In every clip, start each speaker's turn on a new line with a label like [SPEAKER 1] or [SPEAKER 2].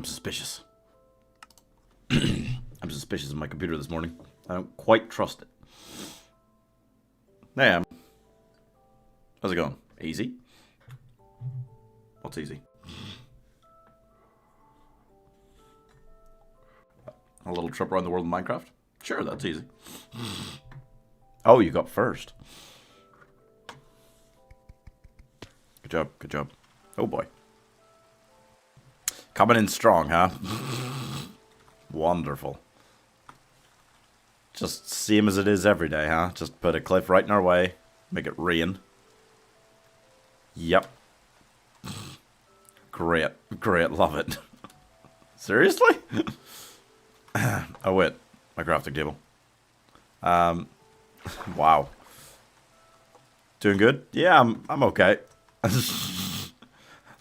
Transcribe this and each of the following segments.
[SPEAKER 1] I'm suspicious. I'm suspicious of my computer this morning. I don't quite trust it. Hey, how's it going? Easy? What's easy? A little trip around the world in Minecraft? Sure, that's easy. Oh, you got first. Good job, good job. Oh boy. Coming in strong, huh? Wonderful. Just same as it is every day, huh? Just put a cliff right in our way. Make it rain. Yep. Great. Great. Love it. Seriously? Oh, wait. My crafting table. Wow. Doing good? Yeah, I'm okay.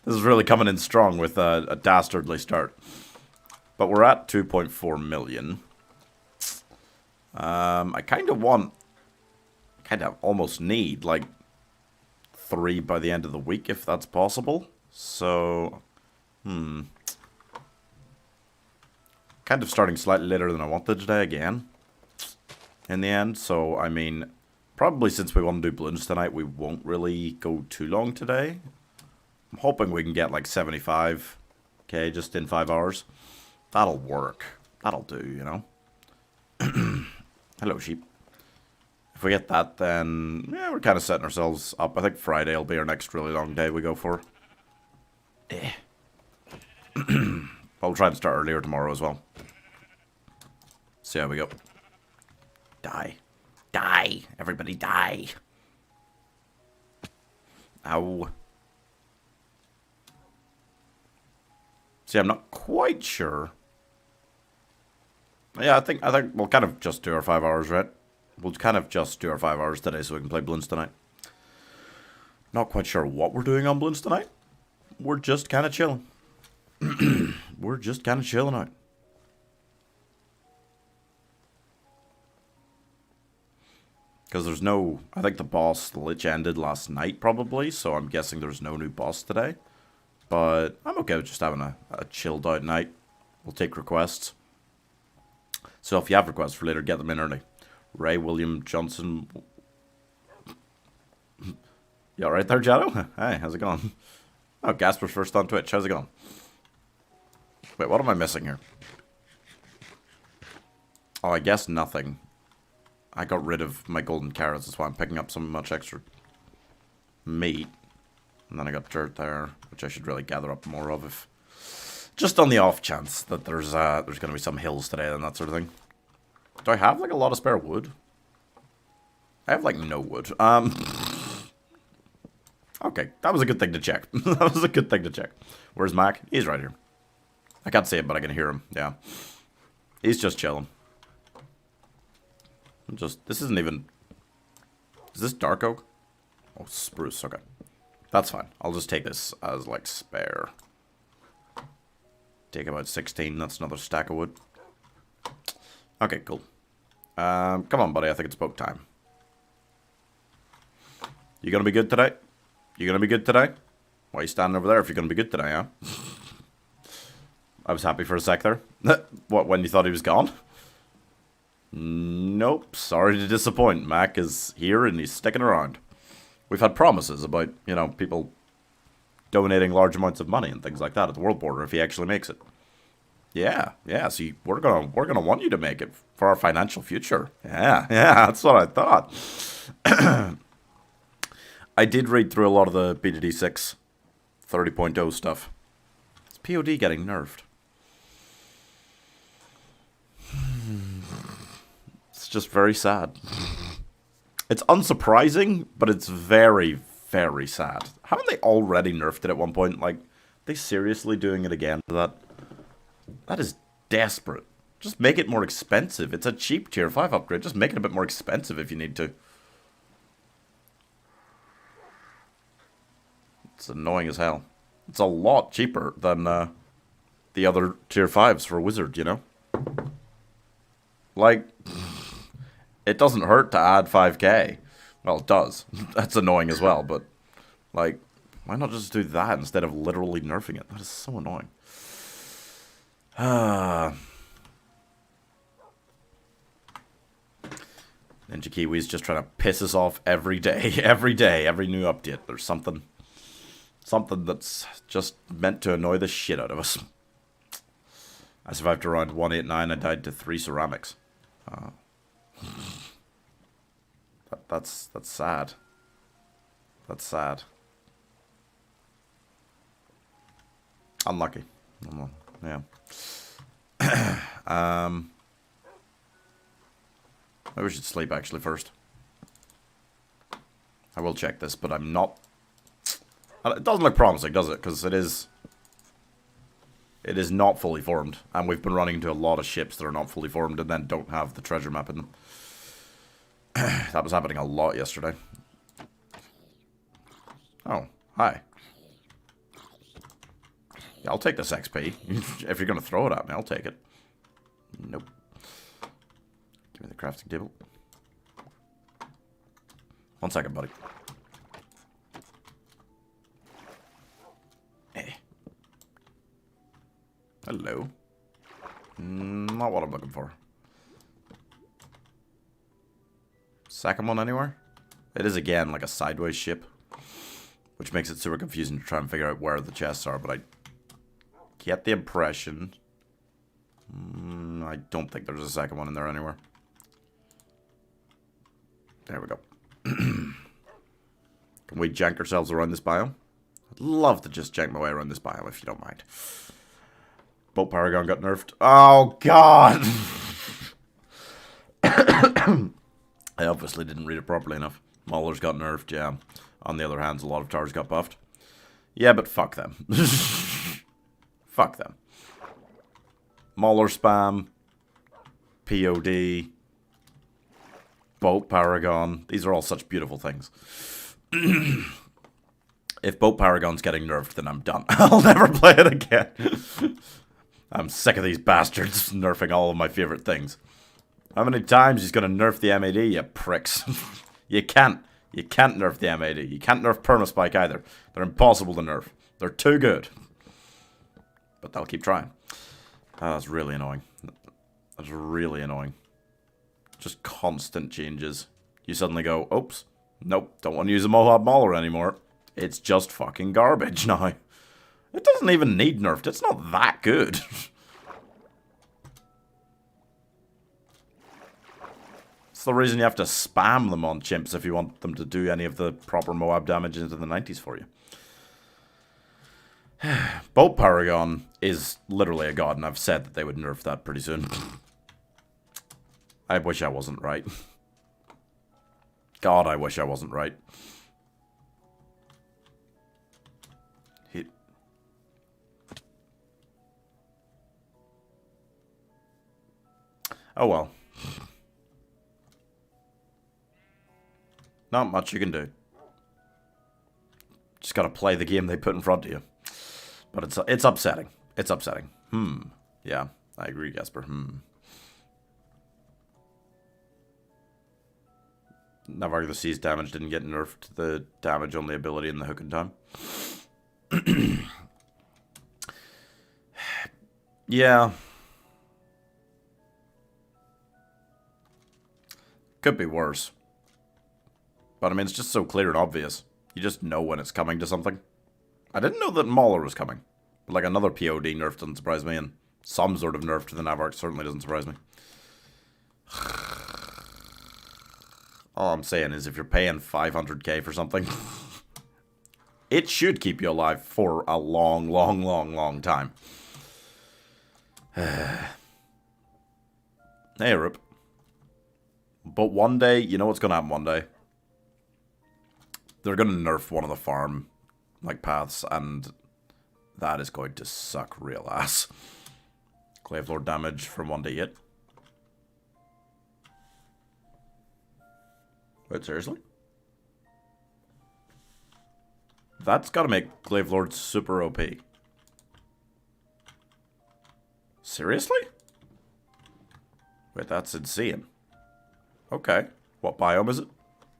[SPEAKER 1] This is really coming in strong with a dastardly start. But we're at 2.4 million. I kind of almost need, like, 3 by the end of the week, if that's possible. So, kind of starting slightly later than I wanted today again, in the end. So, I mean, probably since we want to do balloons tonight, we won't really go too long today. I'm hoping we can get, like, 75k just in 5 hours. That'll work. That'll do, you know. Hello, sheep. If we get that, then yeah, we're kind of setting ourselves up. I think Friday will be our next really long day we go for. I'll try to start earlier tomorrow as well. See how we go. Die. Die. Everybody die. Ow. See, I'm not quite sure. Yeah, I think we'll kind of just do our 5 hours, right? We'll kind of just do our 5 hours today so we can play balloons tonight. Not quite sure what we're doing on balloons tonight. We're just kind of chilling. We're just kind of chilling out. Because there's no... I think the boss Lich ended last night, probably. So I'm guessing there's no new boss today. But I'm okay with just having a chilled out night. We'll take requests. So if you have requests for later, get them in early. Ray William Johnson. You alright there, Jado? Hey, how's it going? Oh, Gasper's first on Twitch. How's it going? Wait, what am I missing here? Oh, I guess nothing. I got rid of my golden carrots. That's why I'm picking up so much extra meat. And then I got dirt there, which I should really gather up more of if... Just on the off chance that there's going to be some hills today and that sort of thing. Do I have, like, a lot of spare wood? I have, like, no wood. Okay, that was a good thing to check. That was a good thing to check. Where's Mac? He's right here. I can't see him, but I can hear him. Yeah. He's just chilling. This isn't even... Is this dark oak? Oh, spruce. Okay. That's fine. I'll just take this as, like, spare. Take about 16. That's another stack of wood. Okay, cool. Come on, buddy. I think it's about time. You gonna be good today? You gonna be good today? Why are you standing over there if you're gonna be good today, huh? I was happy for a sec there. What, when you thought he was gone? Nope. Sorry to disappoint. Mac is here and he's sticking around. We've had promises about, you know, people donating large amounts of money and things like that at the world border if he actually makes it. Yeah, see, we're gonna want you to make it for our financial future. Yeah, that's what I thought. I did read through a lot of the BDD6 30.0 stuff. Is POD getting nerfed? It's just very sad. It's unsurprising, but it's very, very sad. Haven't they already nerfed it at one point? Like, they seriously doing it again for that? That is desperate. Just make it more expensive. It's a cheap tier 5 upgrade. Just make it a bit more expensive if you need to. It's annoying as hell. It's a lot cheaper than the other tier 5s for Wizard, you know? Like, it doesn't hurt to add 5k. Well, it does. That's annoying as well, but, like, why not just do that instead of literally nerfing it? That is so annoying. Ninja Kiwi's just trying to piss us off every day. Every day, every new update. There's something that's just meant to annoy the shit out of us. I survived to round 189. I died to 3 ceramics. That's sad. That's sad. Unlucky. Yeah. Maybe we should sleep actually first. I will check this, but I'm not. It doesn't look promising, does it? Because it is not fully formed, and we've been running into a lot of ships that are not fully formed and then don't have the treasure map in them. That was happening a lot yesterday. Oh, hi. Yeah, I'll take this XP. If you're going to throw it at me, I'll take it. Nope. Give me the crafting table. 1 second, buddy. Hey. Hello. Not what I'm looking for. Second one anywhere? It is again like a sideways ship, which makes it super confusing to try and figure out where the chests are, but I get the impression... I don't think there's a second one in there anywhere. There we go. Can we jank ourselves around this biome? I'd love to just jank my way around this biome if you don't mind. Boat Paragon got nerfed. Oh, God! I obviously didn't read it properly enough. Maulers got nerfed, yeah. On the other hand, a lot of towers got buffed. Yeah, but fuck them. Fuck them. Mauler spam. POD. Boat Paragon. These are all such beautiful things. If Boat Paragon's getting nerfed, then I'm done. I'll never play it again. I'm sick of these bastards nerfing all of my favorite things. How many times he's going to nerf the MAD, you pricks? You can't. You can't nerf the MAD. You can't nerf Permaspike either. They're impossible to nerf. They're too good. But they'll keep trying. Oh, that's really annoying. That's really annoying. Just constant changes. You suddenly go, oops, nope, don't want to use a Mohawk Mauler anymore. It's just fucking garbage now. It doesn't even need nerfed. It's not that good. It's the reason you have to spam them on chimps if you want them to do any of the proper Moab damage into the 90s for you. Boat Paragon is literally a god, and I've said that they would nerf that pretty soon. I wish I wasn't right. God, I wish I wasn't right. Oh well. Not much you can do. Just gotta play the game they put in front of you. But it's upsetting. It's upsetting. Yeah, I agree, Gasper. Navarre the Sea's damage didn't get nerfed. The damage only ability in the hook in time. Yeah. Could be worse. But I mean, it's just so clear and obvious. You just know when it's coming to something. I didn't know that Mauler was coming. But like another POD nerf doesn't surprise me, and some sort of nerf to the Navarre certainly doesn't surprise me. All I'm saying is if you're paying 500k for something, it should keep you alive for a long, long, long, long time. Hey, Rip. But one day, you know what's going to happen one day? They're going to nerf one of the farm like paths, and that is going to suck real ass. Clavelord damage from 1 to 8. Wait, seriously? That's got to make Clavelord super OP. Seriously? Wait, that's insane. Okay. What biome is it?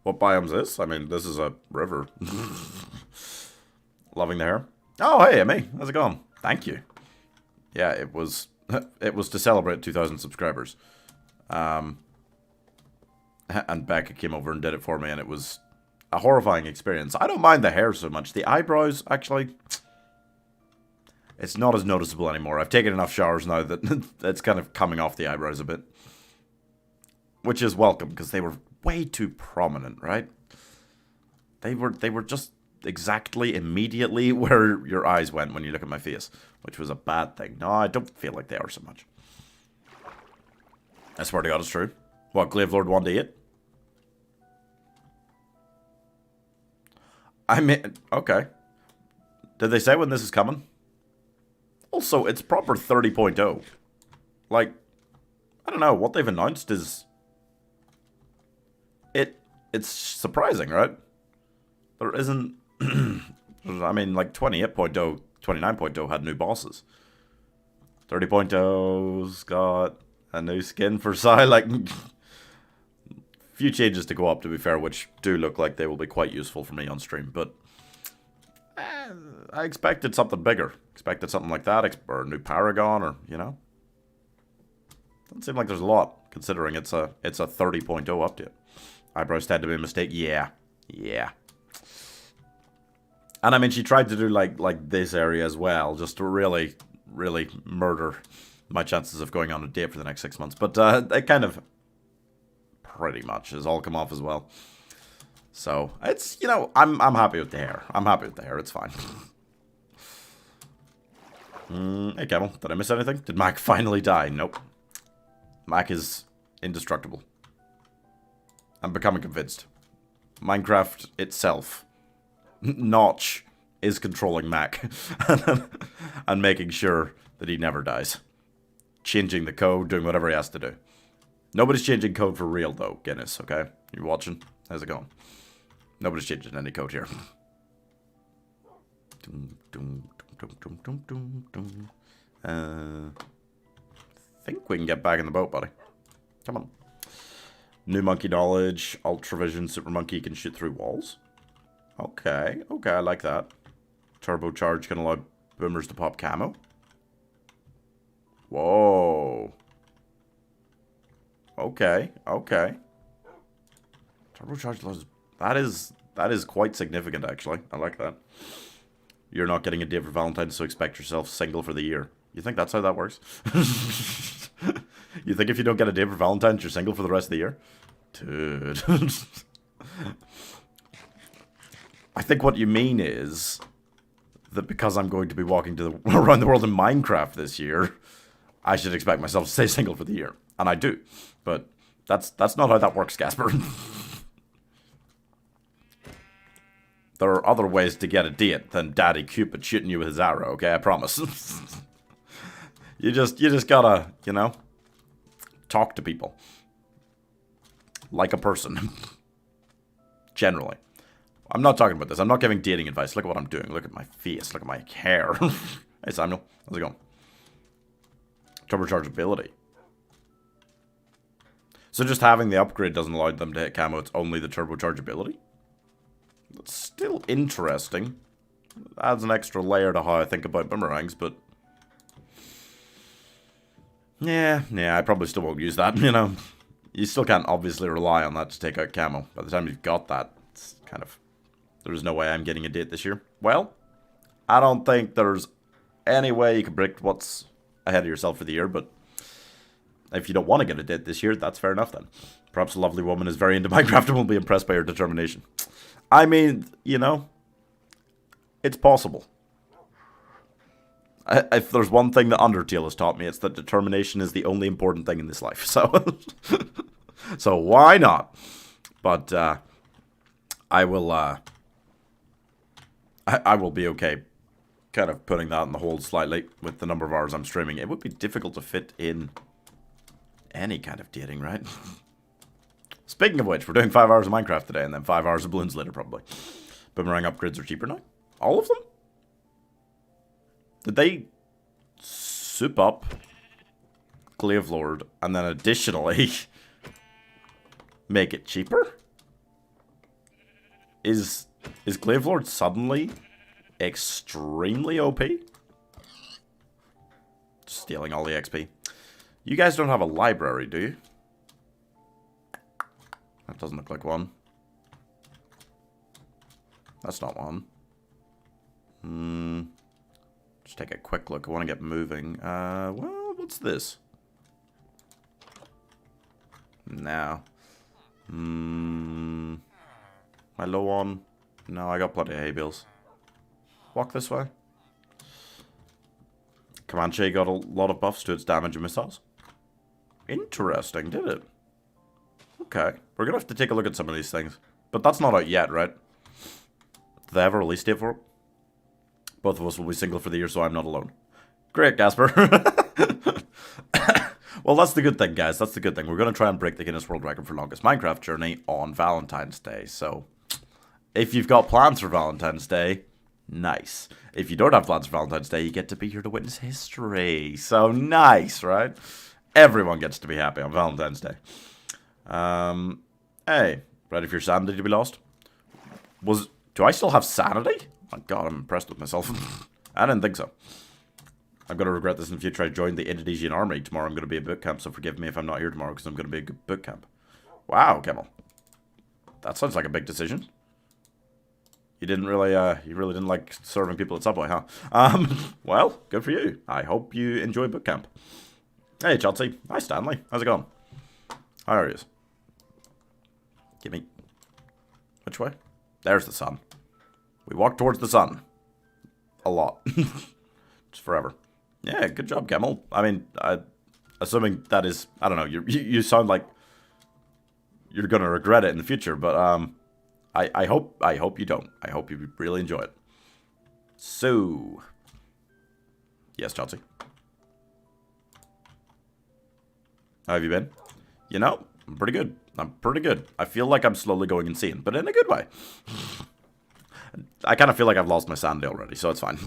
[SPEAKER 1] What biome is this? I mean, this is a river. Loving the hair. Oh, hey, Amy. How's it going? Thank you. Yeah, it was It was to celebrate 2,000 subscribers. And Becca came over and did it for me, and it was a horrifying experience. I don't mind the hair so much. The eyebrows, actually, it's not as noticeable anymore. I've taken enough showers now that it's kind of coming off the eyebrows a bit. Which is welcome, because they were way too prominent, right? They were just exactly immediately where your eyes went when you look at my face, which was a bad thing. No, I don't feel like they are so much. I swear to God, it's true. What, Glaive Lord 1d8? I mean, okay. Did they say when this is coming? Also, it's proper 30.0. Like, I don't know, what they've announced is... It's surprising, right? There isn't... I mean, like, 28.0, 29.0 had new bosses. 30.0's got a new skin for Sai, like... Few changes to go up, to be fair, which do look like they will be quite useful for me on stream, but... I expected something bigger. Expected something like that, or a new Paragon, or, you know? Doesn't seem like there's a lot, considering it's a 30.0 update. Eyebrows tend to be a mistake. Yeah. And I mean, she tried to do like this area as well, just to really, really murder my chances of going on a date for the next 6 months. But it kind of pretty much has all come off as well. So it's, you know, I'm happy with the hair. I'm happy with the hair. It's fine. Hey, Camel. Did I miss anything? Did Mac finally die? Nope. Mac is indestructible. I'm becoming convinced. Minecraft itself, Notch, is controlling Mac. And making sure that he never dies. Changing the code, doing whatever he has to do. Nobody's changing code for real, though, Guinness, okay? You watching? How's it going? Nobody's changing any code here. Think we can get back in the boat, buddy. Come on. New monkey knowledge, Ultravision, Super Monkey can shoot through walls. Okay, I like that. Turbocharge can allow boomers to pop camo. Whoa. Okay. Turbocharge allows... That is quite significant, actually. I like that. You're not getting a date for Valentine's, so expect yourself single for the year. You think that's how that works? You think if you don't get a date for Valentine's, you're single for the rest of the year? Dude. I think what you mean is that because I'm going to be walking around the world in Minecraft this year, I should expect myself to stay single for the year. And I do. But that's not how that works, Gasper. There are other ways to get a date than Daddy Cupid shooting you with his arrow, okay? I promise. You just gotta, you know, talk to people. Like a person. Generally. I'm not talking about this. I'm not giving dating advice. Look at what I'm doing. Look at my face. Look at my hair. Hey, Samuel. How's it going? Turbocharge ability. So just having the upgrade doesn't allow them to hit camo. It's only the turbocharge ability? That's still interesting. Adds an extra layer to how I think about boomerangs, but... Yeah, I probably still won't use that, you know. You still can't obviously rely on that to take out camo. By the time you've got that, it's kind of... There's no way I'm getting a date this year. Well, I don't think there's any way you can predict what's ahead of yourself for the year, but... If you don't want to get a date this year, that's fair enough then. Perhaps a lovely woman is very into Minecraft and will be impressed by your determination. I mean, you know, it's possible. If there's one thing that Undertale has taught me, it's that determination is the only important thing in this life. So, so why not? But I will be okay kind of putting that on the hold slightly with the number of hours I'm streaming. It would be difficult to fit in any kind of dating, right? Speaking of which, we're doing 5 hours of Minecraft today, and then 5 hours of balloons later, probably. Boomerang upgrades are cheaper now. All of them? Did they soup up Glaive Lord and then additionally make it cheaper? Is Glaive Lord suddenly extremely OP? Stealing all the XP. You guys don't have a library, do you? That doesn't look like one. That's not one. Just take a quick look. I want to get moving. Well, what's this? No. Am I low on? No, I got plenty of hay bales. Walk this way. Comanche got a lot of buffs to its damage and missiles. Interesting, did it? Okay. We're gonna have to take a look at some of these things. But that's not out yet, right? Do they have a release date for it? Both of us will be single for the year, so I'm not alone. Great, Gasper. Well, that's the good thing, guys. That's the good thing. We're going to try and break the Guinness World Record for longest Minecraft journey on Valentine's Day. So, if you've got plans for Valentine's Day, nice. If you don't have plans for Valentine's Day, you get to be here to witness history. So, nice, right? Everyone gets to be happy on Valentine's Day. Hey, ready for your sanity to be lost? Do I still have sanity? Oh my god, I'm impressed with myself. I didn't think so. I'm going to regret this in the future. I joined the Indonesian army. Tomorrow I'm going to be at boot camp, so forgive me if I'm not here tomorrow because I'm going to be at boot camp. Wow, Kemal. That sounds like a big decision. You really didn't like serving people at Subway, huh? Well, good for you. I hope you enjoy boot camp. Hey, Chelsea. Hi, Stanley. How's it going? How are you? Give me... Which way? There's the sun. We walk towards the sun. A lot. Just forever. Yeah, good job, Kemal. I mean, assuming that is... I don't know. You sound like you're going to regret it in the future, but I hope you don't. I hope you really enjoy it. So... Yes, Chelsea? How have you been? You know, I'm pretty good. I'm pretty good. I feel like I'm slowly going insane, but in a good way. I kind of feel like I've lost my sanity already, so it's fine.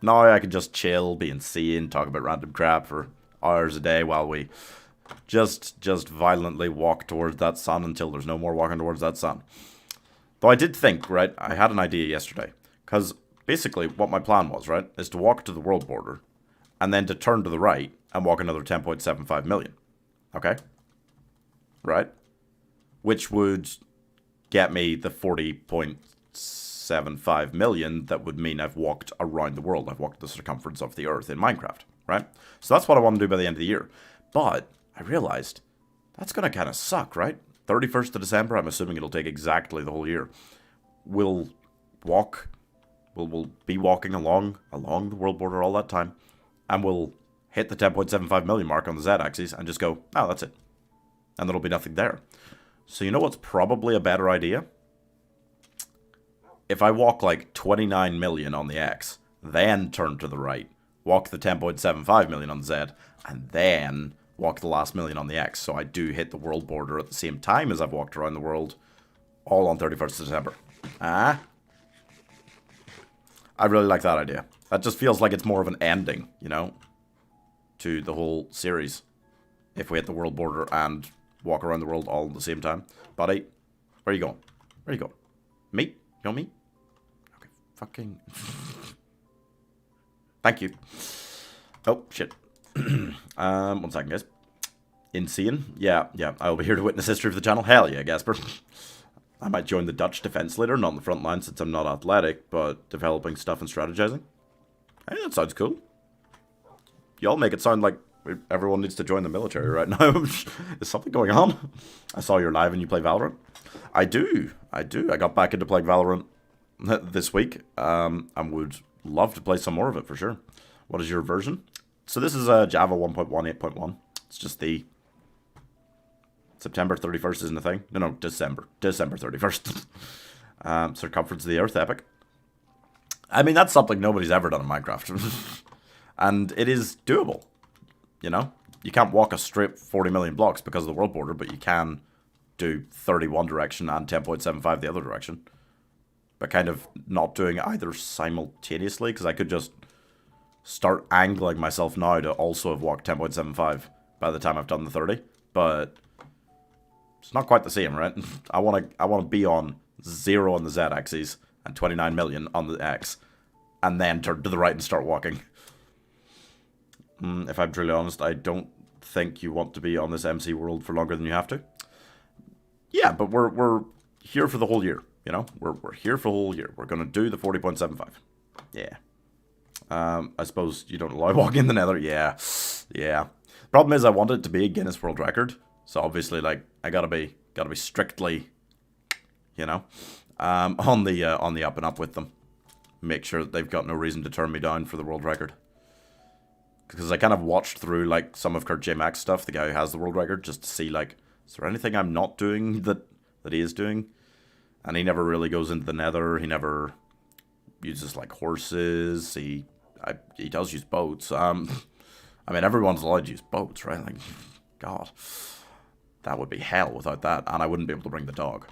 [SPEAKER 1] Now I can just chill, be insane, talk about random crap for hours a day while we just violently walk towards that sun until there's no more walking towards that sun. Though I did think, right, I had an idea yesterday. Because basically what my plan was, right, is to walk to the world border and then to turn to the right and walk another 10.75 million. Okay? Right? Which would get me the 40.75 million that would mean I've walked around the world. I've walked the circumference of the earth in Minecraft, right? So that's what I want to do by the end of the year. But I realized that's going to kind of suck, right? 31st of December, I'm assuming it'll take exactly the whole year. We'll be walking along the world border all that time, and we'll hit the 10.75 million mark on the Z-axis and just go, oh, that's it. And there'll be nothing there. So you know what's probably a better idea? If I walk like 29 million on the X, then turn to the right, walk the 10.75 million on the Z, and then walk the last million on the X, so I do hit the world border at the same time as I've walked around the world, all on 31st of December. I really like that idea. That just feels like it's more of an ending, you know, to the whole series. If we hit the world border and walk around the world all at the same time. Buddy, where are you going? Where are you going? Meat? You want meat? Okay, fucking... Thank you. Oh, shit. 1 second, guys. Insane? Yeah, I'll be here to witness history of the channel. Hell yeah, Gasper. I might join the Dutch defense later, not on the front line since I'm not athletic, but developing stuff and strategizing. Hey, that sounds cool. Y'all make it sound like everyone needs to join the military right now. Is something going on? I saw you're live and you play Valorant. I do. I got back into playing Valorant this week. And would love to play some more of it for sure. What is your version? So this is Java 1.1, 8.1. It's just the September 31st isn't a thing. No, December 31st. Circumference of the Earth epic. I mean, that's something nobody's ever done in Minecraft. And it is doable. You know? You can't walk a straight 40 million blocks because of the world border, but you can do 31 direction and 10.75 the other direction. But kind of not doing either simultaneously, because I could just start angling myself now to also have walked 10.75 by the time I've done the 30. But it's not quite the same, right? I want to be on 0 on the Z-axis and 29 million on the X, and then turn to the right and start walking. If I'm truly honest, I don't think you want to be on this MC world for longer than you have to. Yeah, but we're here for the whole year, you know? We're here for the whole year. We're going to do the 40.75. Yeah. I suppose you don't allow walking in the nether. Yeah. Yeah. Problem is I want it to be a Guinness World Record. So obviously, like, I gotta be strictly, you know, on the up and up with them. Make sure that they've got no reason to turn me down for the world record. Because I kind of watched through, like, some of Kurt J. Max stuff, the guy who has the world record, just to see, like, is there anything I'm not doing that he is doing? And he never really goes into the nether. He never uses, like, horses. He does use boats. I mean, everyone's allowed to use boats, right? Like, God. That would be hell without that. And I wouldn't be able to bring the dog.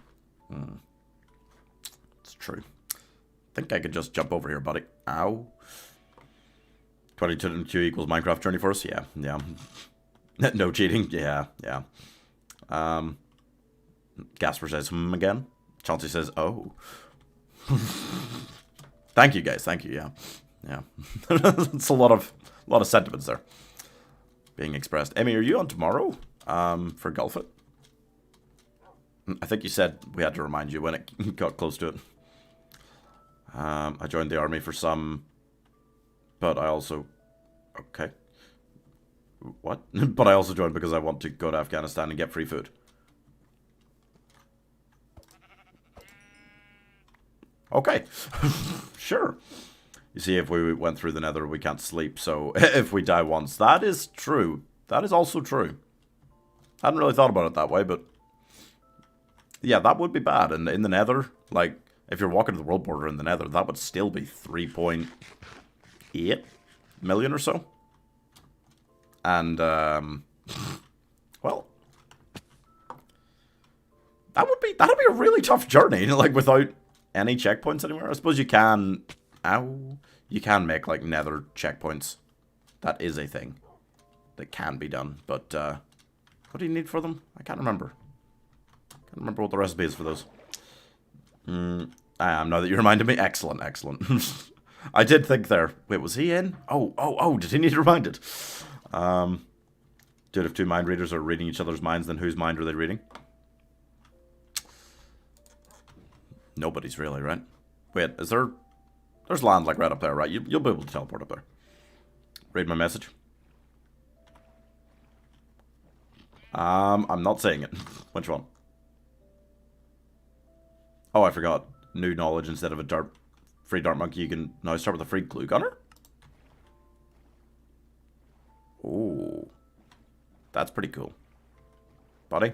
[SPEAKER 1] It's true. I think I could just jump over here, buddy. Ow. 22 equals Minecraft Journey for us? Yeah, yeah. No cheating? Yeah, yeah. Gasper says, again. Chauncey says, oh. Thank you, guys. Thank you, yeah. Yeah. It's a lot of sentiments there being expressed. Emmy, are you on tomorrow? For Golfit? I think you said we had to remind you when it got close to it. I joined the army for some, but I also... Okay. What? But I also joined because I want to go to Afghanistan and get free food. Okay. Sure. You see, if we went through the nether, we can't sleep, so if we die once. That is true. That is also true. I hadn't really thought about it that way, but... Yeah, that would be bad. And in the nether, like, if you're walking to the world border in the nether, that would still be 3.8 million or so. And, well... that'd be a really tough journey, like, without any checkpoints anywhere. I suppose you can... Ow. You can make, like, nether checkpoints. That is a thing that can be done, but, what do you need for them? I can't remember. Can't remember what the recipe is for those. I am, now that you reminded me. Excellent, excellent. I did think there. Wait, was he in? Oh, did he need reminded? Dude, if two mind readers are reading each other's minds, then whose mind are they reading? Nobody's really, right? Wait, is there... There's land, like, right up there, right? You'll be able to teleport up there. Read my message. I'm not saying it. Which one? Oh, I forgot. New knowledge instead of a free dart monkey. You can now start with a free glue gunner. Ooh. That's pretty cool. Buddy?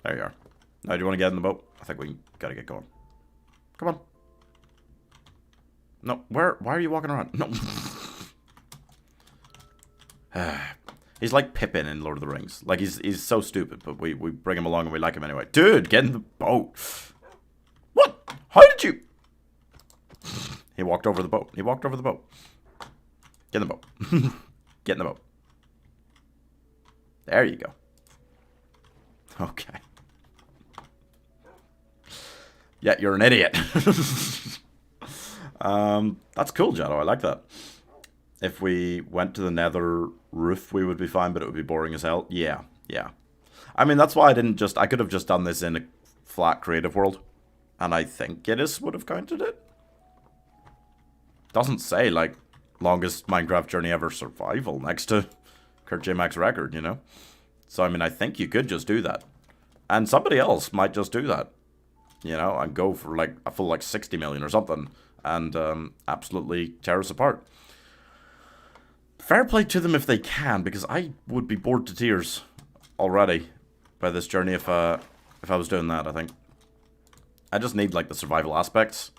[SPEAKER 1] There you are. Now, do you want to get in the boat? I think we gotta get going. Come on. No, why are you walking around? No. He's like Pippin in Lord of the Rings. Like, he's so stupid, but we bring him along and we like him anyway. Dude, get in the boat. What? How did you... He walked over the boat. He walked over the boat. Get in the boat. Get in the boat. There you go. Okay. Yeah, you're an idiot. That's cool, Jado. I like that. If we went to the nether roof, we would be fine, but it would be boring as hell. Yeah, yeah. I mean, that's why I could have just done this in a flat creative world. And I think Guinness would have counted it. Doesn't say, like, longest Minecraft journey ever survival next to Kurt J. Max record, you know? So, I mean, I think you could just do that. And somebody else might just do that. You know, and go for, like, a full, like, 60 million or something. And absolutely tear us apart. Fair play to them if they can, because I would be bored to tears already by this journey if I was doing that, I think. I just need, like, the survival aspects.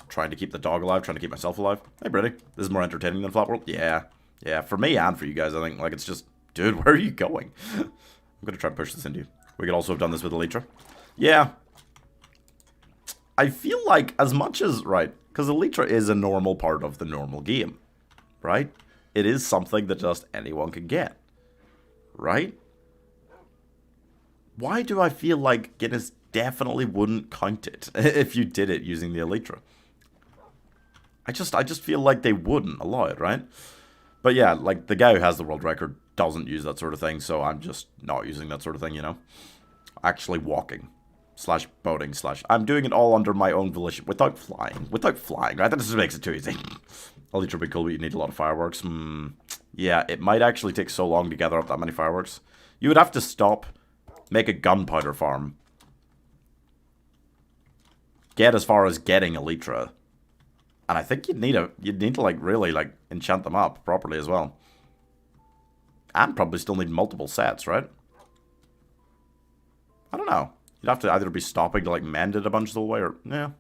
[SPEAKER 1] Trying to keep the dog alive, trying to keep myself alive. Hey, Brady, this is more entertaining than Flat World? Yeah. Yeah, for me and for you guys, I think. Like, it's just, dude, where are you going? I'm going to try and push this into you. We could also have done this with Elytra. Yeah. I feel like as much as, right, because Elytra is a normal part of the normal game, right? It is something that just anyone can get, right? Why do I feel like Guinness definitely wouldn't count it if you did it using the Elytra? I just feel like they wouldn't allow it, right? But yeah, like, the guy who has the world record doesn't use that sort of thing, so I'm just not using that sort of thing, you know? Actually walking. Slash boating slash... I'm doing it all under my own volition. Without flying. Without flying, right? That just makes it too easy. Elytra would be cool, but you need a lot of fireworks. Yeah, it might actually take so long to gather up that many fireworks. You would have to stop, make a gunpowder farm, get as far as getting Elytra, and I think you'd need to like really like enchant them up properly as well, and probably still need multiple sets, right? I don't know. You'd have to either be stopping to like mend it a bunch of the way, or yeah,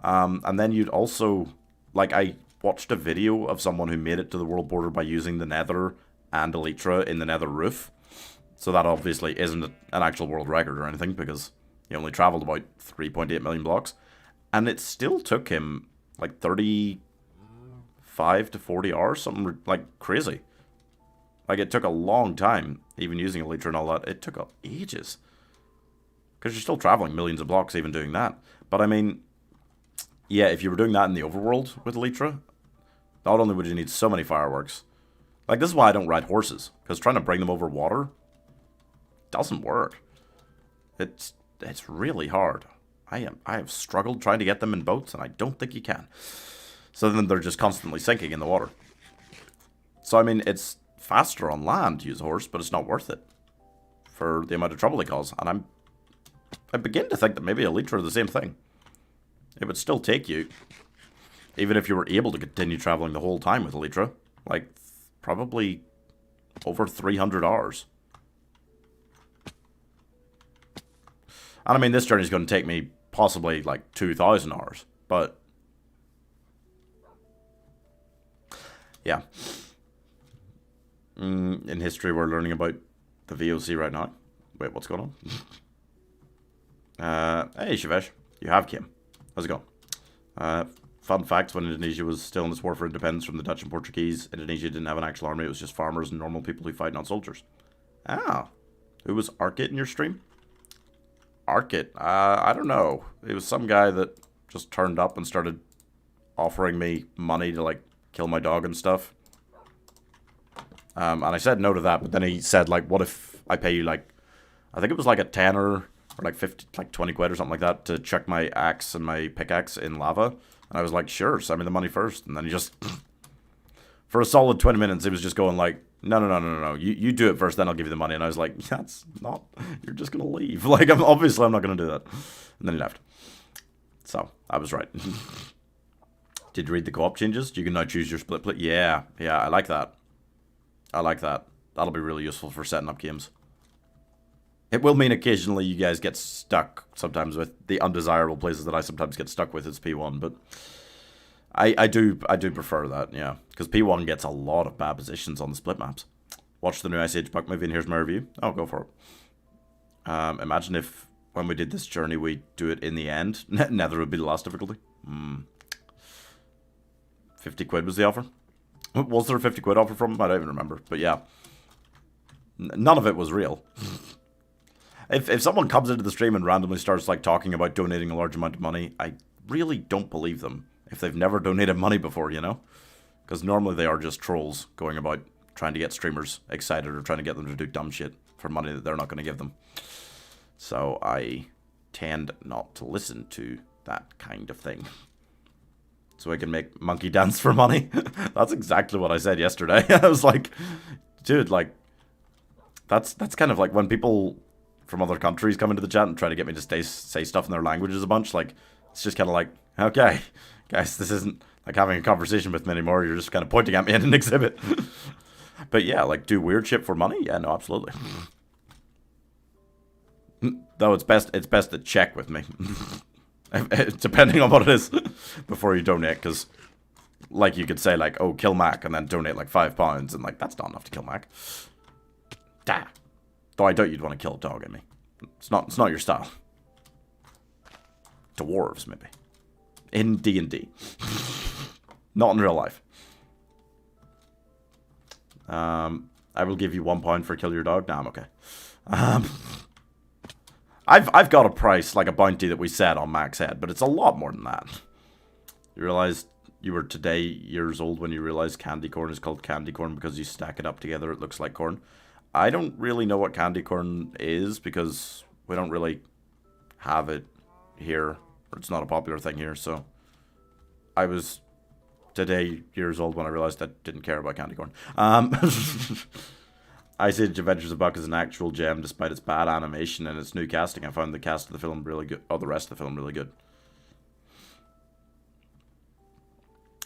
[SPEAKER 1] and then you'd also like I watched a video of someone who made it to the world border by using the Nether and Elytra in the Nether roof. So that obviously isn't an actual world record or anything, because he only traveled about 3.8 million blocks. And it still took him like 35 to 40 hours, something like crazy. Like, it took a long time, even using Elytra and all that. It took ages. Because you're still traveling millions of blocks even doing that. But I mean, yeah, if you were doing that in the overworld with Elytra, not only would you need so many fireworks. Like, this is why I don't ride horses, because trying to bring them over water doesn't work. It's really hard. I have struggled trying to get them in boats, and I don't think you can. So then they're just constantly sinking in the water. So I mean, it's faster on land to use a horse, but it's not worth it for the amount of trouble they cause. And I begin to think that maybe Elytra are the same thing. It would still take you, even if you were able to continue traveling the whole time with Elytra, like probably over 300 hours. And I mean, this journey is going to take me possibly like 2,000 hours, but yeah. In history, we're learning about the VOC right now. Wait, what's going on? Hey, Shivesh. You have Kim. How's it going? Fun fact, when Indonesia was still in this war for independence from the Dutch and Portuguese, Indonesia didn't have an actual army. It was just farmers and normal people who fight, not soldiers. Ah. Who was Arkit in your stream? Arkit? I don't know. It was some guy that just turned up and started offering me money to, like, kill my dog and stuff. And I said no to that, but then he said, like, what if I pay you, like, I think it was like a tenner or like 50, like 20 quid or something like that to check my axe and my pickaxe in lava. And I was like, sure, send me the money first. And then he just, for a solid 20 minutes, he was just going like, no. You do it first, then I'll give you the money. And I was like, that's not, you're just going to leave. Like, obviously I'm not going to do that. And then he left. So, I was right. Did you read the co-op changes? You can now choose your split play. Yeah, I like that. I like that. That'll be really useful for setting up games. It will mean occasionally you guys get stuck sometimes with the undesirable places that I sometimes get stuck with as P1, but I do prefer that, yeah. Because P1 gets a lot of bad positions on the split maps. Watch the new Ice Age Buck movie and here's my review. Oh, go for it. Imagine if when we did this journey we do it in the end. Nether would be the last difficulty. 50 quid was the offer. Was there a 50 quid offer from him? I don't even remember. But yeah. None of it was real. If someone comes into the stream and randomly starts like talking about donating a large amount of money, I really don't believe them. If they've never donated money before, you know? Because normally they are just trolls going about trying to get streamers excited or trying to get them to do dumb shit for money that they're not going to give them. So I tend not to listen to that kind of thing. So I can make monkey dance for money. That's exactly what I said yesterday. I was like, dude, like, that's kind of like when people from other countries come into the chat and try to get me to say stuff in their languages a bunch. Like, it's just kind of like, okay, guys, this isn't like having a conversation with me anymore. You're just kind of pointing at me in an exhibit. But yeah, like, do weird shit for money? Yeah, no, absolutely. Though it's best to check with me. Depending on what it is before you donate, because like you could say like, oh, kill Mac and then donate like £5 and like that's not enough to kill Mac. Damn. Though I doubt you'd want to kill a dog, I mean. It's not your style. Dwarves maybe. In D&D. Not in real life. I will give you £1 for kill your dog. Nah, I'm okay. I've got a price, like a bounty that we set on Mac's head, but it's a lot more than that. You You were today years old when you realized candy corn is called candy corn because you stack it up together, it looks like corn. I don't really know what candy corn is because we don't really have it here. Or it's not a popular thing here, so... I was today years old when I realized I didn't care about candy corn. Ice Age Adventures of Buck is an actual gem despite its bad animation and its new casting. I found the cast of the film really good. Oh, the rest of the film really good.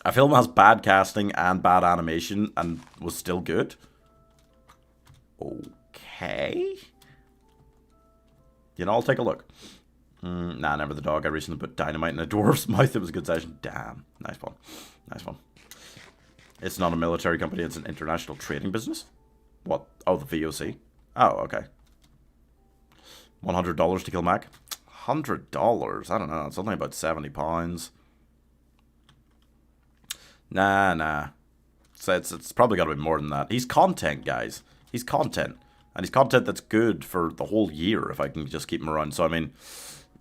[SPEAKER 1] A film has bad casting and bad animation and was still good? Okay. You know, I'll take a look. Nah, never the dog. I recently put dynamite in a dwarf's mouth. It was a good session. Damn. Nice one. Nice one. It's not a military company. It's an international trading business. What? Oh, the VOC. Oh, okay. $100 to kill Mac? $100? I don't know. It's only about £70. Nah. So it's probably got to be more than that. He's content, guys. He's content. And he's content that's good for the whole year if I can just keep him around. So, I mean...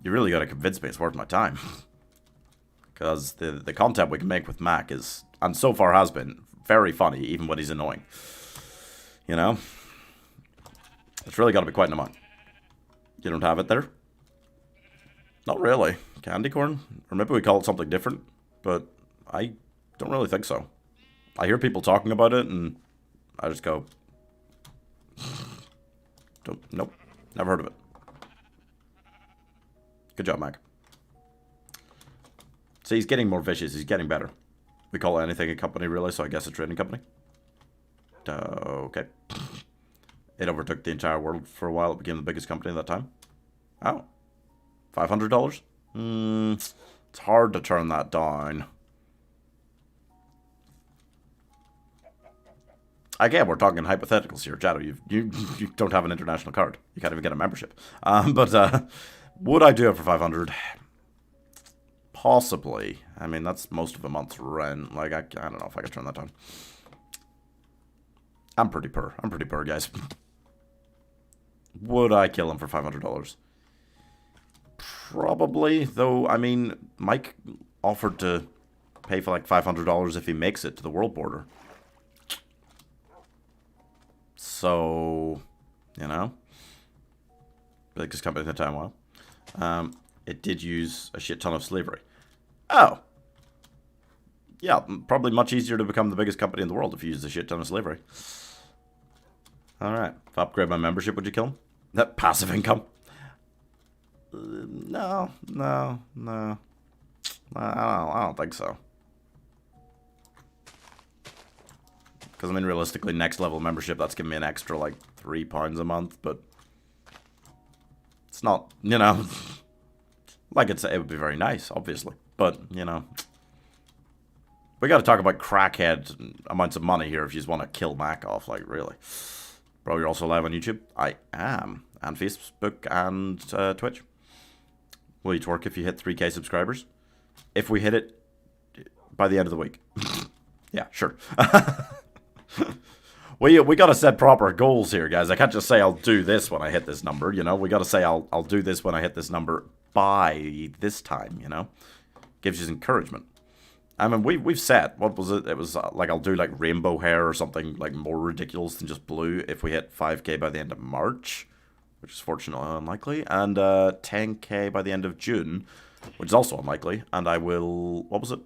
[SPEAKER 1] You really got to convince me it's worth my time. Because the content we can make with Mac is, and so far has been, very funny, even when he's annoying. You know? It's really got to be quite an amount. You don't have it there? Not really. Candy corn? Or maybe we call it something different. But I don't really think so. I hear people talking about it, and I just go... Nope. Never heard of it. Good job, Mac. See, he's getting more vicious. He's getting better. We call anything a company, really, so I guess a trading company. Okay. It overtook the entire world for a while. It became the biggest company at that time. Oh. $500? It's hard to turn that down. Again, we're talking hypotheticals here. Jado, you don't have an international card. You can't even get a membership. Would I do it for 500? Possibly. I mean, that's most of a month's rent. Like, I don't know if I could turn that down. I'm pretty poor. Guys. Would I kill him for $500? Probably, though, I mean, Mike offered to pay for like $500 if he makes it to the world border. So, you know, biggest company in the time while. It did use a shit ton of slavery. Oh. Yeah, probably much easier to become the biggest company in the world if you use a shit ton of slavery. Alright. If I upgrade my membership, would you kill him? That passive income? No. I don't think so. Because, I mean, realistically, next level membership, that's giving me an extra, like, £3 a month, but... It's not, you know... Like, it would be very nice, obviously. But, you know... We gotta talk about crackhead amounts of money here if you just want to kill Mac off, like, really. Bro, you're also live on YouTube? I am. And Facebook and Twitch. Will you twerk if you hit 3K subscribers? If we hit it by the end of the week. Yeah, sure. We gotta set proper goals here, guys. I can't just say I'll do this when I hit this number, you know? We gotta say I'll do this when I hit this number by this time, you know? Gives you encouragement. I mean, we've set, what was it? It was like I'll do like rainbow hair or something like more ridiculous than just blue if we hit 5K by the end of March, which is fortunately unlikely, and 10K by the end of June, which is also unlikely, and I will, what was it?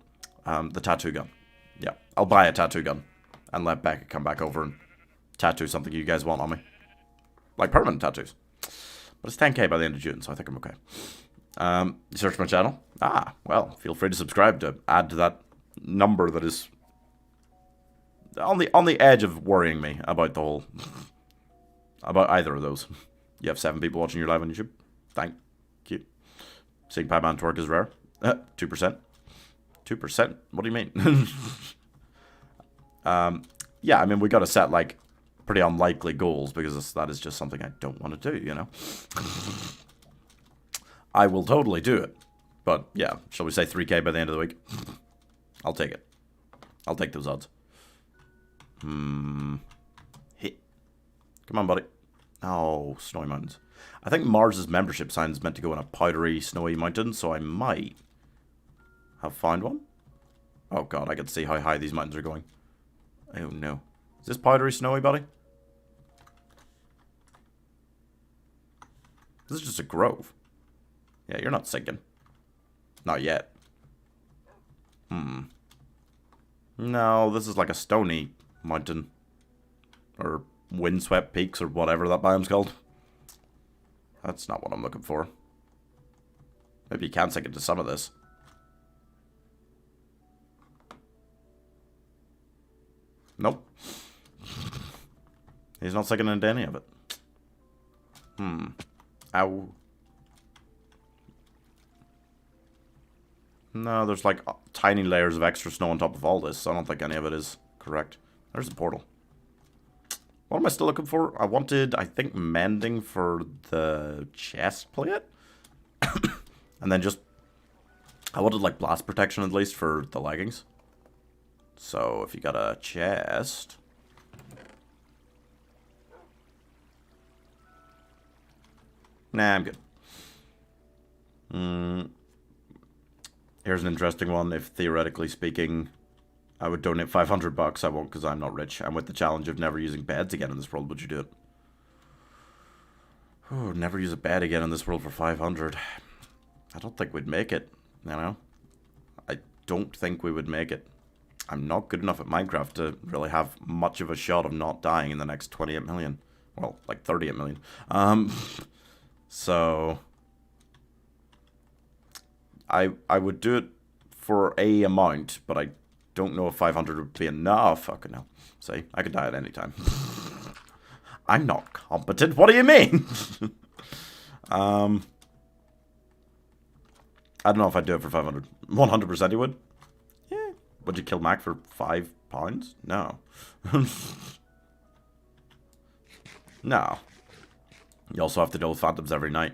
[SPEAKER 1] The tattoo gun. Yeah, I'll buy a tattoo gun and let Becca come back over and tattoo something you guys want on me. Like permanent tattoos. But it's 10K by the end of June, so I think I'm okay. You search my channel? Ah, well, feel free to subscribe to add to that number that is on the edge of worrying me about the whole about either of those. You have 7 people watching your live on YouTube. Thank you. Seeing Pieman twerk is rare. 2%. 2%? What do you mean? Yeah, I mean, we got to set like pretty unlikely goals because that is just something I don't want to do, you know. I will totally do it. But yeah, shall we say 3K by the end of the week? I'll take it. I'll take those odds. Hit. Come on, buddy. Oh, snowy mountains. I think Mars's membership sign is meant to go in a powdery, snowy mountain, so I might have found one. Oh god, I can see how high these mountains are going. Oh no. Is this powdery snowy, buddy? This is just a grove. Yeah, you're not sinking. Not yet. No, this is like a stony mountain. Or windswept peaks or whatever that biome's called. That's not what I'm looking for. Maybe you can sink into some of this. Nope. He's not sinking into any of it. Ow. No, there's like tiny layers of extra snow on top of all this, so I don't think any of it is correct. There's the portal. What am I still looking for? I wanted, I think, mending for the chest plate. And then just, I wanted like blast protection at least for the leggings. So if you got a chest. Nah, I'm good. Here's an interesting one. If theoretically speaking, I would donate 500 bucks. I won't because I'm not rich. I'm with the challenge of never using beds again in this world. Would you do it? Oh, never use a bed again in this world for 500. I don't think we'd make it, you know? I don't think we would make it. I'm not good enough at Minecraft to really have much of a shot of not dying in the next 28 million. Well, like 38 million. So I would do it for a amount, but I don't know if 500 would be enough. Fucking hell. See, I could die at any time. I'm not competent. What do you mean? I don't know if I'd do it for 500. 100% you would? Yeah. Would you kill Mac for £5? No. No. You also have to deal with phantoms every night.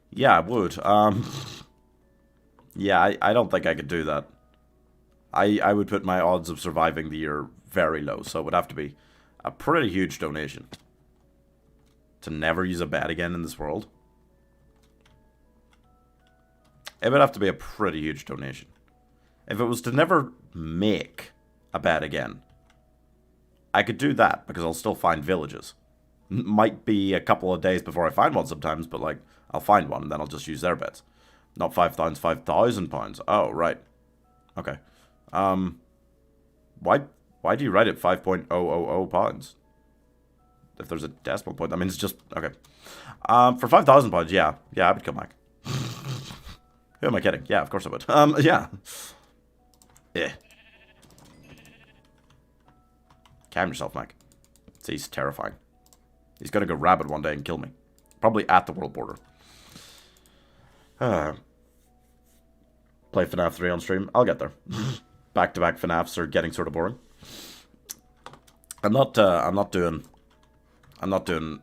[SPEAKER 1] Yeah, I would. Yeah, I don't think I could do that. I would put my odds of surviving the year very low, so it would have to be a pretty huge donation. To never use a bed again in this world. It would have to be a pretty huge donation. If it was to never make a bed again, I could do that, because I'll still find villages. Might be a couple of days before I find one sometimes, but like, I'll find one and then I'll just use their beds. Not 5,000, 5,000 pounds. Oh, right. Okay. Why do you write it 5.000 pounds? If there's a decimal point, that means it's just, okay. For 5,000 pounds, yeah. Yeah, I would come back. Who am I kidding? Yeah, of course I would. Yeah. Yeah. Calm yourself, Mike. He's terrifying. He's gonna go rabid one day and kill me. Probably at the world border. Play FNAF 3 on stream. I'll get there. Back-to-back FNAFs are getting sort of boring. I'm not doing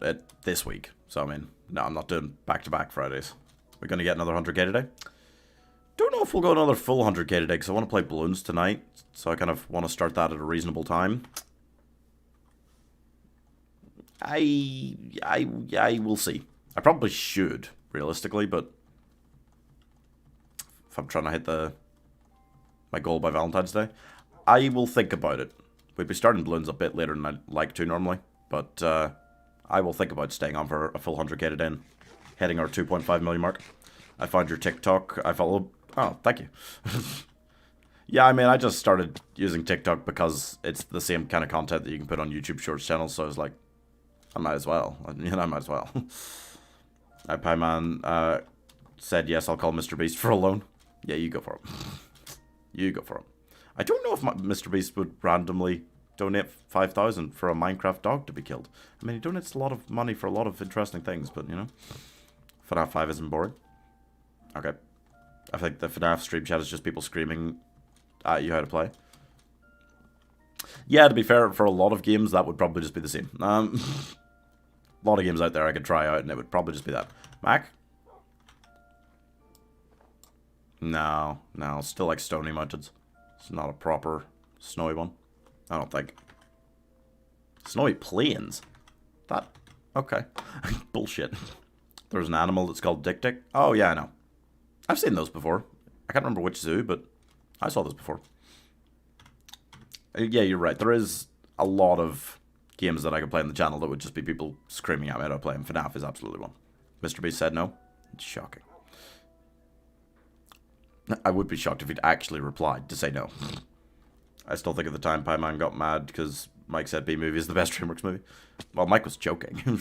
[SPEAKER 1] it this week. So I mean, no, I'm not doing back-to-back Fridays. We're gonna get another 100k today. Don't know if we'll go another full 100k today because I want to play balloons tonight. So I kind of want to start that at a reasonable time. I will see. I probably should, realistically, but if I'm trying to hit my goal by Valentine's Day, I will think about it. We'd be starting balloons a bit later than I'd like to normally, but I will think about staying on for a full 100k today and hitting our 2.5 million mark. I found your TikTok. I followed. Oh, thank you. Yeah, I mean, I just started using TikTok because it's the same kind of content that you can put on YouTube Shorts channels, so I was like, I might as well. You know, I might as well. Pieman said, yes, I'll call Mr. Beast for a loan. Yeah, you go for it. You go for it. I don't know if Mr. Beast would randomly donate 5,000 for a Minecraft dog to be killed. I mean, he donates a lot of money for a lot of interesting things, but, you know. FNAF 5 isn't boring. Okay. I think the FNAF stream chat is just people screaming at you how to play. Yeah, to be fair, for a lot of games, that would probably just be the same. A lot of games out there I could try out, and it would probably just be that. Mac? No, still like stony mountains. It's not a proper snowy one. I don't think. Snowy plains? That... Okay. Bullshit. There's an animal that's called Dick Dick. Oh, yeah, I know. I've seen those before. I can't remember which zoo, but I saw this before. Yeah, you're right. There is a lot of games that I could play on the channel that would just be people screaming at me about playing. FNAF is absolutely one. Mr. Beast said no. It's shocking. I would be shocked if he'd actually replied to say no. I still think at the time Pieman got mad because Mike said B-Movie is the best DreamWorks movie. Well, Mike was joking.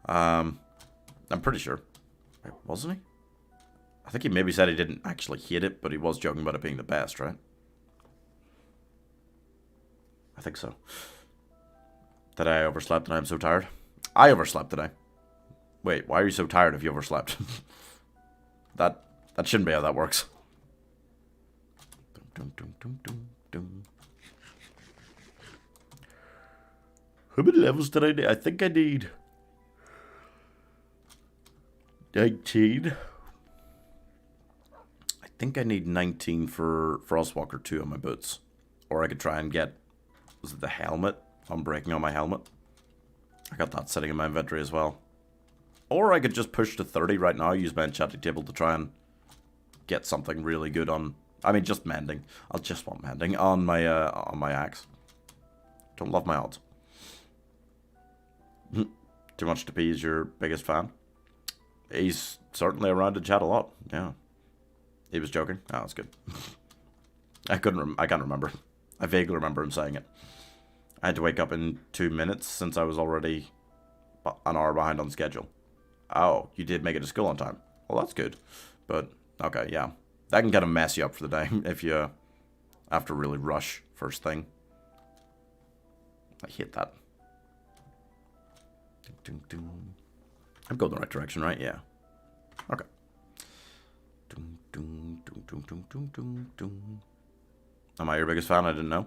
[SPEAKER 1] I'm pretty sure. Wait, wasn't he? I think he maybe said he didn't actually hate it, but he was joking about it being the best, right? I think so. That I overslept and I'm so tired. I overslept today. Wait, why are you so tired if you overslept? that shouldn't be how that works. How many levels did I need? I think I need 19. I think I need 19 for Frostwalker 2 on my boots. Or I could try and get... Was it the helmet? I'm breaking on my helmet. I got that sitting in my inventory as well. Or I could just push to 30 right now, use my enchanting table to try and get something really good on... I mean, just mending. I'll just want mending on my axe. Don't love my odds. Too Much to Pee is your biggest fan? He's certainly around to chat a lot, yeah. He was joking? Oh, that's good. I can't remember. I vaguely remember him saying it. I had to wake up in 2 minutes since I was already an hour behind on schedule. Oh, you did make it to school on time. Well, that's good. But, okay, yeah. That can kind of mess you up for the day if you have to really rush first thing. I hate that. I'm going the right direction, right? Yeah. Okay. Am I your biggest fan? I didn't know.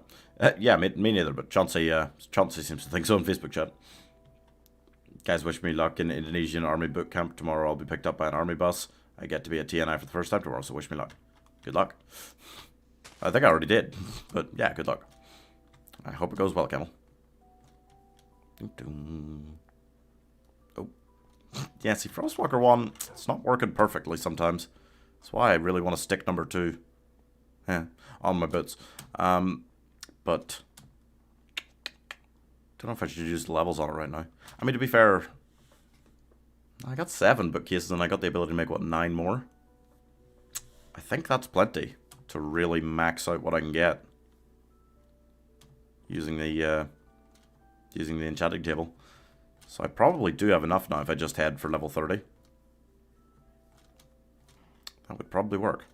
[SPEAKER 1] Yeah, me neither, but Chauncey seems to think so in Facebook chat. Guys, wish me luck in Indonesian army boot camp. Tomorrow I'll be picked up by an army bus. I get to be at TNI for the first time tomorrow, so wish me luck. Good luck. I think I already did, but yeah, good luck. I hope it goes well, Camel. Oh. Yeah, see, Frostwalker 1, it's not working perfectly sometimes. That's why I really want to stick number 2. Yeah, on my boots. But don't know if I should use the levels on it right now. I mean, to be fair, I got 7 bookcases and I got the ability to make, what, 9 more? I think that's plenty to really max out what I can get using the enchanting table. So I probably do have enough now if I just head for level 30. That would probably work.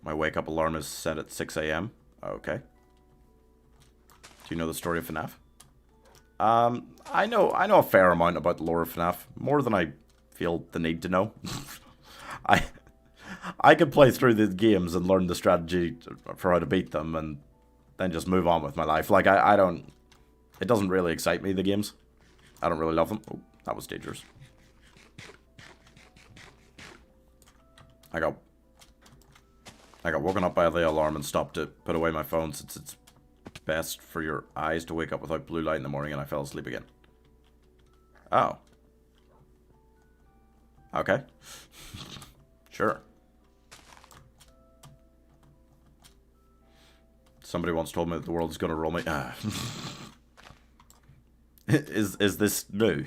[SPEAKER 1] My wake-up alarm is set at 6 AM. Okay. Do you know the story of FNAF? I know a fair amount about the lore of FNAF. More than I feel the need to know. I could play through the games and learn the strategy for how to beat them and then just move on with my life. Like, I don't... It doesn't really excite me, the games. I don't really love them. Oh, that was dangerous. I got woken up by the alarm and stopped to put away my phone since it's best for your eyes to wake up without blue light in the morning, and I fell asleep again. Oh. Okay. Sure. Somebody once told me that the world is going to roll me. Is this new?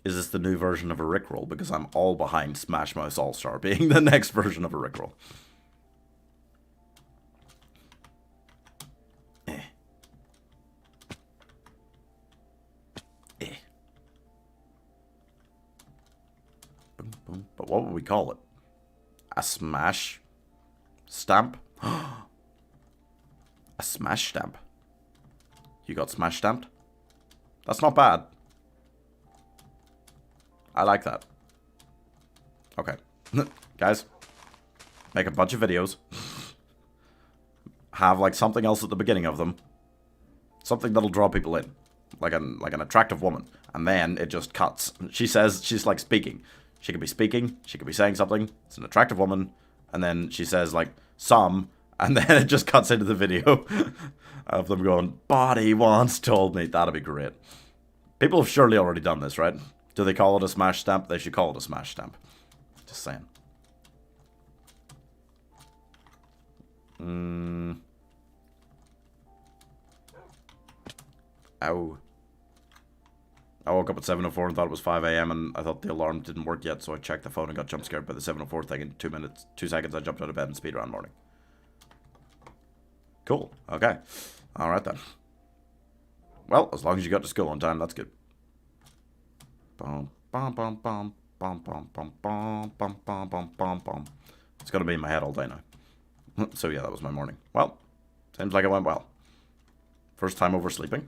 [SPEAKER 1] Is this the new version of a Rickroll? Because I'm all behind Smash Mouth All-Star being the next version of a Rickroll. Boom, boom. But what would we call it? A Smash Stamp? A Smash Stamp. You got Smash Stamped? That's not bad. I like that. Okay. Guys, make a bunch of videos. Have like something else at the beginning of them. Something that'll draw people in. Like an attractive woman. And then it just cuts. She says, she's like speaking. She could be speaking, she could be saying something. It's an attractive woman. And then she says like, some. And then it just cuts into the video of them going, Body once told me. That'd be great. People have surely already done this, right? Do they call it a smash stamp? They should call it a smash stamp. Just saying. Ow. I woke up at 7:04 and thought it was 5 a.m. and I thought the alarm didn't work yet, so I checked the phone and got jump scared by the 7:04 thing. In 2 seconds, I jumped out of bed and speedrun morning. Cool. Okay. Alright then. Well, as long as you got to school on time, that's good. Bum, bum, bum, bum, bum, bum, bum, bum, bum, bum, bum, bum, bum. It's gonna be in my head all day now. So yeah, that was my morning. Well, seems like it went well. First time oversleeping.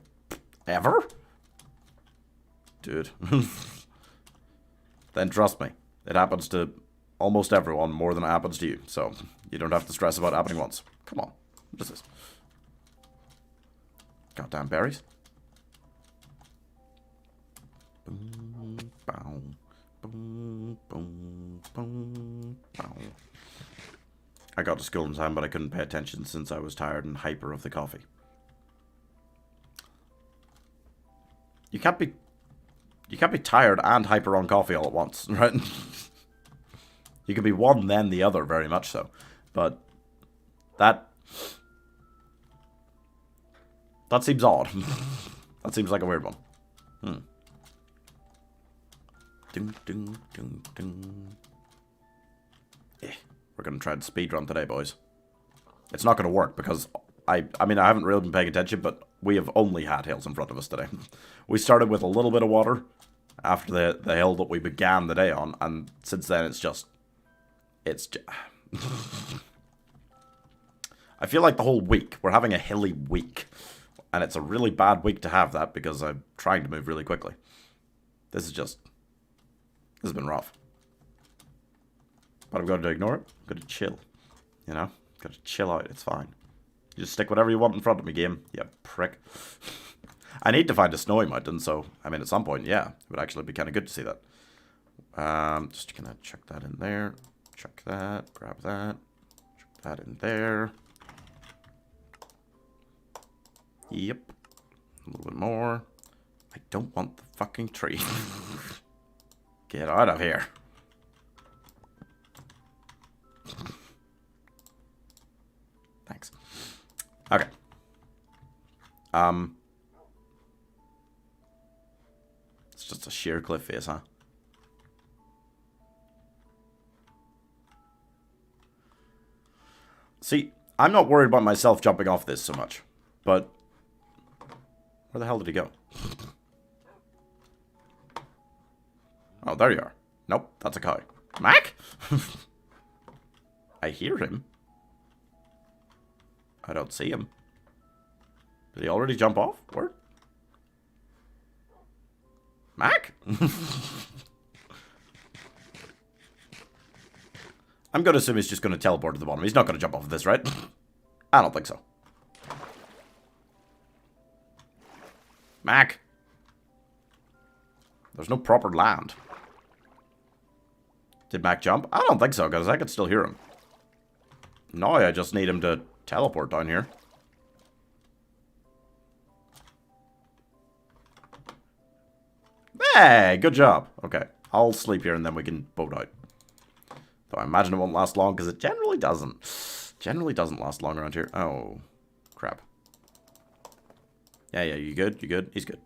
[SPEAKER 1] Ever? Dude. Then trust me, it happens to almost everyone more than it happens to you. So you don't have to stress about it happening once. Come on. What is this? Goddamn berries. Boom, bow, boom, boom, boom, bow. I got to school in time, but I couldn't pay attention since I was tired and hyper of the coffee. You can't be tired and hyper on coffee all at once, right? You could be one then the other, very much so. But that seems odd. That seems like a weird one. Ding, ding, ding, ding. Yeah, we're gonna try to speedrun today, boys. It's not gonna work because I mean, I haven't really been paying attention, but we have only had hills in front of us today. We started with a little bit of water after the hill that we began the day on, and since then it's just I feel like the whole week, we're having a hilly week. And it's a really bad week to have that because I'm trying to move really quickly. This has been rough. But I've got to ignore it. I've got to chill. You know? Got to chill out. It's fine. You just stick whatever you want in front of me, game. You prick. I need to find a snowy mountain, so, I mean, at some point, yeah. It would actually be kind of good to see that. Just gonna chuck that in there. Chuck that. Grab that. Chuck that in there. Yep. A little bit more. I don't want the fucking tree. Get out of here. Thanks. Okay. It's just a sheer cliff face, huh? See, I'm not worried about myself jumping off this so much, but where the hell did he go? Oh, there you are. Nope, that's a cow. Mac? I hear him. I don't see him. Did he already jump off? Where? Mac? I'm going to assume he's just going to teleport to the bottom. He's not going to jump off of this, right? I don't think so. Mac. There's no proper land. Did Mac jump? I don't think so, because I could still hear him. No, I just need him to teleport down here. Hey, good job. Okay, I'll sleep here and then we can boat out. Though I imagine it won't last long, because it generally doesn't. Generally doesn't last long around here. Oh, crap. Yeah, you good? You good? He's good.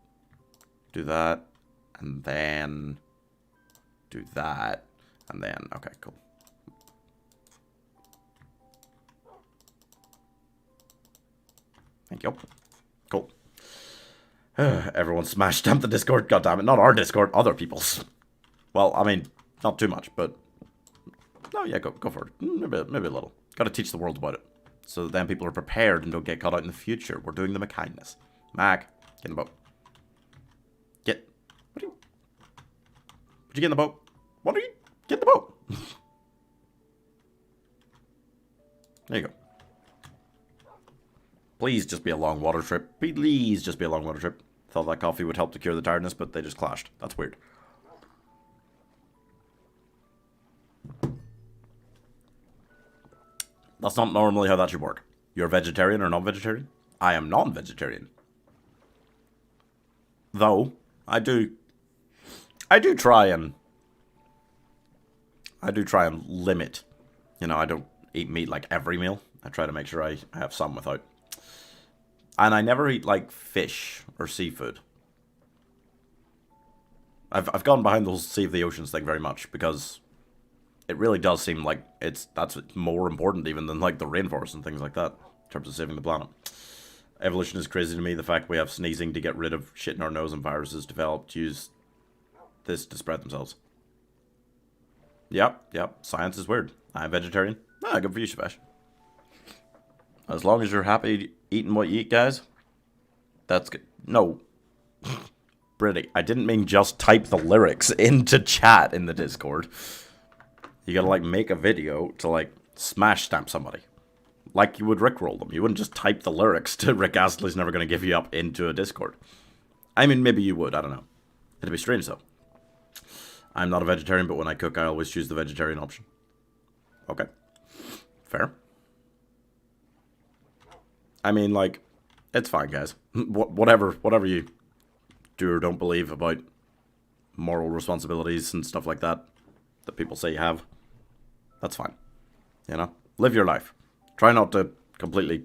[SPEAKER 1] Do that. And then do that. And then, okay, cool. Thank you. Cool. Everyone smash stamped the Discord. God damn it. Not our Discord, other people's. Well, I mean, not too much, but... No, yeah, go for it. Maybe a little. Gotta teach the world about it. So that then people are prepared and don't get caught out in the future. We're doing them a kindness. Mac, get in the boat. Get. What are you? Would you get in the boat? What are you? Get in the boat. There you go. Please just be a long water trip. Please just be a long water trip. Thought that coffee would help to cure the tiredness, but they just clashed. That's weird. That's not normally how that should work. You're vegetarian or non-vegetarian? I am non-vegetarian. Though, I do I do try and limit. You know, I don't eat meat like every meal. I try to make sure I have some without. And I never eat like fish or seafood. I've gone behind the whole Save the Oceans thing very much because it really does seem like that's more important even than like the rainforest and things like that in terms of saving the planet. Evolution is crazy to me. The fact we have sneezing to get rid of shit in our nose and viruses developed use this to spread themselves. Yep. Science is weird. I'm vegetarian. Ah, good for you, Shabash. As long as you're happy eating what you eat, guys, that's good. No. Britty, I didn't mean just type the lyrics into chat in the Discord. You gotta, like, make a video to, like, smash stamp somebody. Like you would Rickroll them. You wouldn't just type the lyrics to Rick Astley's Never Gonna Give You Up into a Discord. I mean, maybe you would. I don't know. It'd be strange, though. I'm not a vegetarian, but when I cook, I always choose the vegetarian option. Okay. Fair. I mean, like, it's fine, guys. Whatever you do or don't believe about moral responsibilities and stuff like that people say you have, that's fine. You know? Live your life. Try not to completely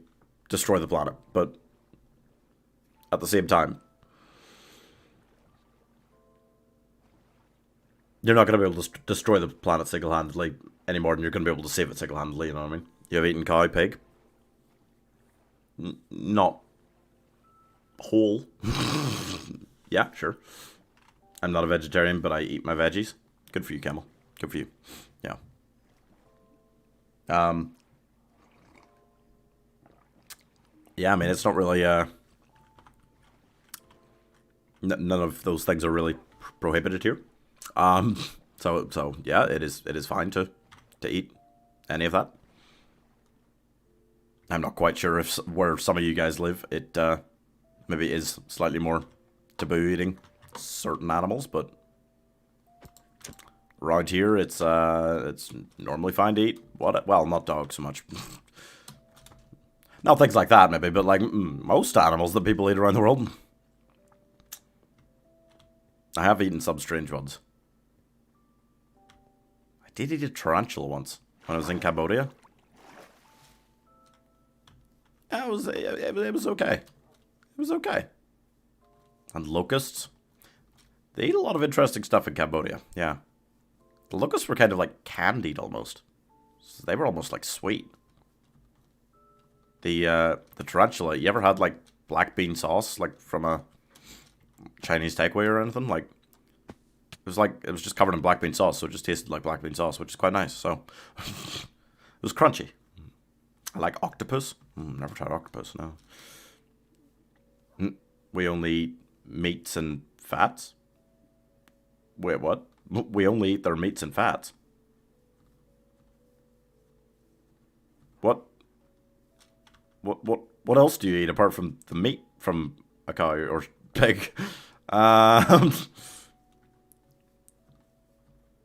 [SPEAKER 1] destroy the planet, but at the same time, you're not going to be able to destroy the planet single-handedly any more than you're going to be able to save it single-handedly, you know what I mean? You have eaten cow, pig. Not whole. Yeah, sure. I'm not a vegetarian, but I eat my veggies. Good for you, Camel. Good for you. Yeah. Yeah, I mean, it's not really, none of those things are really prohibited here. So yeah, it is fine to eat any of that. I'm not quite sure if where some of you guys live, it maybe is slightly more taboo eating certain animals, but around here it's normally fine to eat well, not dogs so much. Not things like that maybe, but like most animals that people eat around the world. I have eaten some strange ones. I did eat a tarantula once when I was in Cambodia. It was okay. It was okay. And locusts. They eat a lot of interesting stuff in Cambodia. Yeah. The locusts were kind of like candied almost. So they were almost like sweet. The tarantula, you ever had like black bean sauce like from a Chinese takeaway or anything? Like it was just covered in black bean sauce, so it just tasted like black bean sauce, which is quite nice. So it was crunchy. I like octopus. Never tried octopus, no. We only eat meats and fats? Wait, what? We only eat their meats and fats? What else do you eat apart from the meat from a cow or pig?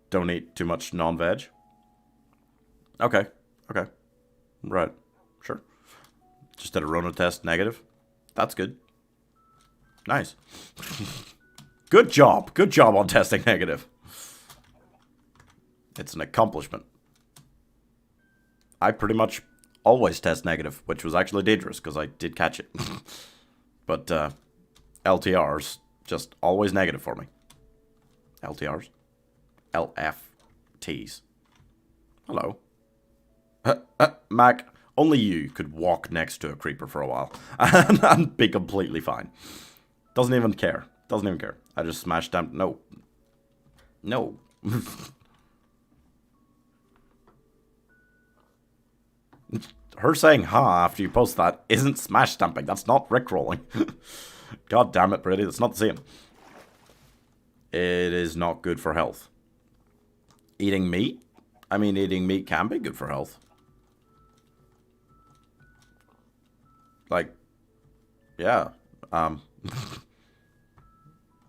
[SPEAKER 1] Don't eat too much non-veg? Okay. Right. Sure. Just did a Rona test, negative. That's good. Nice. Good job on testing negative. It's an accomplishment. I pretty much always test negative, which was actually dangerous because I did catch it. But LTRs, just always negative for me. LTRs? LFTs. Hello. Mac, only you could walk next to a creeper for a while and be completely fine. Doesn't even care. I just smashed down. No. Her saying ha after you post that isn't smash stamping. That's not rickrolling. God damn it, Brady. That's not the same. It is not good for health. Eating meat? I mean, eating meat can be good for health. Like, yeah.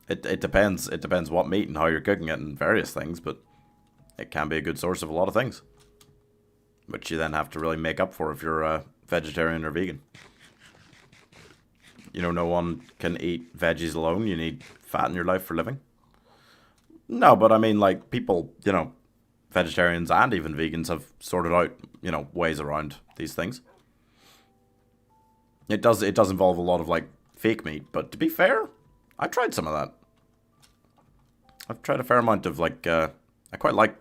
[SPEAKER 1] It depends. It depends what meat and how you're cooking it and various things, but it can be a good source of a lot of things. Which you then have to really make up for if you're a vegetarian or vegan. You know, no one can eat veggies alone. You need fat in your life for living. No, but I mean, like, people, vegetarians and even vegans have sorted out, ways around these things. It does involve a lot of, like, fake meat, but to be fair, I tried some of that. I've tried a fair amount of, like, I quite like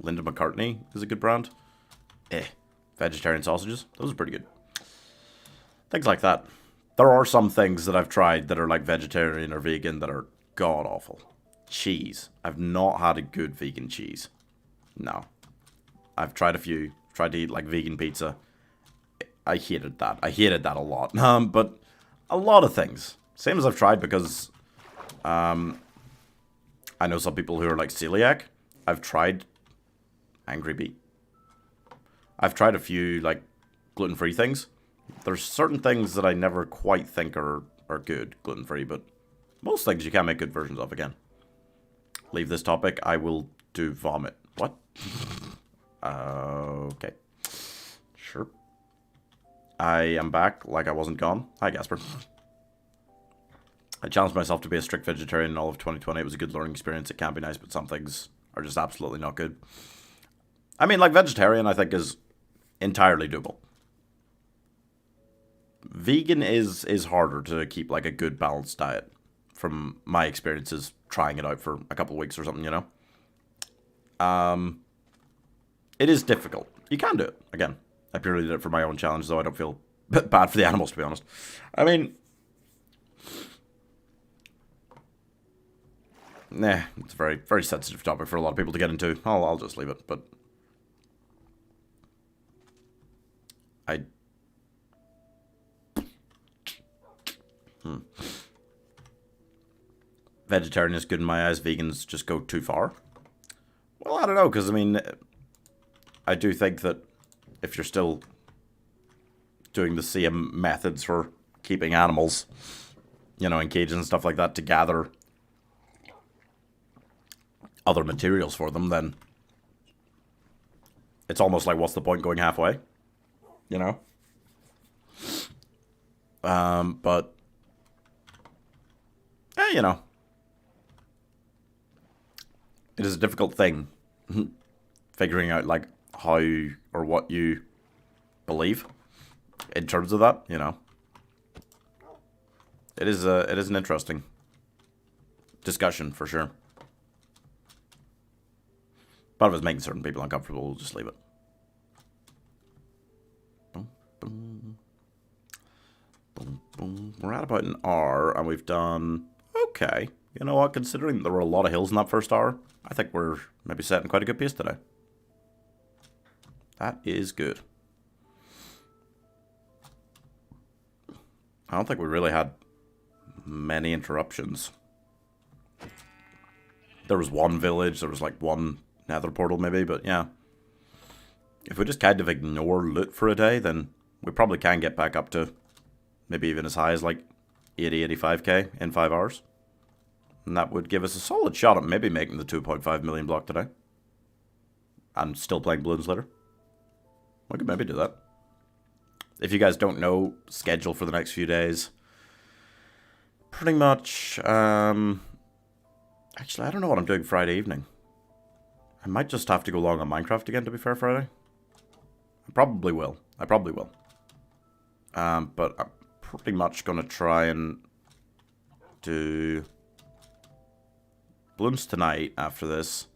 [SPEAKER 1] Linda McCartney is a good brand. Vegetarian sausages, those are pretty good. Things like that. There are some things that I've tried that are, like, vegetarian or vegan that are god-awful. Cheese. I've not had a good vegan cheese. No. I've tried a few. Tried to eat, like, vegan pizza. I hated that. I hated that a lot. But a lot of things. Same as I've tried because I know some people who are, like, celiac. I've tried Angry Bee. I've tried a few, like, gluten-free things. There's certain things that I never quite think are good gluten-free, but most things you can make good versions of again. Leave this topic. I will do vomit. What? Okay. Sure. I am back like I wasn't gone. Hi, Gasper. I challenged myself to be a strict vegetarian in all of 2020. It was a good learning experience. It can be nice, but some things are just absolutely not good. I mean, like, vegetarian, I think, is entirely doable. Vegan is harder to keep, like, a good balanced diet from my experiences trying it out for a couple of weeks or something, It is difficult. You can do it. Again, I purely did it for my own challenge, though I don't feel bad for the animals, to be honest. I mean, it's a very, very sensitive topic for a lot of people to get into. I'll just leave it, but I... Vegetarian is good in my eyes. Vegans just go too far. Well, I don't know, because, I mean, I do think that if you're still doing the same methods for keeping animals, in cages and stuff like that to gather other materials for them, then it's almost like, what's the point going halfway? But, it is a difficult thing figuring out, like, how or what you believe in terms of that, It is an interesting discussion for sure. But if it's making certain people uncomfortable, we'll just leave it. Boom, boom. Boom, boom. We're at about an hour, and we've done okay. You know what? Considering there were a lot of hills in that first hour, I think we're maybe setting quite a good pace today. That is good. I don't think we really had many interruptions. There was one village, there was like one nether portal maybe, but yeah. If we just kind of ignore loot for a day, then we probably can get back up to maybe even as high as like 80-85k in 5 hours. And that would give us a solid shot at maybe making the 2.5 million block today. And still playing Bloons later. We could maybe do that. If you guys don't know, schedule for the next few days. Pretty much, actually, I don't know what I'm doing Friday evening. I might just have to go long on Minecraft again, to be fair, Friday. I probably will. But I'm pretty much going to try and do Bloons tonight after this.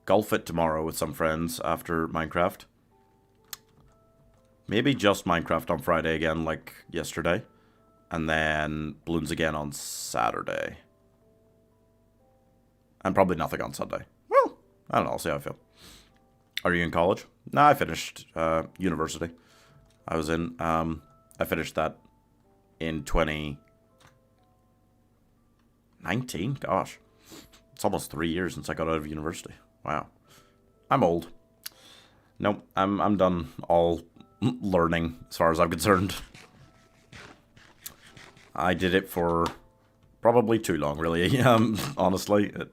[SPEAKER 1] Golf it tomorrow with some friends after Minecraft. Maybe just Minecraft on Friday again, like yesterday. And then Bloons again on Saturday. And probably nothing on Sunday. Well, I don't know. I'll see how I feel. Are you in college? Nah, I finished university. I was in. I finished that in 2019. Gosh. It's almost 3 years since I got out of university. Wow. I'm old. Nope. I'm done all learning as far as I'm concerned. I did it for probably too long, really. Honestly, it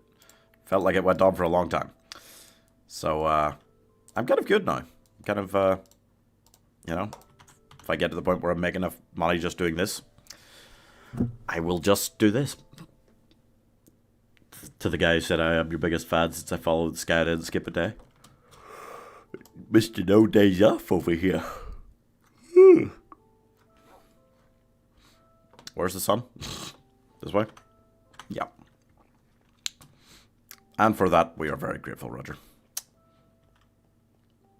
[SPEAKER 1] felt like it went on for a long time. So, I'm kind of good now. Kind of, if I get to the point where I'm making enough money just doing this, I will just do this. To the guy who said, I am your biggest fan since I followed this guy, I didn't skip a day. Mr. No Days Off over here. Where's the sun? This way? Yeah. And for that, we are very grateful, Roger.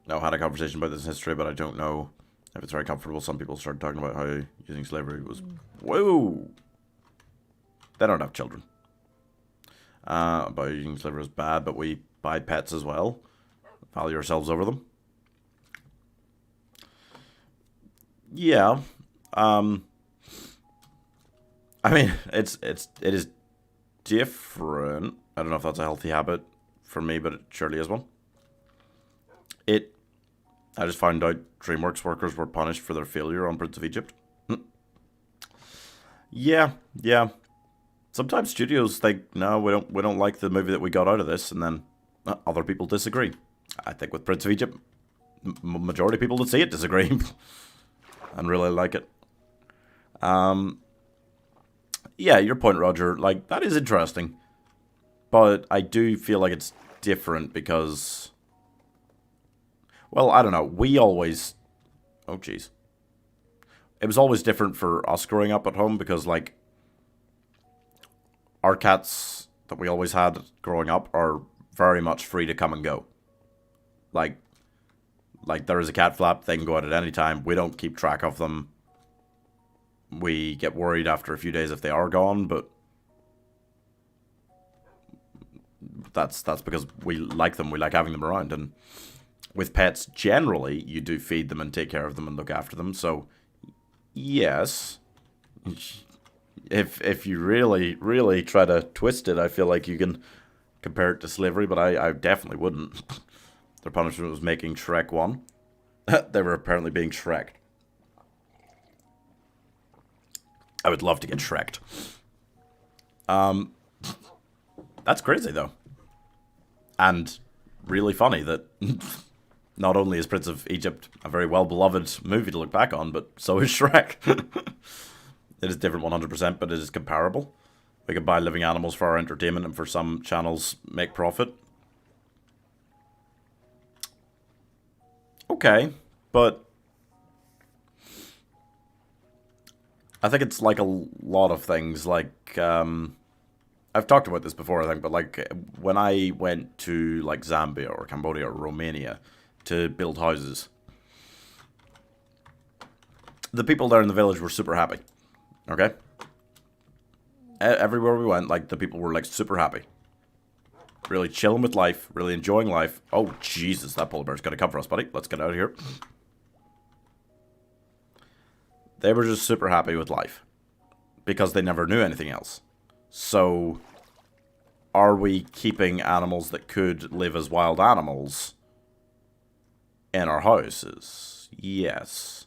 [SPEAKER 1] Now, I had a conversation about this in history, but I don't know if it's very comfortable. Some people started talking about how using slavery was... Whoa! They don't have children. About using slavery is bad, but we buy pets as well. Value ourselves over them. Yeah. I mean, it is different. I don't know if that's a healthy habit for me, but it surely is one. I just found out DreamWorks workers were punished for their failure on Prince of Egypt. Yeah. Sometimes studios think, no, we don't like the movie that we got out of this, and then other people disagree. I think with Prince of Egypt, majority of people that see it disagree and really like it. Yeah, your point, Roger. Like, that is interesting, but I do feel like it's different because, well, I don't know. We always, oh jeez, it was always different for us growing up at home because, like, our cats that we always had growing up are very much free to come and go. Like there is a cat flap, they can go out at any time. We don't keep track of them. We get worried after a few days if they are gone, but that's because we like them. We like having them around. And with pets, generally, you do feed them and take care of them and look after them. So, yes, if you really try to twist it, I feel like you can compare it to slavery, but I definitely wouldn't. Their punishment was making Shrek 1. They were apparently being Shreked. I would love to get Shreked. That's crazy, though. And really funny that not only is Prince of Egypt a very well-beloved movie to look back on, but so is Shrek. It is different 100%, but it is comparable. We could buy living animals for our entertainment, and for some channels make profit. Okay, but I think it's like a lot of things. Like, I've talked about this before, I think, but like when I went to like Zambia or Cambodia or Romania to build houses, the people there in the village were super happy. Okay? Everywhere we went, like, the people were like super happy. Really chilling with life, really enjoying life. Oh, Jesus, that polar bear's gonna come for us, buddy. Let's get out of here. They were just super happy with life because they never knew anything else. So, are we keeping animals that could live as wild animals in our houses? Yes.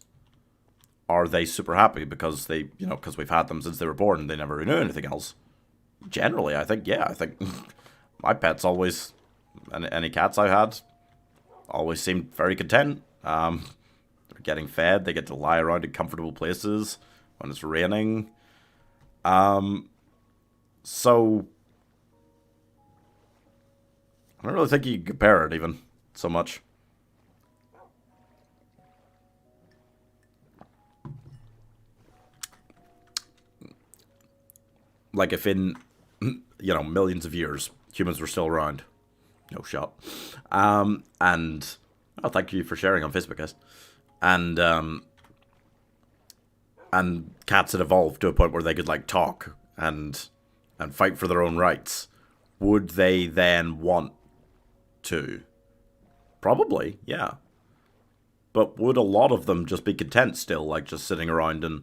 [SPEAKER 1] Are they super happy because they, because we've had them since they were born and they never knew anything else? Generally, I think, yeah, I think my pets always, and any cats I had, always seemed very content. They're getting fed, they get to lie around in comfortable places when it's raining. So, I don't really think you can compare it even so much. Like if in, millions of years, humans were still around. No shot. And, oh, thank you for sharing on Facebook, guys. And cats had evolved to a point where they could, like, talk and fight for their own rights. Would they then want to? Probably, yeah. But would a lot of them just be content still, like, just sitting around and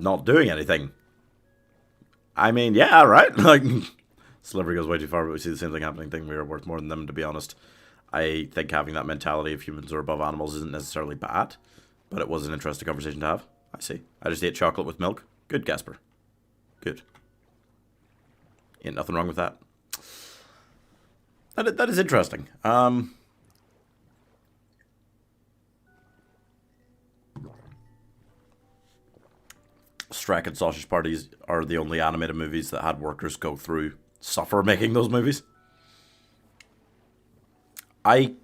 [SPEAKER 1] not doing anything? I mean, yeah, right? Like, slavery goes way too far, but we see the same thing happening. We are worth more than them, to be honest. I think having that mentality of humans are above animals isn't necessarily bad, but it was an interesting conversation to have. I see. I just ate chocolate with milk. Good, Gasper. Good. Ain't nothing wrong with that. That is interesting. Shrek and Sausage Parties are the only animated movies that had workers suffer making those movies. I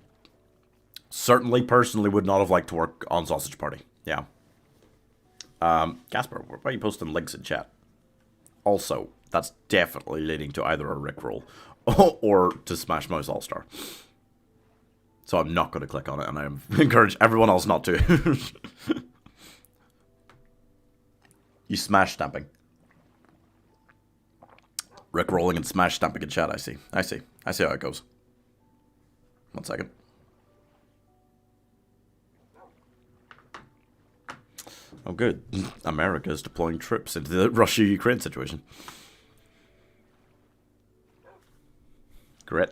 [SPEAKER 1] certainly personally would not have liked to work on Sausage Party. Yeah. Gasper, why are you posting links in chat? Also, that's definitely leading to either a Rickroll or to Smash Mouth All-Star. So I'm not going to click on it, and I encourage everyone else not to. You smash stamping. Rickrolling and smash stamping in chat, I see. I see how it goes. 1 second. Oh, good. America is deploying troops into the Russia-Ukraine situation. Great.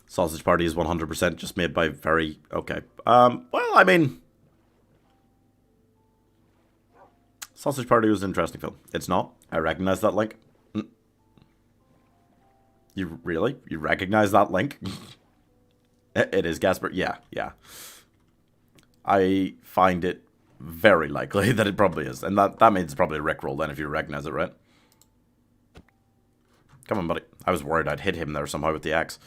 [SPEAKER 1] Sausage Party is 100% just made by very... Okay. Well, I mean... Sausage Party was an interesting film. It's not. I recognize that link. You really? You recognize that link? It is Gasper. Yeah. I find it very likely that it probably is. And that means it's probably a Rickroll then if you recognize it, right? Come on, buddy. I was worried I'd hit him there somehow with the axe.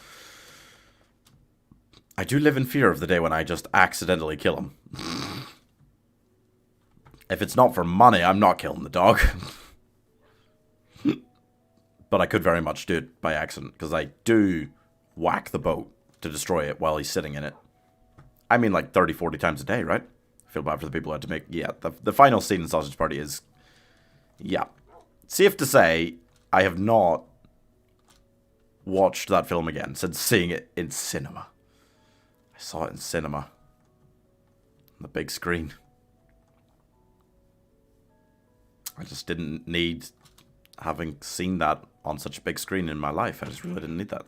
[SPEAKER 1] I do live in fear of the day when I just accidentally kill him. If it's not for money, I'm not killing the dog. But I could very much do it by accident, because I do whack the boat to destroy it while he's sitting in it. I mean, like 30, 40 times a day, right? I feel bad for the people who had to make... Yeah, the final scene in Sausage Party is... Yeah. Safe to say, I have not watched that film again since seeing it in cinema. I saw it in cinema. On the big screen. I just didn't need having seen that on such a big screen in my life. I just really didn't need that.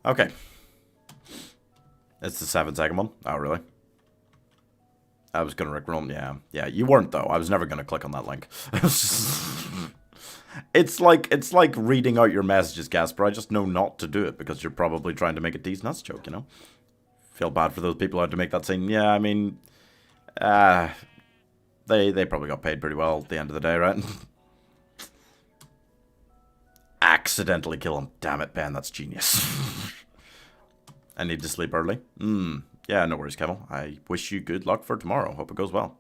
[SPEAKER 1] Okay. It's the 7-second one. Oh, really? I was going to Rickroll. Yeah, you weren't, though. I was never going to click on that link. It's like reading out your messages, Gasper. I just know not to do it because you're probably trying to make a D's nuts joke, you know? Feel bad for those people who had to make that scene. Yeah, I mean... They probably got paid pretty well at the end of the day, right? Accidentally kill him. Damn it, Ben, that's genius. I need to sleep early. Yeah, no worries, Kevin. I wish you good luck for tomorrow. Hope it goes well.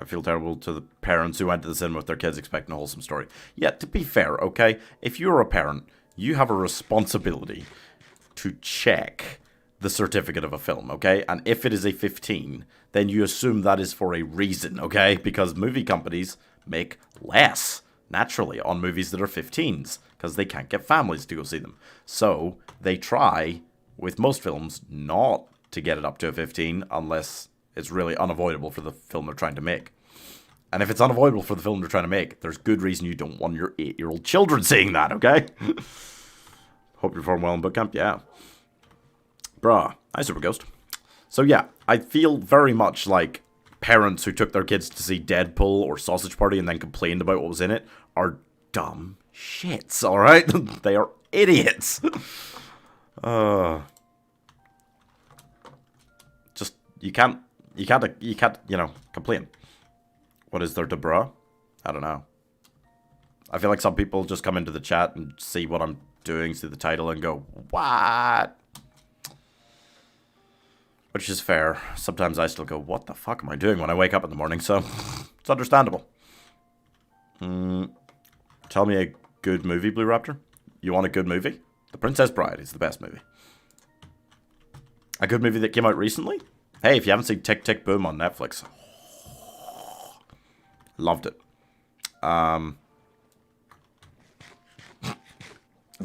[SPEAKER 1] I feel terrible to the parents who went to the cinema with their kids expecting a wholesome story. Yeah, to be fair, okay? If you're a parent, you have a responsibility to check the certificate of a film, okay? And if it is a 15, then you assume that is for a reason, okay? Because movie companies make less, naturally, on movies that are 15s, because they can't get families to go see them. So, they try, with most films, not to get it up to a 15, unless it's really unavoidable for the film they're trying to make. And if it's unavoidable for the film they're trying to make, there's good reason you don't want your 8-year-old children seeing that, okay? Hope you're performing well in boot camp, yeah. Bruh. Hi, Super Ghost. So yeah, I feel very much like parents who took their kids to see Deadpool or Sausage Party and then complained about what was in it are dumb shits, alright? They are idiots. Just, you can't, you know, complain. What is there to bruh? I don't know. I feel like some people just come into the chat and see what I'm doing, see the title and go, what? Which is fair. Sometimes I still go, what the fuck am I doing when I wake up in the morning? So, it's understandable. Tell me a good movie, Blue Raptor. You want a good movie? The Princess Bride is the best movie. A good movie that came out recently? Hey, if you haven't seen Tick Tick Boom on Netflix. Loved it. I'm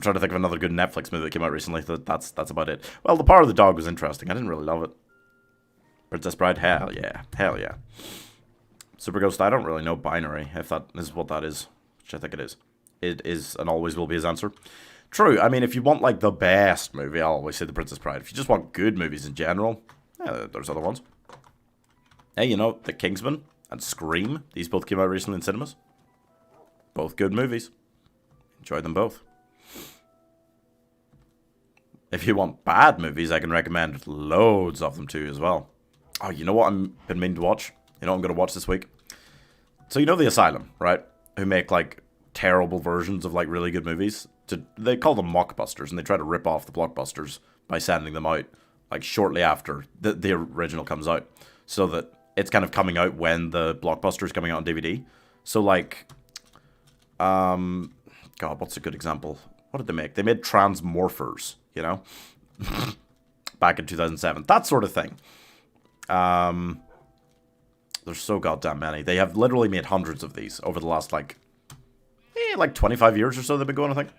[SPEAKER 1] trying to think of another good Netflix movie that came out recently. That's about it. Well, The Power of the Dog was interesting. I didn't really love it. Princess Bride? Hell yeah. Hell yeah. Super Ghost, I don't really know binary, if that is what that is. Which I think it is. It is and always will be his answer. True. I mean, if you want, like, the best movie, I'll always say The Princess Bride. If you just want good movies in general, yeah, there's other ones. Hey, you know, The Kingsman and Scream. These both came out recently in cinemas. Both good movies. Enjoyed them both. If you want bad movies, I can recommend loads of them to you as well. Oh, you know what I've been meaning to watch? You know what I'm going to watch this week? So you know The Asylum, right? Who make, like, terrible versions of, like, really good movies. They call them mockbusters, and they try to rip off the blockbusters by sending them out, like, shortly after the original comes out. So that it's kind of coming out when the blockbuster is coming out on DVD. So, like, God, what's a good example? What did they make? They made Transmorphers, you know? Back in 2007. That sort of thing. There's so goddamn many. They have literally made hundreds of these over the last, like 25 years or so they've been going, I think.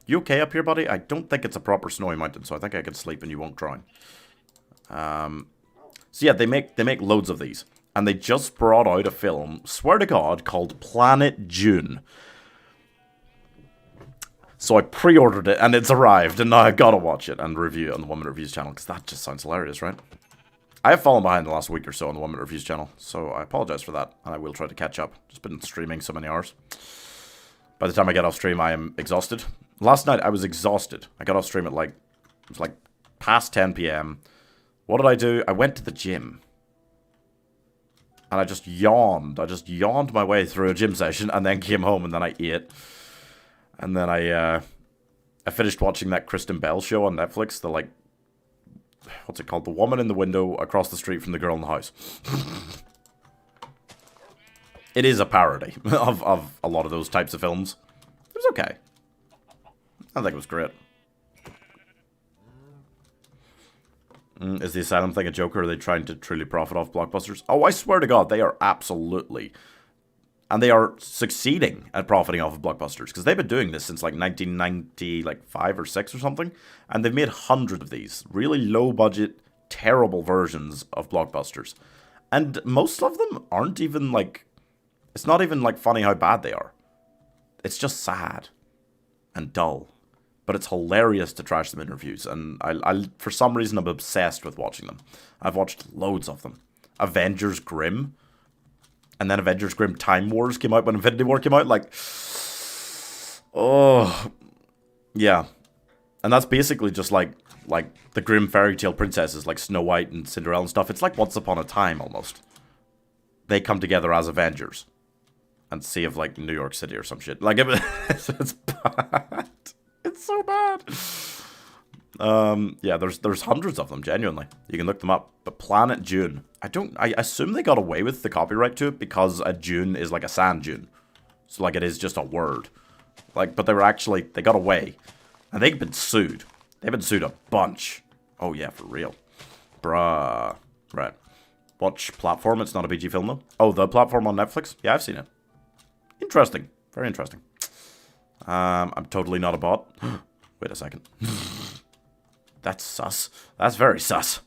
[SPEAKER 1] You okay up here, buddy? I don't think it's a proper snowy mountain, so I think I can sleep and you won't drown. So yeah, they make loads of these. And they just brought out a film, swear to God, called Planet Dune. So I pre-ordered it, and it's arrived, and now I've got to watch it and review it on the Woman Reviews channel, because that just sounds hilarious, right? I have fallen behind the last week or so on the Woman Reviews channel, so I apologize for that, and I will try to catch up. Just been streaming so many hours. By the time I get off stream, I am exhausted. Last night, I was exhausted. I got off stream at, it was like past 10 p.m. What did I do? I went to the gym. And I just yawned. I just yawned my way through a gym session, and then came home, and then I ate. And then I finished watching that Kristen Bell show on Netflix, the, like, what's it called? The Woman in the Window Across the Street from the Girl in the House. It is a parody of a lot of those types of films. It was okay. I think it was great. Is the Asylum thing a joke, or are they trying to truly profit off blockbusters? Oh, I swear to God, they are absolutely... And they are succeeding at profiting off of blockbusters, because they've been doing this since, like, 1995 or 6 or something. And they've made hundreds of these really low-budget, terrible versions of blockbusters. And most of them aren't even, like... It's not even, like, funny how bad they are. It's just sad and dull. But it's hilarious to trash them in reviews. And I for some reason, I'm obsessed with watching them. I've watched loads of them. Avengers Grimm. And then Avengers Grimm Time Wars came out when Infinity War came out. Like, oh, yeah. And that's basically just like the Grimm fairy tale princesses, like Snow White and Cinderella and stuff. It's like Once Upon a Time, almost. They come together as Avengers. And save, like, New York City or some shit. Like, it's bad. It's so bad. Yeah, there's hundreds of them, genuinely. You can look them up. But Planet Dune. I assume they got away with the copyright to it because a dune is like a sand dune. So, like, it is just a word. Like, but they got away. And they've been sued. They've been sued a bunch. Oh, yeah, for real. Bruh. Right. Watch Platform. It's not a PG film, though. Oh, The Platform on Netflix? Yeah, I've seen it. Interesting. Very interesting. I'm totally not a bot. Wait a second. That's sus. That's very sus.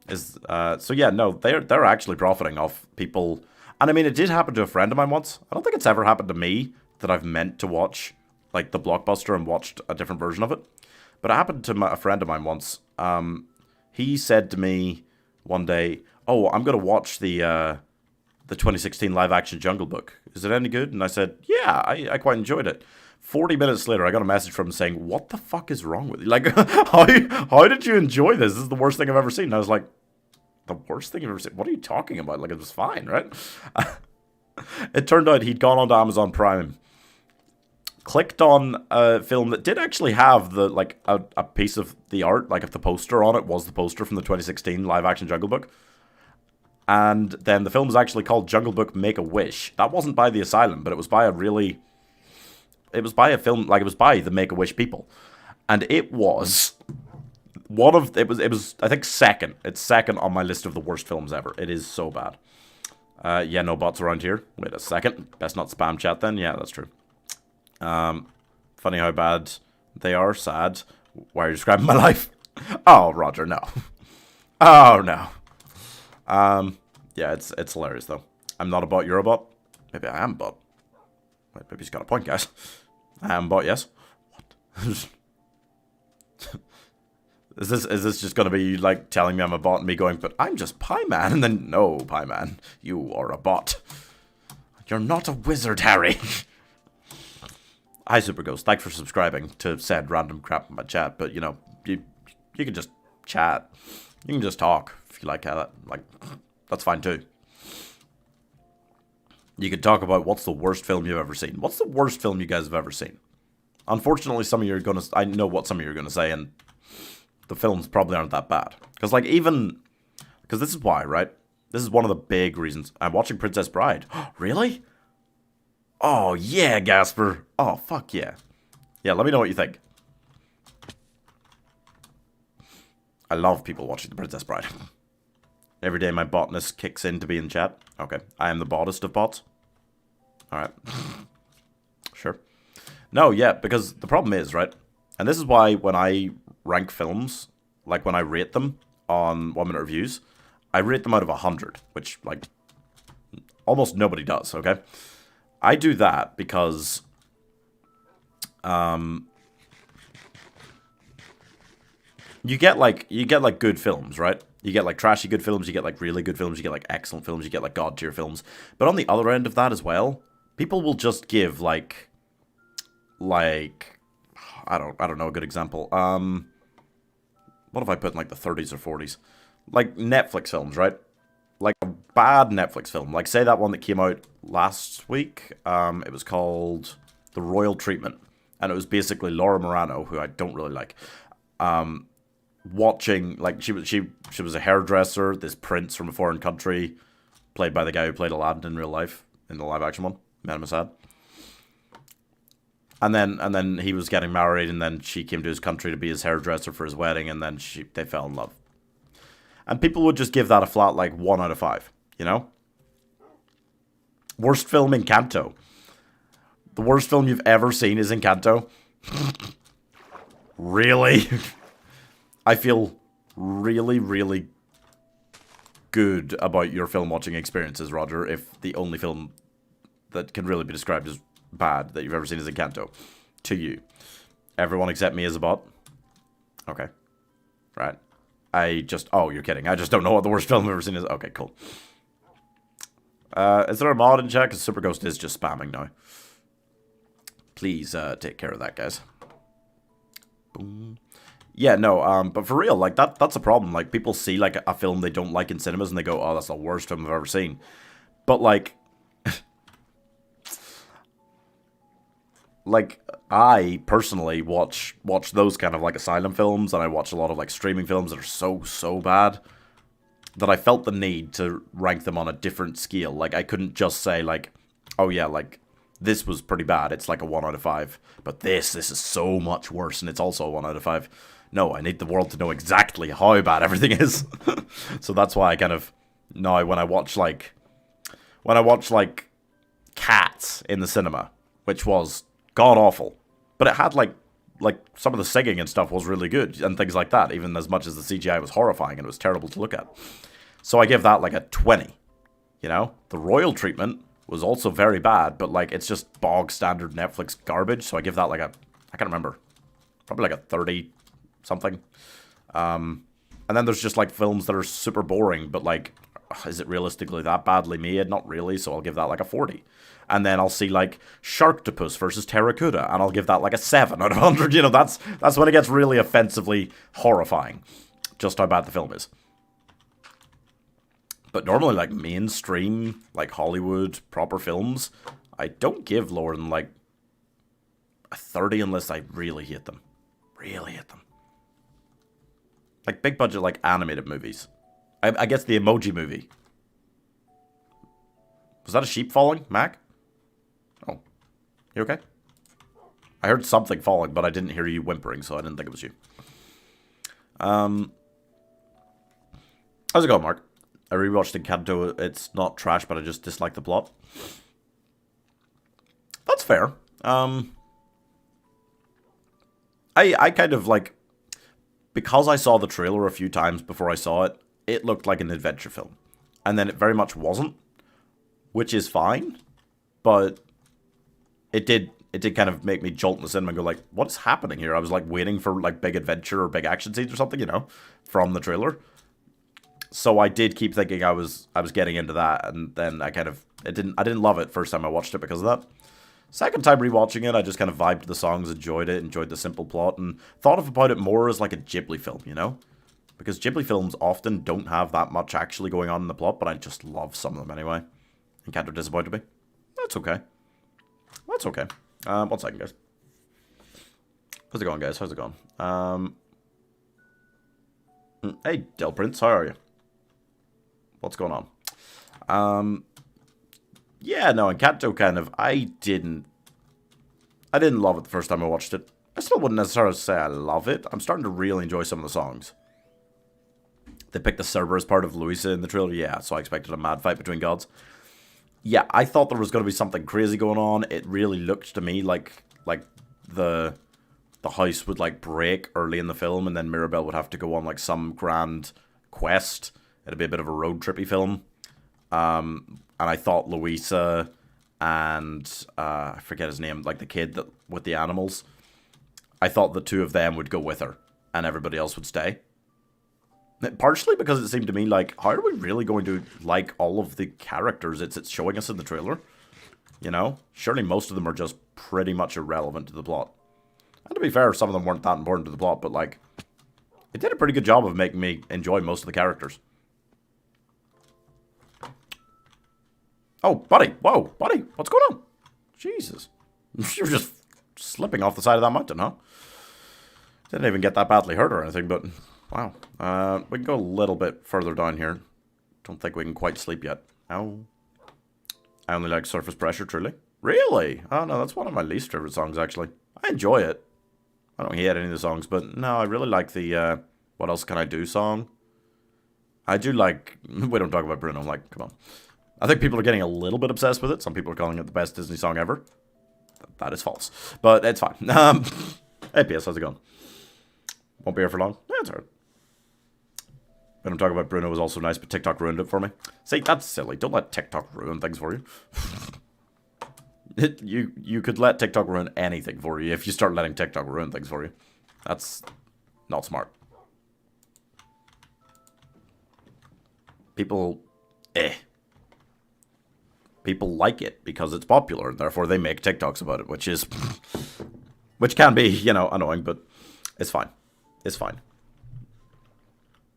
[SPEAKER 1] So yeah, no, they're actually profiting off people. And I mean, it did happen to a friend of mine once. I don't think it's ever happened to me that I've meant to watch, like, the blockbuster and watched a different version of it. But it happened to a friend of mine once. He said to me one day, "Oh, I'm going to watch the 2016 live-action Jungle Book. Is it any good?" And I said, "Yeah, I quite enjoyed it." 40 minutes later, I got a message from him saying, "What the fuck is wrong with you? Like, how did you enjoy this? This is the worst thing I've ever seen." And I was like, "The worst thing I've ever seen? What are you talking about? Like, it was fine, right?" It turned out he'd gone onto Amazon Prime, clicked on a film that did actually have a piece of the art, like if the poster on it was the poster from the 2016 live-action Jungle Book. And then the film was actually called Jungle Book Make-A-Wish. That wasn't by The Asylum, but it was by it was by the Make-A-Wish people. And it was I think second. It's second on my list of the worst films ever. It is so bad. Yeah, no bots around here. Wait a second. Best not spam chat then. Yeah, that's true. Funny how bad they are. Sad. Why are you describing my life? Oh, Roger, no. Oh, no. Yeah, it's hilarious, though. I'm not a bot, you're a bot. Maybe I am a bot. Wait, maybe he's got a point, guys. I am a bot, yes. What? Is this just gonna be, like, telling me I'm a bot and me going, "But I'm just Pieman," and then, "No, Pieman, you are a bot. You're not a wizard, Harry." Hi, Super Ghost. Thanks for subscribing to said random crap in my chat, but, you know, You can just chat. You can just talk if you like that. Like, that's fine too. You can talk about what's the worst film you've ever seen. What's the worst film you guys have ever seen? Unfortunately, some of you are gonna. I know what some of you are gonna say, and the films probably aren't that bad. Because like because this is why, right? This is one of the big reasons I'm watching Princess Bride. Really? Oh yeah, Gasper. Oh fuck yeah. Yeah, let me know what you think. I love people watching The Princess Bride. Every day my botanist kicks in to be in chat. Okay, I am the bottest of bots. Alright. Sure. No, yeah, because the problem is, right? And this is why when I rank films, like when I rate them on 1 Minute Reviews, I rate them out of 100, which, like, almost nobody does, okay? I do that because, you get like good films, right? You get like trashy good films, you get like really good films, you get like excellent films, you get like god tier films. But on the other end of that as well, people will just give like I don't know a good example. What have I put in like the 30s or 40s? Like Netflix films, right? Like a bad Netflix film. Like say that one that came out last week. It was called The Royal Treatment, and it was basically Laura Morano, who I don't really like. Watching, like, she was a hairdresser, this prince from a foreign country, played by the guy who played Aladdin in real life, in the live action one, Mehdi Mossad. And then he was getting married, and then she came to his country to be his hairdresser for his wedding, and then they fell in love. And people would just give that a flat, like, 1 out of 5, you know? Worst film, Encanto. The worst film you've ever seen is Encanto? Really? I feel really, really good about your film watching experiences, Roger, if the only film that can really be described as bad that you've ever seen is Encanto. To you. Everyone except me is a bot? Okay. Right. Oh, you're kidding. I just don't know what the worst film I've ever seen is. Okay, cool. Is there a mod in chat? Because Super Ghost is just spamming now. Please take care of that, guys. Boom. Yeah, no, but for real, like, that's a problem. Like, people see, like, a film they don't like in cinemas, and they go, oh, that's the worst film I've ever seen. But, like, I personally watch those kind of, like, asylum films, and I watch a lot of, like, streaming films that are so bad that I felt the need to rank them on a different scale. Like, I couldn't just say, like, oh, yeah, like, this was pretty bad, it's like a 1 out of 5. But this is so much worse, and it's also a 1 out of 5. No, I need the world to know exactly how bad everything is. So that's why I kind of, now when I watch like Cats in the cinema, which was god awful, but it had like some of the singing and stuff was really good and things like that, even as much as the CGI was horrifying and it was terrible to look at. So I give that like a 20, you know? The Royal Treatment was also very bad, but like it's just bog standard Netflix garbage, so I give that like I can't remember, probably like a 30 something. And then there's just like films that are super boring, but like, is it realistically that badly made? Not really, so I'll give that like a 40. And then I'll see like Sharktopus versus Terracotta, and I'll give that like a 7 out of 100. You know, that's when it gets really offensively horrifying, just how bad the film is. But normally, like mainstream, like Hollywood proper films, I don't give lower than like a 30 unless I really hate them. Really hate them. Like big budget, like animated movies. I guess the Emoji Movie. Was that a sheep falling, Mac? Oh, you okay? I heard something falling, but I didn't hear you whimpering, so I didn't think it was you. How's it going, Mark? I rewatched Encanto. It's not trash, but I just dislike the plot. That's fair. I kind of like, because I saw the trailer a few times before I saw it, it looked like an adventure film. And then it very much wasn't, which is fine, but it did kind of make me jolt in the cinema and go like, what's happening here? I was like waiting for like big adventure or big action scenes or something, you know, from the trailer. So I did keep thinking I was getting into that, and then I didn't love it first time I watched it because of that. Second time rewatching it, I just kind of vibed to the songs, enjoyed it, enjoyed the simple plot, and thought about it more as like a Ghibli film, you know? Because Ghibli films often don't have that much actually going on in the plot, but I just love some of them anyway. And Kanto disappointed me. That's okay. That's okay. 1 second, guys. How's it going, guys? How's it going? Hey, Del Prince, how are you? What's going on? Yeah, no, and Kanto kind of, I didn't love it the first time I watched it. I still wouldn't necessarily say I love it. I'm starting to really enjoy some of the songs. They picked the server as part of Louisa in the trailer, yeah, so I expected a mad fight between gods. Yeah, I thought there was going to be something crazy going on. It really looked to me like the house would like break early in the film, and then Mirabelle would have to go on like some grand quest. It'd be a bit of a road trippy film. And I thought Louisa and I forget his name, like the kid that with the animals. I thought the two of them would go with her, and everybody else would stay. Partially because it seemed to me like, how are we really going to like all of the characters it's showing us in the trailer? You know? Surely most of them are just pretty much irrelevant to the plot. And to be fair, some of them weren't that important to the plot, but like, it did a pretty good job of making me enjoy most of the characters. Oh, buddy. Whoa, buddy. What's going on? Jesus. You're just slipping off the side of that mountain, huh? Didn't even get that badly hurt or anything, but wow. We can go a little bit further down here. Don't think we can quite sleep yet. Ow. I only like Surface Pressure, truly. Really? Oh, no, that's one of my least favorite songs, actually. I enjoy it. I don't hate any of the songs, but no, I really like the, What Else Can I Do song. I do like, we don't talk about Bruno, like, come on. I think people are getting a little bit obsessed with it. Some people are calling it the best Disney song ever. That is false. But it's fine. Hey, PS, how's it going? Won't be here for long. Yeah, it's alright. When I'm talking about Bruno was also nice, but TikTok ruined it for me. See, that's silly. Don't let TikTok ruin things for you. You could let TikTok ruin anything for you if you start letting TikTok ruin things for you. That's not smart. People, People like it because it's popular, and therefore they make TikToks about it, which can be, you know, annoying, but it's fine. It's fine.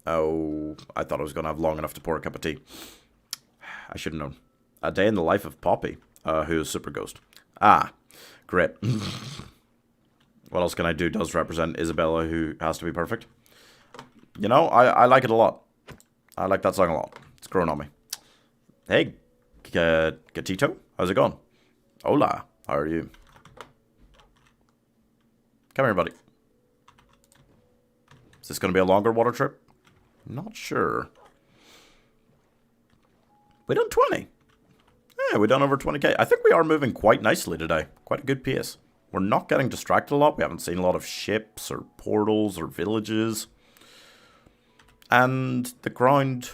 [SPEAKER 1] Oh, I thought I was going to have long enough to pour a cup of tea. I should have known. A Day in the Life of Poppy, who is Super Ghost. Ah, great. What Else Can I Do does represent Isabella, who has to be perfect. You know, I like it a lot. I like that song a lot. It's growing on me. Hey, Gatito, how's it going? Hola, how are you? Come here, buddy. Is this going to be a longer water trip? Not sure. We done 20. Yeah, we done over 20k. I think we are moving quite nicely today. Quite a good pace. We're not getting distracted a lot. We haven't seen a lot of ships or portals or villages. And the ground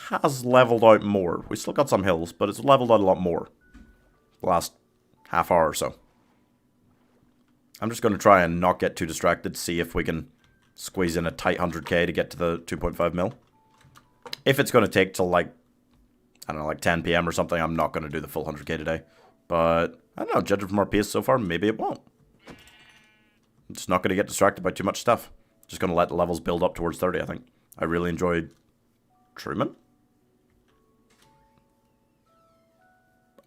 [SPEAKER 1] has leveled out more. We still got some hills, but it's leveled out a lot more. The last half hour or so. I'm just going to try and not get too distracted. See if we can squeeze in a tight 100k to get to the 2.5 mil. If it's going to take till like, I don't know, like 10 PM or something, I'm not going to do the full 100k today. But, I don't know, judging from our pace so far, maybe it won't. I'm just not going to get distracted by too much stuff. Just going to let the levels build up towards 30, I think. I really enjoyed Truman.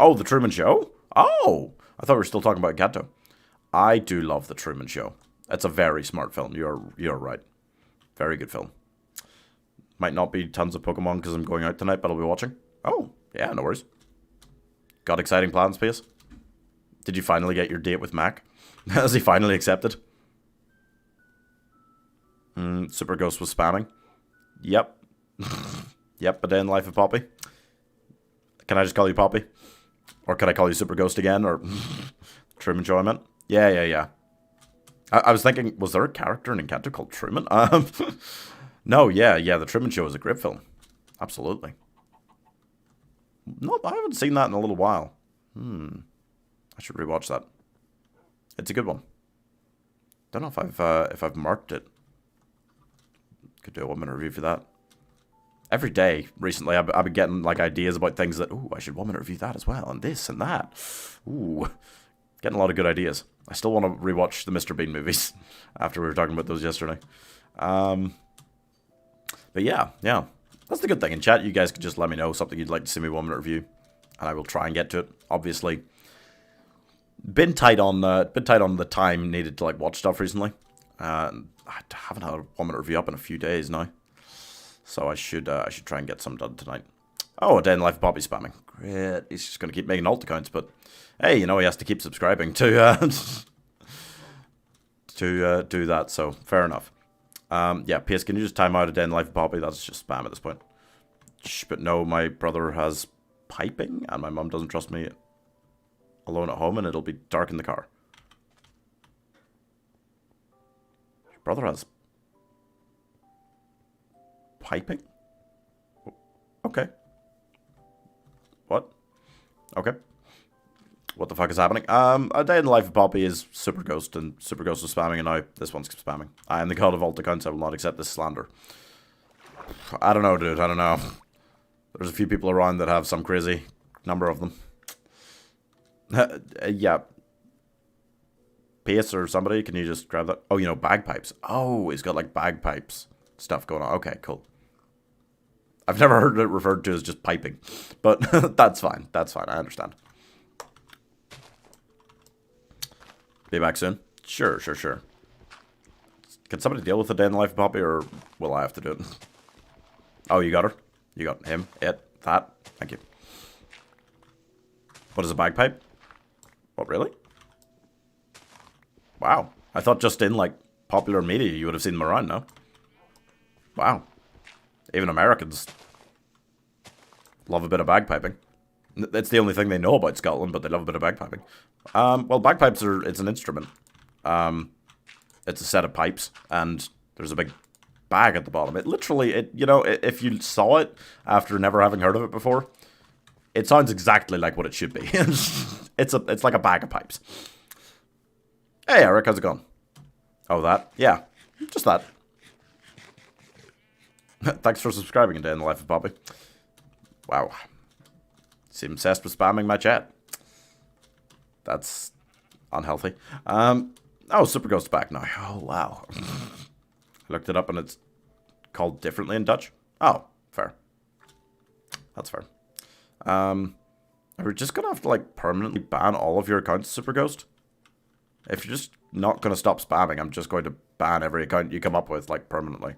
[SPEAKER 1] Oh, The Truman Show? Oh! I thought we were still talking about Gato. I do love The Truman Show. It's a very smart film. You're right. Very good film. Might not be tons of Pokemon because I'm going out tonight, but I'll be watching. Oh, yeah, no worries. Got exciting plans, Space? Did you finally get your date with Mac? Has he finally accepted? Super Ghost was spamming. Yep. Yep, A Day in the Life of Poppy. Can I just call you Poppy? Or can I call you Super Ghost again? Or Truman Show, I meant? Yeah. I was thinking, was there a character in Encanto called Truman? No, yeah, The Truman Show is a great film. Absolutely. No, I haven't seen that in a little while. I should rewatch that. It's a good one. Don't know if I've marked it. Could do a 1 minute review for that. Every day recently, I've been getting like ideas about things that, ooh, I should 1 minute review that as well, and this and that. Ooh, getting a lot of good ideas. I still want to rewatch the Mr. Bean movies after we were talking about those yesterday. But yeah. That's the good thing. In chat, you guys can just let me know something you'd like to see me 1 minute review, and I will try and get to it. Obviously, been tight on the time needed to like watch stuff recently. I haven't had a 1 minute review up in a few days now, so I should try and get some done tonight. Oh, A Day in the Life of Poppy spamming. Great. He's just gonna keep making alt accounts, but hey, you know he has to keep subscribing to to do that. So fair enough. Yeah, PS, can you just time out A Day in the Life of Poppy? That's just spam at this point. But no, my brother has piping, and my mum doesn't trust me alone at home, and it'll be dark in the car. Your brother has piping? Okay. What? Okay. What the fuck is happening? A Day in the Life of Poppy is Super Ghost, and Super Ghost was spamming, and now this one's spamming. I am the god of alt accounts, I will not accept this slander. I don't know, dude, I don't know. There's a few people around that have some crazy number of them. Yeah. Pace or somebody, can you just grab that? Oh, you know, bagpipes. Oh, he's got like bagpipes stuff going on. Okay, cool. I've never heard it referred to as just piping, but that's fine. That's fine. I understand. Be back soon? Sure. Can somebody deal with A Day in the Life of Poppy, or will I have to do it? Oh, you got her? You got him, it, that. Thank you. What is a bagpipe? What, really? Wow. I thought just in, like, popular media you would have seen them around, no? Wow. Even Americans love a bit of bagpiping. It's the only thing they know about Scotland, but they love a bit of bagpiping. Well, bagpipes it's an instrument. It's a set of pipes, and there's a big bag at the bottom. It literally, you know, if you saw it after never having heard of it before, it sounds exactly like what it should be. It's like a bag of pipes. Hey, Eric, how's it going? Oh, that? Yeah, just that. Thanks for subscribing A Day in the Life of Poppy. Wow. Seem obsessed with spamming my chat. That's unhealthy. Oh, Super Ghost back now. Oh, wow. I looked it up and it's called differently in Dutch. Oh, fair. That's fair. Are we just gonna have to like permanently ban all of your accounts, Super Ghost? If you're just not gonna stop spamming, I'm just going to ban every account you come up with, like, permanently.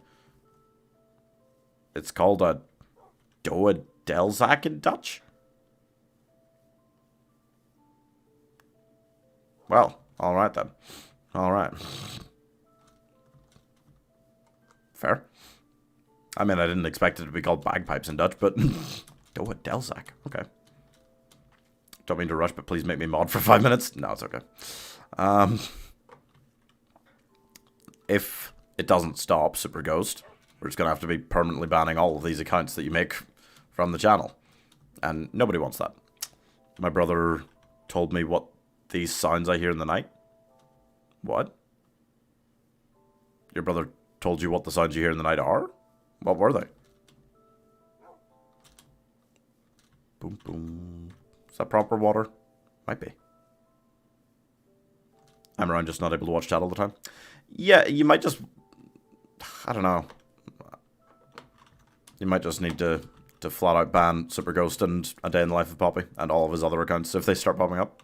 [SPEAKER 1] It's called a Doa Delzak in Dutch? Well, alright then. Alright. Fair. I mean, I didn't expect it to be called bagpipes in Dutch, but Doa Delzak. Okay. Don't mean to rush, but please make me mod for 5 minutes. No, it's okay. If it doesn't stop, Super Ghost, we're just going to have to be permanently banning all of these accounts that you make from the channel. And nobody wants that. My brother told me what these sounds I hear in the night. What? Your brother told you what the sounds you hear in the night are? What were they? Boom, boom. Is that proper water? Might be. I'm around just not able to watch chat all the time. Yeah, you might just... I don't know. You might just need to flat out ban Super Ghost and A Day in the Life of Poppy and all of his other accounts if they start popping up.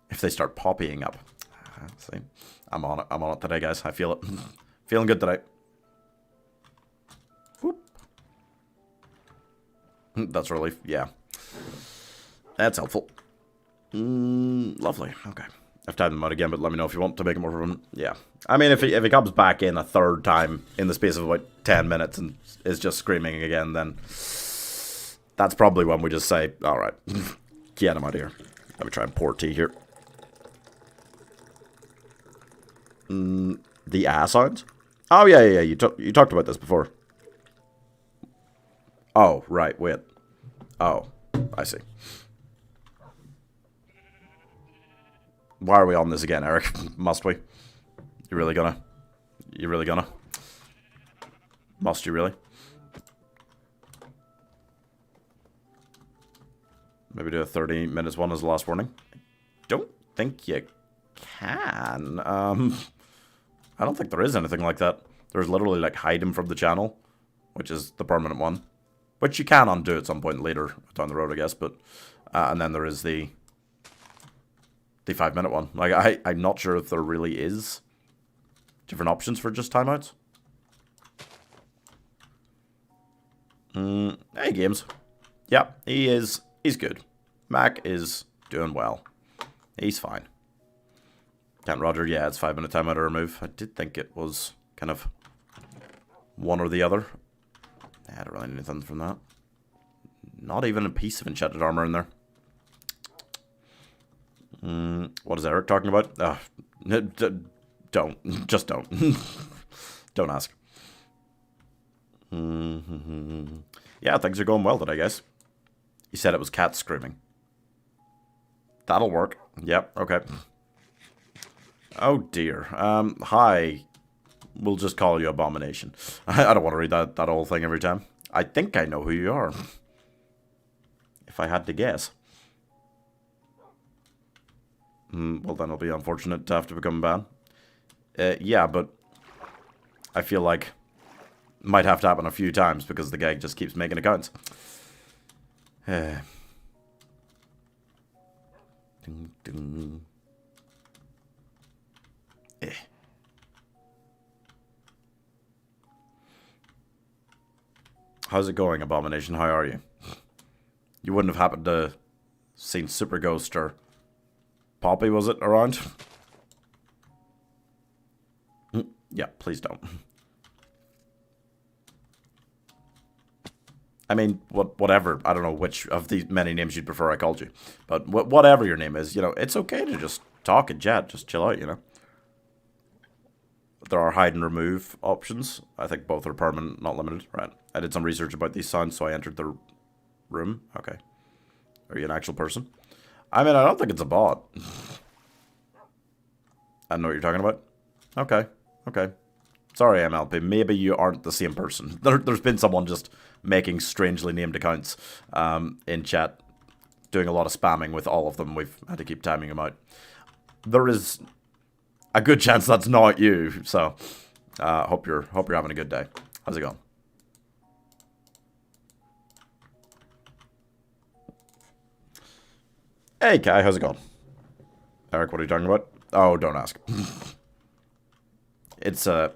[SPEAKER 1] If they start poppying up. See? I'm on it. I'm on it today, guys. I feel it. Feeling good today. Whoop. That's a relief. Yeah. That's helpful. Lovely. Okay. I've timed them out again, but let me know if you want to make it more fun. Yeah. I mean, if he comes back in a third time in the space of about 10 minutes and is just screaming again, then that's probably when we just say, alright, get him out of here. Let me try and pour tea here. The ass sounds? Oh, yeah. You talked about this before. Oh, right, wait. Oh, I see. Why are we on this again, Eric? Must we? You really gonna? Must you really? Maybe do a 30 minutes one as the last warning. I don't think you can. I don't think there is anything like that. There's literally like hide him from the channel, which is the permanent one, which you can undo at some point later down the road, I guess. But and then there is the 5-minute one. Like I'm not sure if there really is different options for just timeouts. Hey, Games. Yeah, he's good. Mac is doing well. He's fine. Can't Roger, yeah, it's 5-minute timeout or remove. I did think it was kind of one or the other. I don't really need anything from that. Not even a piece of enchanted armor in there. What is Eric talking about? Don't. Just don't. Don't ask. Yeah, things are going well today, guys. You said it was cats screaming. That'll work. Yep, okay. Oh dear. Hi. We'll just call you Abomination. I don't want to read that whole thing every time. I think I know who you are. If I had to guess. Well, then it'll be unfortunate to have to become banned. Yeah, but I feel like might have to happen a few times because the guy just keeps making accounts. Ding, ding. How's it going, Abomination? How are you? You wouldn't have happened to seen Super Ghost or Poppy, was it, around? Yeah, please don't. I mean, whatever. I don't know which of the many names you'd prefer I called you. But whatever your name is, you know, it's okay to just talk and chat. Just chill out, you know. There are hide and remove options. I think both are permanent, not limited. Right. I did some research about these sounds, so I entered the room. Okay. Are you an actual person? I mean, I don't think it's a bot. I know what you're talking about. Okay. Okay. Sorry, MLP. Maybe you aren't the same person. There's been someone just making strangely named accounts in chat, doing a lot of spamming with all of them. We've had to keep timing them out. There is a good chance that's not you. So, hope you're having a good day. How's it going? Hey, Kai. How's it going? Eric, what are you talking about? Oh, don't ask. It's a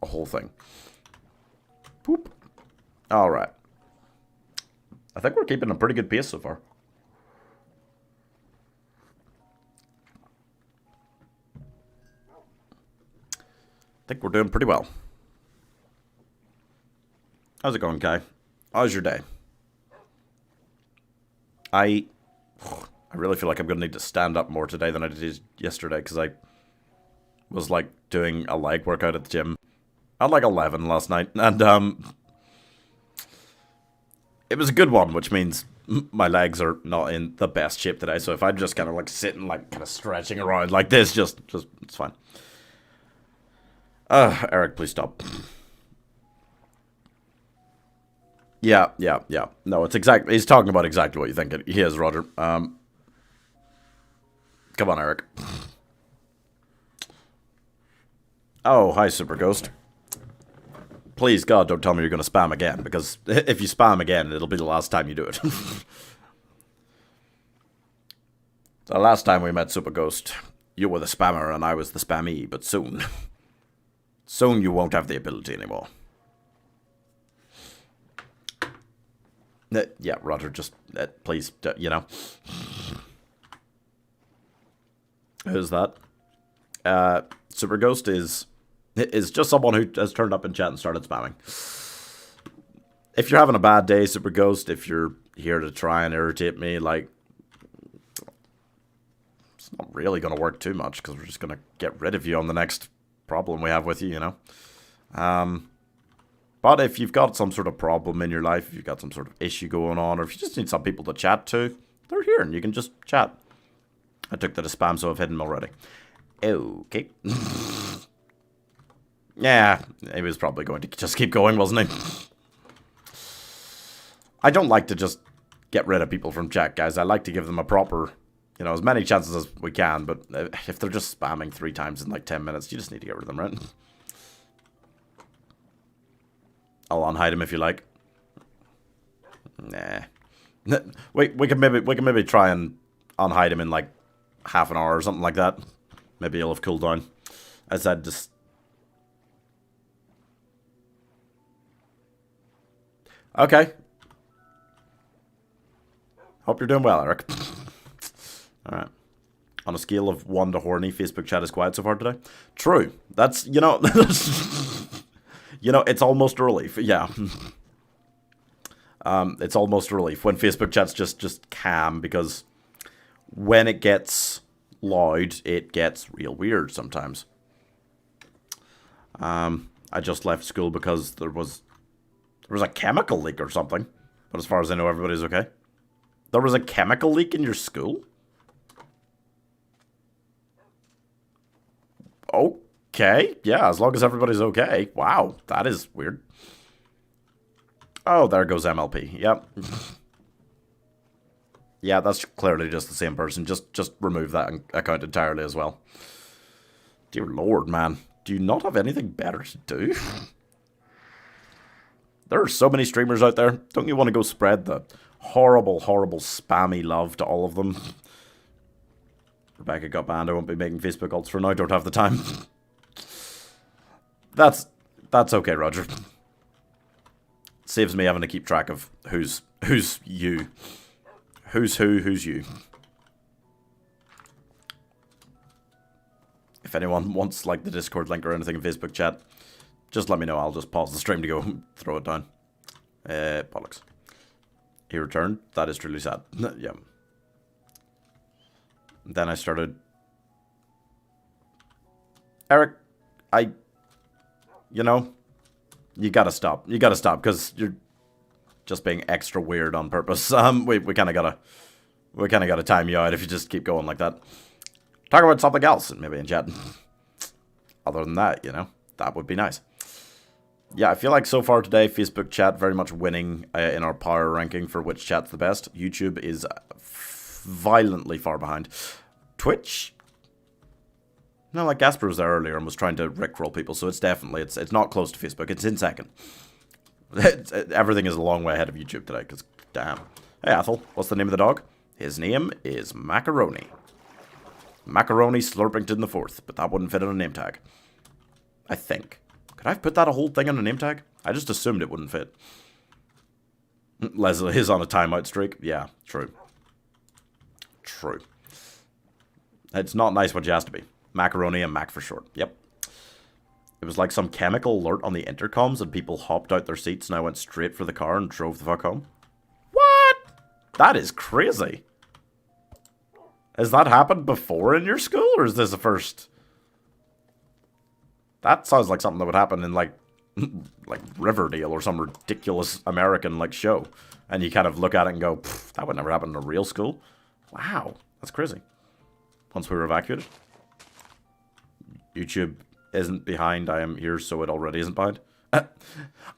[SPEAKER 1] whole thing. Poop. All right. I think we're keeping a pretty good pace so far. I think we're doing pretty well. How's it going, Kai? How's your day? I really feel like I'm going to need to stand up more today than I did yesterday because I was like doing a leg workout at the gym at like 11 last night, and it was a good one, which means my legs are not in the best shape today. So if I'm just kind of like sitting, like kind of stretching around like this, just it's fine. Eric, please stop. Yeah. No, it's exactly. He's talking about exactly what you think he is, Roger. Come on, Eric. Oh, hi, Super Ghost. Please, God, don't tell me you're going to spam again, because if you spam again, it'll be the last time you do it. The last time we met, Super Ghost, you were the spammer and I was the spammee, but soon you won't have the ability anymore. Yeah, Roger, just, please, you know. Who's that? Super Ghost is just someone who has turned up in chat and started spamming. If you're having a bad day, Super Ghost, if you're here to try and irritate me, like, it's not really going to work too much, because we're just going to get rid of you on the next problem we have with you, you know? But if you've got some sort of problem in your life, if you've got some sort of issue going on, or if you just need some people to chat to, they're here and you can just chat. I took that as spam, so I've hidden them already. Okay. Yeah, he was probably going to just keep going, wasn't he? I don't like to just get rid of people from chat, guys. I like to give them a proper, you know, as many chances as we can, but if they're just spamming 3 times in like 10 minutes, you just need to get rid of them, right? I'll unhide him if you like. Nah. We can maybe try and unhide him in like half an hour or something like that. Maybe he'll have cooled down. As I just... Okay. Hope you're doing well, Eric. Alright. On a scale of 1 to horny, Facebook chat is quiet so far today. True. That's, you know... you know, it's almost a relief. Yeah. It's almost a relief when Facebook chat's just calm, because when it gets loud, it gets real weird sometimes. I just left school because there was a chemical leak or something. But as far as I know, everybody's okay. There was a chemical leak in your school? Okay. Yeah, as long as everybody's okay. Wow, that is weird. Oh, there goes MLP. Yep. Yeah, that's clearly just the same person. Just remove that account entirely as well. Dear Lord, man. Do you not have anything better to do? There are so many streamers out there. Don't you want to go spread the horrible, horrible spammy love to all of them? Rebecca got banned. I won't be making Facebook alts for now. Don't have the time. That's okay, Roger. Saves me having to keep track of who's you. Who's who, who's you. If anyone wants like the Discord link or anything in Facebook chat, just let me know. I'll just pause the stream to go throw it down. Bollocks. He returned. That is truly sad. Yeah. Then I started... Eric, you know, you gotta stop. You gotta stop, because you're just being extra weird on purpose. We kind of gotta time you out if you just keep going like that. Talk about something else, maybe in chat. Other than that, you know, that would be nice. Yeah, I feel like so far today, Facebook chat very much winning in our power ranking for which chat's the best. YouTube is violently far behind. Twitch? No, like Gasper was there earlier and was trying to rickroll people, so it's definitely, it's not close to Facebook. It's in second. Everything is a long way ahead of YouTube today, because, damn. Hey, Athel, what's the name of the dog? His name is Macaroni. Macaroni Slurpington the Fourth, but that wouldn't fit on a name tag. I think. Could I have put that whole thing on a name tag? I just assumed it wouldn't fit. Leslie is on a timeout streak. Yeah, true. True. It's not nice what you has to be. Macaroni and Mac for short. Yep. It was like some chemical alert on the intercoms and people hopped out their seats and I went straight for the car and drove the fuck home. What? That is crazy. Has that happened before in your school, or is this a first? That sounds like something that would happen in like Riverdale or some ridiculous American like show. And you kind of look at it and go, that would never happen in a real school. Wow, that's crazy. Once we were evacuated. YouTube isn't behind. I am here, so it already isn't behind.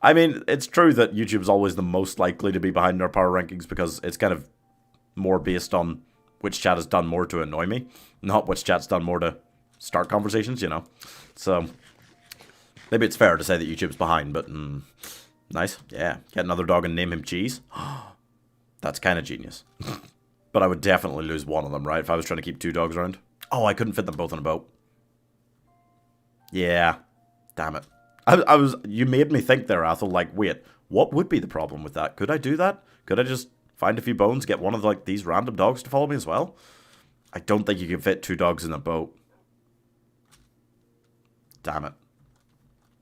[SPEAKER 1] I mean, it's true that YouTube's always the most likely to be behind our power rankings because it's kind of more based on which chat has done more to annoy me, not which chat's done more to start conversations, you know. So, maybe it's fair to say that YouTube's behind, but nice. Yeah, get another dog and name him Cheese. That's kind of genius. But I would definitely lose one of them, right, if I was trying to keep 2 dogs around. Oh, I couldn't fit them both on a boat. Yeah. Damn it. You made me think there, Athel, like, wait, what would be the problem with that? Could I do that? Could I just find a few bones, get one of, like, these random dogs to follow me as well? I don't think you can fit 2 dogs in a boat. Damn it.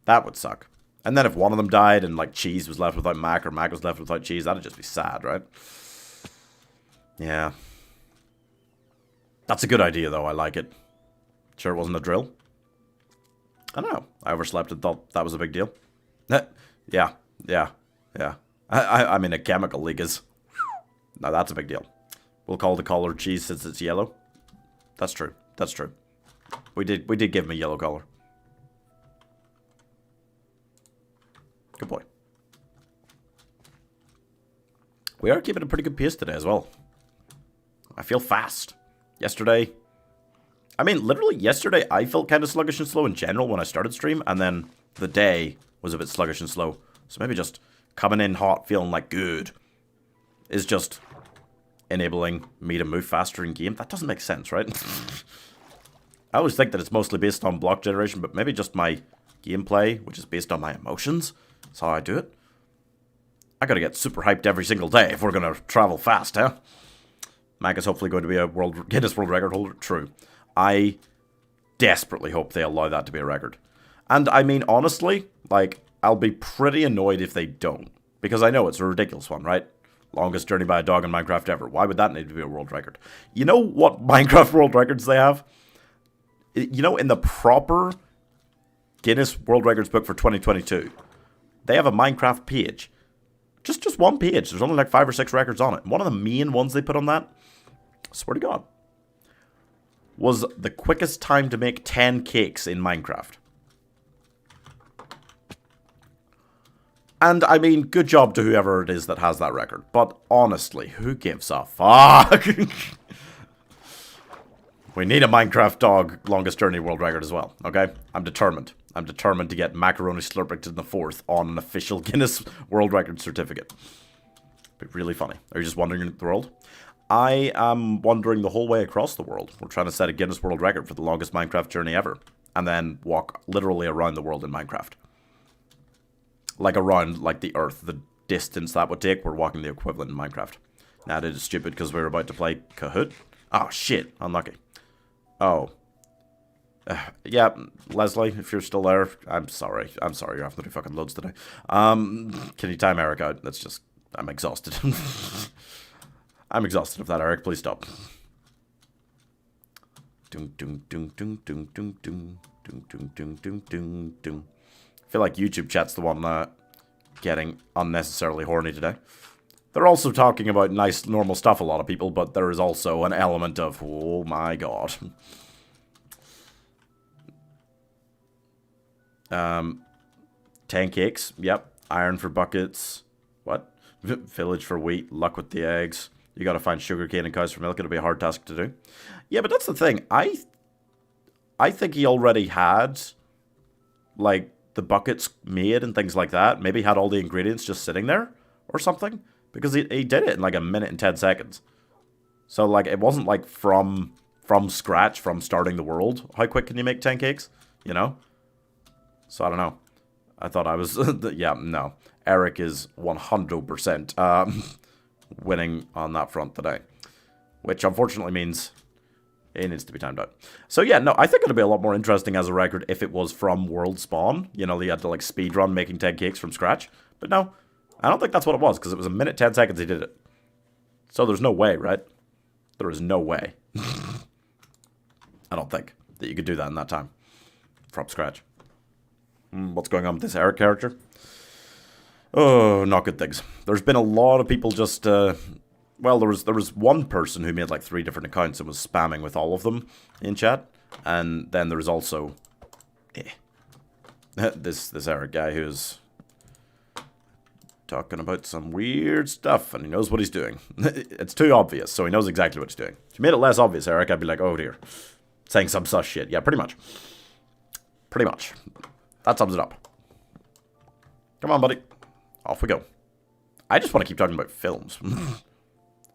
[SPEAKER 1] That would suck. And then if one of them died and, like, Cheese was left without Mac or Mac was left without Cheese, that'd just be sad, right? Yeah. That's a good idea, though. I like it. Sure it wasn't a drill? I don't know. I overslept and thought that was a big deal. Yeah. I mean, a chemical leak is... Now that's a big deal. We'll call the collar Cheese since it's yellow. That's true. That's true. We did give him a yellow collar. Good boy. We are keeping a pretty good pace today as well. I feel fast. Yesterday... I mean, literally yesterday I felt kind of sluggish and slow in general when I started stream. And then the day was a bit sluggish and slow. So maybe just coming in hot, feeling like good, is just enabling me to move faster in game. That doesn't make sense, right? I always think that it's mostly based on block generation, but maybe just my gameplay, which is based on my emotions. That's how I do it. I gotta get super hyped every single day if we're gonna travel fast, huh? Mac is hopefully going to be a Guinness World Record holder. True. I desperately hope they allow that to be a record. And I mean, honestly, like, I'll be pretty annoyed if they don't. Because I know it's a ridiculous one, right? Longest journey by a dog in Minecraft ever. Why would that need to be a world record? You know what Minecraft world records they have? You know, in the proper Guinness World Records book for 2022, they have a Minecraft page. Just one page. There's only like 5 or 6 records on it. One of the main ones they put on that, swear to God, was the quickest time to make 10 cakes in Minecraft. And, I mean, good job to whoever it is that has that record. But, honestly, who gives a fuck? We need a Minecraft dog longest journey world record as well, okay? I'm determined. I'm determined to get Macaroni Slurpington the 4th on an official Guinness World Record certificate. Be really funny. Are you just wandering the world? I am wandering the whole way across the world. We're trying to set a Guinness World Record for the longest Minecraft journey ever. And then walk literally around the world in Minecraft. Like around, like, the Earth. The distance that would take, we're walking the equivalent in Minecraft. Nah, that is stupid because we're about to play Kahoot. Oh, shit. Unlucky. Oh. Yeah, Leslie, if you're still there, I'm sorry. I'm sorry you're having to do fucking loads today. Can you time Eric out? That's just... I'm exhausted. I'm exhausted of that, Eric. Please stop. Doom, doom, doom, doom, doom, doom, doom, doom, doom, doom, doom, doom, doom. I feel like YouTube chat's the one getting unnecessarily horny today. They're also talking about nice, normal stuff, a lot of people, but there is also an element of, oh my god. 10 cakes, yep. Iron for buckets. What? Village for wheat, luck with the eggs. You gotta find sugarcane and cows for milk. It'll be a hard task to do. Yeah, but that's the thing. I think he already had, like, the buckets made and things like that. Maybe had all the ingredients just sitting there or something. Because he did it in, like, 1 minute and 10 seconds. So, like, it wasn't, like, from scratch, from starting the world. How quick can you make 10 cakes? You know? So, I don't know. I thought I was... yeah, no. Eric is 100% winning on that front today. Which, unfortunately, means it needs to be timed out. So, yeah, no, I think it'd be a lot more interesting as a record if it was from World Spawn. You know, you had to, like, speedrun making 10 cakes from scratch. But no, I don't think that's what it was, because it was 1 minute, 10 seconds he did it. So there's no way, right? There is no way. I don't think that you could do that in that time. From scratch. What's going on with this Eric character? Oh, not good things. There's been a lot of people just, well, there was one person who made like 3 different accounts and was spamming with all of them in chat. And then there was also this Eric guy who's talking about some weird stuff, and he knows what he's doing. It's too obvious, so he knows exactly what he's doing. If you made it less obvious, Eric, I'd be like, oh dear. Saying some sus shit. Yeah, pretty much. Pretty much. That sums it up. Come on, buddy. Off we go. I just want to keep talking about films.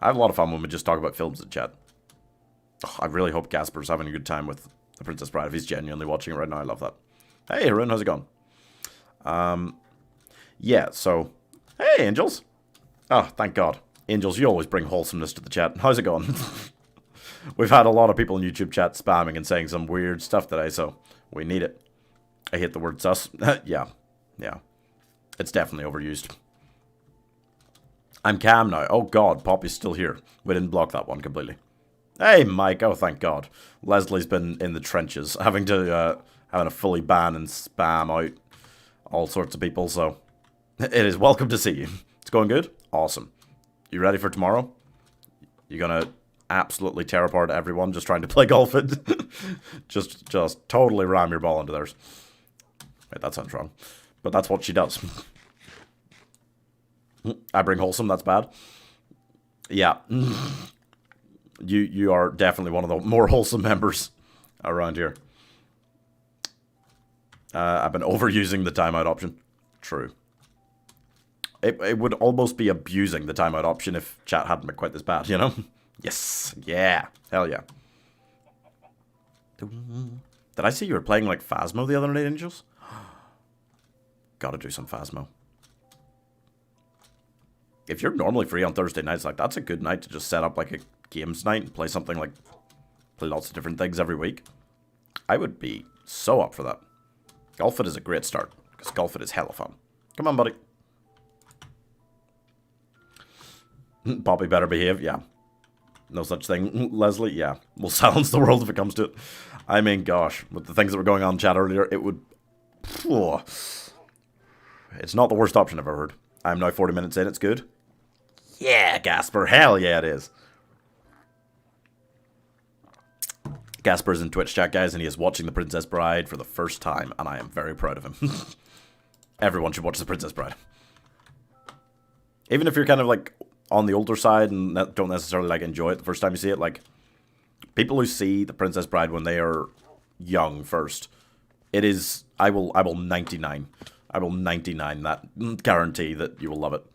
[SPEAKER 1] I have a lot of fun when we just talk about films in chat. Oh, I really hope Gasper's having a good time with The Princess Bride. If he's genuinely watching it right now, I love that. Hey, Haroon, how's it going? Yeah, so... Hey, Angels. Oh, thank God. Angels, you always bring wholesomeness to the chat. How's it going? We've had a lot of people in YouTube chat spamming and saying some weird stuff today, so we need it. I hate the word sus. Yeah. It's definitely overused. I'm Cam now. Oh God, Poppy's still here. We didn't block that one completely. Hey, Mike. Oh, thank God. Leslie's been in the trenches, having to fully ban and spam out all sorts of people, so it is welcome to see you. It's going good? Awesome. You ready for tomorrow? You gonna absolutely tear apart everyone just trying to play golf it? just totally ram your ball into theirs. Wait, that sounds wrong. But that's what she does. I bring wholesome, that's bad. Yeah. You are definitely one of the more wholesome members around here. I've been overusing the timeout option. True. It would almost be abusing the timeout option if chat hadn't been quite this bad, you know? Yes. Yeah. Hell yeah. Did I see you were playing like Phasmo the other night, Angels? Gotta do some Phasmo. If you're normally free on Thursday nights, like that's a good night to just set up like a games night and play something like... Play lots of different things every week. I would be so up for that. Golf It is a great start, because Golf It is hella fun. Come on, buddy. Poppy better behave, yeah. No such thing. Leslie, yeah. We'll silence the world if it comes to it. I mean, gosh, with the things that were going on in chat earlier, it would... It's not the worst option I've ever heard. I'm now 40 minutes in, it's good. Yeah, Gasper, hell yeah it is. Gasper's in Twitch chat, guys, and he is watching The Princess Bride for the first time, and I am very proud of him. Everyone should watch The Princess Bride. Even if you're kind of, like, on the older side and don't necessarily, like, enjoy it the first time you see it, like, people who see The Princess Bride when they are young first, it is, I will 99 that guarantee that you will love it.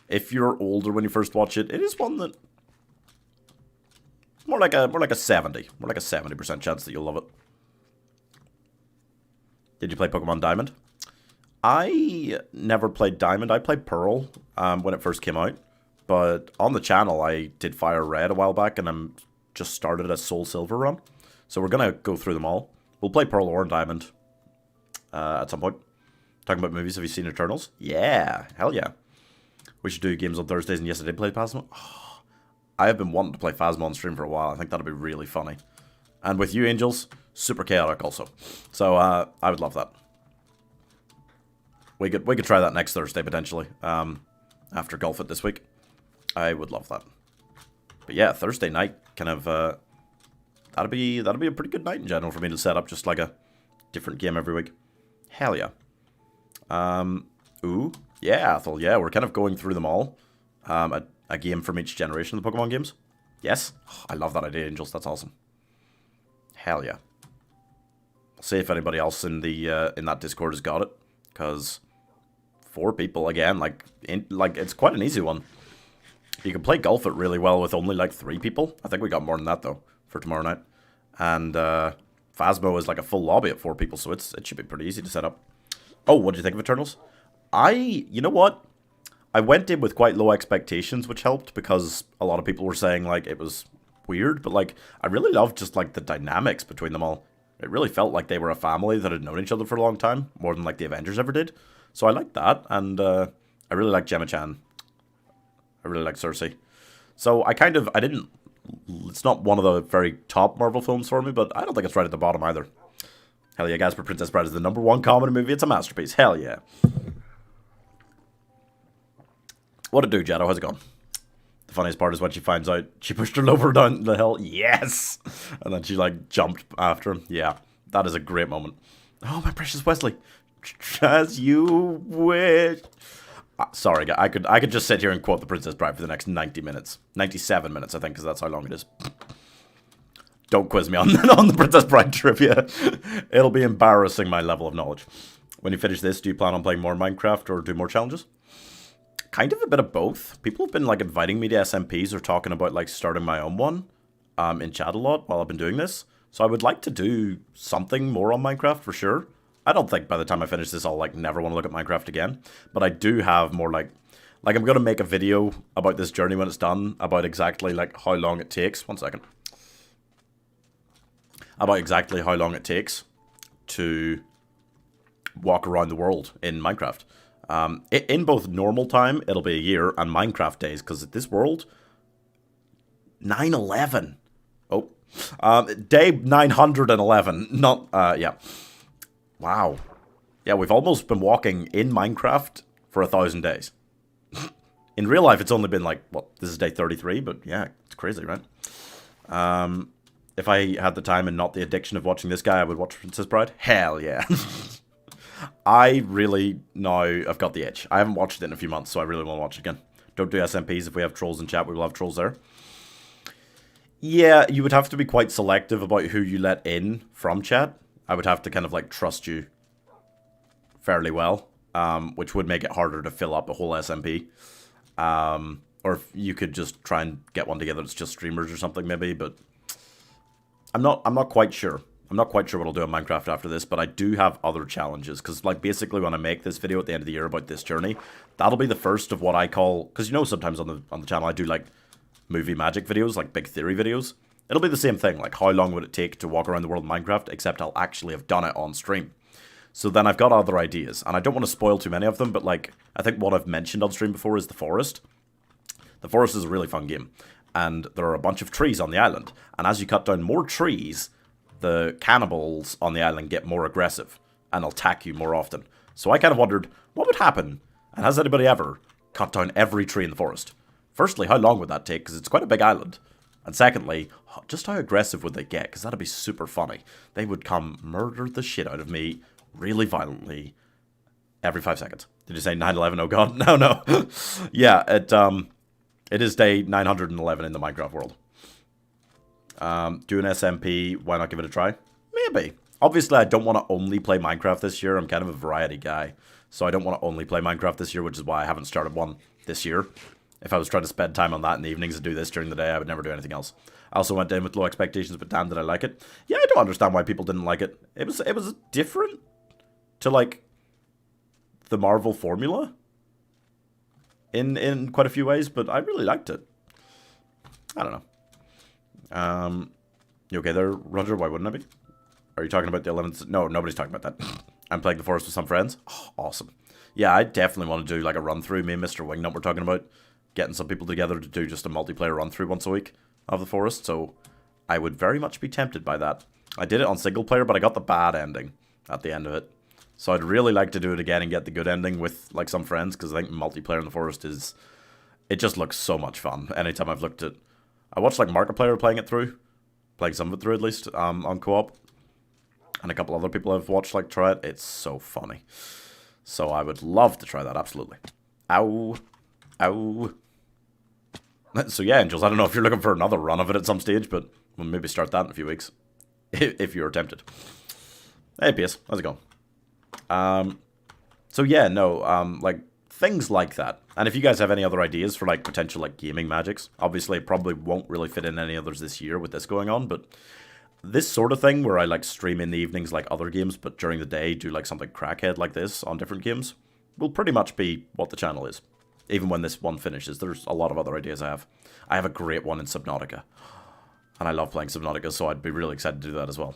[SPEAKER 1] If you're older when you first watch it, it is one that more like a 70% chance that you'll love it. Did you play Pokemon Diamond? I never played Diamond. I played Pearl when it first came out, but on the channel I did Fire Red a while back, and I'm just started a Soul Silver run, so we're gonna go through them all. We'll play Pearl or Diamond at some point. Talking about movies, have you seen Eternals? Yeah, hell yeah. We should do games on Thursdays, and yes, I did play Phasmo. Oh, I have been wanting to play Phasmo on stream for a while. I think that'd be really funny. And with you, Angels, super chaotic also. So, I would love that. We could try that next Thursday, potentially. After Golf It this week. I would love that. But yeah, Thursday night, kind of, that'd be a pretty good night in general for me to set up just like a different game every week. Hell yeah. Ooh, yeah, Athel, yeah, we're kind of going through them all. A game from each generation of the Pokemon games. Yes? Oh, I love that idea, Angels, that's awesome. Hell yeah. I'll see if anybody else in the, in that Discord has got it. Because 4 people, again, like, it's quite an easy one. You can play Golf It really well with only, like, 3 people. I think we got more than that, though, for tomorrow night. And, Phasmo is like a full lobby at 4 people, so it should be pretty easy to set up. Oh, what did you think of Eternals? You know what? I went in with quite low expectations, which helped, because a lot of people were saying, like, it was weird, but, like, I really loved just, like, the dynamics between them all. It really felt like they were a family that had known each other for a long time, more than, like, the Avengers ever did. So I liked that, and, I really liked Gemma-chan. I really liked Cersei. So I didn't... It's not one of the very top Marvel films for me, but I don't think it's right at the bottom either. Hell yeah, Gasper, Princess Bride is the #1 comedy movie. It's a masterpiece. Hell yeah. What it do, Jado? How's it going? The funniest part is when she finds out she pushed her lover down the hill. Yes! And then she, like, jumped after him. Yeah, that is a great moment. Oh, my precious Wesley. As you wish. Sorry, I could just sit here and quote The Princess Bride for the next 90 minutes. 97 minutes, I think, because that's how long it is. Don't quiz me on the Princess Bride trivia. It'll be embarrassing my level of knowledge. When you finish this, do you plan on playing more Minecraft or do more challenges? Kind of a bit of both. People have been, like, inviting me to SMPs or talking about, like, starting my own one in chat a lot while I've been doing this. So I would like to do something more on Minecraft for sure. I don't think by the time I finish this I'll, like, never want to look at Minecraft again. But I do have more, like, I'm going to make a video about this journey when it's done, about exactly, like, how long it takes. 1 second. About exactly how long it takes to walk around the world in Minecraft. In both normal time, it'll be a year, and Minecraft days, because this world, 9/11. Oh, day 911. Not, yeah. Wow. Yeah, we've almost been walking in Minecraft for 1,000 days. In real life, it's only been like, well, this is day 33, but yeah, it's crazy, right? If I had the time and not the addiction of watching this guy, I would watch Princess Bride. Hell yeah. I really now have got the itch. I haven't watched it in a few months, so I really want to watch it again. Don't do SMPs. If we have trolls in chat, we will have trolls there. Yeah, you would have to be quite selective about who you let in from chat. I would have to kind of like trust you fairly well, which would make it harder to fill up a whole SMP. Or if you could just try and get one together that's just streamers or something maybe, but I'm not quite sure. I'm not quite sure what I'll do on Minecraft after this, but I do have other challenges, because like basically when I make this video at the end of the year about this journey, that'll be the first of what I call, because you know sometimes on the channel I do like movie magic videos, like big theory videos. It'll be the same thing, like how long would it take to walk around the world in Minecraft, except I'll actually have done it on stream. So then I've got other ideas, and I don't want to spoil too many of them, but like, I think what I've mentioned on stream before is The Forest. The Forest is a really fun game, and there are a bunch of trees on the island, and as you cut down more trees, the cannibals on the island get more aggressive, and attack you more often. So I kind of wondered, what would happen, and has anybody ever cut down every tree in the forest? Firstly, how long would that take, because it's quite a big island? And secondly, just how aggressive would they get, because that'd be super funny. They would come murder the shit out of me really violently every 5 seconds. Did you say 9/11? Oh god, no. Yeah, it is day 911 in the Minecraft world. Do an SMP, why not give it a try? Maybe. Obviously, I don't want to only play Minecraft this year. I'm kind of a variety guy. So I don't want to only play Minecraft this year, which is why I haven't started one this year. If I was trying to spend time on that in the evenings and do this during the day, I would never do anything else. I also went in with low expectations, but damn, did I like it. Yeah, I don't understand why people didn't like it. It was different to, like, the Marvel formula in quite a few ways, but I really liked it. I don't know. You okay there, Roger? Why wouldn't I be? Are you talking about the 11th? No, nobody's talking about that. I'm playing The Forest with some friends. Oh, awesome. Yeah, I definitely want to do like a run-through. Me and Mr. Wingnut were talking about getting some people together to do just a multiplayer run-through once a week of The Forest, so I would very much be tempted by that. I did it on single player, but I got the bad ending at the end of it. So I'd really like to do it again and get the good ending with like some friends, because I think multiplayer in The Forest is... It just looks so much fun. Anytime I've looked at... I watched like Markiplier playing it through. Playing some of it through at least, on co-op. And a couple other people I've watched like try it. It's so funny. So I would love to try that, absolutely. Ow. Ow. So yeah, Angels, I don't know if you're looking for another run of it at some stage, but we'll maybe start that in a few weeks. If you're tempted. Hey, PS, how's it going? So yeah, no, like, things like that. And if you guys have any other ideas for, like, potential, like, gaming magics, obviously it probably won't really fit in any others this year with this going on, but this sort of thing where I, like, stream in the evenings like other games, but during the day do, like, something crackhead like this on different games, will pretty much be what the channel is. Even when this one finishes, there's a lot of other ideas I have. I have a great one in Subnautica. And I love playing Subnautica, so I'd be really excited to do that as well.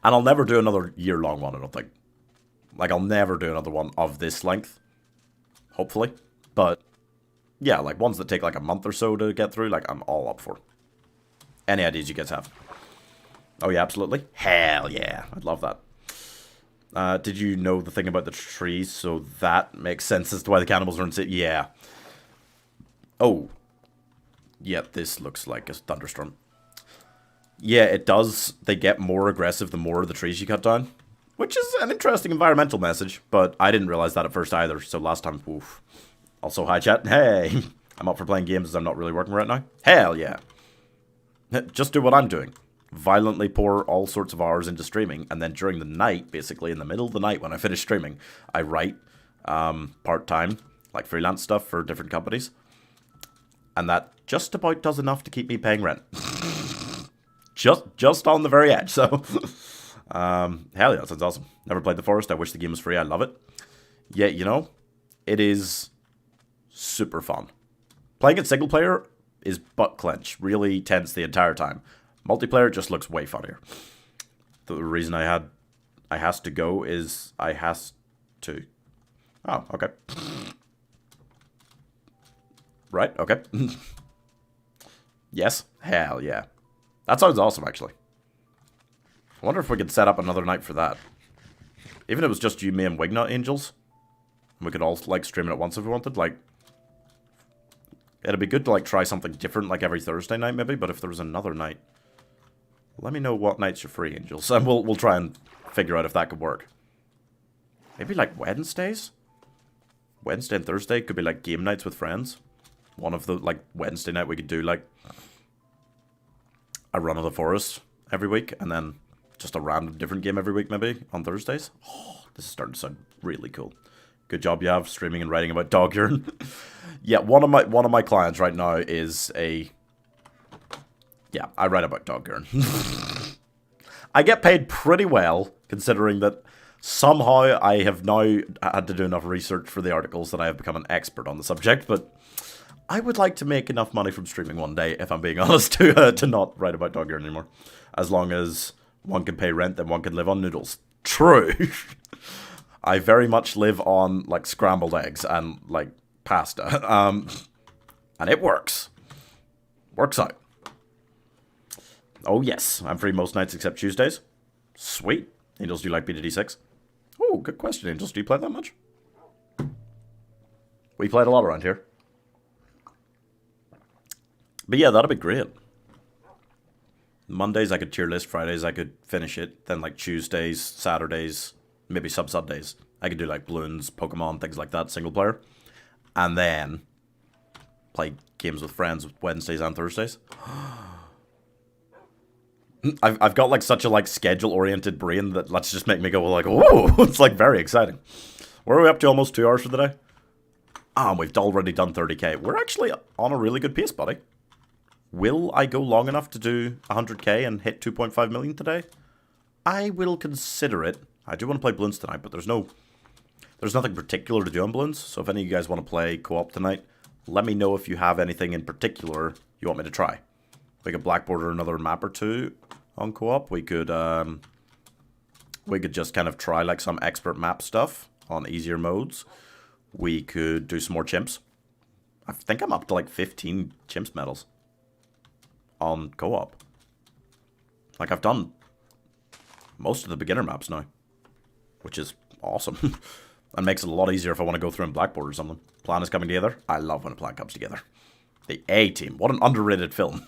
[SPEAKER 1] And I'll never do another year-long one, I don't think. Like, I'll never do another one of this length. Hopefully. But, yeah, like, ones that take, like, a month or so to get through, like, I'm all up for. Any ideas you guys have? Oh, yeah, absolutely. Hell yeah. I'd love that. Did you know the thing about the trees? So that makes sense as to why the cannibals are in city. Yeah. Oh. Yeah, this looks like a thunderstorm. Yeah, it does. They get more aggressive the more of the trees you cut down. Which is an interesting environmental message, but I didn't realize that at first either, so last time, oof. Also, hi chat. Hey! I'm up for playing games as I'm not really working right now. Hell yeah. Just do what I'm doing. Violently pour all sorts of hours into streaming, and then during the night, basically in the middle of the night when I finish streaming, I write part-time, like freelance stuff for different companies. And that just about does enough to keep me paying rent. just on the very edge, so... hell yeah, that sounds awesome. Never played The Forest, I wish the game was free, I love it. Yeah, you know, it is super fun. Playing it single player is butt clench, really tense the entire time. Multiplayer just looks way funnier. The reason I has to go is I has to. Oh, okay. Right, okay. Yes, hell yeah. That sounds awesome, actually. I wonder if we could set up another night for that. Even if it was just you, me, and Wingnut, Angels. We could all, like, stream it at once if we wanted. Like, it'd be good to, like, try something different, like, every Thursday night, maybe. But if there was another night... Let me know what nights you're free, Angels. And we'll try and figure out if that could work. Maybe, like, Wednesdays? Wednesday and Thursday could be like game nights with friends. One of the, like, Wednesday night we could do like a run of the forest every week, and then just a random different game every week maybe on Thursdays. Oh, this is starting to sound really cool. Good job you have streaming and writing about dog urine. Yeah, one of my clients right now is a... Yeah, I write about dog urine. I get paid pretty well, considering that somehow I have now had to do enough research for the articles that I have become an expert on the subject, but I would like to make enough money from streaming one day, if I'm being honest, to not write about dog urine anymore. As long as one can pay rent, then one can live on noodles. True. I very much live on, like, scrambled eggs and, like, pasta. And it works. Works out. Oh, yes. I'm free most nights except Tuesdays. Sweet. Angels, do you like BDD6? Oh, good question, Angels. Do you play that much? We played a lot around here. But yeah, that'd be great. Mondays I could tier list, Fridays I could finish it, then like Tuesdays, Saturdays, maybe sub-Sundays, I could do like Bloons, Pokemon, things like that, single player. And then play games with friends Wednesdays and Thursdays. I've got like such a like schedule-oriented brain that let's just make me go like, whoa, it's like very exciting. Where are we up to? Almost 2 hours for the day? We've already done 30k. We're actually on a really good pace, buddy. Will I go long enough to do 100k and hit 2.5 million today? I will consider it. I do want to play Bloons tonight, but there's nothing particular to do on Bloons. So if any of you guys want to play co-op tonight, let me know if you have anything in particular you want me to try. We could blackboard another map or two on co-op. We could just kind of try like some expert map stuff on easier modes. We could do some more chimps. I think I'm up to like 15 chimps medals on co-op. Like, I've done most of the beginner maps now, which is awesome. And makes it a lot easier if I want to go through and blackboard or something. Plan is coming together. I love when a plan comes together. The A-Team. What an underrated film.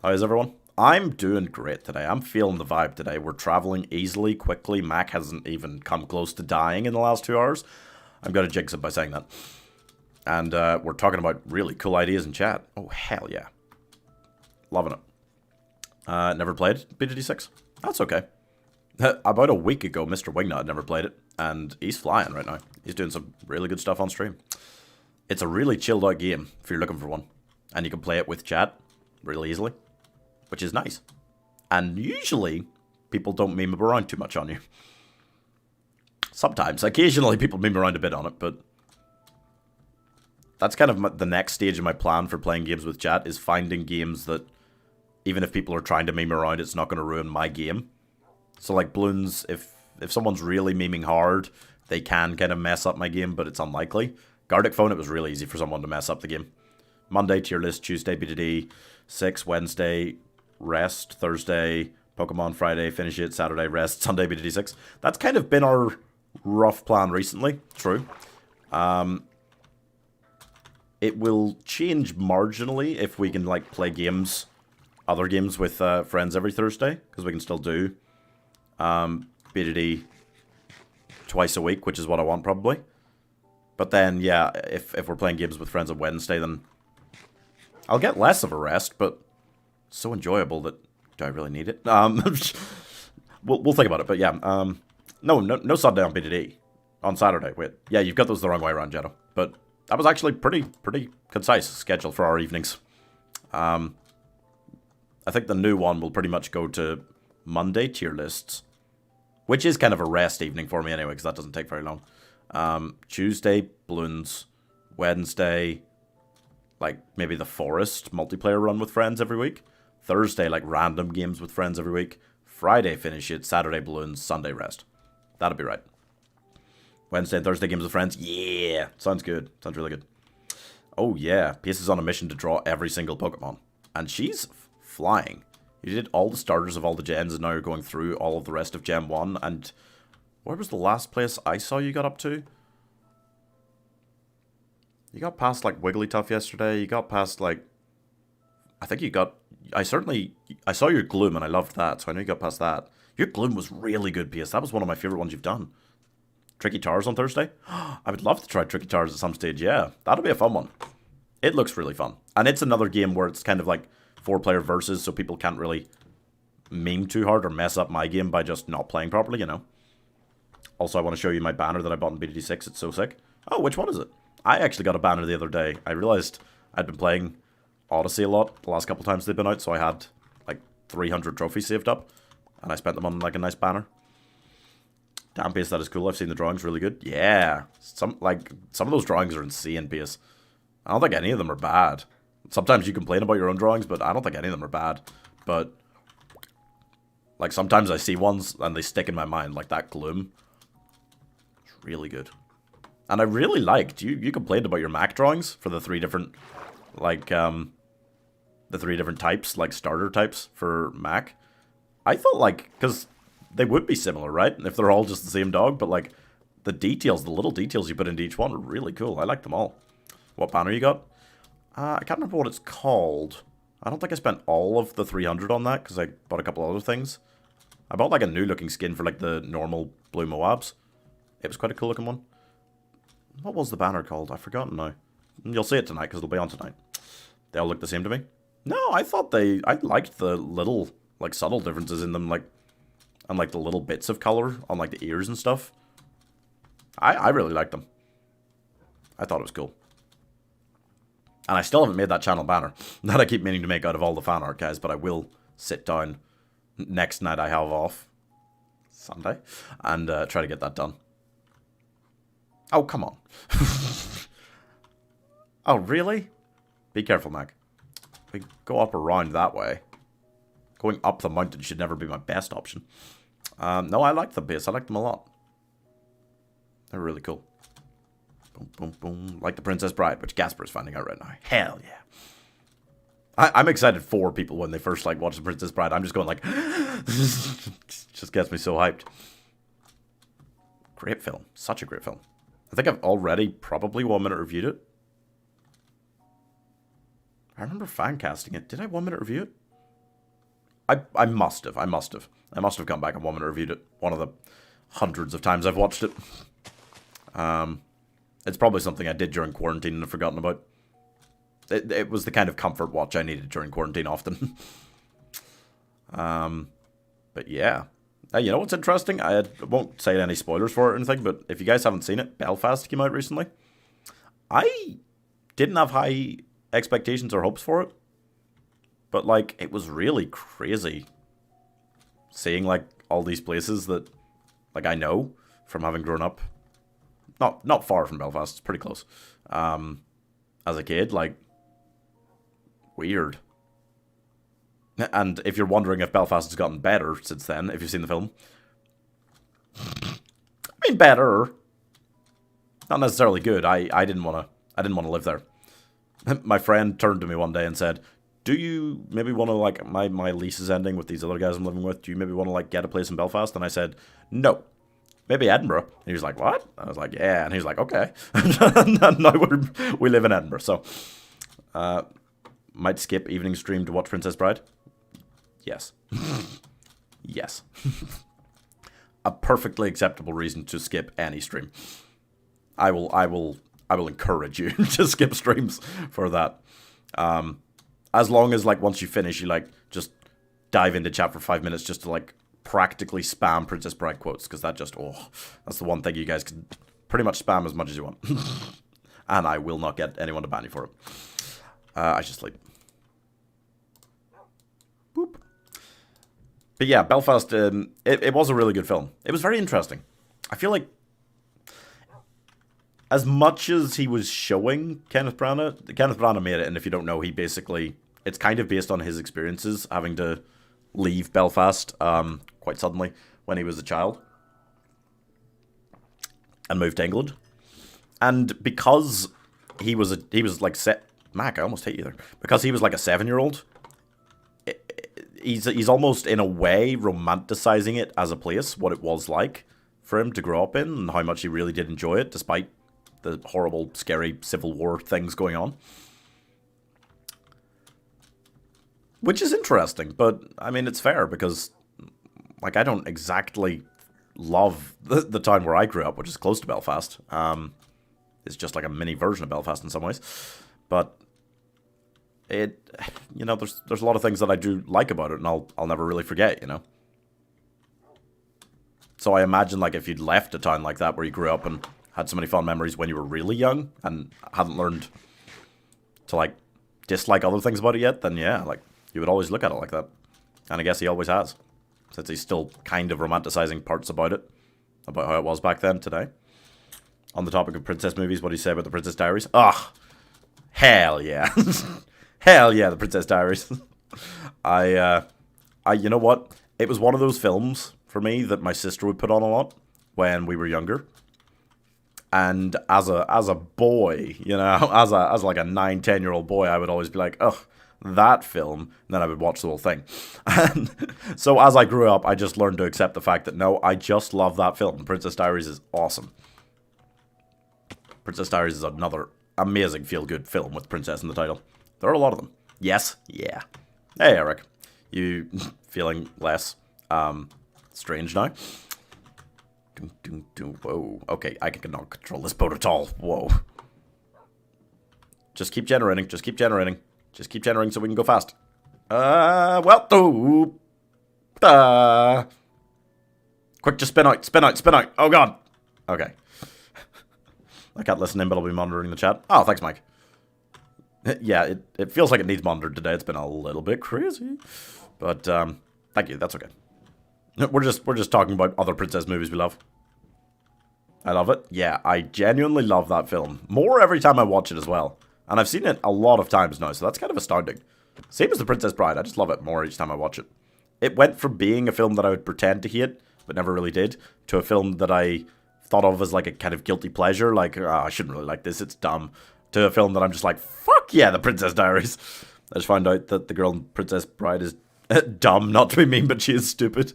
[SPEAKER 1] How is everyone? I'm doing great today. I'm feeling the vibe today. We're traveling easily, quickly. Mac hasn't even come close to dying in the last 2 hours. I'm going to jinx it by saying that. And we're talking about really cool ideas in chat. Oh, hell yeah. Loving it. Never played BDD6? That's okay. About a week ago, Mr. Wingnut had never played it. And he's flying right now. He's doing some really good stuff on stream. It's a really chilled out game if you're looking for one. And you can play it with chat really easily. Which is nice. And usually, people don't meme around too much on you. Sometimes. Occasionally, people meme around a bit on it, but... That's kind of the next stage of my plan for playing games with chat, is finding games that, even if people are trying to meme around, it's not going to ruin my game. So, like, Bloons, if someone's really memeing hard, they can kind of mess up my game, but it's unlikely. Gardic Phone, it was really easy for someone to mess up the game. Monday, tier list. Tuesday, BDD. 6, Wednesday, rest. Thursday, Pokemon. Friday, finish it. Saturday, rest. Sunday, BDD 6. That's kind of been our rough plan recently. True. It will change marginally if we can, like, play games, other games with friends every Thursday, because we can still do BDD twice a week, which is what I want, probably. But then, yeah, if we're playing games with friends on Wednesday, then I'll get less of a rest, but so enjoyable that, do I really need it? We'll think about it, but yeah. No Sunday on BDD. On Saturday, wait. Yeah, you've got those the wrong way around, Jetto. But that was actually pretty concise schedule for our evenings. I think the new one will pretty much go to Monday tier lists, which is kind of a rest evening for me anyway, because that doesn't take very long. Tuesday, Bloons. Wednesday, like maybe the Forest multiplayer run with friends every week. Thursday, like random games with friends every week. Friday, finish it. Saturday, Bloons. Sunday, rest. That'll be right. Wednesday and Thursday games with friends. Yeah, sounds good. Sounds really good. Oh yeah, Pace is on a mission to draw every single Pokemon. And she's flying. You did all the starters of all the gens, and now you're going through all of the rest of Gen 1. And where was the last place I saw you got up to? You got past, like, Wigglytuff yesterday. You got past, like... I think you got... I saw your Gloom, and I loved that, so I know you got past that. Your Gloom was really good, PS. That was one of my favorite ones you've done. Tricky Towers on Thursday? I would love to try Tricky Towers at some stage, yeah. That'll be a fun one. It looks really fun. And it's another game where it's kind of like 4-player versus, so people can't really meme too hard or mess up my game by just not playing properly, you know. Also, I want to show you my banner that I bought in BTD6. It's so sick. Oh, which one is it? I actually got a banner the other day. I realized I'd been playing Odyssey a lot the last couple times they've been out, so I had like 300 trophies saved up, and I spent them on like a nice banner. Damn, Pace, that is cool. I've seen the drawings, really good. Yeah, some of those drawings are insane, Pace. I don't think any of them are bad. Sometimes you complain about your own drawings, but I don't think any of them are bad. But like sometimes I see ones and they stick in my mind, like that Gloom. It's really good. And I really liked, you complained about your Mac drawings for the 3 different, like, the 3 different types, like starter types for Mac. I thought like, because they would be similar, right? If they're all just the same dog, but like the details, the little details you put into each one are really cool. I like them all. What banner you got? I can't remember what it's called. I don't think I spent all of the 300 on that because I bought a couple other things. I bought like a new looking skin for like the normal blue Moabs. It was quite a cool looking one. What was the banner called? I've forgotten now. You'll see it tonight because it'll be on tonight. They all look the same to me. No, I thought I liked the little like subtle differences in them, like, and like the little bits of color on like the ears and stuff. I really liked them. I thought it was cool. And I still haven't made that channel banner that I keep meaning to make out of all the fan art, guys, but I will sit down next night I have off, Sunday, and try to get that done. Oh, come on. Oh, really? Be careful, Mac. We go up around that way. Going up the mountain should never be my best option. No, I like the base. I like them a lot. They're really cool. Boom, boom, boom. Like the Princess Bride, which Gasper is finding out right now. Hell yeah. I'm excited for people when they first like watch the Princess Bride. I'm just going like, just gets me so hyped. Great film. Such a great film. I think I've already probably 1 minute reviewed it. I remember fan casting it. Did I 1 minute review it? I must have. I must have come back and 1 minute reviewed it. One of the hundreds of times I've watched it. It's probably something I did during quarantine and I've forgotten about. It was the kind of comfort watch I needed during quarantine often. But yeah. You know what's interesting? I won't say any spoilers for it or anything, but if you guys haven't seen it, Belfast came out recently. I didn't have high expectations or hopes for it. But, like, it was really crazy seeing, like, all these places that, like, I know from having grown up. Not far from Belfast. It's pretty close. As a kid, like, weird. And if you're wondering if Belfast has gotten better since then, if you've seen the film. I mean, better. Not necessarily good. I didn't want to live there. My friend turned to me one day and said, do you maybe want to, like, my lease is ending with these other guys I'm living with. Do you maybe want to, like, get a place in Belfast? And I said, no. Maybe Edinburgh. And he was like, what? I was like, yeah. And he was like, okay. And now we live in Edinburgh. So, might skip evening stream to watch Princess Bride. Yes. Yes. A perfectly acceptable reason to skip any stream. I will encourage you to skip streams for that. As long as, like, once you finish, you, like, just dive into chat for 5 minutes just to, like, practically spam Princess Bride quotes, because that just, that's the one thing you guys can pretty much spam as much as you want. And I will not get anyone to ban you for it. I should sleep. Boop. But yeah, Belfast, it was a really good film. It was very interesting. I feel like as much as he was showing Kenneth Branagh made it, and if you don't know, he basically, it's kind of based on his experiences having to leave Belfast quite suddenly when he was a child and moved to England. And because he was like Mac, I almost hate you there. Because he was like a 7-year-old, he's almost in a way romanticizing it as a place, what it was like for him to grow up in, and how much he really did enjoy it, despite the horrible, scary Civil War things going on. Which is interesting, but, I mean, it's fair, because, like, I don't exactly love the town where I grew up, which is close to Belfast. It's just like a mini version of Belfast in some ways. But it, you know, there's a lot of things that I do like about it, and I'll never really forget, you know. So I imagine, like, if you'd left a town like that where you grew up and had so many fond memories when you were really young and hadn't learned to, like, dislike other things about it yet, then yeah, like, you would always look at it like that. And I guess he always has, since he's still kind of romanticizing parts about it, about how it was back then today. On the topic of princess movies, what do you say about the Princess Diaries? Ugh, hell yeah. Hell yeah, the Princess Diaries. You know what? It was one of those films for me that my sister would put on a lot when we were younger. And as a boy, you know, as like a 9, 10-year-old boy, I would always be like, ugh, that film. And then I would watch the whole thing. And so as I grew up, I just learned to accept the fact that, no, I just love that film. Princess Diaries is awesome. Princess Diaries is another amazing feel-good film with princess in the title. There are a lot of them. Yes? Yeah. Hey, Eric. You feeling less strange now? Whoa. Okay, I cannot control this boat at all. Whoa. Just keep generating. Just keep generating. Just keep generating so we can go fast. Well, quick, just spin out. Spin out. Spin out. Oh, God. Okay. I can't listen in, but I'll be monitoring the chat. Oh, thanks, Mike. Yeah, it feels like it needs monitored today. It's been a little bit crazy. But, thank you. That's okay. We're just talking about other princess movies we love. I love it. Yeah, I genuinely love that film. More every time I watch it as well. And I've seen it a lot of times now, so that's kind of astounding. Same as The Princess Bride. I just love it more each time I watch it. It went from being a film that I would pretend to hate, but never really did, to a film that I thought of as like a kind of guilty pleasure. Like, oh, I shouldn't really like this. It's dumb. To a film that I'm just like, fuck yeah, The Princess Diaries. I just found out that the girl in Princess Bride is dumb, not to be mean, but she is stupid.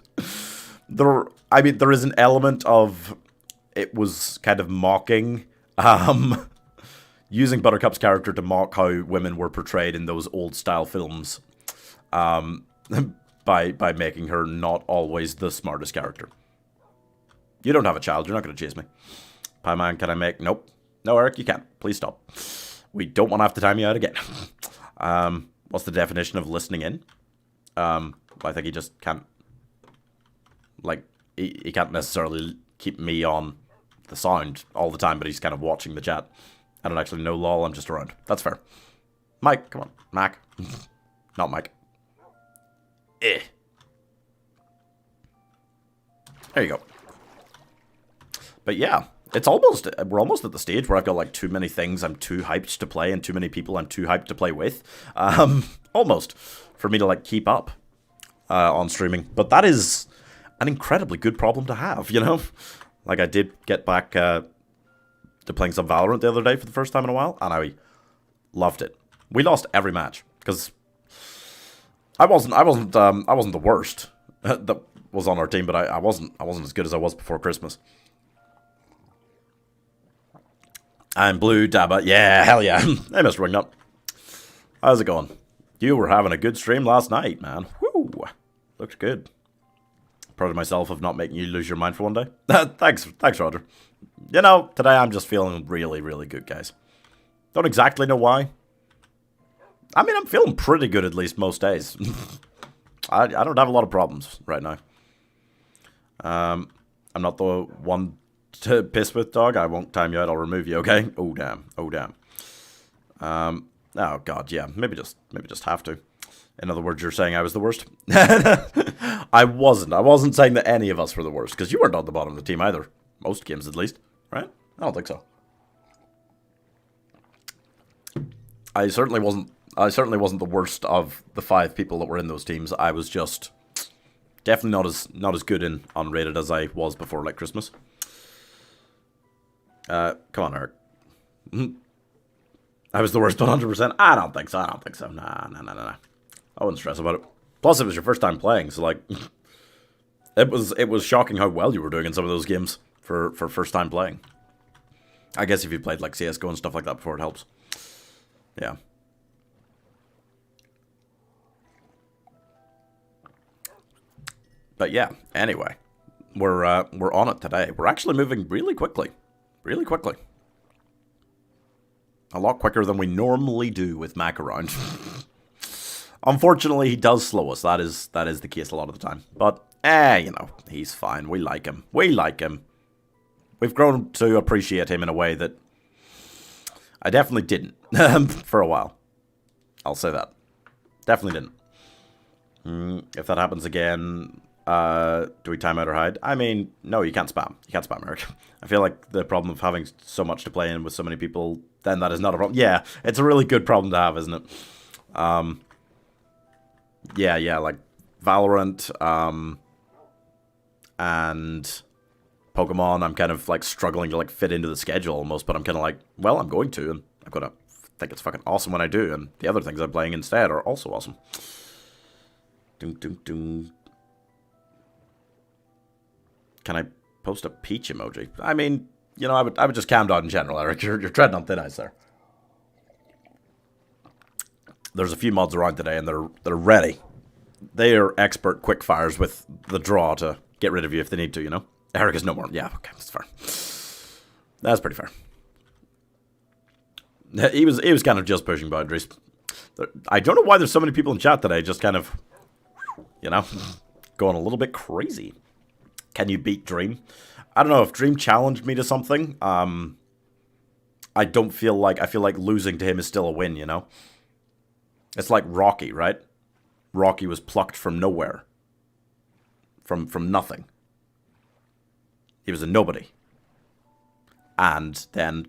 [SPEAKER 1] There is an element of it was kind of mocking, using Buttercup's character to mock how women were portrayed in those old style films, by making her not always the smartest character. You don't have a child, you're not going to chase me. Pie Man, can I make? Nope. No, Eric, you can't. Please stop. We don't want to have to time you out again. What's the definition of listening in? I think he just can't, like, he can't necessarily keep me on the sound all the time, but he's kind of watching the chat. I don't actually know, lol, I'm just around. That's fair. Mike, come on. Mac. Not Mike. Eh. There you go. But yeah, we're almost at the stage where I've got like too many things I'm too hyped to play and too many people I'm too hyped to play with. Almost. For me to like keep up on streaming. But that is an incredibly good problem to have, you know? Like I did get back to playing some Valorant the other day for the first time in a while, and I loved it. We lost every match because I wasn't the worst that was on our team, but I wasn't as good as I was before Christmas. I'm Blue Dabba. Yeah, hell yeah. Hey, Mr. Wingnut. How's it going? You were having a good stream last night, man. Woo! Looked good. Proud of myself of not making you lose your mind for one day. Thanks, Roger. You know, today I'm just feeling really, really good, guys. Don't exactly know why. I mean, I'm feeling pretty good at least most days. I don't have a lot of problems right now. I'm not the one to piss with, dog. I won't time you out. I'll remove you, okay? Oh, damn. Oh, damn. Oh, God, yeah. Maybe just have to. In other words, you're saying I was the worst? I wasn't. I wasn't saying that any of us were the worst, because you weren't on the bottom of the team either. Most games, at least. Right? I don't think so. I certainly wasn't the worst of the 5 people that were in those teams. I was just definitely not as good in unrated as I was before, like, Christmas. Come on, Eric. I was the worst 100%? I don't think so. Nah. I wouldn't stress about it. Plus, it was your first time playing, so, like, it was shocking how well you were doing in some of those games for first time playing. I guess if you played, like, CSGO and stuff like that before, it helps. Yeah. But yeah, anyway. we're on it today. We're actually moving really quickly. Really quickly. A lot quicker than we normally do with Mac around. Unfortunately, he does slow us. That is the case a lot of the time. But, you know, he's fine. We like him. We like him. We've grown to appreciate him in a way that I definitely didn't for a while. I'll say that. Definitely didn't. If that happens again, do we time out or hide? I mean, no, you can't spam. You can't spam, Eric. I feel like the problem of having so much to play in with so many people, then that is not a problem. Yeah, it's a really good problem to have, isn't it? Yeah, like Valorant, and Pokemon, I'm kind of like struggling to like fit into the schedule almost, but I'm kind of like, well, I'm going to, and I'm gonna think it's fucking awesome when I do, and the other things I'm playing instead are also awesome. Doom, doom, doom. Can I post a peach emoji? I mean, you know, I would just calm down in general, Eric. You're treading on thin ice there. There's a few mods around today, and they're ready. They are expert quick fires with the draw to get rid of you if they need to, you know? Eric is no more. Yeah, okay, that's fair. That's pretty fair. He was kind of just pushing boundaries. I don't know why there's so many people in chat today, just kind of, you know, going a little bit crazy. Can you beat Dream? I don't know if Dream challenged me to something. I don't feel like, I feel like losing to him is still a win, you know? It's like Rocky, right? Rocky was plucked from nowhere. From nothing. He was a nobody. And then,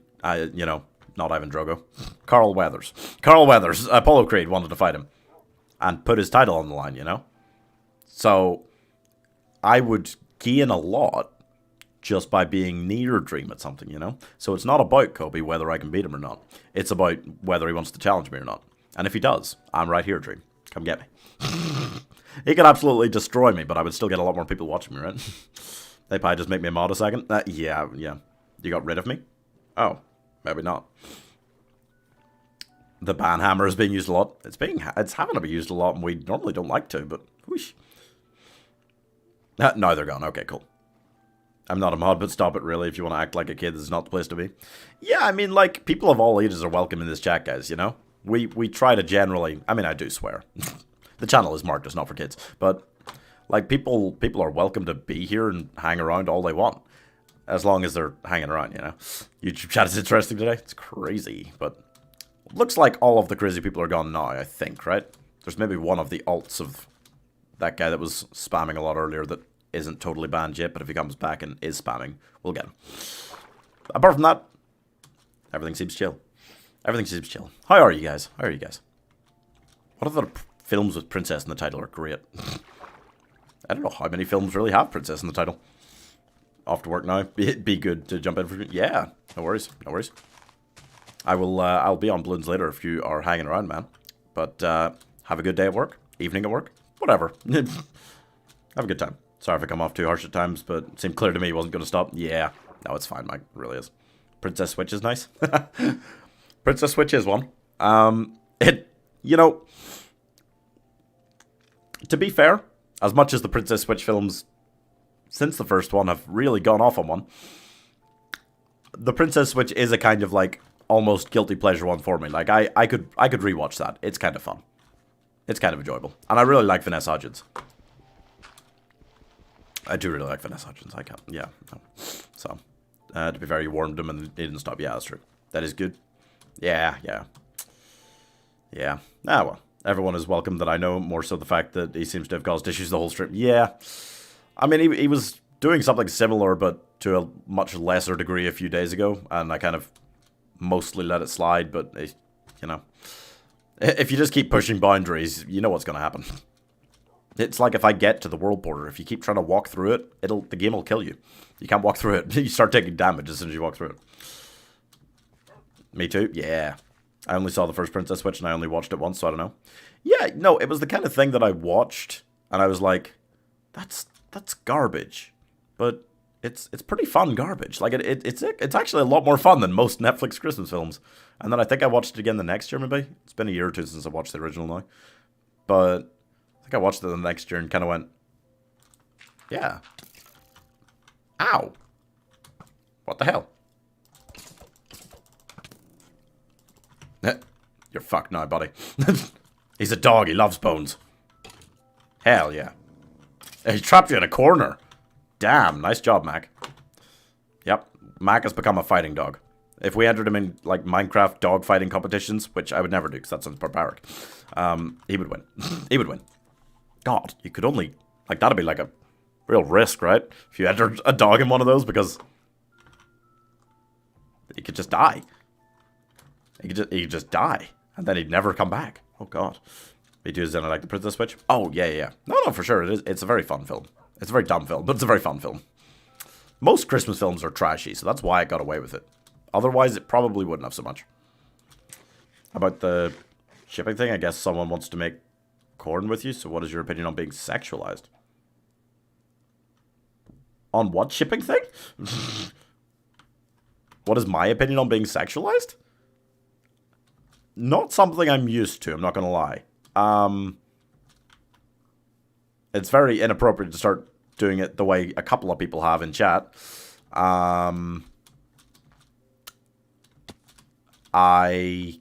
[SPEAKER 1] you know, not Ivan Drogo. Carl Weathers. Carl Weathers, Apollo Creed wanted to fight him. And put his title on the line, you know? So, I would gain a lot just by being near Dream at something, you know? So it's not about Kobe, whether I can beat him or not. It's about whether he wants to challenge me or not. And if he does, I'm right here, Dream. Come get me. He could absolutely destroy me, but I would still get a lot more people watching me, right? They probably just make me a mod a second. Yeah. You got rid of me? Oh, maybe not. The ban hammer is being used a lot. It's having to be used a lot, and we normally don't like to, but whoosh. No, they're gone. Okay, cool. I'm not a mod, but stop it, really. If you want to act like a kid, this is not the place to be. Yeah, I mean, like, people of all ages are welcome in this chat, guys, you know? We try to generally... I mean, I do swear. The channel is marked as not for kids. But, like, people are welcome to be here and hang around all they want. As long as they're hanging around, you know? YouTube chat is interesting today. It's crazy, but... Looks like all of the crazy people are gone now, I think, right? There's maybe one of the alts of that guy that was spamming a lot earlier that isn't totally banned yet, but if he comes back and is spamming, we'll get him. Apart from that, everything seems chill. Everything seems chill. How are you guys? How are you guys? What other films with princess in the title are great? I don't know how many films really have princess in the title. Off to work now. Be good to jump in for... Yeah, no worries. No worries. I'll be on balloons later if you are hanging around, man. But have a good day at work. Evening at work. Whatever. Have a good time. Sorry if I come off too harsh at times, but it seemed clear to me he wasn't going to stop. Yeah. No, it's fine, Mike. It really is. Princess Switch is nice. Princess Switch is one. You know, to be fair, as much as the Princess Switch films since the first one have really gone off on one, the Princess Switch is a kind of like almost guilty pleasure one for me. Like I could rewatch that. It's kind of fun. It's kind of enjoyable. And I really like Vanessa Hudgens. I do really like Vanessa Hudgens. I can't. Yeah. So, to be fair, you warmed him and he didn't stop. Yeah, that's true. That is good. Yeah. Ah, well. Everyone is welcome that I know, more so the fact that he seems to have caused issues the whole stream. Yeah. I mean, he was doing something similar, but to a much lesser degree a few days ago, and I kind of mostly let it slide, but, you know, if you just keep pushing boundaries, you know what's going to happen. It's like if I get to the World Border, if you keep trying to walk through it, the game will kill you. You can't walk through it. You start taking damage as soon as you walk through it. Me too? Yeah. I only saw the first Princess Switch and I only watched it once, so I don't know. Yeah, no, it was the kind of thing that I watched and I was like, that's garbage. But it's pretty fun garbage. Like it's actually a lot more fun than most Netflix Christmas films. And then I think I watched it again the next year maybe. It's been a year or two since I watched the original now. But I think I watched it the next year and kind of went, yeah, Ow. What the hell? You're fucked now, buddy. He's a dog. He loves bones. Hell yeah. He trapped you in a corner. Damn. Nice job, Mac. Yep. Mac has become a fighting dog. If we entered him in, like, Minecraft dog fighting competitions, which I would never do because that sounds barbaric, he would win. He would win. God, you could only... Like, that'd be like a real risk, right? If you entered a dog in one of those, because... he could just die. He could just die. And then he'd never come back. Oh, God. He does then like the Princess Switch. Oh, yeah. No, for sure. It's a very fun film. It's a very dumb film, but it's a very fun film. Most Christmas films are trashy, so that's why I got away with it. Otherwise, it probably wouldn't have so much. About the shipping thing, I guess someone wants to make corn with you, so what is your opinion on being sexualized? On what shipping thing? What is my opinion on being sexualized? Not something I'm used to, I'm not gonna lie. It's very inappropriate to start doing it the way a couple of people have in chat. I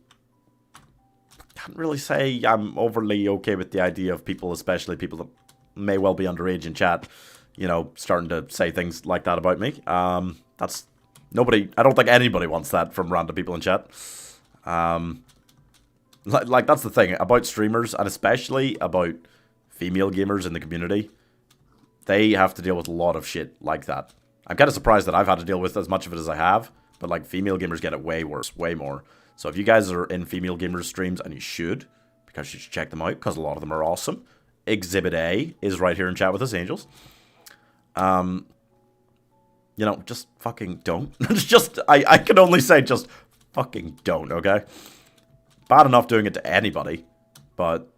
[SPEAKER 1] can't really say I'm overly okay with the idea of people, especially people that may well be underage in chat, you know, starting to say things like that about me. That's nobody. I don't think anybody wants that from random people in chat. Like that's the thing about streamers, and especially about female gamers in the community. They have to deal with a lot of shit like that. I'm kind of surprised that I've had to deal with as much of it as I have. But, like, female gamers get it way worse, way more. So if you guys are in female gamers streams, and you should, because you should check them out, because a lot of them are awesome. Exhibit A is right here in chat with us, Angels. You know, just fucking don't. I can only say just fucking don't, okay? Bad enough doing it to anybody, but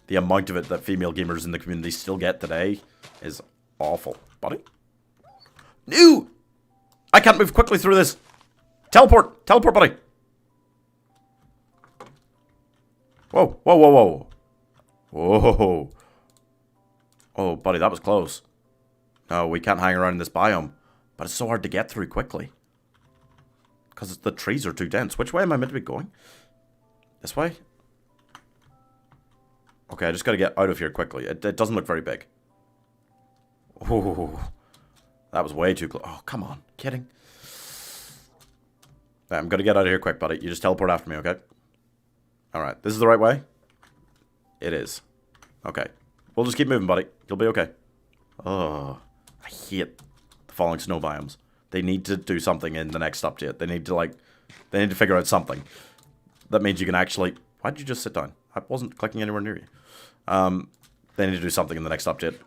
[SPEAKER 1] the amount of it that female gamers in the community still get today is awful. Buddy? No! I can't move quickly through this. Teleport! Teleport, buddy! Whoa, whoa, whoa, whoa. Whoa. Oh, buddy, that was close. No, we can't hang around in this biome. But it's so hard to get through quickly. Because the trees are too dense. Which way am I meant to be going? This way? Okay, I just gotta get out of here quickly. It doesn't look very big. Oh, that was way too close. Oh, come on. Kidding? I'm gonna get out of here quick, buddy. You just teleport after me, okay? Alright, this is the right way? It is. Okay. We'll just keep moving, buddy. You'll be okay. Oh, I hate the falling snow biomes. They need to do something in the next update. They need to figure out something. That means you can actually... Why did you just sit down? I wasn't clicking anywhere near you. They need to do something in the next update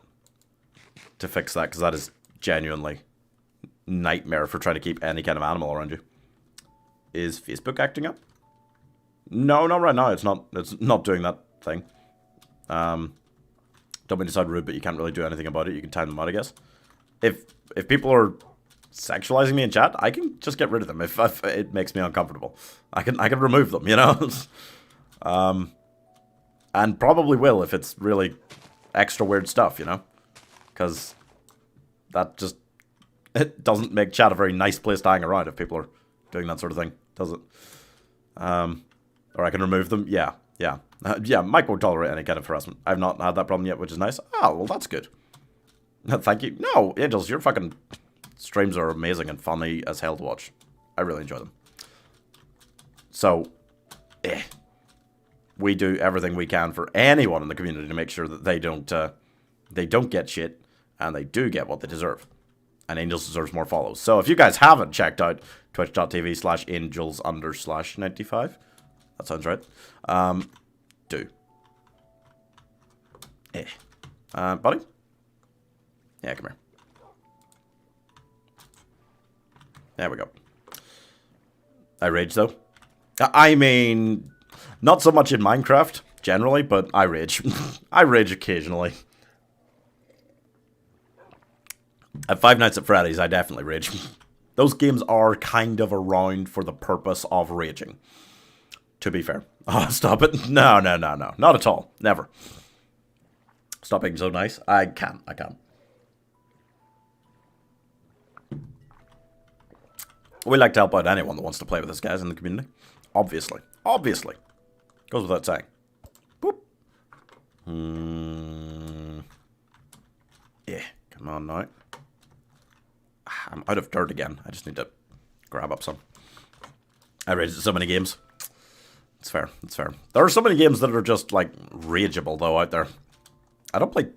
[SPEAKER 1] to fix that, because that is genuinely nightmare for trying to keep any kind of animal around you. Is Facebook acting up? No, not right now. It's not doing that thing. Don't mean to sound rude, but you can't really do anything about it. You can time them out, I guess. If people are sexualizing me in chat, I can just get rid of them if it makes me uncomfortable. I can remove them, you know? And probably will if it's really extra weird stuff, you know? Because that just... It doesn't make chat a very nice place to hang around if people are doing that sort of thing, does it? Or I can remove them. Yeah. Yeah, Mike won't tolerate any kind of harassment. I've not had that problem yet, which is nice. Oh, well, that's good. Thank you. No, Angels, your fucking streams are amazing and funny as hell to watch. I really enjoy them. So, we do everything we can for anyone in the community to make sure that they don't get shit, and they do get what they deserve. And Angels deserves more follows. So if you guys haven't checked out twitch.tv/angels_95, that sounds right, do. Buddy? Yeah, come here. There we go. I rage, though. I mean, not so much in Minecraft, generally, but I rage. I rage occasionally. At Five Nights at Freddy's, I definitely rage. Those games are kind of around for the purpose of raging. To be fair. Oh, stop it. No. Not at all. Never. Stop being so nice. I can't. We like to help out anyone that wants to play with us, guys, in the community. Obviously. Obviously. Goes without saying. Boop. Yeah, come on now. I'm out of dirt again. I just need to grab up some. I raged at so many games. It's fair. It's fair. There are so many games that are just, like, rageable, though, out there. I don't play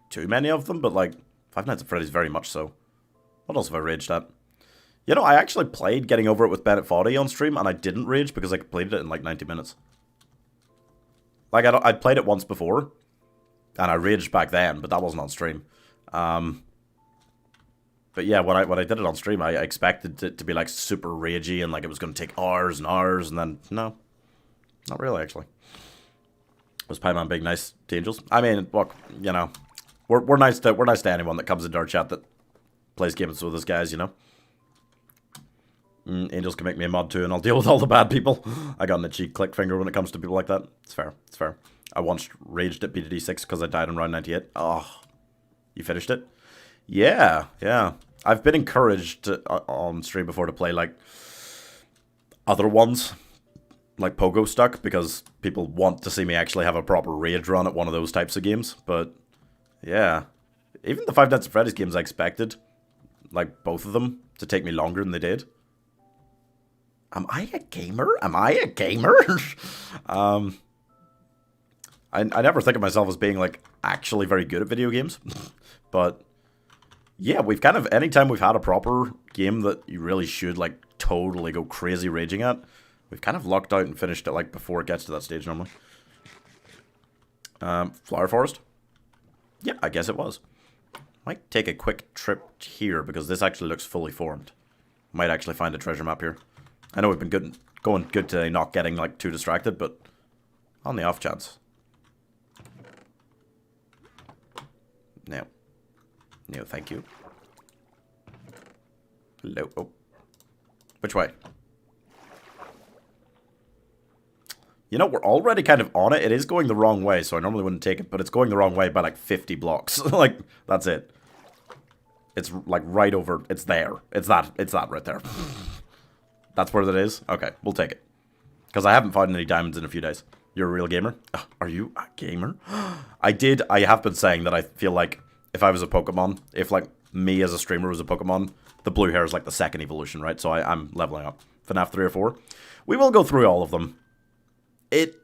[SPEAKER 1] too many of them, but, like, Five Nights at Freddy's very much so. What else have I raged at? You know, I actually played Getting Over It with Bennett Foddy on stream, and I didn't rage because I completed it in, like, 90 minutes. Like, I'd played it once before, and I raged back then, but that wasn't on stream. But yeah, when I did it on stream, I expected it to be, like, super ragey, and, like, it was going to take hours and hours, and then, no. Not really, actually. Was Pieman being nice to Angels? I mean, look, you know, we're nice to anyone that comes into our chat that plays games with us, guys, you know? Angels can make me a mod too, and I'll deal with all the bad people. I got an itchy click finger when it comes to people like that. It's fair. It's fair. I once raged at BDD6 because I died in round 98. Oh, you finished it? Yeah, yeah. I've been encouraged on stream before to play, like, other ones, like Pogo Stuck, because people want to see me actually have a proper rage run at one of those types of games. But, yeah. Even the Five Nights at Freddy's games I expected, like, both of them, to take me longer than they did. Am I a gamer? Am I a gamer? I never think of myself as being, like, actually very good at video games. But, yeah, we've kind of, anytime we've had a proper game that you really should, like, totally go crazy raging at, we've kind of lucked out and finished it, like, before it gets to that stage normally. Flower Forest? Yeah, I guess it was. Might take a quick trip here, because this actually looks fully formed. Might actually find a treasure map here. I know we've been going good today, not getting, like, too distracted, but on the off chance. No. No, thank you. Hello. Oh. Which way? You know, we're already kind of on it. It is going the wrong way, so I normally wouldn't take it, but it's going the wrong way by, like, 50 blocks. Like, that's it. It's, like, right over... It's there. It's that right there. That's where that is? Okay, we'll take it. Because I haven't found any diamonds in a few days. You're a real gamer? Are you a gamer? I have been saying that I feel like if I was a Pokemon, if, like, me as a streamer was a Pokemon, the blue hair is, like, the second evolution, right? So I'm leveling up. FNAF 3 or 4. We will go through all of them. It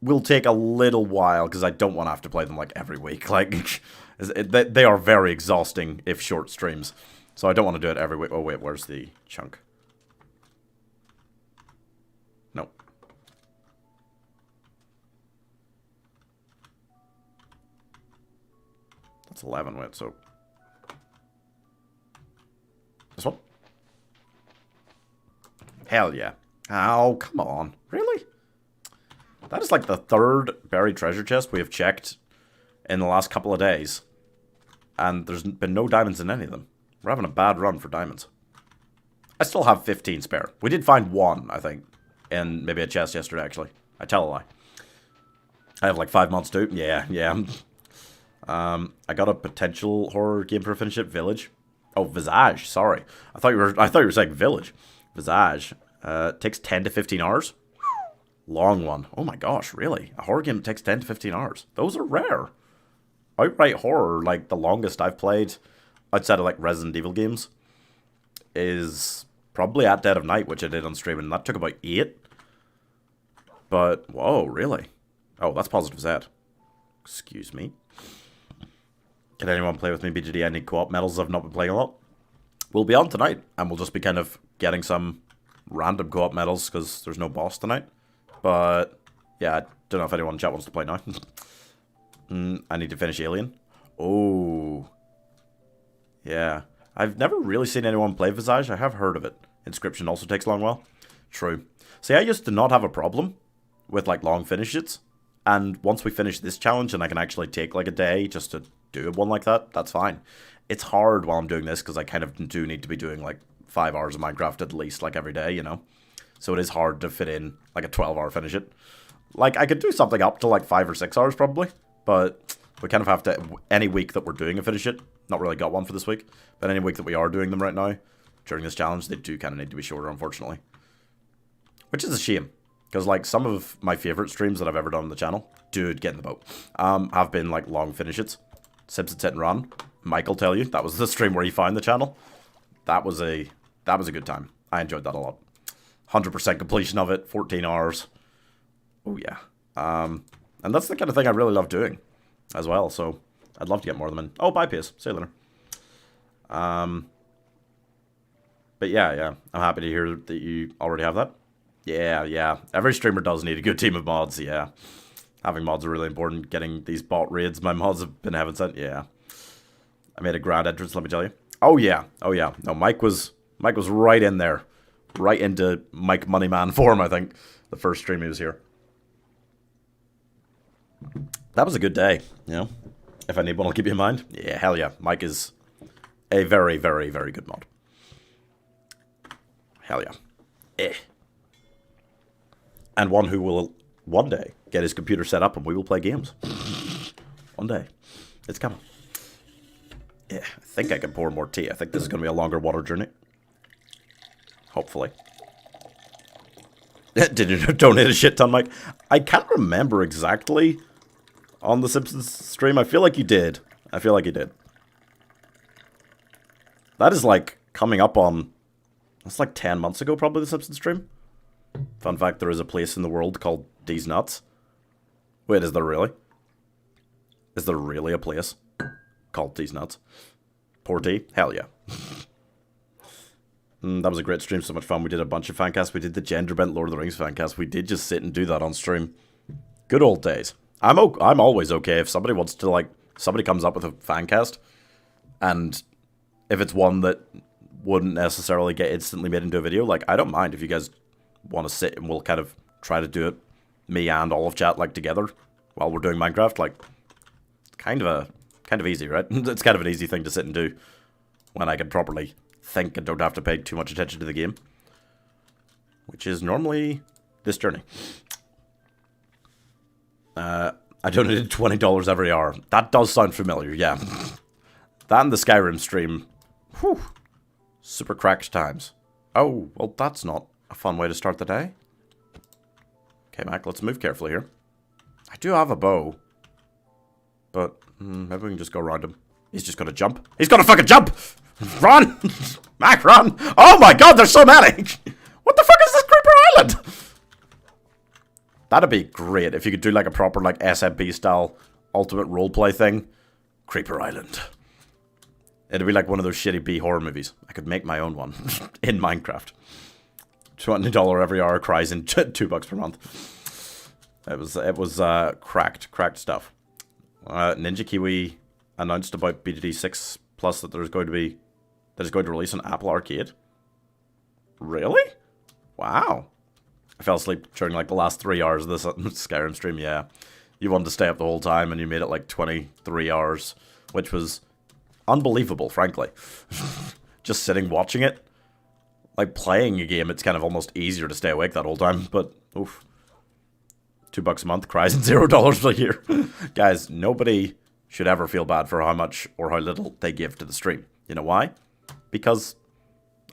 [SPEAKER 1] will take a little while, because I don't want to have to play them, like, every week. Like, they are very exhausting, if short streams. So I don't want to do it every week. Oh, wait, where's the chunk? No. That's 11, wait, so... This one? Hell yeah. Oh, come on. Really? That is like the third buried treasure chest we have checked in the last couple of days. And there's been no diamonds in any of them. We're having a bad run for diamonds. I still have 15 spare. We did find one, I think, in maybe a chest yesterday, actually. I tell a lie. I have like 5 months too. Yeah. I got a potential horror game for a finish it. Village. Oh, Visage. Sorry. I thought you were saying Village. Visage. Takes 10 to 15 hours. Long one. Oh my gosh, really? A horror game that takes 10 to 15 hours. Those are rare. Outright horror, like the longest I've played outside of like Resident Evil games, is probably at Dead of Night, which I did on stream, and that took about 8. But, whoa, really? Oh, that's positive Z. Excuse me. Can anyone play with me, BGD? I need co-op medals. I've not been playing a lot. We'll be on tonight, and we'll just be kind of getting some random co-op medals, because there's no boss tonight. But, yeah, I don't know if anyone in chat wants to play now. I need to finish Alien. Oh. Yeah. I've never really seen anyone play Visage. I have heard of it. Inscription also takes a long while. True. See, I used to not have a problem with, like, long finishes. And once we finish this challenge and I can actually take, like, a day just to do one like that, that's fine. It's hard while I'm doing this because I kind of do need to be doing, like, 5 hours of Minecraft at least, like, every day, you know? So it is hard to fit in, like, a 12-hour finish it. Like, I could do something up to, like, 5 or 6 hours, probably. But we kind of have to, any week that we're doing a finish it, not really got one for this week, but any week that we are doing them right now, during this challenge. They do kind of need to be shorter, unfortunately. Which is a shame. Because, like, some of my favorite streams that I've ever done on the channel, dude, get in the boat, have been, like, long finishes. Simpsons Hit and Run. Mike will tell you, that was the stream where he found the channel. That was a good time. I enjoyed that a lot. 100% completion of it, 14 hours. Oh, yeah. And that's the kind of thing I really love doing as well, so I'd love to get more of them in. Oh, bye, Pace. See you later. But yeah, I'm happy to hear that you already have that. Yeah. Every streamer does need a good team of mods, yeah. Having mods are really important. Getting these bot raids my mods have been having sent, yeah. I made a grand entrance, let me tell you. Oh yeah. No, Mike was right in there. Right into Mike Moneyman form, I think. The first stream he was here. That was a good day, you know. If I need one, I'll keep you in mind. Yeah, hell yeah. Mike is a very, very, very good mod. Hell yeah. And one who will one day get his computer set up and we will play games. One day. It's coming. Yeah, I think I can pour more tea. I think this is going to be a longer water journey. Hopefully. Did you donate a shit ton, Mike? I can't remember exactly on the Simpsons stream. I feel like you did. That is like coming up on... That's like 10 months ago, probably, the Simpsons stream. Fun fact, there is a place in the world called D's Nuts. Wait, is there really? Is there really a place called D's Nuts? Poor D? Hell yeah. That was a great stream, so much fun. We did a bunch of fancasts. We did the Gender Bent Lord of the Rings fancast. We did just sit and do that on stream. Good old days. I'm always okay if somebody wants to, like, somebody comes up with a fancast, and if it's one that wouldn't necessarily get instantly made into a video, like, I don't mind if you guys want to sit and we'll kind of try to do it, me and all of chat, like, together while we're doing Minecraft. Like, kind of easy, right? It's kind of an easy thing to sit and do when I can properly think and don't have to pay too much attention to the game, which is normally this journey. I donated $20 every hour. That does sound familiar, yeah. That and the Skyrim stream. Whew. Super cracked times. Oh, well, that's not a fun way to start the day. Okay, Mac, let's move carefully here. I do have a bow, but maybe we can just go around him. He's just gonna jump. He's gonna fucking jump! Run! Mac, run! Oh my god, there's so many! What the fuck is this Creeper Island? That'd be great if you could do like a proper like SMP style ultimate roleplay thing. Creeper Island. It'd be like one of those shitty B horror movies. I could make my own one in Minecraft. $20 every hour cries in $2 per month. It was cracked stuff. Ninja Kiwi announced about BGD 6 Plus that it's going to release on Apple Arcade. Really? Wow. I fell asleep during like the last 3 hours of this Skyrim stream, yeah. You wanted to stay up the whole time and you made it like 23 hours, which was unbelievable, frankly. Just sitting watching it. Like playing a game, it's kind of almost easier to stay awake that whole time, but oof. $2 a month, cries and $0 a year. Guys, nobody should ever feel bad for how much or how little they give to the stream. You know why? Because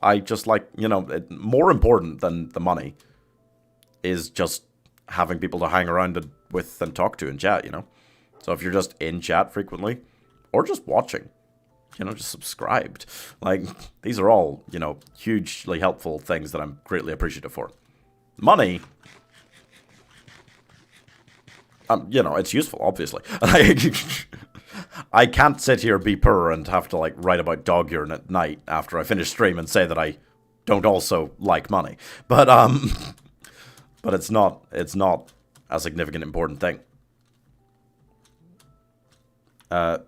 [SPEAKER 1] I just like, you know, more important than the money is just having people to hang around with and talk to in chat, you know? So if you're just in chat frequently, or just watching, you know, just subscribed. Like, these are all, you know, hugely helpful things that I'm greatly appreciative for. Money, you know, it's useful, obviously. I can't sit here, be poor, and have to, like, write about dog urine at night after I finish stream and say that I don't also like money. But, but it's not a significant important thing.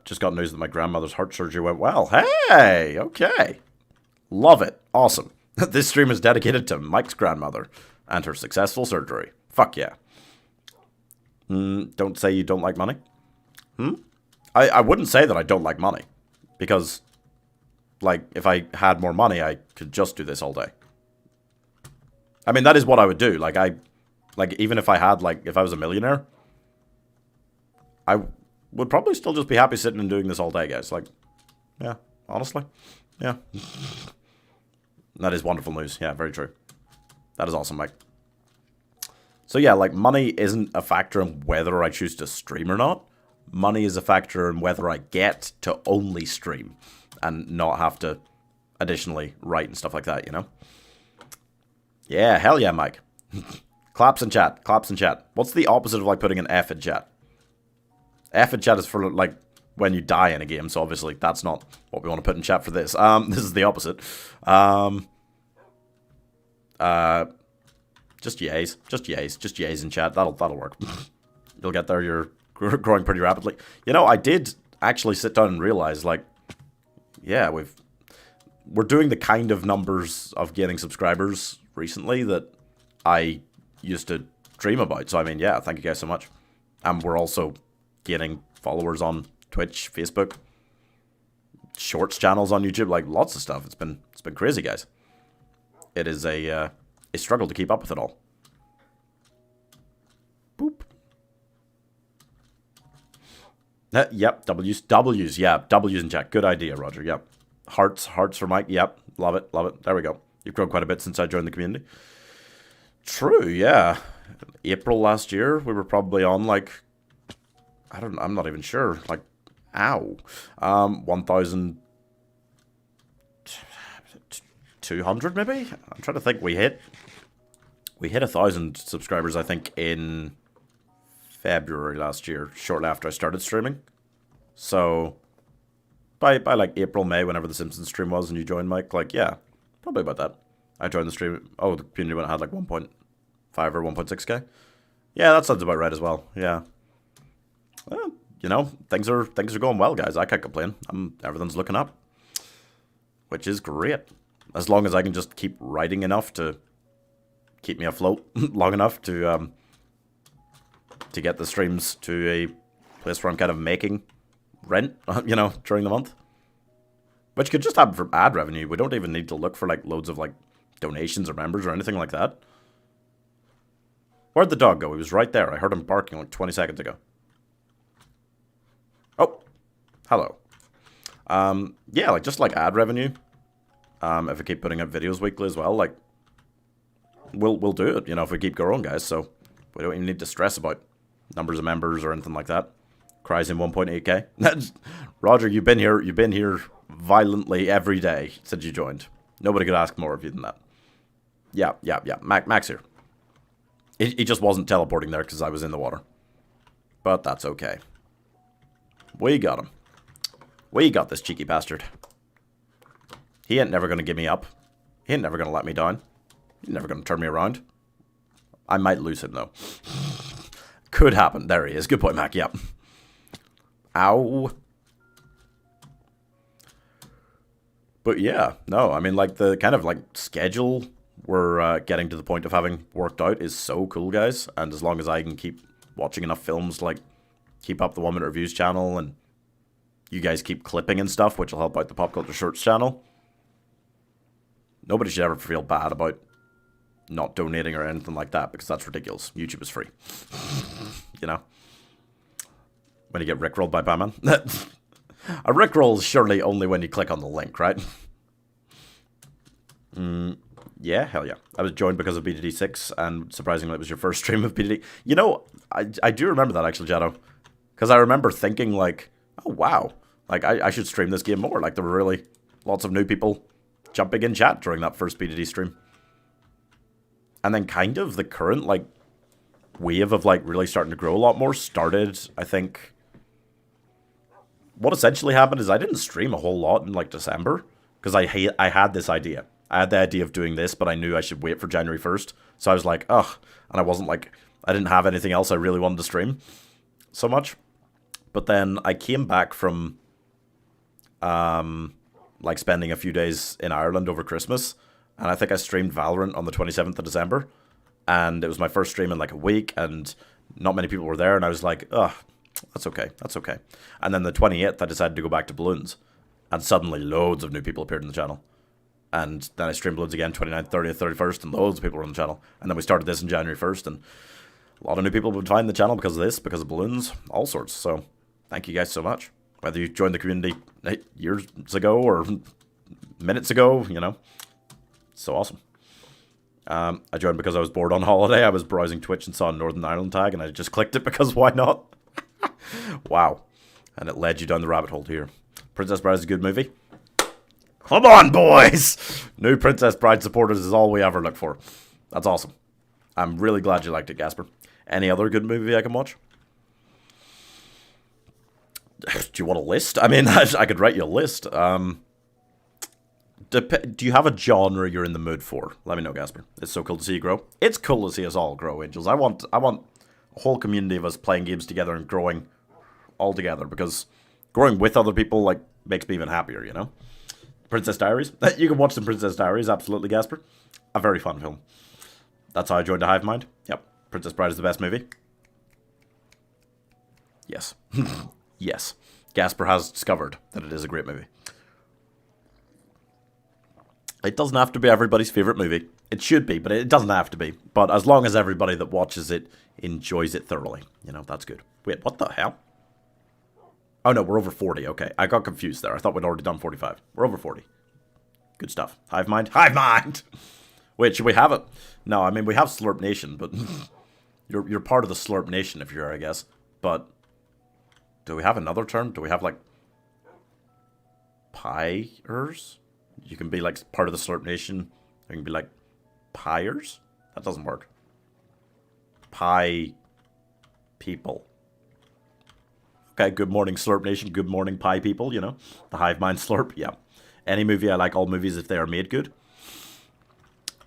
[SPEAKER 1] Just got news that my grandmother's heart surgery went well. Hey, okay. Love it. Awesome. This stream is dedicated to Mike's grandmother and her successful surgery. Fuck yeah. Don't say you don't like money. I wouldn't say that I don't like money. Because, like, if I had more money, I could just do this all day. I mean, that is what I would do. Like, even if I had, like, if I was a millionaire, I would probably still just be happy sitting and doing this all day, guys. Like, yeah, honestly. Yeah. That is wonderful news. Yeah, very true. That is awesome, Mike. So yeah, like, money isn't a factor in whether I choose to stream or not. Money is a factor in whether I get to only stream and not have to additionally write and stuff like that, you know? Yeah, hell yeah, Mike. Claps in chat. Claps in chat. What's the opposite of, like, putting an F in chat? F in chat is for, like, when you die in a game, so obviously that's not what we want to put in chat for this. This is the opposite. Just yays. Just yays. Just yays in chat. That'll work. You'll get there. You're growing pretty rapidly. You know, I did actually sit down and realize, like, yeah, we're doing the kind of numbers of gaining subscribers recently that I used to dream about. So, I mean, yeah, thank you guys so much. And we're also gaining followers on Twitch, Facebook, shorts channels on YouTube, like, lots of stuff. It's been crazy, guys. It is a struggle to keep up with it all. Boop. Yep, W's, yeah, W's in chat. Good idea, Roger, yep. Hearts for Mike, yep, love it. There we go. You've grown quite a bit since I joined the community. True, yeah. April last year, we were probably on, like, I'm not even sure, like, 1,200 maybe? I'm trying to think. We hit 1,000 subscribers, I think, in February last year, shortly after I started streaming. So by like April, May, whenever the Simpsons stream was and you joined, Mike, like, yeah, probably about that. I joined the stream. Oh, the community when it had like 1.5 or 1.6k. Yeah, that sounds about right as well. Yeah. Well, you know, things are going well, guys. I can't complain. Everything's looking up, which is great. As long as I can just keep writing enough to keep me afloat long enough to get the streams to a place where I'm kind of making rent, you know, during the month. Which could just happen from ad revenue. We don't even need to look for, like, loads of, like, donations or members or anything like that. Where'd the dog go? He was right there. I heard him barking like 20 seconds ago. Oh, hello. Yeah, like, just like ad revenue. If we keep putting out videos weekly as well, like, we'll do it, you know, if we keep growing, guys. So we don't even need to stress about numbers of members or anything like that. Cries in 1.8k. Roger, you've been here violently every day since you joined. Nobody could ask more of you than that. Yeah. Max here. He just wasn't teleporting there because I was in the water. But that's okay. We got him. We got this cheeky bastard. He ain't never gonna give me up. He ain't never gonna let me down. He's never gonna turn me around. I might lose him though. Could happen. There he is. Good point, Mac. Yep. Ow. But yeah, no, I mean, like, the kind of, like, schedule we're getting to the point of having worked out is so cool, guys. And as long as I can keep watching enough films, like, keep up the 1 Minute Reviews channel, and you guys keep clipping and stuff, which will help out the Pop Culture Shorts channel, nobody should ever feel bad about not donating or anything like that, because that's ridiculous. YouTube is free. You know? When you get rickrolled by Batman. A rickroll is surely only when you click on the link, right? Yeah, hell yeah. I was joined because of BDD 6, and surprisingly it was your first stream of BDD. You know, I do remember that, actually, Jado. Because I remember thinking, like, oh, wow. Like, I should stream this game more. Like, there were really lots of new people jumping in chat during that first BDD stream. And then kind of the current, like, wave of, like, really starting to grow a lot more started, I think. What essentially happened is I didn't stream a whole lot in, like, December. Because I had this idea. I had the idea of doing this, but I knew I should wait for January 1st. So I was like, ugh. And I wasn't, like, I didn't have anything else I really wanted to stream so much. But then I came back from, like, spending a few days in Ireland over Christmas. And I think I streamed Valorant on the 27th of December. And it was my first stream in, like, a week. And not many people were there. And I was like, ugh, that's okay. That's okay. And then the 28th, I decided to go back to Balloons. And suddenly loads of new people appeared in the channel. And then I streamed Balloons again, 29th, 30th, 31st, and loads of people were on the channel. And then we started this on January 1st, and a lot of new people would find the channel because of this, because of Balloons, all sorts. So, thank you guys so much. Whether you joined the community years ago or minutes ago, you know, So awesome. I joined because I was bored on holiday. I was browsing Twitch and saw a Northern Ireland tag, and I just clicked it because why not? Wow. And it led you down the rabbit hole here. Princess Bride is a good movie. Come on, boys! New Princess Bride supporters is all we ever look for. That's awesome. I'm really glad you liked it, Gasper. Any other good movie I can watch? Do you want a list? I mean, I could write you a list. Do you have a genre you're in the mood for? Let me know, Gasper. It's so cool to see you grow. It's cool to see us all grow, Angels. I want a whole community of us playing games together and growing all together, because growing with other people, like, makes me even happier, you know? Princess Diaries. You can watch the Princess Diaries, absolutely, Gasper. A very fun film. That's how I joined the Hive Mind. Yep. Princess Bride is the best movie. Yes. Yes. Gasper has discovered that it is a great movie. It doesn't have to be everybody's favourite movie. It should be, but it doesn't have to be. But as long as everybody that watches it enjoys it thoroughly. You know, that's good. Wait, what the hell? Oh no, we're over 40. Okay, I got confused there. I thought we'd already done 45. We're over 40. Good stuff. Hive Mind? Hive Mind! Wait, should we have it? No, I mean, we have Slurp Nation, but... you're part of the Slurp Nation if you're here, I guess. But... do we have another term? Do we have, like... Piers? You can be, like, part of the Slurp Nation. You can be, like, Piers? That doesn't work. Pie... people. Okay, good morning, Slurp Nation. Good morning, pie people, you know. The Hive Mind Slurp, yeah. Any movie, I like all movies if they are made good.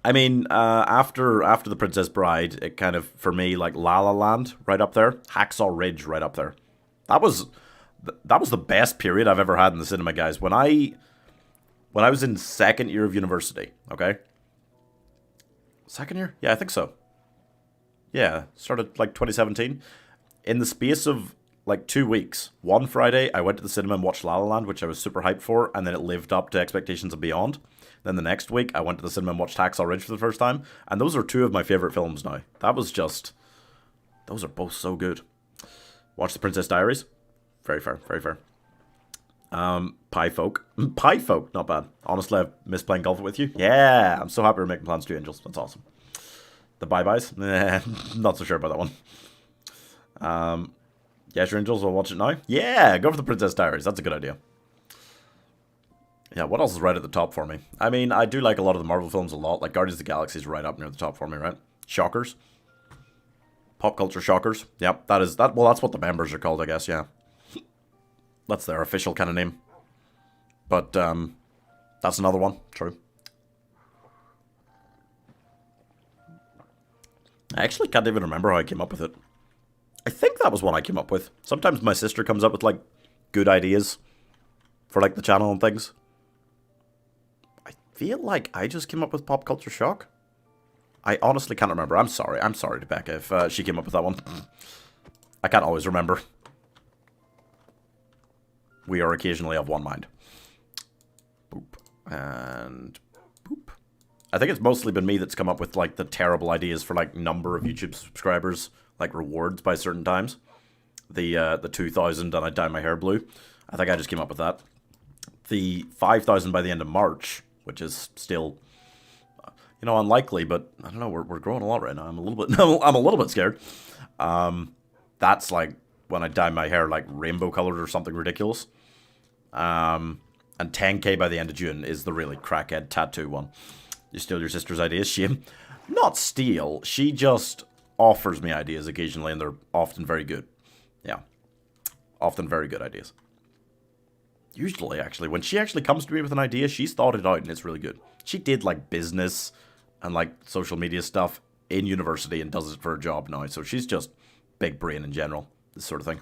[SPEAKER 1] I mean, after The Princess Bride, it kind of, for me, like La La Land, right up there. Hacksaw Ridge, right up there. That was the best period I've ever had in the cinema, guys. When I was in second year of university, okay? Second year? Yeah, I think so. Yeah, started like 2017. In the space of like 2 weeks, one Friday, I went to the cinema and watched La La Land, which I was super hyped for, and then it lived up to expectations and beyond. Then the next week, I went to the cinema and watched Hacksaw Ridge for the first time, and those are two of my favorite films now. That was just... those are both so good. Watch The Princess Diaries. Very fair, very fair. Pie Folk. Pie Folk, not bad. Honestly, I've missed playing golf with you. Yeah, I'm so happy we're making plans to Angels. That's awesome. The Bye-Byes? Not so sure about that one. Yes, your Angels, will watch it now? Yeah, go for The Princess Diaries. That's a good idea. Yeah, what else is right at the top for me? I mean, I do like a lot of the Marvel films a lot. Like Guardians of the Galaxy is right up near the top for me, right? Shockers. Pop culture shockers. Yep, that is that. Well, that's what the members are called, I guess. Yeah, that's their official kind of name. But that's another one. True. I actually can't even remember how I came up with it. I think that was one I came up with. Sometimes my sister comes up with like good ideas for like the channel and things. I feel like I just came up with Pop Culture Shock. I honestly can't remember. I'm sorry, Rebecca, if she came up with that one. I can't always remember. We are occasionally of one mind. Boop. And boop. I think it's mostly been me that's come up with, like, the terrible ideas for, like, number of YouTube subscribers, like, rewards by certain times. The 2,000 and I dye my hair blue. I think I just came up with that. The 5,000 by the end of March, which is still... you know, unlikely, but I don't know. We're growing a lot right now. I'm a little bit scared. That's like when I dye my hair like rainbow colored or something ridiculous. And 10K by the end of June is the really crackhead tattoo one. You steal your sister's ideas, shame. Not steal. She just offers me ideas occasionally, and they're often very good. Yeah, often very good ideas. Usually, actually, when she actually comes to me with an idea, she's thought it out and it's really good. She did like business and like social media stuff in university and does it for a job now. So she's just big brain in general, this sort of thing.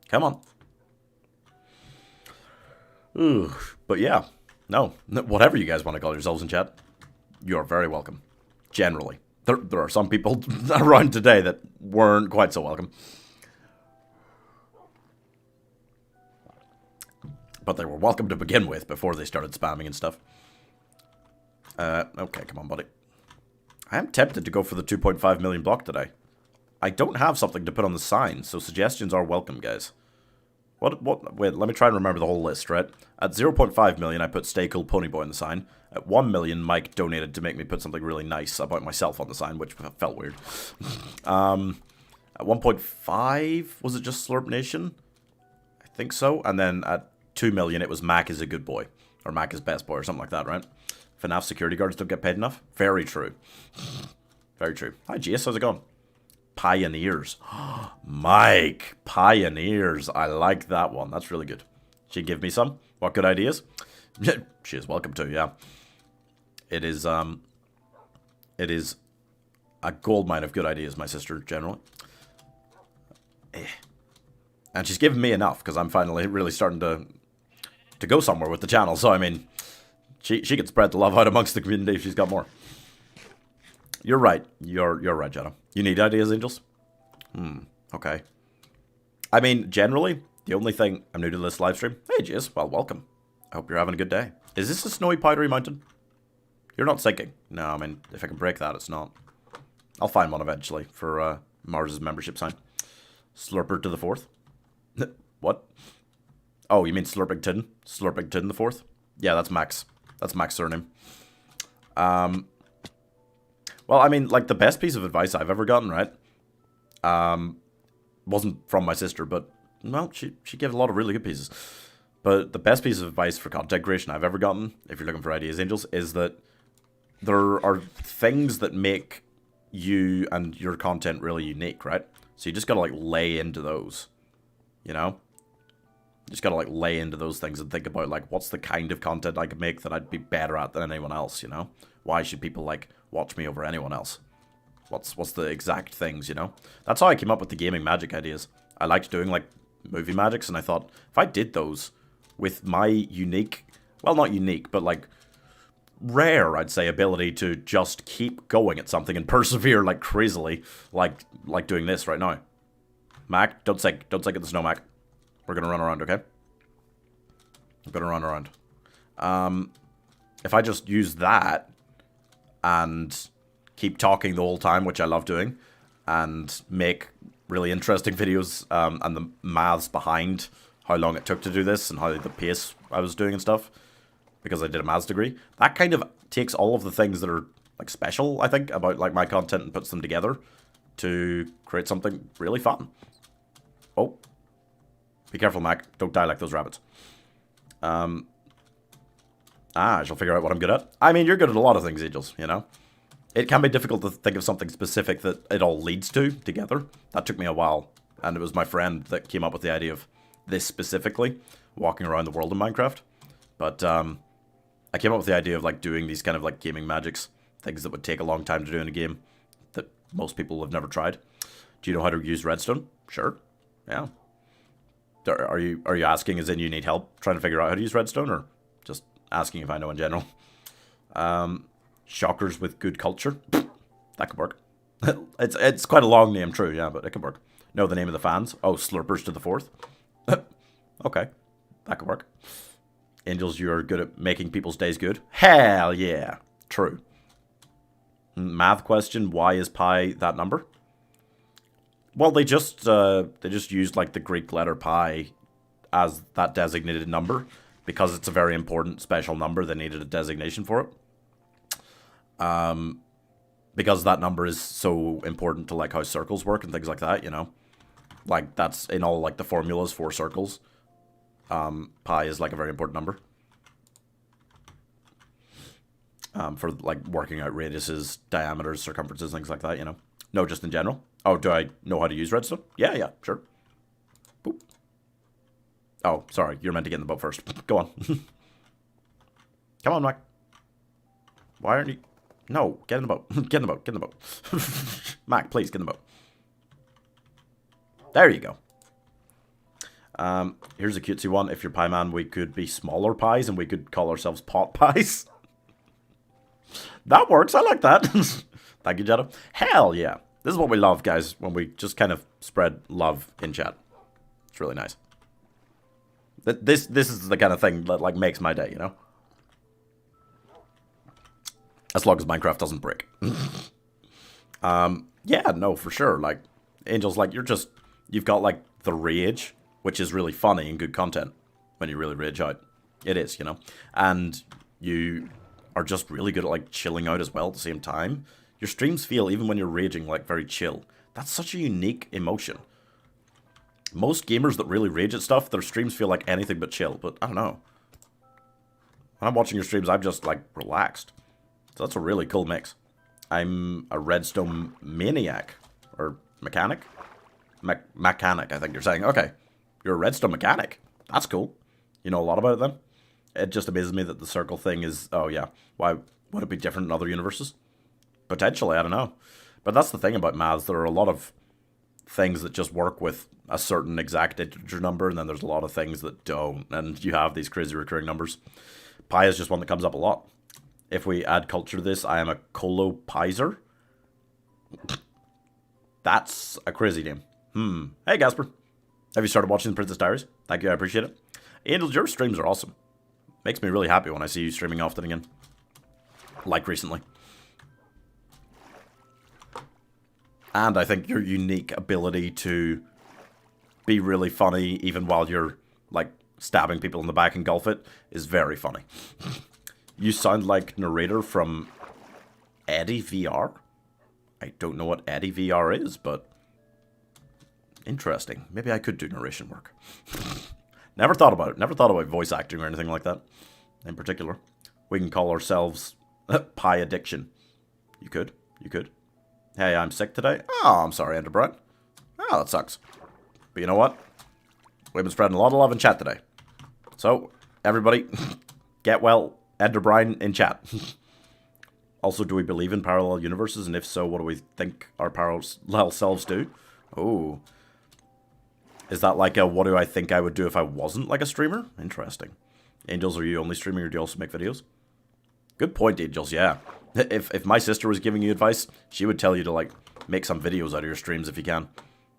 [SPEAKER 1] Come on. Ooh, but yeah, no, whatever you guys want to call yourselves in chat, you're very welcome. Generally. There are some people around today that weren't quite so welcome. But they were welcome to begin with before they started spamming and stuff. Okay, come on, buddy. I am tempted to go for the 2.5 million block today. I don't have something to put on the sign, so suggestions are welcome, guys. Wait, let me try and remember the whole list, right? At 0.5 million, I put Stay Cool Ponyboy on the sign. At 1 million, Mike donated to make me put something really nice about myself on the sign, which felt weird. At 1.5, was it just Slurp Nation? I think so. And then at 2 million, it was Mac is a good boy. Or Mac is best boy, or something like that, right? FNAF security guards don't get paid enough? Very true. Very true. Hi, Jace, how's it going? Pioneers. Mike, Pioneers. I like that one. That's really good. She give me some. What good ideas? She is welcome to, yeah. It is a goldmine of good ideas, my sister, generally. And she's given me enough, because I'm finally really starting to go somewhere with the channel. So, I mean, she can spread the love out amongst the community if she's got more. You're right. You're right, Jenna. You need ideas, Angels? Okay. I mean, generally, the only thing... I'm new to this live stream. Hey, Jace. Well, welcome. I hope you're having a good day. Is this a snowy, powdery mountain? You're not sinking. No, I mean, if I can break that, it's not. I'll find one eventually for Mars's membership sign. Slurper to the 4th? What? Oh, you mean Slurpington? Slurpington the 4th? Yeah, that's Max. That's Max's surname. Well, I mean, like, the best piece of advice I've ever gotten, right? Wasn't from my sister, but, well, she gave a lot of really good pieces. But the best piece of advice for content creation I've ever gotten, if you're looking for ideas, Angels, is that there are things that make you and your content really unique, right? So you just gotta, like, lay into those, you know? You just gotta, like, lay into those things and think about, like, what's the kind of content I could make that I'd be better at than anyone else, you know? Why should people, like, watch me over anyone else? What's the exact things, you know? That's how I came up with the gaming magic ideas. I liked doing, like, movie magics, and I thought, if I did those with my unique, well, not unique, but, like, rare, I'd say, ability to just keep going at something and persevere, like, crazily, like doing this right now. Mac, don't sink. Don't sink in the snow, Mac. We're gonna run around, okay? I'm gonna run around. If I just use that and keep talking the whole time, which I love doing, and make really interesting videos, and the maths behind how long it took to do this and how the pace I was doing and stuff, because I did a maths degree, that kind of takes all of the things that are, like, special, I think, about, like, my content and puts them together to create something really fun. Oh. Be careful, Mac. Don't die like those rabbits. I shall figure out what I'm good at. I mean, you're good at a lot of things, Angels, you know? It can be difficult to think of something specific that it all leads to together. That took me a while, and it was my friend that came up with the idea of this specifically, walking around the world in Minecraft. But, I came up with the idea of, like, doing these kind of, like, gaming magics, things that would take a long time to do in a game that most people have never tried. Do you know how to use redstone? Sure. Yeah. Are you asking as in you need help trying to figure out how to use redstone, or just asking if I know in general? Shockers with good culture. That could work. It's quite a long name, true, yeah, but it could work. Know the name of the fans? Oh, Slurpers to the 4th. Okay, that could work. Angels, you're good at making people's days good. Hell yeah, true. Math question: why is pi that number? Well, they just used, like, the Greek letter pi as that designated number because it's a very important special number. They needed a designation for it. Because that number is so important to, like, how circles work and things like that, you know? Like, that's in all, like, the formulas for circles. Pi is, like, a very important number. For, like, working out radiuses, diameters, circumferences, things like that, you know? No, just in general. Oh, do I know how to use redstone? Yeah, sure. Boop. Oh, sorry, you're meant to get in the boat first. Go on. Come on, Mac. Why aren't you... No, get in the boat. Get in the boat, get in the boat. Mac, please, get in the boat. There you go. Here's a cutesy one. If you're Pie Man, we could be smaller pies and we could call ourselves pot pies. That works, I like that. Thank you, Jetta. Hell yeah. This is what we love, guys, when we just kind of spread love in chat. It's really nice. This is the kind of thing that, like, makes my day, you know? As long as Minecraft doesn't break. Yeah, no, for sure. Like, Angels, like, you've got, like, the rage which is really funny and good content when you really rage out. It is, you know? And you are just really good at, like, chilling out as well at the same time. Your streams feel, even when you're raging, like, very chill. That's such a unique emotion. Most gamers that really rage at stuff, their streams feel like anything but chill. But, I don't know. When I'm watching your streams, I'm just, like, relaxed. So that's a really cool mix. I'm a redstone maniac. Or mechanic? Mechanic, I think you're saying. Okay. You're a redstone mechanic. That's cool. You know a lot about it then? It just amazes me that the circle thing is... Oh, yeah. Why would it be different in other universes? Potentially, I don't know. But that's the thing about maths. There are a lot of things that just work with a certain exact integer number, and then there's a lot of things that don't. And you have these crazy recurring numbers. Pi is just one that comes up a lot. If we add culture to this, I am a colopizer. That's a crazy name. Hey, Gasper. Have you started watching The Princess Diaries? Thank you, I appreciate it. Angels, your streams are awesome. Makes me really happy when I see you streaming often again. Like recently. And I think your unique ability to be really funny even while you're, like, stabbing people in the back and golf it is very funny. You sound like narrator from Eddie VR. I don't know what Eddie VR is, but interesting. Maybe I could do narration work. Never thought about it. Never thought about voice acting or anything like that in particular. We can call ourselves Pie Addiction. You could. You could. Hey, I'm sick today. Oh, I'm sorry, Enderbrine. Oh, that sucks. But you know what? We've been spreading a lot of love in chat today. So, everybody, get well, Enderbrine in chat. Also, do we believe in parallel universes? And if so, what do we think our parallel selves do? Oh. Is that like a, what do I think I would do if I wasn't like a streamer? Interesting. Angels, are you only streaming or do you also make videos? Good point, Angels, yeah. If my sister was giving you advice, she would tell you to, like, make some videos out of your streams if you can,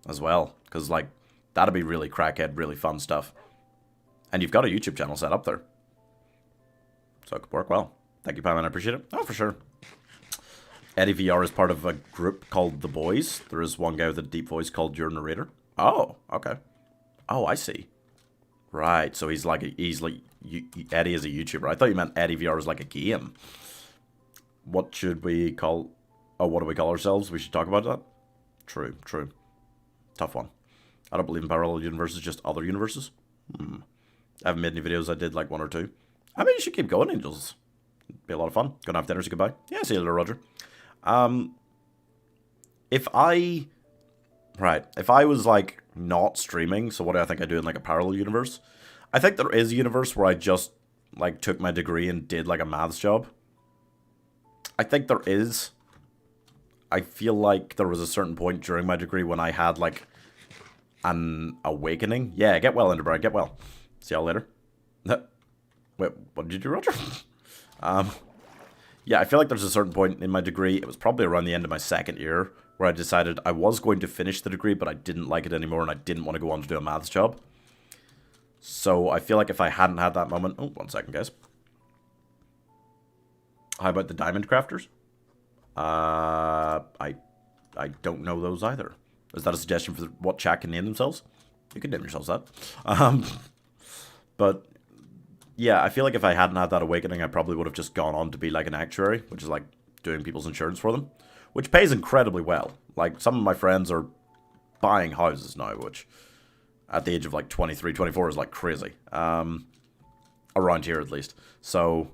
[SPEAKER 1] as well. Because, like, that'd be really crackhead, really fun stuff. And you've got a YouTube channel set up there. So it could work well. Thank you, Pam, I appreciate it. Oh, for sure. Eddie VR is part of a group called The Boys. There is one guy with a deep voice called Your Narrator. Oh, okay. Oh, I see. Right, so he's like Eddie is a YouTuber. I thought you meant Eddie VR is like a game. What should we call... Oh, what do we call ourselves? We should talk about that. True, true. Tough one. I don't believe in parallel universes, just other universes. I haven't made any videos. I did like one or two. I mean, you should keep going, Angels. It'd be a lot of fun. Gonna have dinner, say goodbye. Yeah, see you later, Roger. If I was, like, not streaming, so what do I think I do in, like, a parallel universe? I think there is a universe where I just, like, took my degree and did, like, a maths job. I think there is. I feel like there was a certain point during my degree when I had, like, an awakening. Yeah, get well, Enderbride, get well. See y'all later. Wait, what did you do, Roger? Yeah, I feel like there's a certain point in my degree, it was probably around the end of my second year, where I decided I was going to finish the degree, but I didn't like it anymore, and I didn't want to go on to do a maths job. So I feel like if I hadn't had that moment... Oh, 1 second, guys. How about the Diamond Crafters? I don't know those either. Is that a suggestion for what chat can name themselves? You could name yourselves that. But... yeah, I feel like if I hadn't had that awakening, I probably would have just gone on to be like an actuary, which is like doing people's insurance for them, which pays incredibly well. Like, some of my friends are buying houses now, which at the age of like 23, 24 is like crazy. Around here, at least. So,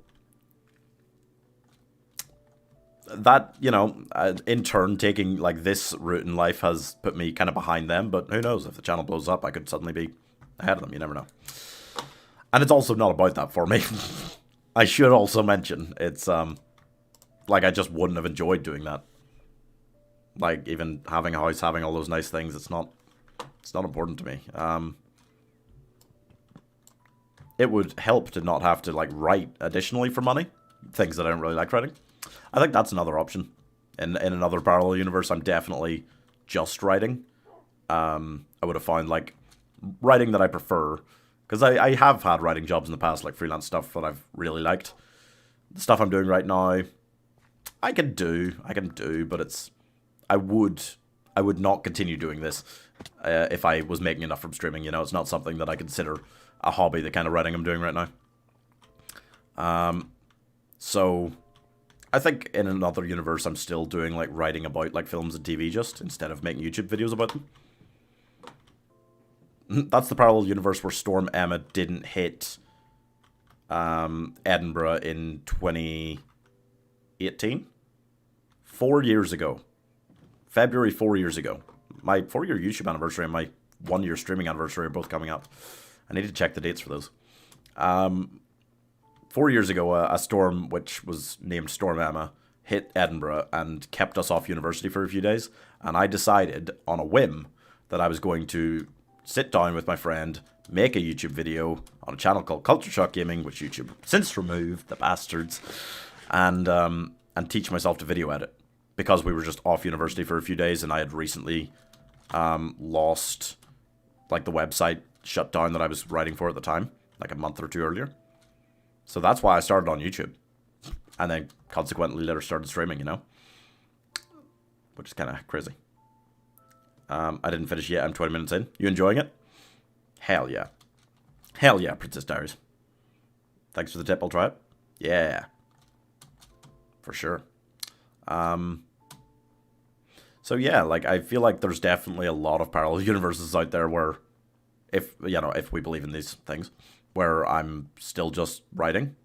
[SPEAKER 1] that, you know, in turn, taking like this route in life has put me kind of behind them, but who knows, if the channel blows up, I could suddenly be ahead of them, you never know. And it's also not about that for me. I should also mention, it's, like, I just wouldn't have enjoyed doing that. Like, even having a house, having all those nice things, it's not important to me. It would help to not have to, like, write additionally for money. Things that I don't really like writing. I think that's another option. In another parallel universe, I'm definitely just writing. I would have found, like, writing that I prefer... because I have had writing jobs in the past, like freelance stuff that I've really liked. The stuff I'm doing right now, I can do, but it's... I would I would not continue doing this if I was making enough from streaming. You know, it's not something that I consider a hobby, the kind of writing I'm doing right now. So I think in another universe I'm still doing like writing about like films and TV just instead of making YouTube videos about them. That's the parallel universe where Storm Emma didn't hit Edinburgh in 2018. 4 years ago. February 4 years ago. My 4-year YouTube anniversary and my 1-year streaming anniversary are both coming up. I need to check the dates for those. 4 years ago, a storm, which was named Storm Emma, hit Edinburgh and kept us off university for a few days. And I decided, on a whim, that I was going to sit down with my friend, make a YouTube video on a channel called Culture Shock Gaming, which YouTube since removed, the bastards, and teach myself to video edit. Because we were just off university for a few days, and I had recently lost, like, the website shut down that I was writing for at the time, like a month or two earlier. So that's why I started on YouTube. And then consequently later started streaming, you know? Which is kind of crazy. I didn't finish yet. I'm 20 minutes in. You enjoying it? Hell yeah. Hell yeah, Princess Diaries. Thanks for the tip. I'll try it. Yeah. For sure. So yeah, like, I feel like there's definitely a lot of parallel universes out there where, if we believe in these things, where I'm still just writing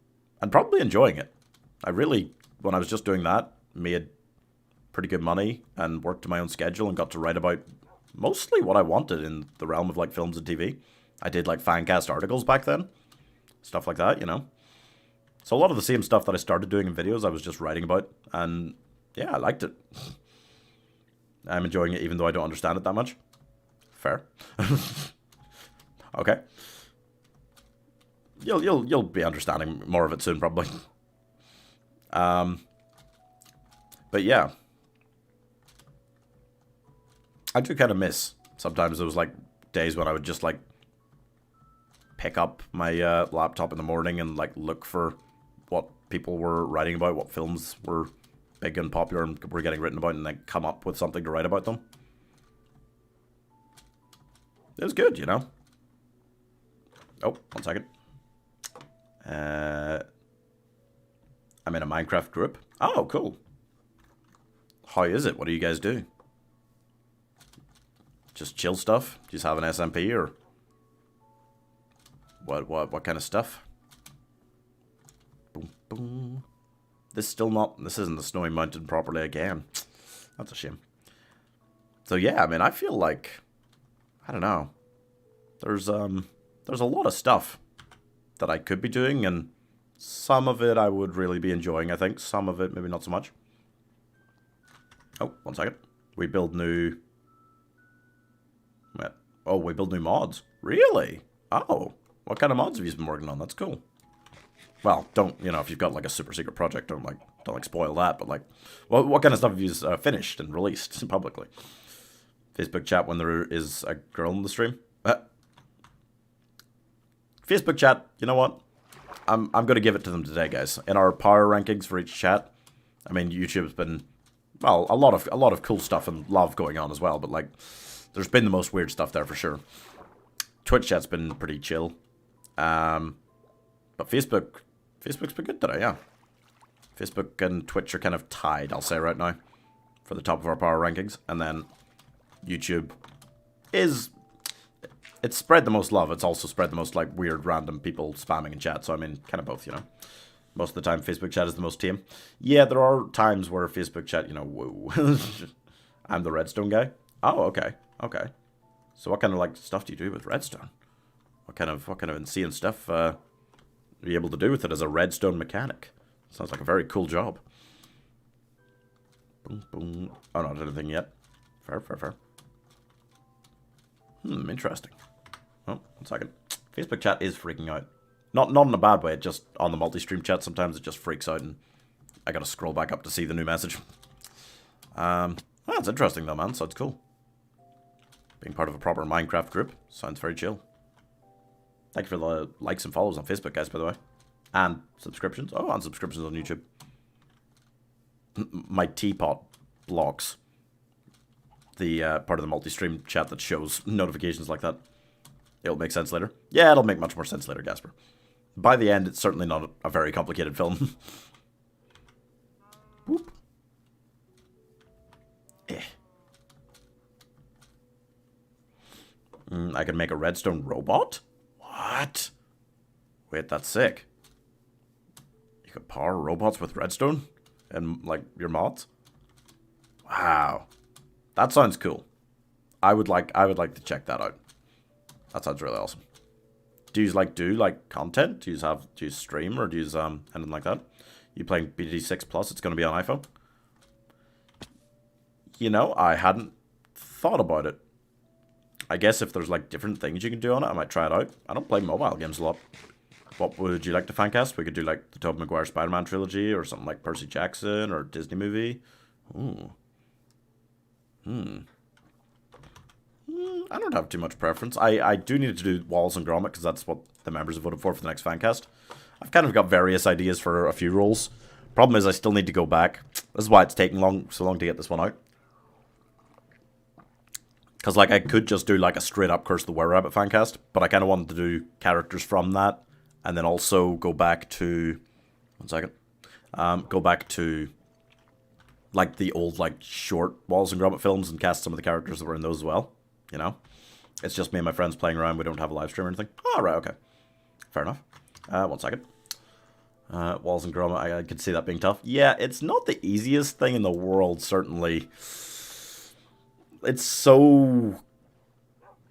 [SPEAKER 1] and probably enjoying it. I really, when I was just doing that, made pretty good money and worked to my own schedule and got to write about mostly what I wanted in the realm of like films and TV. I did like fancast articles back then, stuff like that, you know. So a lot of the same stuff that I started doing in videos, I was just writing about, and yeah, I liked it. I'm enjoying it even though I don't understand it that much. Fair. Okay. You'll be understanding more of it soon, probably. But yeah, I do kind of miss sometimes those like days when I would just like pick up my laptop in the morning and like look for what people were writing about, what films were big and popular and were getting written about, and then come up with something to write about them. It was good, you know. Oh, 1 second. I'm in a Minecraft group. Oh, cool. How is it? What do you guys do? Just chill stuff? Do you just have an SMP or what kind of stuff? Boom, boom. This isn't the Snowy Mountain properly again. That's a shame. So yeah, I mean, I feel like, I don't know. There's a lot of stuff that I could be doing, and some of it I would really be enjoying, I think. Some of it, maybe not so much. Oh, 1 second. We build new... Oh, we build new mods. Really? Oh, what kind of mods have you been working on? That's cool. Well, don't, if you've got like a super secret project, don't spoil that, but like, what kind of stuff have you finished and released publicly? Facebook chat when there is a girl in the stream? Facebook chat, you know what? I'm going to give it to them today, guys. In our power rankings for each chat, I mean, YouTube's been, well, a lot of cool stuff and love going on as well, but like, there's been the most weird stuff there for sure. Twitch chat's been pretty chill. But Facebook's been good today, yeah. Facebook and Twitch are kind of tied, I'll say right now, for the top of our power rankings. And then YouTube it's spread the most love. It's also spread the most, like, weird random people spamming in chat. So, I mean, kind of both, you know. Most of the time, Facebook chat is the most tame. Yeah, there are times where Facebook chat, woo. I'm the Redstone guy. Oh, okay. Okay. So what kind of, like, stuff do you do with Redstone? What kind of insane stuff are you able to do with it as a Redstone mechanic? Sounds like a very cool job. Boom, boom. Oh, not anything yet. Fair. Interesting. Oh, 1 second. Facebook chat is freaking out. Not in a bad way, just on the multi-stream chat sometimes it just freaks out and I gotta scroll back up to see the new message. That's interesting though, man, so it's cool. Being part of a proper Minecraft group sounds very chill. Thank you for the likes and follows on Facebook, guys, by the way. And subscriptions. Oh, and subscriptions on YouTube. My teapot blocks. the part of the multi-stream chat that shows notifications like that. It'll make sense later. Yeah, it'll make much more sense later, Gasper. By the end, it's certainly not a very complicated film. Whoop. Eh. I can make a redstone robot? What? Wait, that's sick. You could power robots with redstone? And, like, your mods? Wow. That sounds cool. I would like to check that out. That sounds really awesome. Do you do content? Do you stream or do you anything like that? You playing BT6 Plus? It's gonna be on iPhone. You know, I hadn't thought about it. I guess if there's like different things you can do on it, I might try it out. I don't play mobile games a lot. What would you like to fancast? We could do like the Tobey Maguire Spider-Man trilogy or something like Percy Jackson or Disney movie. Ooh. I don't have too much preference. I do need to do Wallace and Gromit because that's what the members have voted for the next fancast. I've kind of got various ideas for a few roles. Problem is I still need to go back. This is why it's taking so long to get this one out. Because like I could just do like a straight up Curse the Were-Rabbit fancast, but I kind of wanted to do characters from that, and then also go back to go back to like the old like short Wallace and Gromit films and cast some of the characters that were in those as well. You know, it's just me and my friends playing around. We don't have a live stream or anything. Oh, right, okay, fair enough. 1 second. Wallace and Gromit, I could see that being tough. Yeah, it's not the easiest thing in the world, certainly. It's so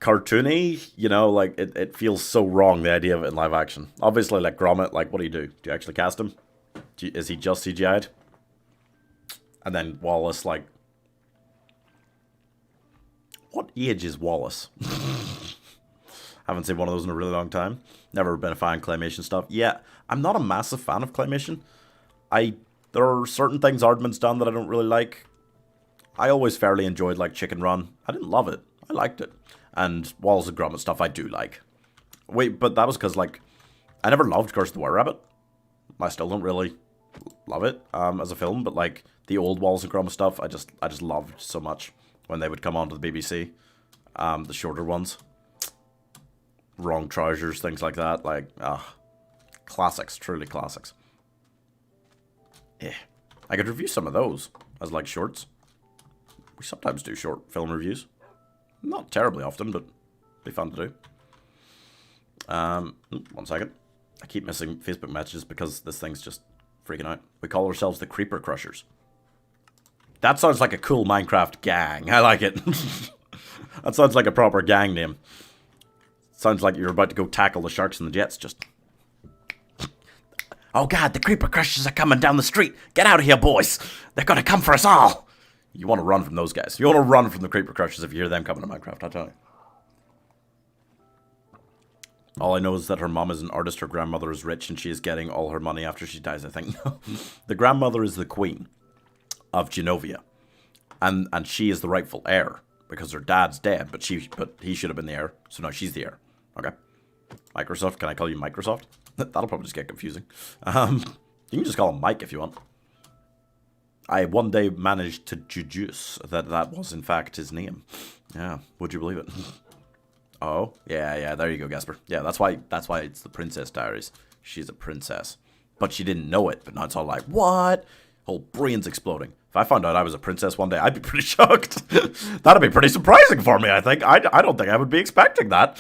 [SPEAKER 1] cartoony, you know, like, it feels so wrong, the idea of it in live action. Obviously, like, Gromit, like, what do? Do you actually cast him? Is he just CGI'd? And then Wallace, like... What age is Wallace? Haven't seen one of those in a really long time. Never been a fan of claymation stuff. Yeah, I'm not a massive fan of claymation. There are certain things Aardman's done that I don't really like. I always fairly enjoyed, like, Chicken Run. I didn't love it. I liked it. And Wallace and Gromit stuff I do like. Wait, but that was because, like, I never loved Curse the Were-Rabbit. I still don't really love it as a film, but, like, the old Wallace and Gromit stuff I just loved so much when they would come onto the BBC. The shorter ones. Wrong Trousers, things like that. Like, classics. Truly classics. Yeah. I could review some of those as, like, shorts. We sometimes do short film reviews. Not terribly often, but be fun to do. 1 second. I keep missing Facebook messages because this thing's just freaking out. We call ourselves the Creeper Crushers. That sounds like a cool Minecraft gang. I like it. That sounds like a proper gang name. Sounds like you're about to go tackle the sharks and the jets. Just... Oh god, the Creeper Crushers are coming down the street. Get out of here, boys. They're gonna come for us all. You want to run from those guys. You want to run from the Creeper Crushers if you hear them coming to Minecraft, I tell you. All I know is that her mom is an artist, her grandmother is rich, and she is getting all her money after she dies, I think. The grandmother is the queen of Genovia. And she is the rightful heir, because her dad's dead, but he should have been the heir, so now she's the heir. Okay. Microsoft, can I call you Microsoft? That'll probably just get confusing. You can just call him Mike if you want. I one day managed to deduce that was in fact his name. Yeah, would you believe it? Oh, yeah, there you go, Gasper. Yeah, that's why it's the Princess Diaries. She's a princess. But she didn't know it, but now it's all like, what? Whole brain's exploding. If I found out I was a princess one day, I'd be pretty shocked. That'd be pretty surprising for me, I think. I don't think I would be expecting that.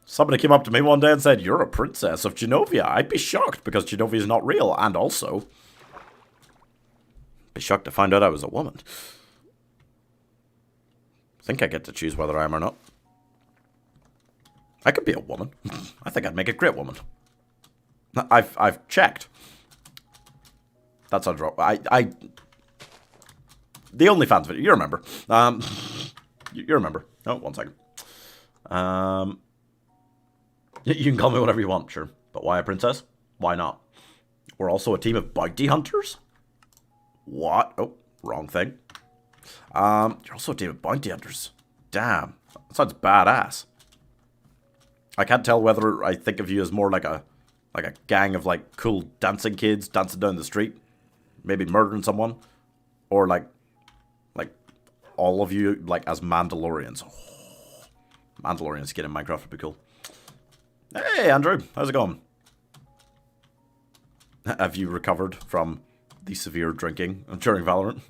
[SPEAKER 1] Somebody came up to me one day and said, you're a princess of Genovia. I'd be shocked because Genovia is not real, and also... be shocked to find out I was a woman. I think I get to choose whether I am or not. I could be a woman. I think I'd make a great woman. I've checked. That sounds wrong. The OnlyFans video, you remember. You remember. Oh, 1 second. You can call me whatever you want, sure. But why a princess? Why not? We're also a team of bounty hunters? What? Oh, wrong thing. You're also a team of bounty hunters. Damn. That sounds badass. I can't tell whether I think of you as more like a gang of like cool dancing kids dancing down the street, maybe murdering someone, or like all of you, like, as Mandalorians. Oh, Mandalorian skin in Minecraft would be cool. Hey, Andrew. How's it going? Have you recovered from the severe drinking during Valorant?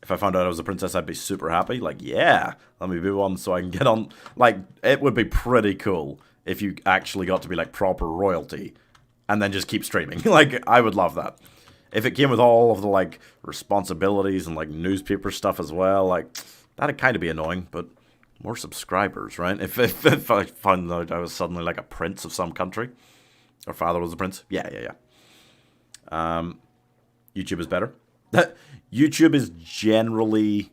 [SPEAKER 1] If I found out I was a princess, I'd be super happy. Like, yeah, let me be one so I can get on. Like, it would be pretty cool if you actually got to be, like, proper royalty and then just keep streaming. Like, I would love that. If it came with all of the, like, responsibilities and, like, newspaper stuff as well, like, that'd kind of be annoying, but more subscribers, right? If I found out I was suddenly, like, a prince of some country, or father was a prince. Yeah. YouTube is better. YouTube is generally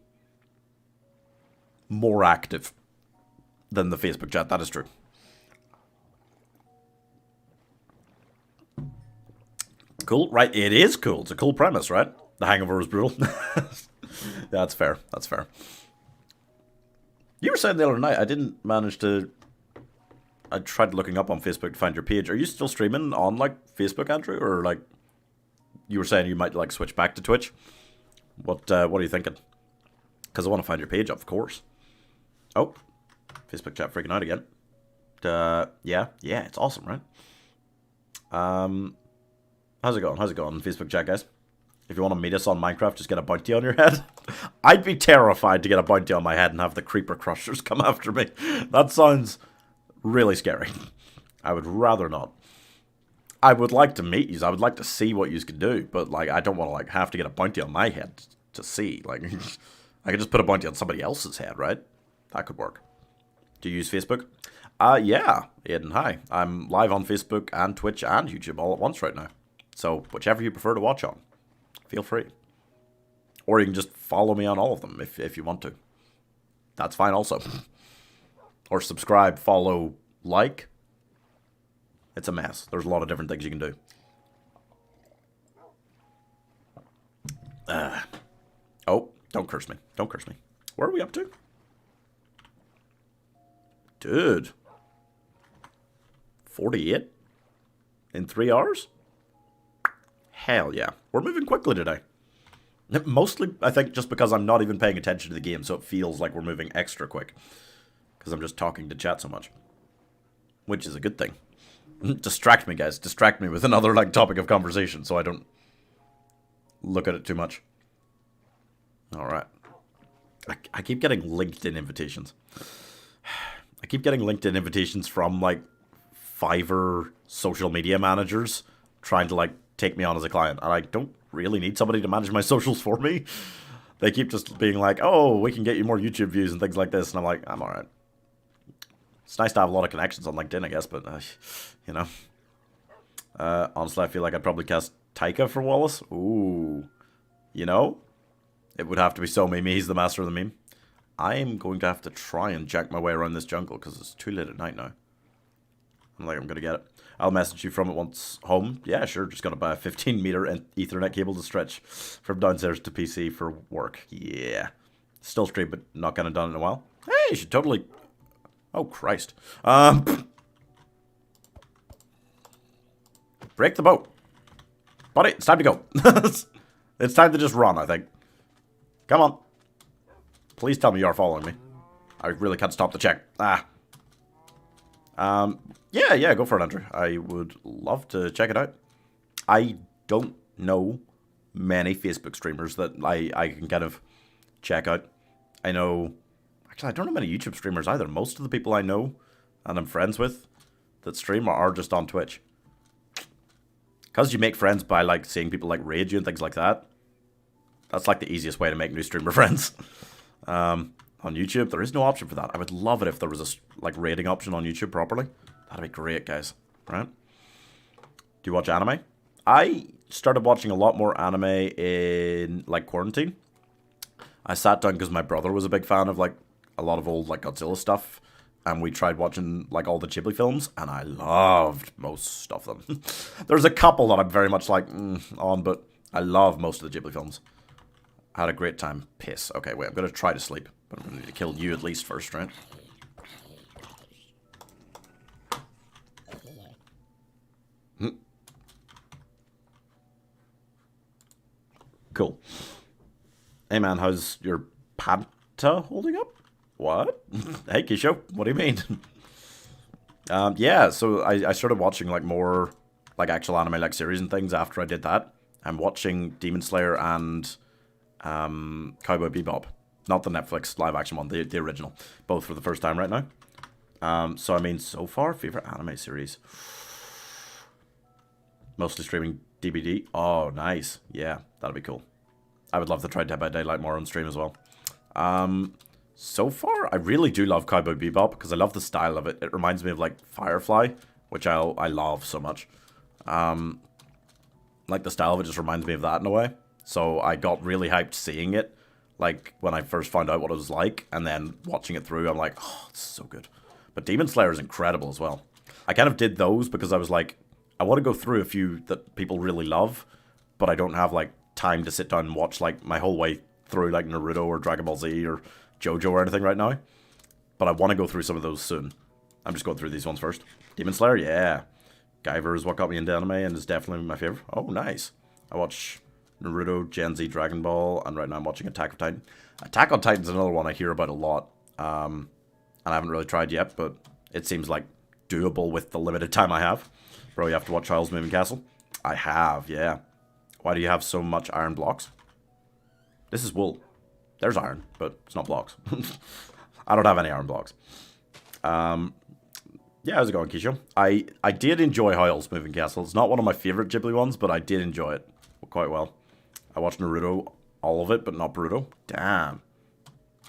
[SPEAKER 1] more active than the Facebook chat. That is true. Cool, right? It is cool. It's a cool premise, right? The Hangover was brutal. That's fair. That's fair. You were saying the other night, I didn't manage to... I tried looking up on Facebook to find your page. Are you still streaming on, like, Facebook, Andrew? Or, like, you were saying you might, like, switch back to Twitch? What are you thinking? Because I want to find your page, of course. Oh, Facebook chat freaking out again. Yeah, it's awesome, right? How's it going? Facebook chat, guys? If you want to meet us on Minecraft, just get a bounty on your head. I'd be terrified to get a bounty on my head and have the creeper crushers come after me. That sounds really scary. I would rather not. I would like to meet you. I would like to see what you could do, but like I don't want to like have to get a bounty on my head to see. Like I could just put a bounty on somebody else's head, right? That could work. Do you use Facebook? Yeah, Aiden, hi. I'm live on Facebook and Twitch and YouTube all at once right now. So whichever you prefer to watch on, feel free. Or you can just follow me on all of them if you want to. That's fine also. Or subscribe, follow, like. It's a mess. There's a lot of different things you can do. Oh, don't curse me. Don't curse me. Where are we up to? Dude. 48? In 3 hours? Hell yeah. We're moving quickly today. Mostly, I think, just because I'm not even paying attention to the game, so it feels like we're moving extra quick. Because I'm just talking to chat so much. Which is a good thing. Distract me, guys. Distract me with another, like, topic of conversation so I don't look at it too much. Alright. I keep getting LinkedIn invitations. I keep getting LinkedIn invitations from, like, Fiverr social media managers trying to, like, take me on as a client. And I don't really need somebody to manage my socials for me. They keep just being like, oh, we can get you more YouTube views and things like this. And I'm like, I'm alright. It's nice to have a lot of connections on LinkedIn, I guess, but, you know. Honestly, I feel like I'd probably cast Taika for Wallace. Ooh. You know? It would have to be so meme. He's the master of the meme. I am going to have to try and jack my way around this jungle, because it's too late at night now. I'm like, I'm going to get it. I'll message you from it once home. Yeah, sure. Just going to buy a 15-meter Ethernet cable to stretch from downstairs to PC for work. Yeah. Still stream, but not going to done it in a while. Hey, you should totally... Oh, Christ. Break the boat. Buddy, it's time to go. It's time to just run, I think. Come on. Please tell me you are following me. I really can't stop the check. Yeah, go for it, Andrew. I would love to check it out. I don't know many Facebook streamers that I can kind of check out. I know... Actually, I don't know many YouTube streamers either. Most of the people I know and I'm friends with that stream are just on Twitch. Because you make friends by, like, seeing people, like, raid you and things like that. That's, like, the easiest way to make new streamer friends. On YouTube, there is no option for that. I would love it if there was a, like, raiding option on YouTube properly. That'd be great, guys. Right? Do you watch anime? I started watching a lot more anime in, like, quarantine. I sat down because my brother was a big fan of, like, a lot of old, like, Godzilla stuff. And we tried watching, like, all the Ghibli films. And I loved most of them. There's a couple that I'm very much, like, on. But I love most of the Ghibli films. I had a great time. Piss. Okay, wait. I'm going to try to sleep. But I'm going to need to kill you at least first, right? Cool. Hey, man. How's your Panta holding up? What? Hey, Kisho, what do you mean? Yeah, so I started watching, like, more, like, actual anime, like, series and things after I did that. I'm watching Demon Slayer and Cowboy Bebop. Not the Netflix live-action one, the original. Both for the first time right now. So, I mean, so far, favorite anime series. Mostly streaming DVD. Oh, nice. Yeah, that'd be cool. I would love to try Dead by Daylight more on stream as well. So far, I really do love Cowboy Bebop because I love the style of it. It reminds me of, like, Firefly, which I love so much. Like, the style of it just reminds me of that in a way. So I got really hyped seeing it, like, when I first found out what it was like, and then watching it through, I'm like, oh, it's so good. But Demon Slayer is incredible as well. I kind of did those because I was like, I want to go through a few that people really love, but I don't have, like, time to sit down and watch, like, my whole way through, like, Naruto or Dragon Ball Z or JoJo or anything right now. But I want to go through some of those soon. I'm just going through these ones first. Demon Slayer, yeah. Guyver is what got me into anime and is definitely my favorite. Oh, nice. I watch Naruto, Gen Z, Dragon Ball, and right now I'm watching Attack on Titan. Attack on Titan's another one I hear about a lot. And I haven't really tried yet, but it seems like doable with the limited time I have. Bro, you have to watch Howl's Moving Castle? I have, yeah. Why do you have so much iron blocks? This is wool. There's iron, but it's not blocks. I don't have any iron blocks. Yeah, how's it going, Kisho? I did enjoy Howl's Moving Castle. It's not one of my favorite Ghibli ones, but I did enjoy it quite well. I watched Naruto, all of it, but not Boruto. Damn.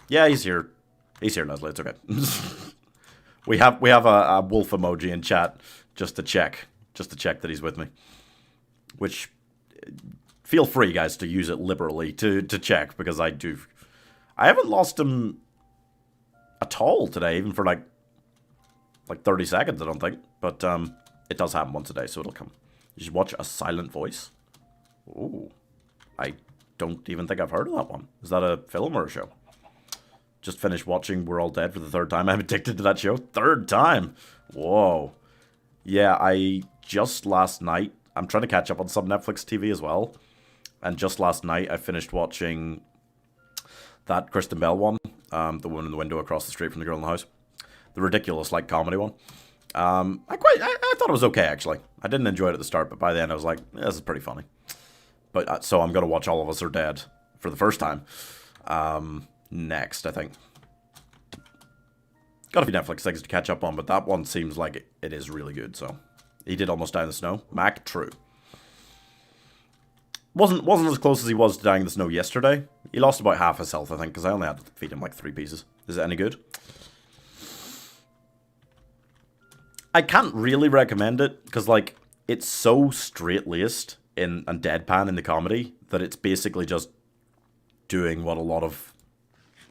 [SPEAKER 1] Yeah, he's here. He's here, Leslie. It's okay. we have a wolf emoji in chat just to check that he's with me. Which, feel free, guys, to use it liberally to check, because I haven't lost him at all today, even for like 30 seconds, I don't think. But it does happen once a day, so it'll come. You should watch A Silent Voice. Ooh. I don't even think I've heard of that one. Is that a film or a show? Just finished watching We're All Dead for the third time. I'm addicted to that show. Third time! Whoa. Yeah, I just last night... I'm trying to catch up on some Netflix TV as well. And just last night, I finished watching that Kristen Bell one. The Woman in the Window across the street from the Girl in the House. The ridiculous, like, comedy one. I thought it was okay, actually. I didn't enjoy it at the start, but by the end I was like, this is pretty funny. But, so I'm going to watch All of Us Are Dead for the first time. Next, I think. Got a few Netflix things to catch up on, but that one seems like it is really good, so. He did almost die in the snow. Mac, true. Wasn't as close as he was to dying in the snow yesterday. He lost about half his health, I think, because I only had to feed him like 3 pieces. Is it any good? I can't really recommend it, because, like, it's so straight-laced and deadpan in the comedy that it's basically just doing what a lot of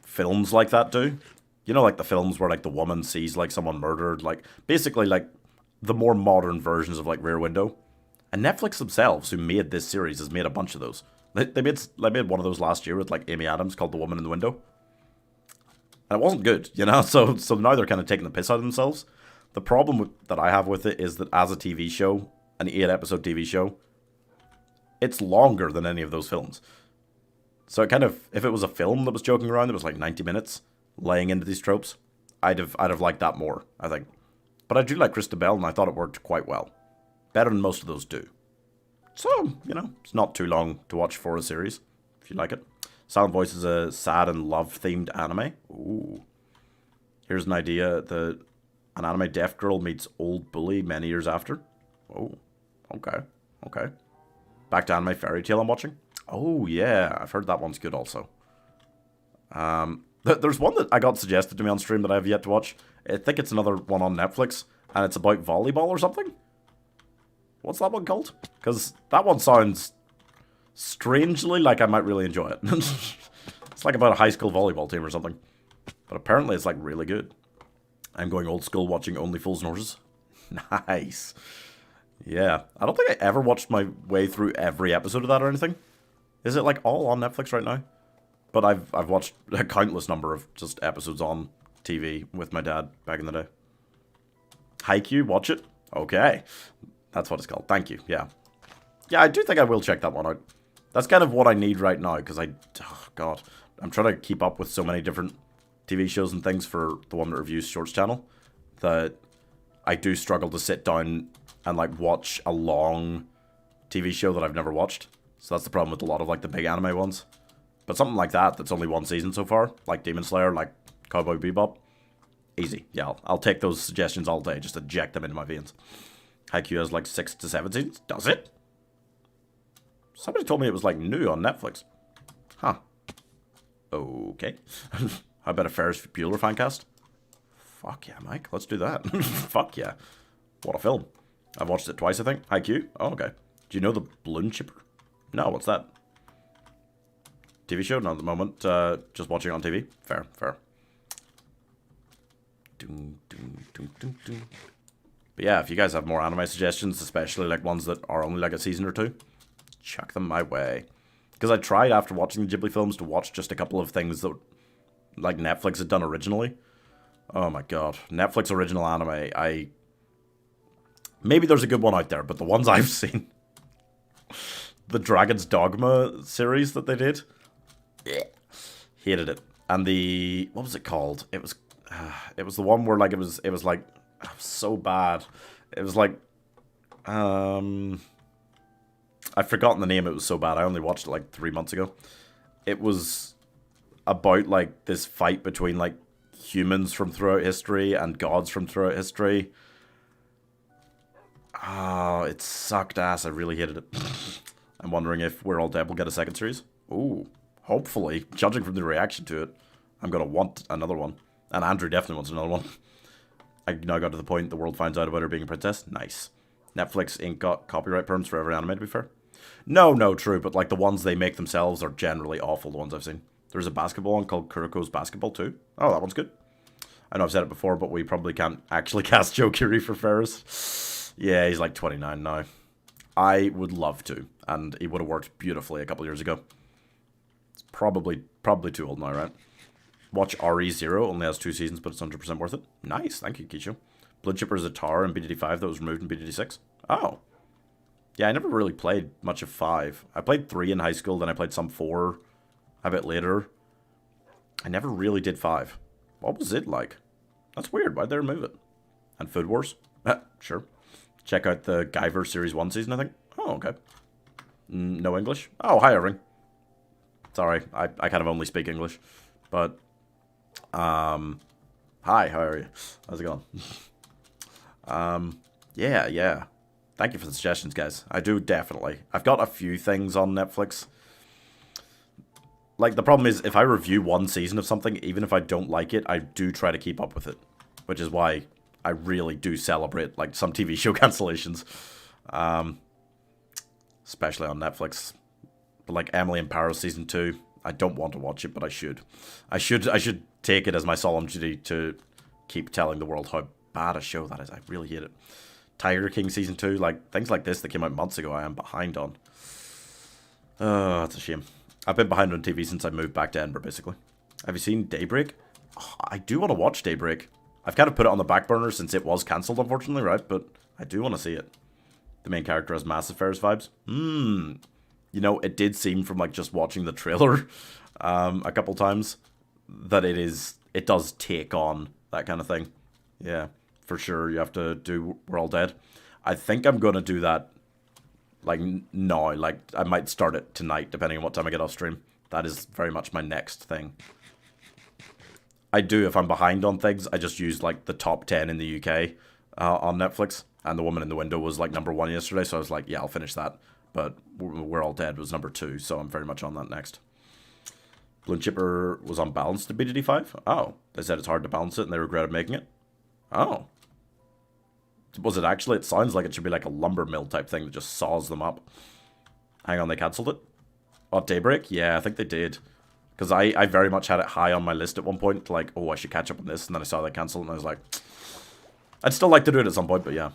[SPEAKER 1] films like that do. You know, like the films where, like, the woman sees, like, someone murdered, like, basically, like, the more modern versions of, like, Rear Window. And Netflix themselves, who made this series, has made a bunch of those. They made one of those last year with, like, Amy Adams called The Woman in the Window. And it wasn't good, you know? So now they're kind of taking the piss out of themselves. The problem that I have with it is that as a TV show, an 8-episode TV show, it's longer than any of those films. So it kind of, if it was a film that was joking around, that was like 90 minutes, laying into these tropes, I'd have liked that more, I think. But I do like Kristen Bell, and I thought it worked quite well. Better than most of those do. So, you know, it's not too long to watch for a series, if you like it. Silent Voice is a sad and love-themed anime. Ooh. Here's an idea. An anime deaf girl meets old bully many years after. Oh, okay, okay. Back to anime Fairy Tail I'm watching. Oh, yeah, I've heard that one's good also. There's one that I got suggested to me on stream that I have yet to watch. I think it's another one on Netflix, and it's about volleyball or something. What's that one called? Because that one sounds strangely like I might really enjoy it. It's like about a high school volleyball team or something. But apparently it's like really good. I'm going old school watching Only Fools and Horses. Nice. Yeah. I don't think I ever watched my way through every episode of that or anything. Is it like all on Netflix right now? But I've watched a countless number of just episodes on TV with my dad back in the day. Haikyuu, watch it? Okay. That's what it's called. Thank you. Yeah. Yeah, I do think I will check that one out. That's kind of what I need right now, because oh god, I'm trying to keep up with so many different TV shows and things for the One Minute Reviews Shorts channel that I do struggle to sit down and like watch a long TV show that I've never watched. So that's the problem with a lot of like the big anime ones. But something like that that's only one season so far, like Demon Slayer, like Cowboy Bebop, easy. Yeah, I'll take those suggestions all day, just inject them into my veins. Haikyuu has like 6 to 7 seasons. Does it? Somebody told me it was like new on Netflix. Huh. Okay. How about a Ferris Bueller fan cast? Fuck yeah, Mike. Let's do that. Fuck yeah. What a film. I've watched it twice, I think. Haikyuu? Oh, okay. Do you know the Balloon Chipper? No, what's that? TV show? Not at the moment. Just watching it on TV. Fair, fair. Doom, doom, doom, doom, doom. But yeah, if you guys have more anime suggestions, especially like ones that are only like a season or two, chuck them my way. Because I tried after watching the Ghibli films to watch just a couple of things that like Netflix had done originally. Oh my god. Netflix original anime, maybe there's a good one out there, but the ones I've seen, the Dragon's Dogma series that they did, hated it. And the, what was it called? It was the one where like it was like so bad. It was like I've forgotten the name. It was so bad. I only watched it like 3 months ago. It was about like this fight between like humans from throughout history and gods from throughout history. Oh, it sucked ass. I really hated it. I'm wondering if We're All Dead will get a second series. Ooh, hopefully. Judging from the reaction to it, I'm going to want another one. And Andrew definitely wants another one. I now got to the point the world finds out about her being a princess. Nice. Netflix ain't got copyright perms for every anime, to be fair. No, true, but like the ones they make themselves are generally awful, the ones I've seen. There's a basketball one called Kuroko's Basketball 2. Oh, that one's good. I know I've said it before, but we probably can't actually cast Joe Curie for Ferris. Yeah, he's like 29 now. I would love to, and he would have worked beautifully a couple years ago. It's probably too old now, right? Watch RE0, only has 2 seasons, but it's 100% worth it. Nice, thank you, Kisho. Blood Chipper is a tar in BDD5 that was removed in BDD6. Oh. Yeah, I never really played much of 5. I played 3 in high school, then I played some 4 a bit later. I never really did 5. What was it like? That's weird, why'd they remove it? And Food Wars? Sure. Check out the Guyver Series 1 season, I think. Oh, okay. No English? Oh, hi, Irving. Sorry, I kind of only speak English. But, hi, how are you? How's it going? Yeah. Thank you for the suggestions, guys. I do definitely. I've got a few things on Netflix. Like, the problem is, if I review one season of something, even if I don't like it, I do try to keep up with it. Which is why I really do celebrate, like, some TV show cancellations. Especially on Netflix. But, like, Emily in Paris Season 2, I don't want to watch it, but I should. I should take it as my solemn duty to keep telling the world how bad a show that is. I really hate it. Tiger King Season 2, like, things like this that came out months ago, I am behind on. It's a shame. I've been behind on TV since I moved back to Edinburgh, basically. Have you seen Daybreak? Oh, I do want to watch Daybreak. I've kind of put it on the back burner since it was cancelled, unfortunately, right? But I do want to see it. The main character has massive Ferris vibes. You know, it did seem from, like, just watching the trailer a couple times that it does take on that kind of thing. Yeah, for sure. You have to do We're All Dead. I think I'm going to do that, like, now. Like, I might start it tonight, depending on what time I get off stream. That is very much my next thing. I do, if I'm behind on things, I just use, like, the top 10 in the UK on Netflix. And The Woman in the Window was, like, #1 yesterday, so I was like, yeah, I'll finish that. But We're All Dead was #2, so I'm very much on that next. Balloon Chipper was unbalanced to BDD5? Oh, they said it's hard to balance it and they regretted making it? Oh. Was it actually? It sounds like it should be like a lumber mill type thing that just saws them up. Hang on, they cancelled it? Oh, Daybreak? Yeah, I think they did. Because I very much had it high on my list at one point. Like, oh, I should catch up on this. And then I saw they cancelled and I was like, I'd still like to do it at some point, but yeah.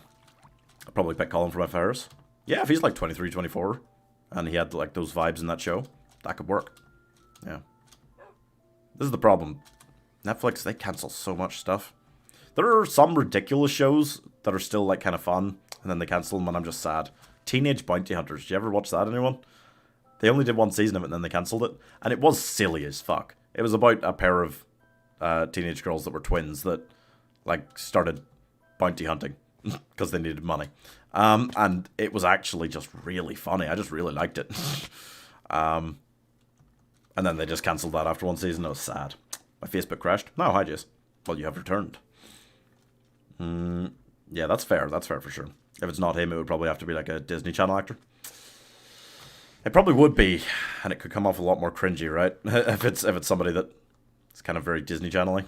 [SPEAKER 1] I'd probably pick Colin for my Ferris. Yeah, if he's like 23, 24, and he had like those vibes in that show, that could work. Yeah. This is the problem. Netflix, they cancel so much stuff. There are some ridiculous shows that are still like kind of fun, and then they cancel them and I'm just sad. Teenage Bounty Hunters. Did you ever watch that, anyone? They only did one season of it and then they cancelled it. And it was silly as fuck. It was about a pair of teenage girls that were twins that, like, started bounty hunting because they needed money. And it was actually just really funny. I just really liked it. And then they just cancelled that after one season. It was sad. My Facebook crashed. No, hi, Jace. Well, you have returned. Yeah, that's fair. That's fair for sure. If it's not him, it would probably have to be like a Disney Channel actor. It probably would be, and it could come off a lot more cringy, right? if it's somebody that is kind of very Disney Channel-y.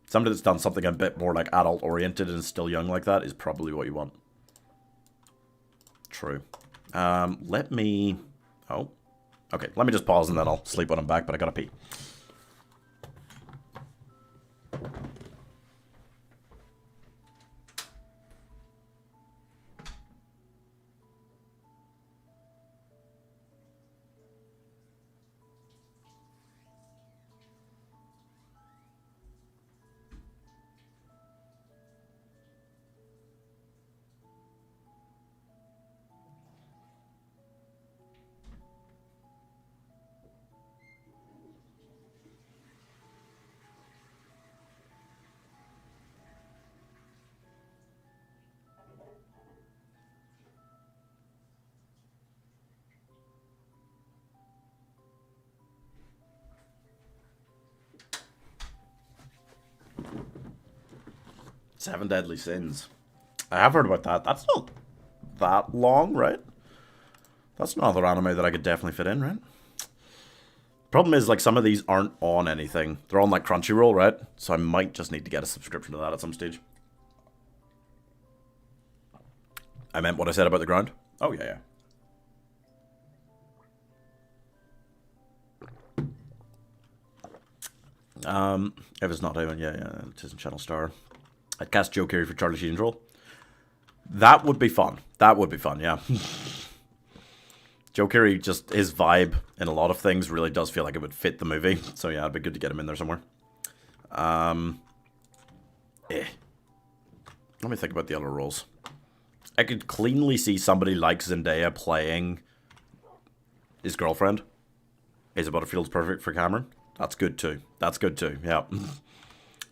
[SPEAKER 1] Somebody that's done something a bit more like adult-oriented and is still young like that is probably what you want. True. Let me... Oh. Okay, let me just pause and then I'll sleep when I'm back, but I gotta pee. Seven Deadly Sins. I have heard about that. That's not that long, right? That's another anime that I could definitely fit in, right? Problem is, like, some of these aren't on anything. They're on, like, Crunchyroll, right? So I might just need to get a subscription to that at some stage. I meant what I said about the ground? Oh, yeah, yeah. If it's not even, yeah, it isn't Channel Star. I'd cast Joe Keery for Charlie Sheen's role. That would be fun. That would be fun, yeah. Joe Keery, just his vibe in a lot of things really does feel like it would fit the movie. So yeah, it'd be good to get him in there somewhere. Let me think about the other roles. I could cleanly see somebody like Zendaya playing his girlfriend. Is Butterfield's perfect for Cameron? That's good too. That's good too, yeah.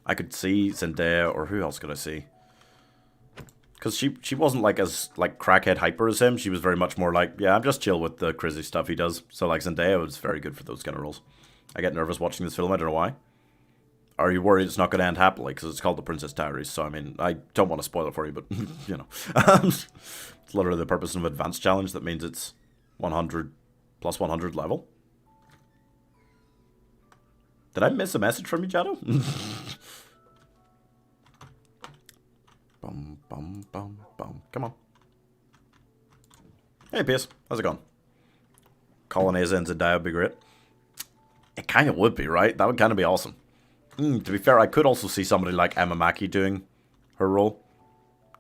[SPEAKER 1] I could see Zendaya, or who else could I see? Because she wasn't like as like crackhead hyper as him. She was very much more like, yeah, I'm just chill with the crazy stuff he does. So like Zendaya was very good for those kind of roles. I get nervous watching this film. I don't know why. Are you worried it's not going to end happily? Because it's called The Princess Diaries. So I mean, I don't want to spoil it for you, but you know, it's literally the purpose of an advanced challenge. That means it's 100 plus 100 level. Did I miss a message from you, Jado? Bum, bum, bum, bum. Come on. Hey, Pierce. How's it going? Colonnade and Zendaya would be great. It kind of would be, right? That would kind of be awesome. To be fair, I could also see somebody like Emma Mackey doing her role.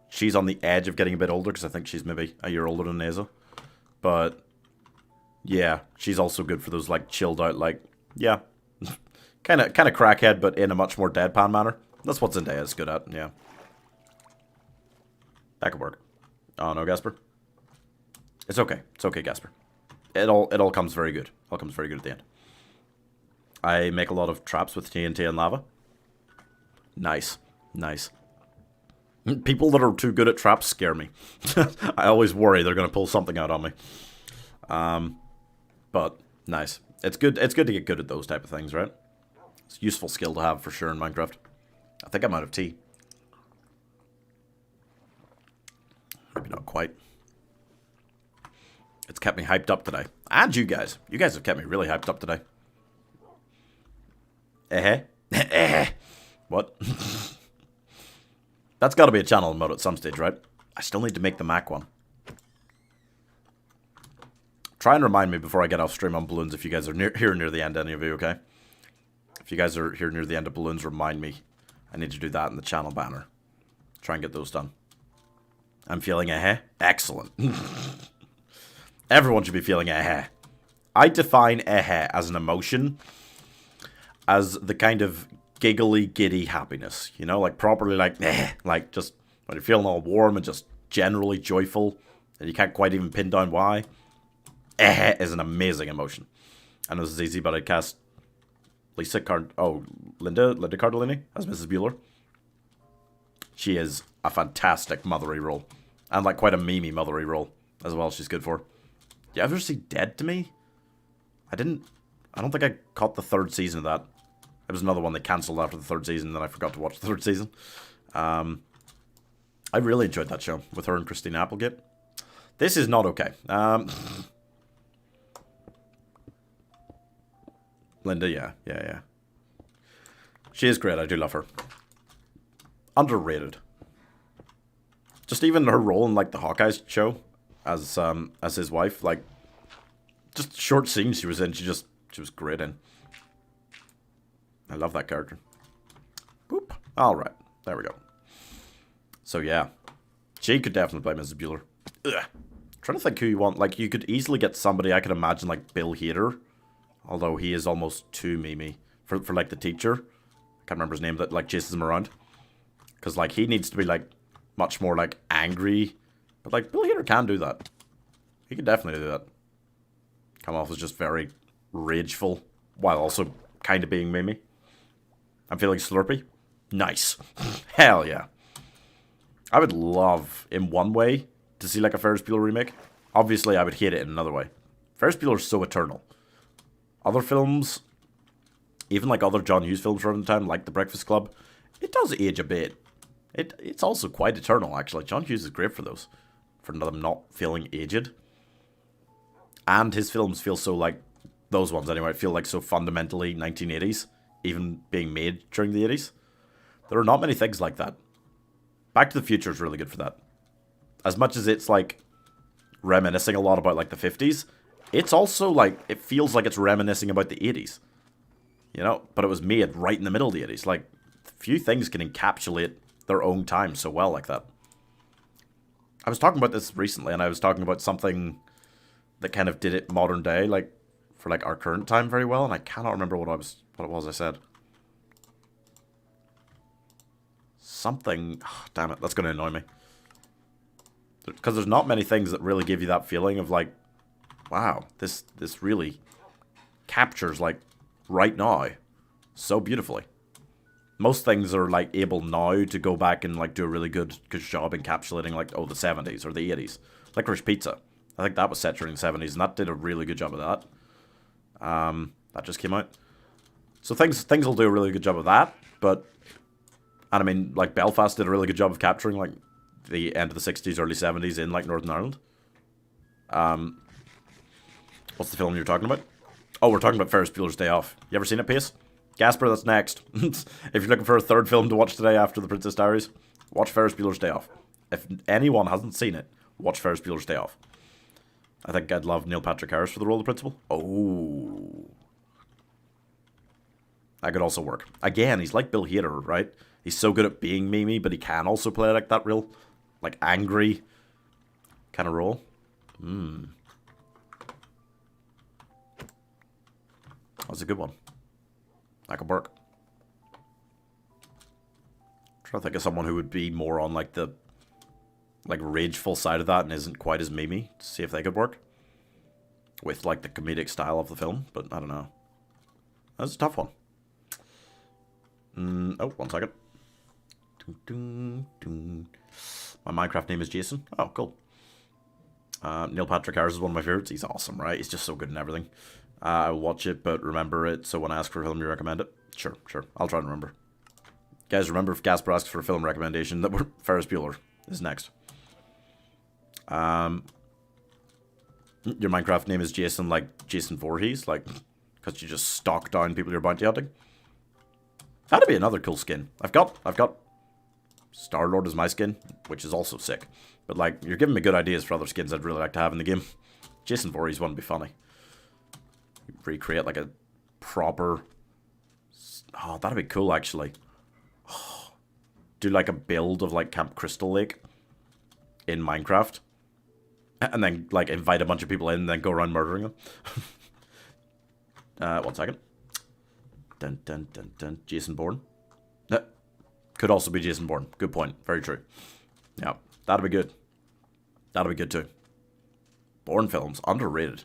[SPEAKER 1] She's on the edge of getting a bit older, because I think she's maybe a year older than Neza. But, yeah, she's also good for those, like, chilled out, like, yeah. kind of crackhead, but in a much more deadpan manner. That's what Zendaya is good at, yeah. That could work. Oh, no, Gasper? It's okay. It's okay, Gasper. It all comes very good. It all comes very good at the end. I make a lot of traps with TNT and lava. Nice. Nice. People that are too good at traps scare me. I always worry they're going to pull something out on me. But, nice. It's good to get good at those type of things, right? It's a useful skill to have for sure in Minecraft. I think I'm out of tea. Maybe not quite. It's kept me hyped up today. And you guys. You guys have kept me really hyped up today. What? That's got to be a channel mode at some stage, right? I still need to make the Mac one. Try and remind me before I get off stream on balloons if you guys are here near the end, any of you, okay? If you guys are here near the end of balloons, remind me. I need to do that in the channel banner. Try and get those done. I'm feeling excellent. Everyone should be feeling I define as an emotion, as the kind of giggly, giddy happiness. You know, like properly like just when you're feeling all warm and just generally joyful, and you can't quite even pin down why. is an amazing emotion. I know this is easy, but I cast Linda Cardellini as Mrs. Bueller. She is a fantastic mothery role. And like quite a memey mothery role as well she's good for. Do you ever see Dead to Me? I don't think I caught the 3rd season of that. It was another one they cancelled after the 3rd season, and then I forgot to watch the 3rd season. I really enjoyed that show with her and Christina Applegate. This is not okay. Linda, yeah. She is great. I do love her. Underrated. Just even her role in like the Hawkeye show as his wife, like just short scenes she was in, she was great in. I love that character. Boop. All right, there we go. So yeah, she could definitely play Mrs. Bueller. Ugh. Trying to think who you want. Like you could easily get somebody. I could imagine like Bill Hader, although he is almost too memey for like the teacher. I can't remember his name that like chases him around. Because like he needs to be like much more like angry, but like Bill Hader can do that. He can definitely do that. Come off as just very rageful while also kind of being memey. I'm feeling Slurpee. Nice. Hell yeah. I would love, in one way, to see like a Ferris Bueller remake. Obviously, I would hate it in another way. Ferris Bueller's so eternal. Other films, even like other John Hughes films from the time, like The Breakfast Club, it does age a bit. It's also quite eternal, actually. John Hughes is great for those. For them not feeling aged. And his films feel so like, those ones anyway, feel like so fundamentally 1980s. Even being made during the 80s. There are not many things like that. Back to the Future is really good for that. As much as it's like reminiscing a lot about like the 50s, it's also like, it feels like it's reminiscing about the 80s. You know, but it was made right in the middle of the 80s. Like, few things can encapsulate their own time so well like that. I was talking about this recently, and I was talking about something that kind of did it modern day, like, for like our current time very well, and I cannot remember what it was I said. Something, oh, damn it, that's going to annoy me. Because there's not many things that really give you that feeling of like, wow, this really captures like right now so beautifully. Most things are like able now to go back and like do a really good job encapsulating like, oh, the 70s or the 80s. Licorice Pizza. I think that was set during the 70s, and that did a really good job of that. That just came out. So things will do a really good job of that, but, and I mean, like Belfast did a really good job of capturing like the end of the 60s, early 70s in like Northern Ireland. What's the film you're talking about? Oh, we're talking about Ferris Bueller's Day Off. You ever seen it, Pace? Gasper, that's next. If you're looking for a third film to watch today after The Princess Diaries, watch Ferris Bueller's Day Off. If anyone hasn't seen it, watch Ferris Bueller's Day Off. I think I'd love Neil Patrick Harris for the role of the principal. Oh. That could also work. Again, he's like Bill Hader, right? He's so good at being memey, but he can also play like that real, like, angry kind of role. That's a good one. That could work. Trying to think of someone who would be more on, like, the, like, rageful side of that and isn't quite as memey. To see if they could work. With, like, the comedic style of the film. But, I don't know. That's a tough one. Oh, 1 second. My Minecraft name is Jason. Oh, cool. Neil Patrick Harris is one of my favorites. He's awesome, right? He's just so good in everything. I'll watch it, but remember it, so when I ask for a film, you recommend it? Sure. I'll try and remember. Guys, remember if Gasper asks for a film recommendation, that Ferris Bueller is next. Your Minecraft name is Jason, like Jason Voorhees, like, because you just stalk down people you're bounty hunting? That'd be another cool skin. I've got Star-Lord as my skin, which is also sick. But, like, you're giving me good ideas for other skins I'd really like to have in the game. Jason Voorhees wouldn't be funny. Recreate, like, a proper... Oh, that'd be cool, actually. Oh, do, like, a build of, like, Camp Crystal Lake in Minecraft. And then, like, invite a bunch of people in and then go around murdering them. 1 second. Dun. Jason Bourne. Could also be Jason Bourne. Good point. Very true. Yeah, that'd be good. That'd be good too. Bourne films, underrated.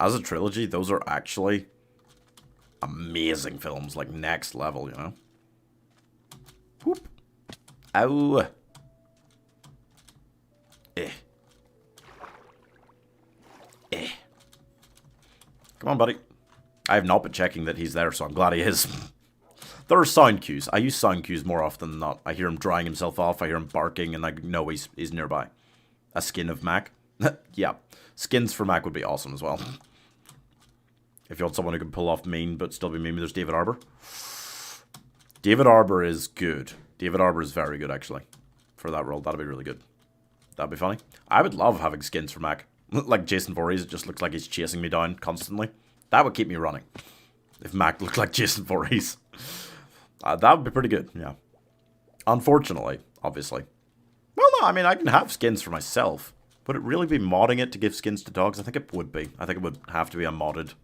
[SPEAKER 1] as a trilogy, those are actually amazing films, like next level, you know? Whoop. Ow. Eh. Eh. Come on, buddy. I have not been checking that he's there, so I'm glad he is. There are sound cues. I use sound cues more often than not. I hear him drying himself off, I hear him barking, and I know he's nearby. A skin of Mac. Yeah. Skins for Mac would be awesome as well. If you want someone who can pull off mean, but still be mean, there's David Harbour. David Harbour is good. David Harbour is very good, actually. For that role, that'd be really good. That'd be funny. I would love having skins for Mac. Like Jason Voorhees, it just looks like he's chasing me down constantly. That would keep me running. If Mac looked like Jason Voorhees. That would be pretty good, yeah. Unfortunately, obviously. Well, no, I mean, I can have skins for myself. Would it really be modding it to give skins to dogs? I think it would be. I think it would have to be a modded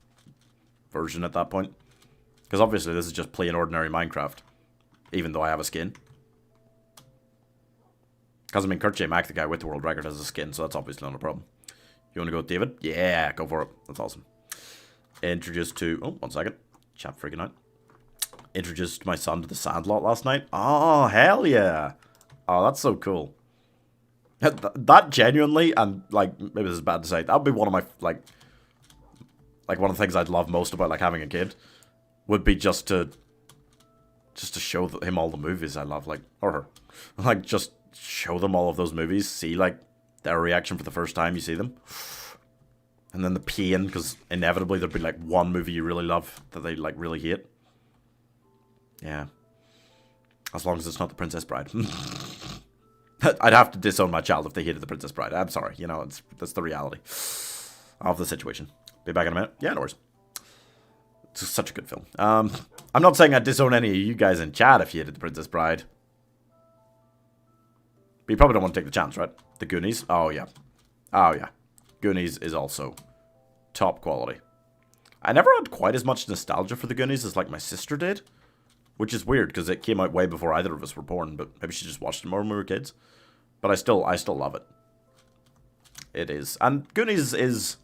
[SPEAKER 1] version at that point. Because obviously this is just plain ordinary Minecraft. Even though I have a skin. Because, I mean, Kurt J. Mac, the guy with the world record, has a skin, so that's obviously not a problem. You want to go with David? Yeah, go for it. That's awesome. Introduced to... Oh, 1 second. Chat freaking out. Introduced my son to the Sandlot last night. Oh, hell yeah. Oh, that's so cool. That genuinely, and, like, maybe this is bad to say, that would be one of my, like one of the things I'd love most about, like, having a kid. Would be just to show him all the movies I love, like, or her. Like, just show them all of those movies, see, like, their reaction for the first time you see them. And then the pain, because inevitably there'd be, like, one movie you really love that they, like, really hate. Yeah. As long as it's not The Princess Bride. I'd have to disown my child if they hated The Princess Bride. I'm sorry, you know, that's the reality of the situation. Be back in a minute. Yeah, no worries. It's such a good film. I'm not saying I'd disown any of you guys in chat if you hated The Princess Bride. But you probably don't want to take the chance, right? The Goonies? Oh, yeah. Oh, yeah. Goonies is also top quality. I never had quite as much nostalgia for the Goonies as, like, my sister did. Which is weird, because it came out way before either of us were born, but maybe she just watched it more when we were kids. But I still love it. It is. And Goonies is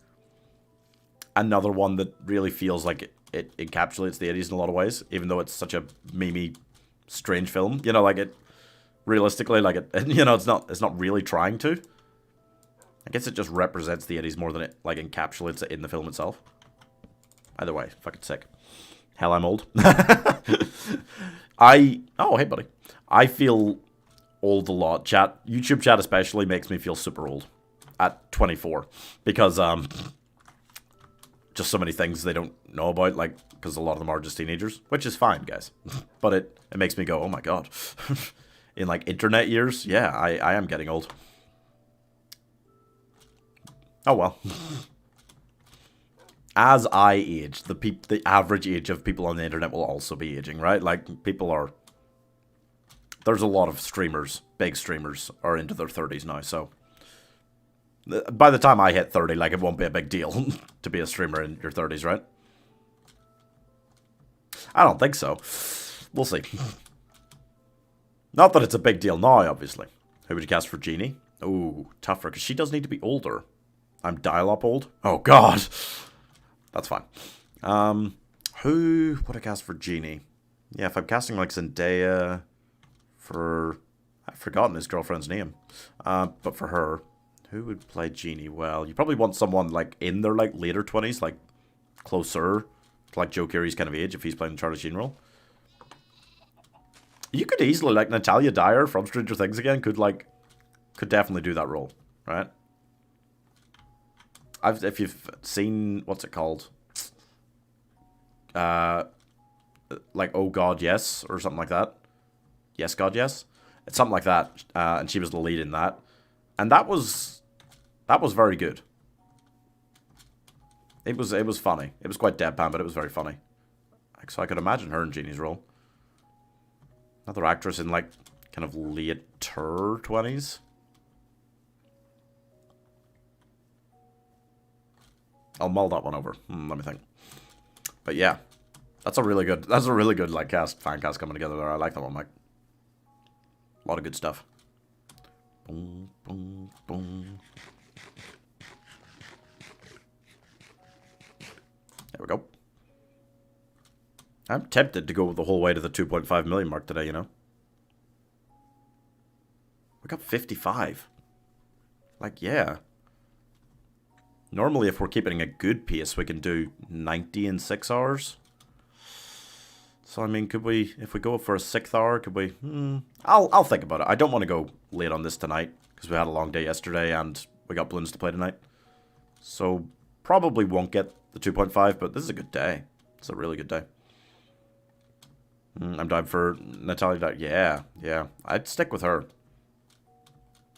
[SPEAKER 1] another one that really feels like it encapsulates the 80s in a lot of ways, even though it's such a memey, strange film. You know, like it, realistically, like it, you know, it's not really trying to. I guess it just represents the 80s more than it, like, encapsulates it in the film itself. Either way, fucking sick. Hell, I'm old. Oh, hey, buddy. I feel old a lot. YouTube chat especially makes me feel super old at 24. Because, just so many things they don't know about, like, because a lot of them are just teenagers. Which is fine, guys. But it makes me go, oh my god. In, like, internet years, yeah, I am getting old. Oh, well. As I age, the average age of people on the internet will also be aging, right? Like, people are... There's a lot of streamers, big streamers, are into their 30s now, so... By the time I hit 30, like, it won't be a big deal to be a streamer in your 30s, right? I don't think so. We'll see. Not that it's a big deal now, obviously. Who would you cast for Genie? Ooh, tougher, because she does need to be older. I'm dial-up old? Oh, God! That's fine. Who would I cast for Genie? Yeah, if I'm casting, like, Zendaya for... I've forgotten his girlfriend's name. But for her, who would play Genie well? You probably want someone, like, in their, like, later 20s, like, closer to, like, Joe Keery's kind of age if he's playing the Charlie Sheen role. You could easily, like, Natalia Dyer from Stranger Things again could definitely do that role, right? If you've seen, what's it called? Like, Oh God, Yes, or something like that. Yes, God, Yes. It's something like that, and she was the lead in that. And that was very good. It was funny. It was quite deadpan, but it was very funny. So I could imagine her in Genie's role. Another actress in, like, kind of later 20s. I'll mull that one over. Let me think. But yeah, that's a really good, like, fan cast coming together there. I like that one, Mike. A lot of good stuff. Boom, boom, boom. There we go. I'm tempted to go the whole way to the 2.5 million mark today, you know. We got 55. Like, yeah. Normally, if we're keeping a good pace, we can do 90 in 6 hours. So, I mean, could we, if we go for a 6th hour, could we... I'll think about it. I don't want to go late on this tonight, because we had a long day yesterday, and we got balloons to play tonight. So, probably won't get the 2.5, but this is a good day. It's a really good day. I'm down for Natalia. Yeah. I'd stick with her.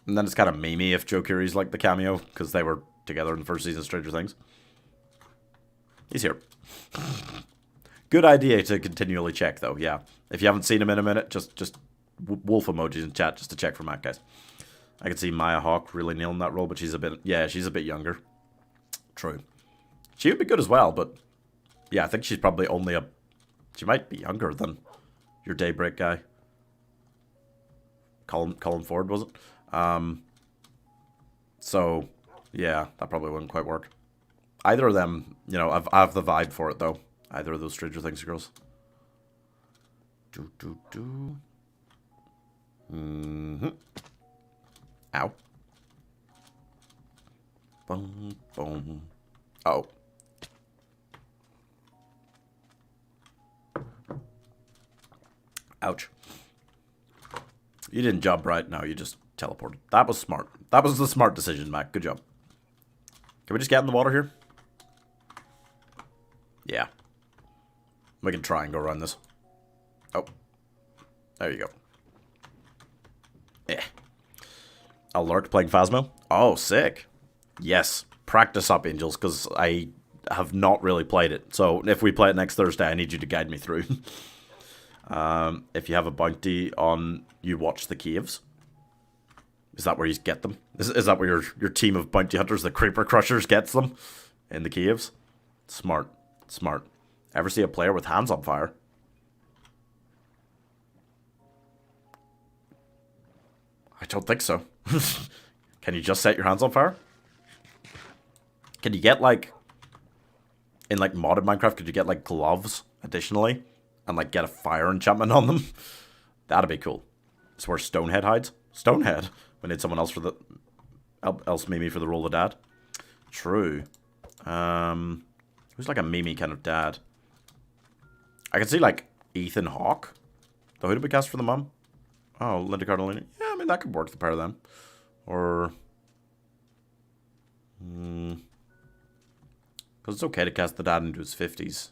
[SPEAKER 1] And then it's kind of memey if Joe Curie's like the cameo, because they were together in the first season of Stranger Things. He's here. Good idea to continually check, though, yeah. If you haven't seen him in a minute, just wolf emojis in chat just to check for Matt, guys. I can see Maya Hawke really nailing that role, but she's a bit younger. True. She would be good as well, but yeah, I think she's probably only she might be younger than your Daybreak guy. Colin Ford, was it? So, yeah, that probably wouldn't quite work. Either of them, you know, I have the vibe for it, though. Either of those Stranger Things girls. Ow. Boom, boom. Oh. Ouch. You didn't jump right. No, you just teleported. That was smart. That was the smart decision, Mac. Good job. Can we just get in the water here? Yeah. We can try and go around this. Oh. There you go. Yeah. Alert playing Phasmo. Oh, sick. Yes. Practice up, Angels, because I have not really played it. So if we play it next Thursday, I need you to guide me through. If you have a bounty on you watch the caves. Is that where you get them? Is that where your team of bounty hunters, the Creeper Crushers, gets them? In the caves? Smart. Smart. Ever see a player with hands on fire? I don't think so. Can you just set your hands on fire? Can you get, like... In, like, modded Minecraft, could you get, like, gloves, additionally? And, like, get a fire enchantment on them? That'd be cool. It's where Stonehead hides. Stonehead? We need someone else for the... Else Mimi for the role of dad. True. Who's, like, a Mimi kind of dad? I can see, like, Ethan Hawke. Though who did we cast for the mum? Oh, Linda Cardellini. Yeah, I mean, that could work, the pair of them. Or... Because it's okay to cast the dad into his 50s.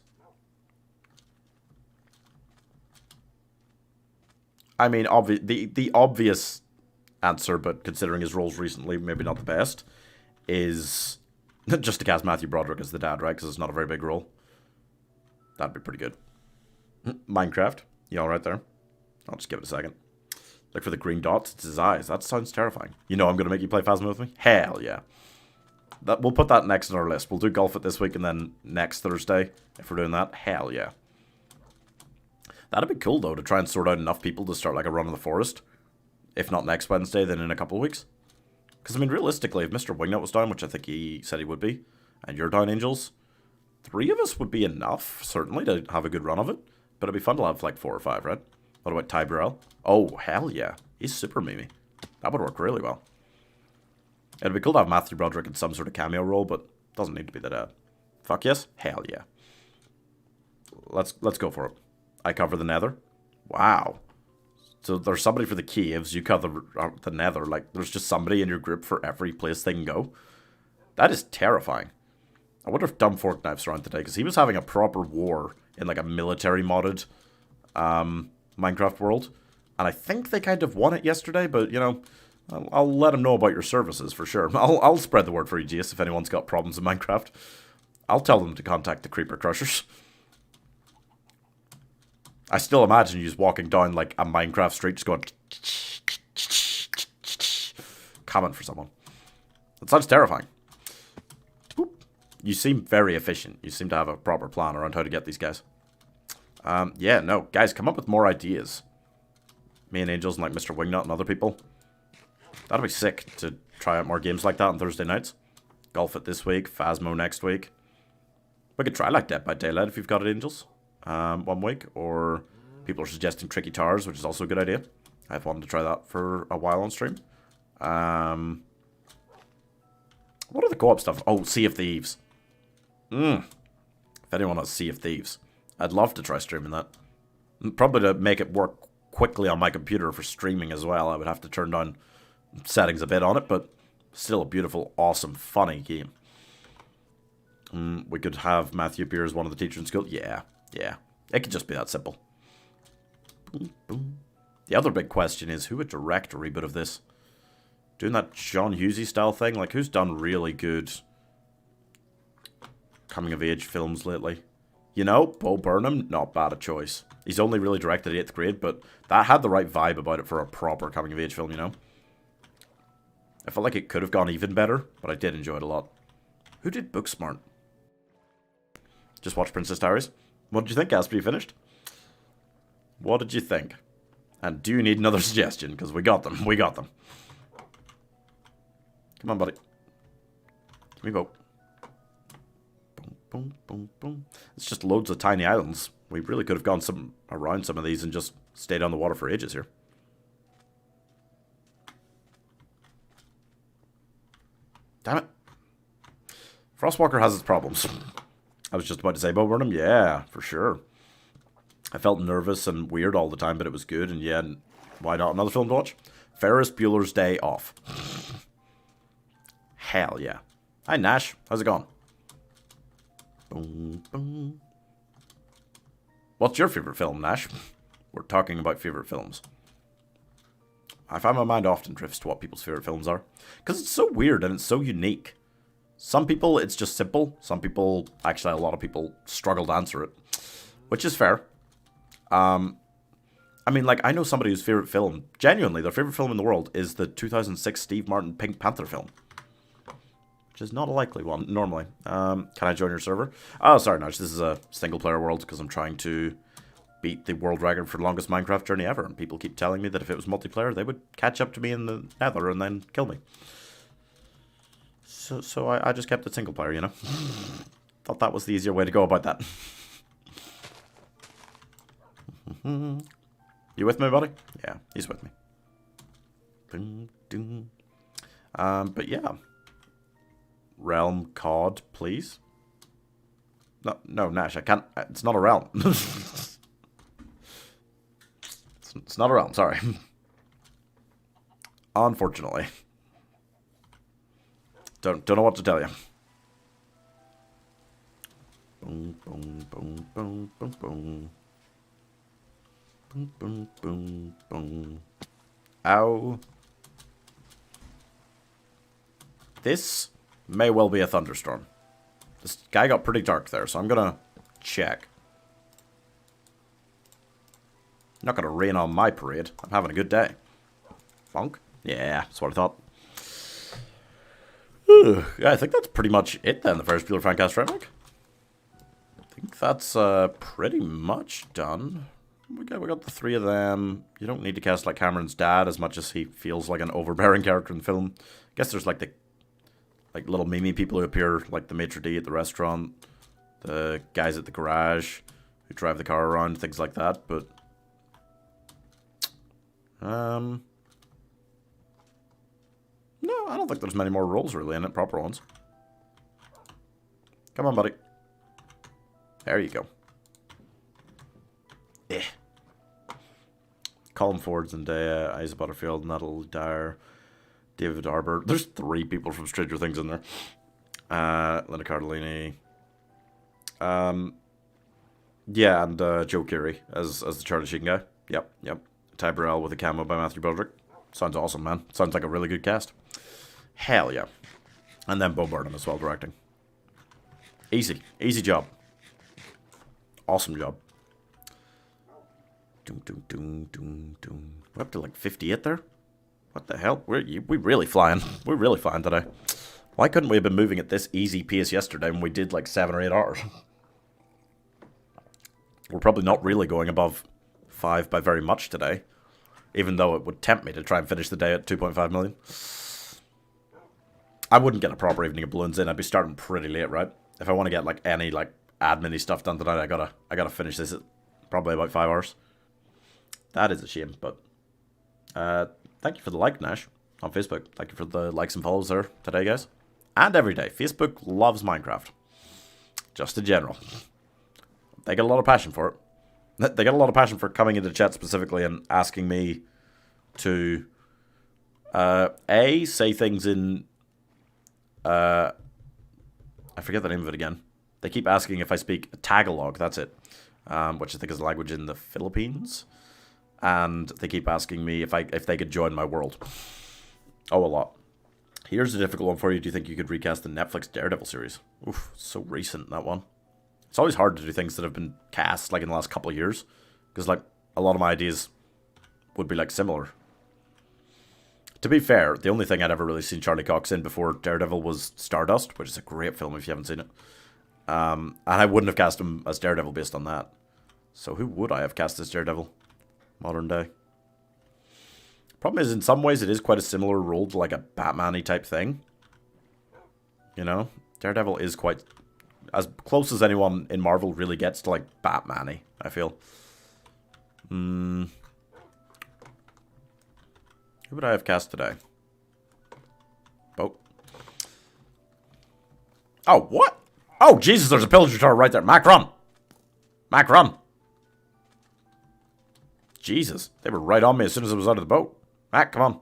[SPEAKER 1] I mean, the obvious answer, but considering his roles recently, maybe not the best, is just to cast Matthew Broderick as the dad, right? Because it's not a very big role. That'd be pretty good. Minecraft. You all right there? I'll just give it a second. Look for the green dots. It's his eyes. That sounds terrifying. You know I'm going to make you play Phasmo with me? Hell yeah. We'll put that next on our list. We'll do Golf it this week and then next Thursday, if we're doing that. Hell yeah. That'd be cool, though, to try and sort out enough people to start, like, a run in the forest. If not next Wednesday, then in a couple of weeks. Because, I mean, realistically, if Mr. Wingnut was down, which I think he said he would be, and you're down, Angels, 3 of us would be enough, certainly, to have a good run of it. But it'd be fun to have, like, 4 or 5, right? What about Ty Burrell? Oh, hell yeah. He's super memey. That would work really well. It'd be cool to have Matthew Broderick in some sort of cameo role, but doesn't need to be the dad. Fuck yes? Hell yeah. Let's go for it. I cover the nether. Wow. So there's somebody for the caves, you cover the nether. Like, there's just somebody in your group for every place they can go. That is terrifying. I wonder if Dumb Fork Knife's around today, because he was having a proper war in, like, a military modded Minecraft world. And I think they kind of won it yesterday, but, you know, I'll let him know about your services for sure. I'll spread the word for EGS if anyone's got problems in Minecraft. I'll tell them to contact the Creeper Crushers. I still imagine you just walking down, like, a Minecraft street, just going... Comment for someone. That sounds terrifying. Boop. You seem very efficient. You seem to have a proper plan around how to get these guys. Yeah, no. Guys, come up with more ideas. Me and Angels and, like, Mr. Wingnut and other people. That'd be sick to try out more games like that on Thursday nights. Golf it this week. Phasmo next week. We could try like Dead by Daylight if you've got it, Angels. 1 week, or people are suggesting Tricky Towers, which is also a good idea. I've wanted to try that for a while on stream. What are the co-op stuff? Oh, Sea of Thieves. If anyone has Sea of Thieves, I'd love to try streaming that. Probably to make it work quickly on my computer for streaming as well. I would have to turn down settings a bit on it, but still a beautiful, awesome, funny game. We could have Matthew appear as one of the teachers in school. Yeah. It could just be that simple. Boom, boom. The other big question is, who would direct a reboot of this? Doing that John Hughesy style thing? Like, who's done really good coming-of-age films lately? You know, Bo Burnham, not bad a choice. He's only really directed 8th grade, but that had the right vibe about it for a proper coming-of-age film, you know? I felt like it could have gone even better, but I did enjoy it a lot. Who did Booksmart? Just watch Princess Diaries. What did you think, Gaspar? You finished? What did you think? And do you need another suggestion? Because we got them. We got them. Come on, buddy. Give me a go. Boom, boom, boom, boom. It's just loads of tiny islands. We really could have gone around some of these and just stayed on the water for ages here. Damn it. Frostwalker has its problems. I was just about to say Bo Burnham. Yeah, for sure. I felt nervous and weird all the time, but it was good. And yeah, why not another film to watch? Ferris Bueller's Day Off. Hell yeah. Hi, Nash. How's it going? Boom, boom. What's your favorite film, Nash? We're talking about favorite films. I find my mind often drifts to what people's favorite films are. Because it's so weird and it's so unique. Some people, it's just simple. Some people, actually a lot of people, struggle to answer it. Which is fair. I mean, like, I know somebody whose favorite film, genuinely, their favorite film in the world is the 2006 Steve Martin Pink Panther film. Which is not a likely one, normally. Can I join your server? Oh, sorry, Nash, this is a single-player world because I'm trying to beat the world record for the longest Minecraft journey ever. And people keep telling me that if it was multiplayer, they would catch up to me in the nether and then kill me. So I just kept it single-player, you know? Thought that was the easier way to go about that. You with me, buddy? Yeah, he's with me. But yeah. Realm COD, please. No, Nash, I can't. It's not a realm. it's not a realm, sorry. Unfortunately. Don't know what to tell you. Boom, boom, boom, boom, boom, boom. Boom, boom, boom, boom. Ow. This may well be a thunderstorm. This guy got pretty dark there, so I'm gonna check. Not gonna rain on my parade. I'm having a good day. Funk? Yeah, that's what I thought. Yeah, I think that's pretty much it then, the Ferris Bueller Fancast remake. I think that's pretty much done. We got the 3 of them. You don't need to cast like Cameron's dad as much as he feels like an overbearing character in the film. I guess there's like the little meme people who appear, like the maitre d' at the restaurant, the guys at the garage who drive the car around, things like that, but no, I don't think there's many more roles really in it, proper ones. Come on, buddy. There you go. Eh. Colin Ford, Zendaya, Isa Butterfield, Natalie Dyer, David Arbor. There's 3 people from Stranger Things in there. Linda Cardellini. Yeah, and Joe Keery as the Charlie Sheen guy. Yep. Ty Burrell with a camo by Matthew Broderick. Sounds awesome, man. Sounds like a really good cast. Hell yeah. And then Bo Burnham as well, directing. Easy job. Awesome job. We're up to like 58 there? What the hell? We're really flying. We're really flying today. Why couldn't we have been moving at this easy pace yesterday when we did like 7 or 8 hours? We're probably not really going above 5 by very much today. Even though it would tempt me to try and finish the day at 2.5 million. I wouldn't get a proper evening of balloons in. I'd be starting pretty late, right? If I want to get like any like admin-y stuff done tonight. I gotta finish this at probably about 5 hours. That is a shame, but thank you for the like, Nash, on Facebook. Thank you for the likes and follows there today, guys. And every day. Facebook loves Minecraft. Just in general. They get a lot of passion for it. They get a lot of passion for coming into chat specifically and asking me to say things in I forget the name of it again. They keep asking if I speak Tagalog, that's it. Which I think is a language in the Philippines. And they keep asking me if they could join my world. Oh, a lot. Here's a difficult one for you. Do you think you could recast the Netflix Daredevil series? Oof, so recent, that one. It's always hard to do things that have been cast, like, in the last couple of years. Because, like, a lot of my ideas would be, like, similar. To be fair, the only thing I'd ever really seen Charlie Cox in before Daredevil was Stardust, which is a great film if you haven't seen it. And I wouldn't have cast him as Daredevil based on that. So who would I have cast as Daredevil? Modern day. Problem is, in some ways, it is quite a similar role to, like, a Batman-y type thing. You know? Daredevil is quite... as close as anyone in Marvel really gets to, like, Batman-y, I feel. Who would I have cast today? Oh. Oh, what? Oh, Jesus, there's a pillager tower right there. Mac, run! Mac, run! Jesus, they were right on me as soon as I was out of the boat. Mac, come on.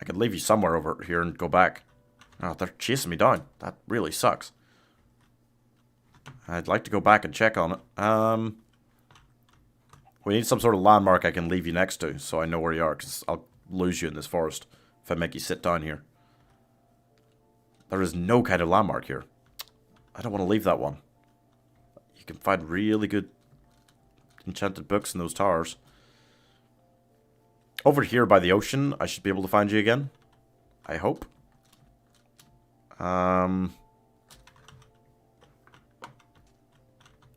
[SPEAKER 1] I could leave you somewhere over here and go back. Oh, they're chasing me down. That really sucks. I'd like to go back and check on it. We need some sort of landmark I can leave you next to, so I know where you are, because I'll lose you in this forest if I make you sit down here. There is no kind of landmark here. I don't want to leave that one. You can find really good enchanted books in those towers. Over here by the ocean, I should be able to find you again. I hope.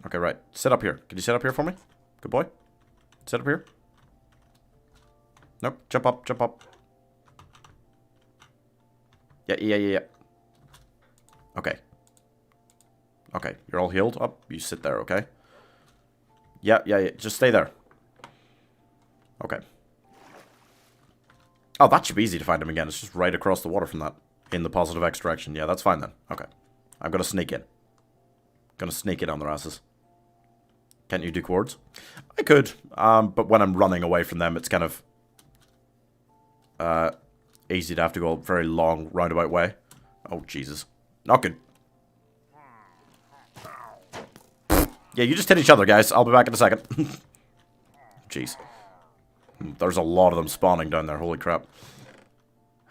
[SPEAKER 1] Okay, right. Sit up here. Can you sit up here for me? Good boy. Sit up here. Nope. Jump up. Jump up. Yeah. Okay. Okay. You're all healed up. You sit there, okay? Yeah. Just stay there. Okay. Oh, that should be easy to find him again. It's just right across the water from that. In the positive X direction. Yeah, that's fine then. Okay. I'm gonna sneak in. Gonna sneak in on their asses. Can't you do chords? I could. But when I'm running away from them, it's kind of easy to have to go a very long roundabout way. Oh, Jesus. Not good. Yeah, you just hit each other, guys. I'll be back in a second. Jeez. There's a lot of them spawning down there. Holy crap.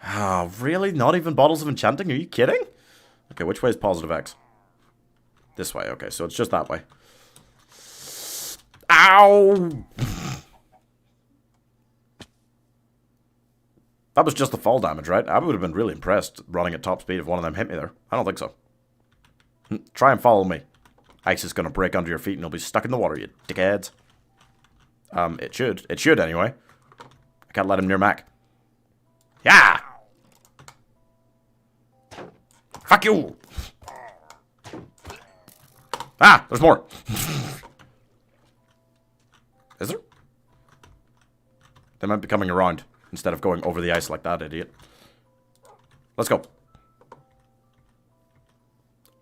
[SPEAKER 1] Oh, really? Not even bottles of enchanting? Are you kidding? Okay, which way is positive X? This way. Okay, so it's just that way. Ow! That was just the fall damage, right? I would have been really impressed running at top speed if one of them hit me there. I don't think so. Try and follow me. Ice is going to break under your feet and you'll be stuck in the water, you dickheads. It should. It should, anyway. I can't let him near Mac. Yeah! Fuck you! Ah! There's more! Is there? They might be coming around instead of going over the ice like that, idiot. Let's go.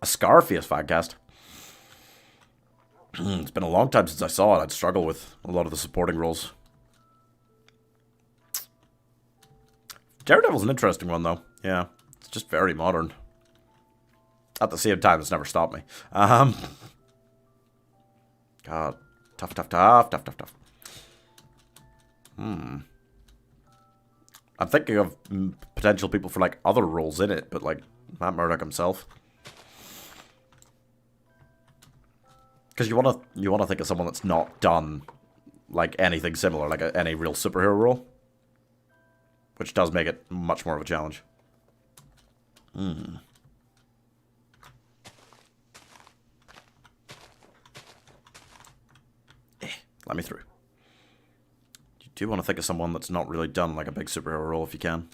[SPEAKER 1] A Scarface Fagcast. It's been a long time since I saw it. I'd struggle with a lot of the supporting roles. Daredevil's an interesting one, though. Yeah, it's just very modern. At the same time, it's never stopped me. God. Tough. I'm thinking of potential people for, like, other roles in it, but, like, Matt Murdock himself. Because you wanna think of someone that's not done, like, anything similar, like any real superhero role. Which does make it much more of a challenge. Let me through. You do want to think of someone that's not really done, like, a big superhero role if you can.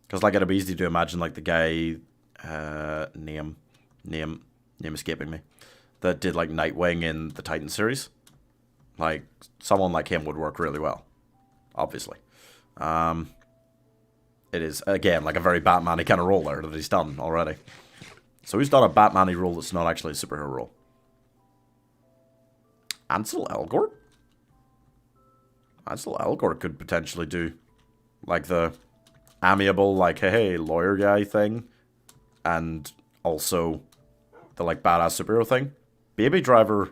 [SPEAKER 1] Because, like, it'd be easy to imagine, like, the guy... Name escaping me. That did like Nightwing in the Titan series. Like someone like him would work really well. Obviously. It is again like a very Batman-y kind of role there that he's done already. So he's done a Batman-y role that's not actually a superhero role. Ansel Elgort? Ansel Elgort could potentially do like the amiable, like, hey, lawyer guy thing. And also the like badass superhero thing. Baby Driver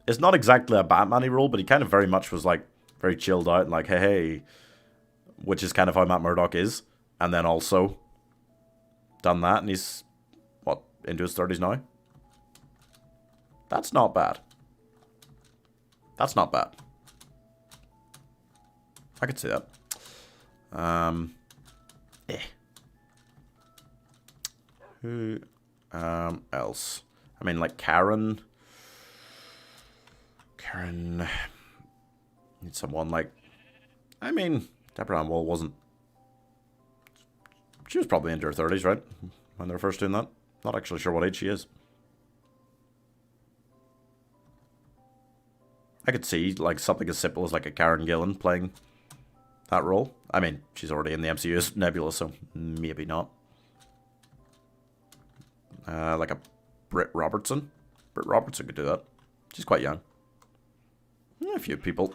[SPEAKER 1] is not exactly a Batman-y role, but he kind of very much was like very chilled out and like, hey, which is kind of how Matt Murdock is. And then also done that, and he's, what, into his 30s now? That's not bad. That's not bad. I could see that. Who else? I mean, like Karen. Karen needs someone like. I mean, Deborah Ann Woll wasn't. She was probably into her 30s, right? When they were first doing that. Not actually sure what age she is. I could see like something as simple as like a Karen Gillan playing that role. I mean, she's already in the MCU as Nebula, so maybe not. Like a Britt Robertson. Britt Robertson could do that. She's quite young. A few people.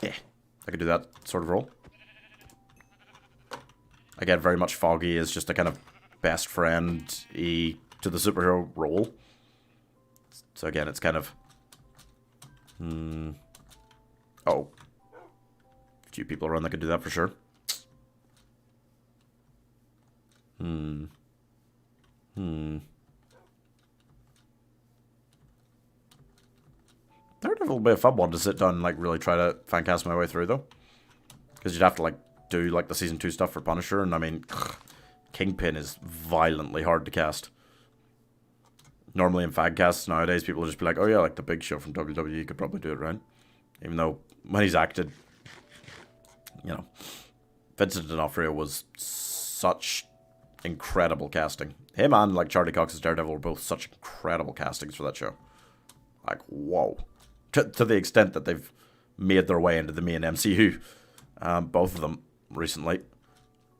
[SPEAKER 1] Yeah, I could do that sort of role. Again, very much Foggy is just a kind of best friend-y to the superhero role. So again, it's kind of... Oh. A few people around that could do that for sure. Daredevil will be a fun one to sit down and like really try to fan cast my way through though. Because you'd have to like do like the season 2 stuff for Punisher, and I mean Kingpin is violently hard to cast. Normally in fan casts nowadays people will just be like, oh yeah, like the Big Show from WWE could probably do it, right? Even though when he's acted, you know, Vincent D'Onofrio was such incredible casting. Him and like Charlie Cox's Daredevil were both such incredible castings for that show. Like, whoa. To the extent that they've made their way into the main MCU, both of them recently,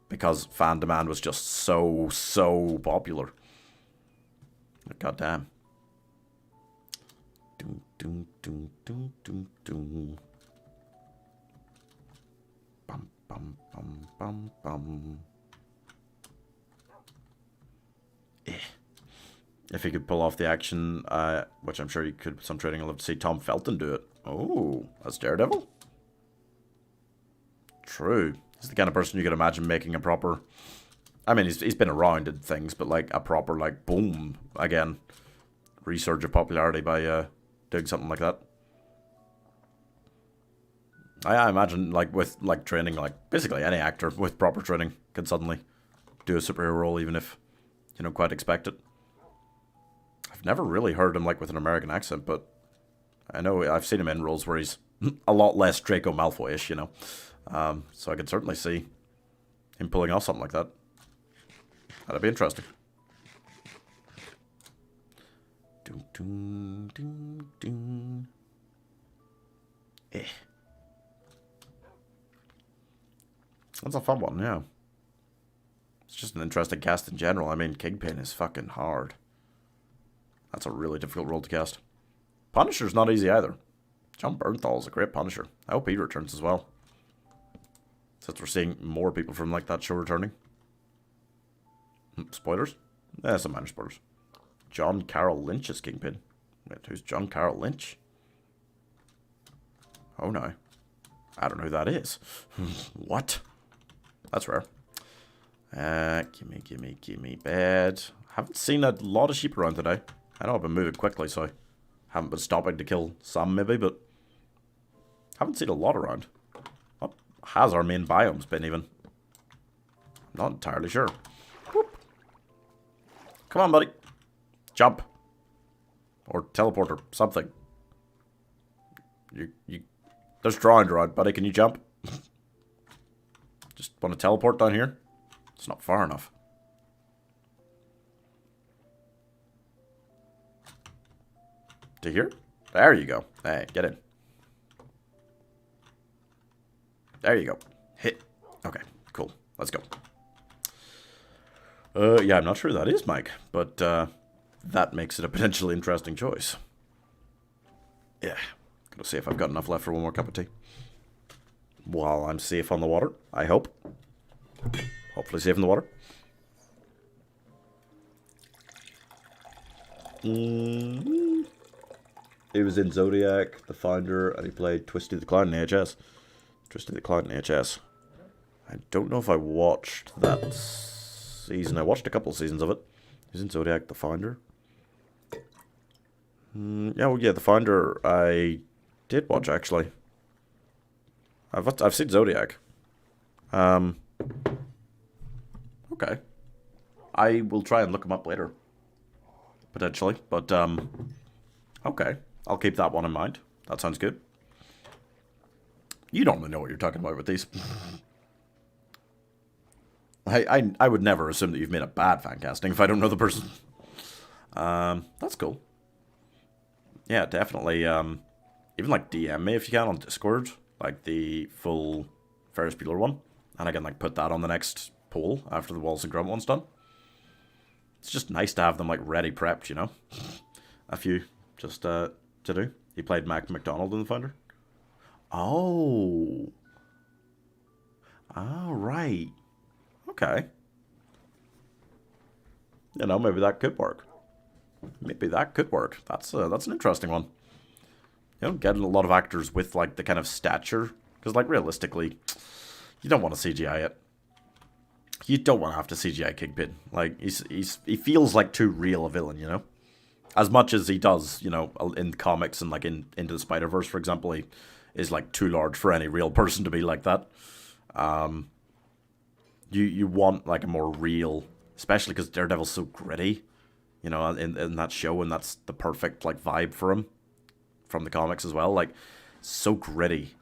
[SPEAKER 1] because fan demand was just so popular. God damn. Doom, doom, doom, doom, doom, doom. Bum, bum, bum, bum, bum. If he could pull off the action, which I'm sure he could with some training, I'd love to see Tom Felton do it. Oh, as Daredevil? True. He's the kind of person you could imagine making a proper... I mean, he's been around in things, but like a proper, like, boom, again, resurge of popularity by doing something like that. I imagine, like, with, like, training, like, basically any actor with proper training can suddenly do a superhero role, even if you don't quite expect it. I've never really heard him, like, with an American accent, but I know I've seen him in roles where he's a lot less Draco Malfoy-ish, you know. So I could certainly see him pulling off something like that. That'd be interesting. Doom, doom, doom, doom. That's a fun one, yeah. It's just an interesting cast in general. I mean, Kingpin is fucking hard. That's a really difficult role to cast. Punisher's not easy either. Jon Bernthal is a great Punisher. I hope he returns as well. Since we're seeing more people from like that show returning. Spoilers? Some minor spoilers. John Carroll Lynch is Kingpin. Wait, who's John Carroll Lynch? Oh no. I don't know who that is. What? That's rare. Gimme. Bad. Haven't seen a lot of sheep around today. I know I've been moving quickly, so haven't been stopping to kill some maybe, but haven't seen a lot around. What has our main biomes been even? Not entirely sure. Whoop. Come on, buddy. Jump. Or teleport or something. There's drawing around, buddy. Can you jump? Just want to teleport down here? It's not far enough. To here? There you go. Hey, get in. There you go. Hit. Okay, cool. Let's go. Yeah, I'm not sure that is Mike, but that makes it a potentially interesting choice. Yeah. Gonna see if I've got enough left for one more cup of tea. While I'm safe on the water, I hope. Hopefully safe in the water. He was in Zodiac, The Finder, and he played Twisty the Clown in AHS. Twisty the Clown in AHS. I don't know if I watched that season. I watched a couple of seasons of it. He's in Zodiac, The Finder. Yeah, well, yeah, The Finder I did watch, actually. I've seen Zodiac. Okay. I will try and look him up later. Potentially, but, okay. I'll keep that one in mind. That sounds good. You normally know what you're talking about with these. I would never assume that you've made a bad fan casting if I don't know the person. That's cool. Yeah, definitely, even, like, DM me if you can on Discord. Like, the full Ferris Bueller one. And I can, like, put that on the next poll after the Wallace and Gromit one's done. It's just nice to have them, like, ready prepped, you know? A few just to do. He played Mac McDonald in The Finder. Oh. Oh, right. Okay. You know, maybe that could work. Maybe that could work. That's an interesting one. You don't get a lot of actors with, like, the kind of stature. Because, like, realistically, you don't want to CGI it. You don't want to have to CGI Kingpin. Like, he feels like too real a villain, you know? As much as he does, you know, in comics and, like, Into the Spider-Verse, for example, he is, like, too large for any real person to be like that. You want, like, a more real... Especially because Daredevil's so gritty, you know, in that show, and that's the perfect, like, vibe for him. From the comics as well, like, so gritty.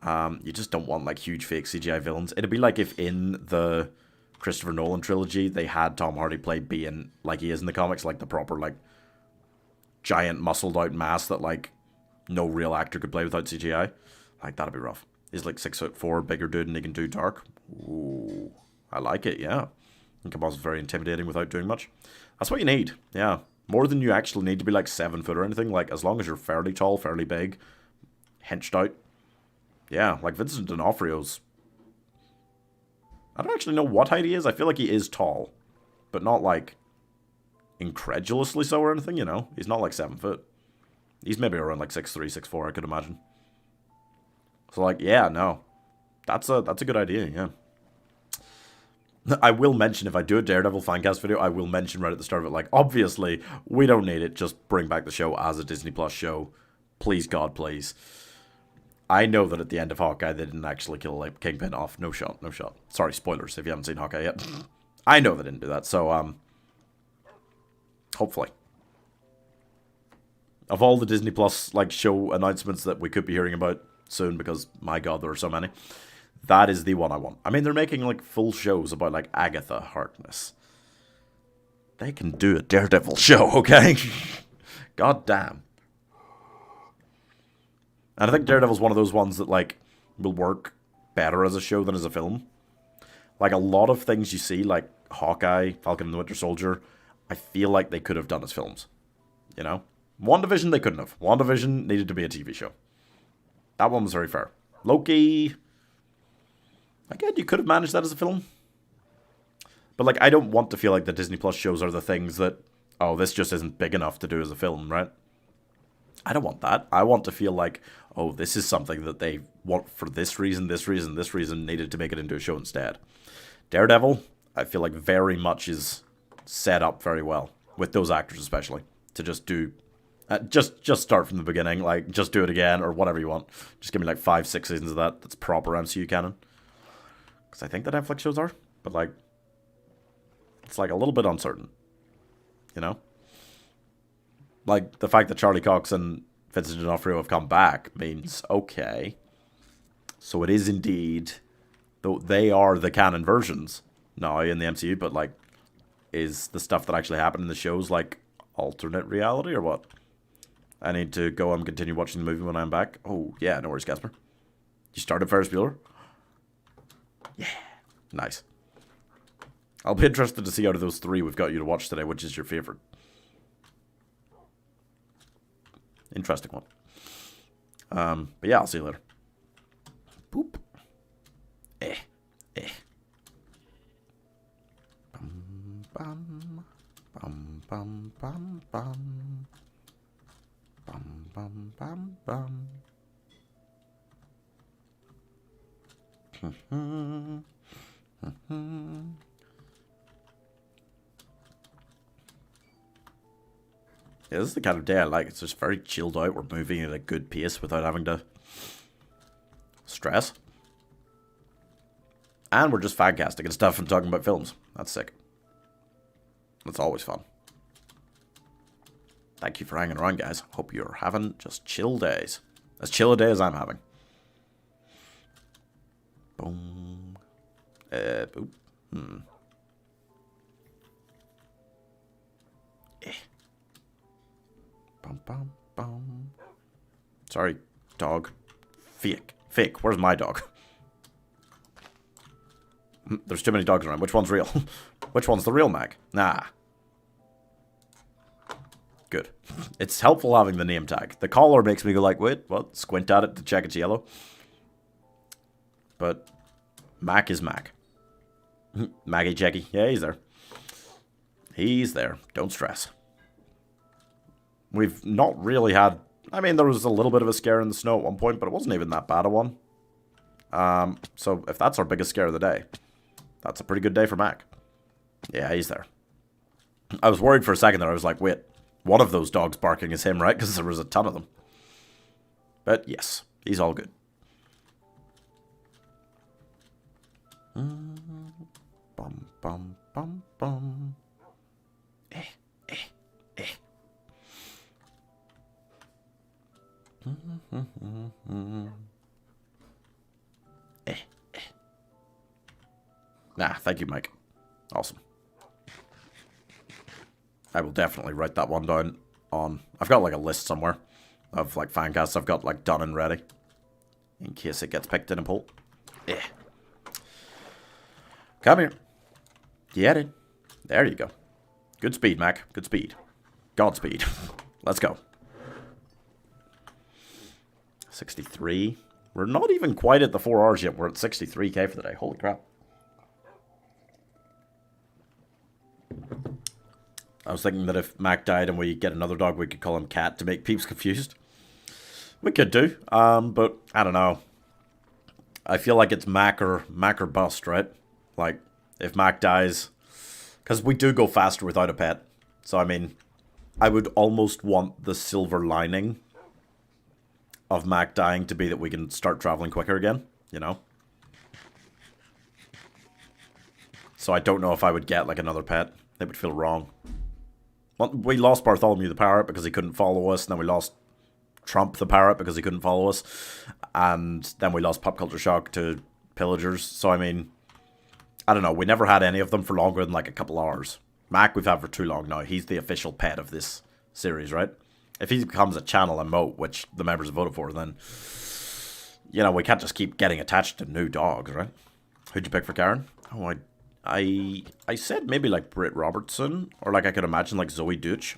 [SPEAKER 1] You just don't want, like, huge fake CGI villains. It'd be like if in the Christopher Nolan trilogy, they had Tom Hardy play being like he is in the comics, like the proper, like, giant muscled out mass that, like, no real actor could play without CGI. Like, that'd be rough. He's like 6'4", bigger dude, and he can do dark. Ooh, I like it, yeah. And Kabbal's very intimidating without doing much. That's what you need, yeah. More than you actually need to be, like, 7 foot or anything. Like, as long as you're fairly tall, fairly big, henched out. Yeah, like Vincent D'Onofrio's... I don't actually know what height he is. I feel like he is tall. But not, like, incredulously so or anything, you know? He's not, like, 7 foot. He's maybe around, like, 6'3", 6'4", I could imagine. So, like, yeah, no. That's a good idea, yeah. I will mention, if I do a Daredevil fancast video, I will mention right at the start of it, like, obviously, we don't need it. Just bring back the show as a Disney Plus show. Please, God, please. I know that at the end of Hawkeye, they didn't actually kill, like, Kingpin off. No shot, no shot. Sorry, spoilers if you haven't seen Hawkeye yet. I know they didn't do that, so, hopefully. Of all the Disney Plus, like, show announcements that we could be hearing about soon, because, my God, there are so many, that is the one I want. I mean, they're making, like, full shows about, like, Agatha Harkness. They can do a Daredevil show, okay? God damn. And I think Daredevil's one of those ones that, like, will work better as a show than as a film. Like, a lot of things you see, like Hawkeye, Falcon and the Winter Soldier, I feel like they could have done as films. You know? WandaVision, they couldn't have. WandaVision needed to be a TV show. That one was very fair. Loki... Again, you could have managed that as a film. But, like, I don't want to feel like the Disney Plus shows are the things that, oh, this just isn't big enough to do as a film, right? I don't want that. I want to feel like, oh, this is something that they want for this reason, needed to make it into a show instead. Daredevil, I feel like very much is set up very well, with those actors especially, to just do, just start from the beginning, like, just do it again, or whatever you want. Just give me, like, 5-6 seasons of that. That's proper MCU canon. Because I think the Netflix shows are, but, like, it's, like, a little bit uncertain, you know? Like, the fact that Charlie Cox and Vincent D'Onofrio have come back means, okay, so it is indeed, though they are the canon versions now in the MCU, but, like, is the stuff that actually happened in the shows, like, alternate reality or what? I need to go and continue watching the movie when I'm back. Oh, yeah, no worries, Casper. You started Ferris Bueller? Yeah. Nice. I'll be interested to see out of those 3 we've got you to watch today, which is your favourite. Interesting one. But yeah, I'll see you later. Boop. Eh. Bum, bum. Bum, bum, bum, bum. Bum, bum, bum, bum. Yeah, this is the kind of day I like. It's just very chilled out. We're moving at a good pace without having to stress. And we're just fancasting and stuff and talking about films. That's sick. That's always fun. Thank you for hanging around, guys. Hope you're having just chill days. As chill a day as I'm having. Boom. Boop. Bum, bum, bum. Sorry, dog. Fake. Where's my dog? There's too many dogs around. Which one's real? Which one's the real Mac? Nah. Good. It's helpful having the name tag. The collar makes me go like, wait, what? Squint at it to check it's yellow. But Mac is Mac. Maggie Jackie. Yeah, he's there. He's there. Don't stress. We've not really had... I mean, there was a little bit of a scare in the snow at one point, but it wasn't even that bad a one. So if that's our biggest scare of the day, that's a pretty good day for Mac. Yeah, he's there. I was worried for a second there. I was like, wait, one of those dogs barking is him, right? Because there was a ton of them. But yes, he's all good. Bum, bum, bum, bum. Eh. Nah, thank you, Mike. Awesome. I will definitely write that one down on... I've got like a list somewhere of like fancasts I've got like done and ready. In case it gets picked in a poll. Yeah. Come here. Get it. There you go. Good speed, Mac. Good speed. Godspeed. Let's go. 63. We're not even quite at the 4 hours yet. We're at 63k for the day. Holy crap. I was thinking that if Mac died and we get another dog, we could call him Cat to make peeps confused. We could do, but I don't know. I feel like it's Mac or bust, right? Like, if Mac dies... Because we do go faster without a pet. So, I mean, I would almost want the silver lining of Mac dying to be that we can start traveling quicker again, you know? So I don't know if I would get, like, another pet. It would feel wrong. Well, we lost Bartholomew the Parrot because he couldn't follow us, and then we lost Trump the Parrot because he couldn't follow us, and then we lost Pop Culture Shock to Pillagers, so I mean... I don't know, we never had any of them for longer than like a couple hours. Mac we've had for too long now. He's the official pet of this series, right? If he becomes a channel emote, which the members have voted for, then, you know, we can't just keep getting attached to new dogs, right? Who'd you pick for Karen? Oh, I said maybe like Britt Robertson, or like I could imagine like Zoe Deutsch.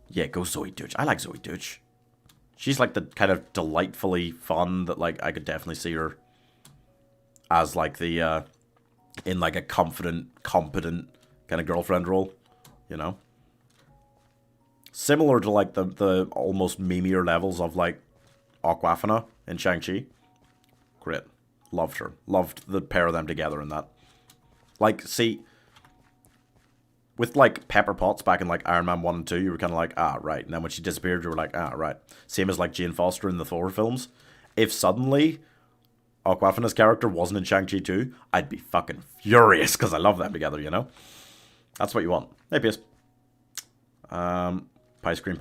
[SPEAKER 1] Yeah, go Zoe Deutsch. I like Zoe Deutsch. She's like the kind of delightfully fun that like I could definitely see her as like the, in like a confident, competent kind of girlfriend role, you know? Similar to like the almost memeier levels of like Awkwafina in Shang-Chi. Great. Loved her. Loved the pair of them together in that. Like, see, with like Pepper Potts back in like Iron Man 1 and 2, you were kind of like, ah, right. And then when she disappeared, you were like, ah, right. Same as like Jane Foster in the Thor films. If suddenly Awkwafina's character wasn't in Shang-Chi 2, I'd be fucking furious because I love them together, you know? That's what you want. Hey, Pace. Pie scream.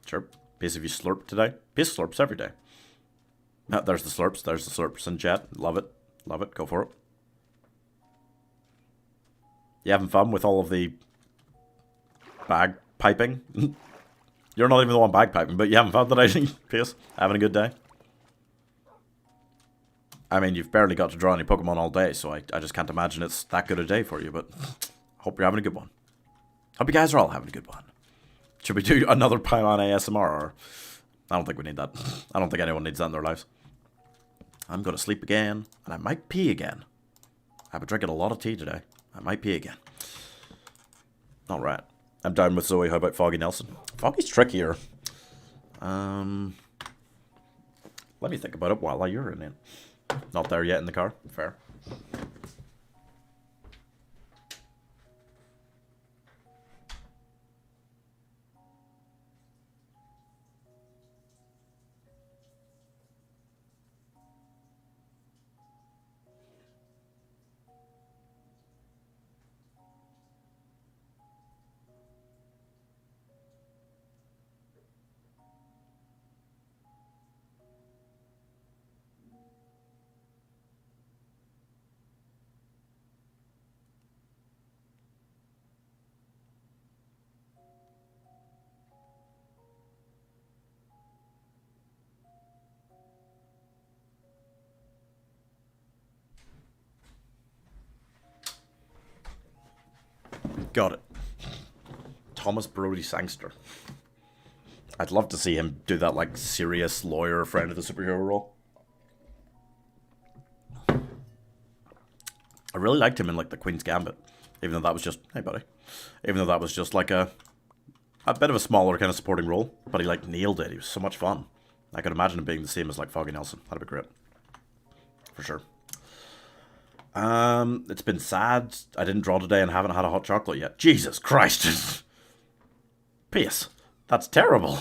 [SPEAKER 1] Sure. Pace, have you slurped today? Pace slurps every day. There's the slurps. There's the slurps in chat. Love it. Love it. Go for it. You having fun with all of the bag piping? You're not even the one bagpiping, but you haven't found that I Pierce. Having a good day? I mean, you've barely got to draw any Pokemon all day, so I just can't imagine it's that good a day for you, but hope you're having a good one. Hope you guys are all having a good one. Should we do another Paimon ASMR, or... I don't think we need that. I don't think anyone needs that in their lives. I'm gonna sleep again, and I might pee again. I've been drinking a lot of tea today. I might pee again. Alright. I'm down with Zoe. How about Foggy Nelson? Foggy's trickier. Let me think about it while you're in it. Not there yet in the car. Fair. Got it. Thomas Brody Sangster. I'd love to see him do that, like, serious lawyer friend of the superhero role. I really liked him in, like, The Queen's Gambit. Even though that was just... Hey, buddy. Even though that was just, like, a bit of a smaller kind of supporting role. But he, like, nailed it. He was so much fun. I could imagine him being the same as, like, Foggy Nelson. That'd be great. For sure. It's been sad. I didn't draw today and haven't had a hot chocolate yet. Jesus Christ. Peace. That's terrible.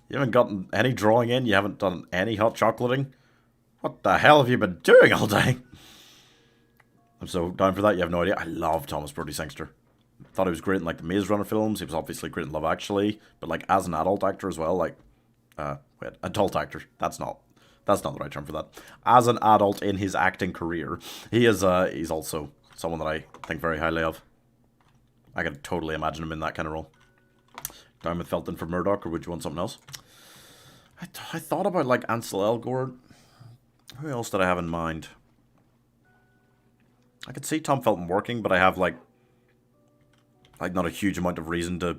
[SPEAKER 1] You haven't gotten any drawing in. You haven't done any hot chocolating. What the hell have you been doing all day? I'm so down for that. You have no idea. I love Thomas Brody Sangster. Thought he was great in, like, the Maze Runner films. He was obviously great in Love Actually. But, like, as an adult actor as well, like... wait, adult actor. That's not the right term for that. As an adult in his acting career, he's also someone that I think very highly of. I can totally imagine him in that kind of role. Down with Felton for Murdoch, or would you want something else? I thought about, like, Ansel Elgort. Who else did I have in mind? I could see Tom Felton working, but I have, like not a huge amount of reason to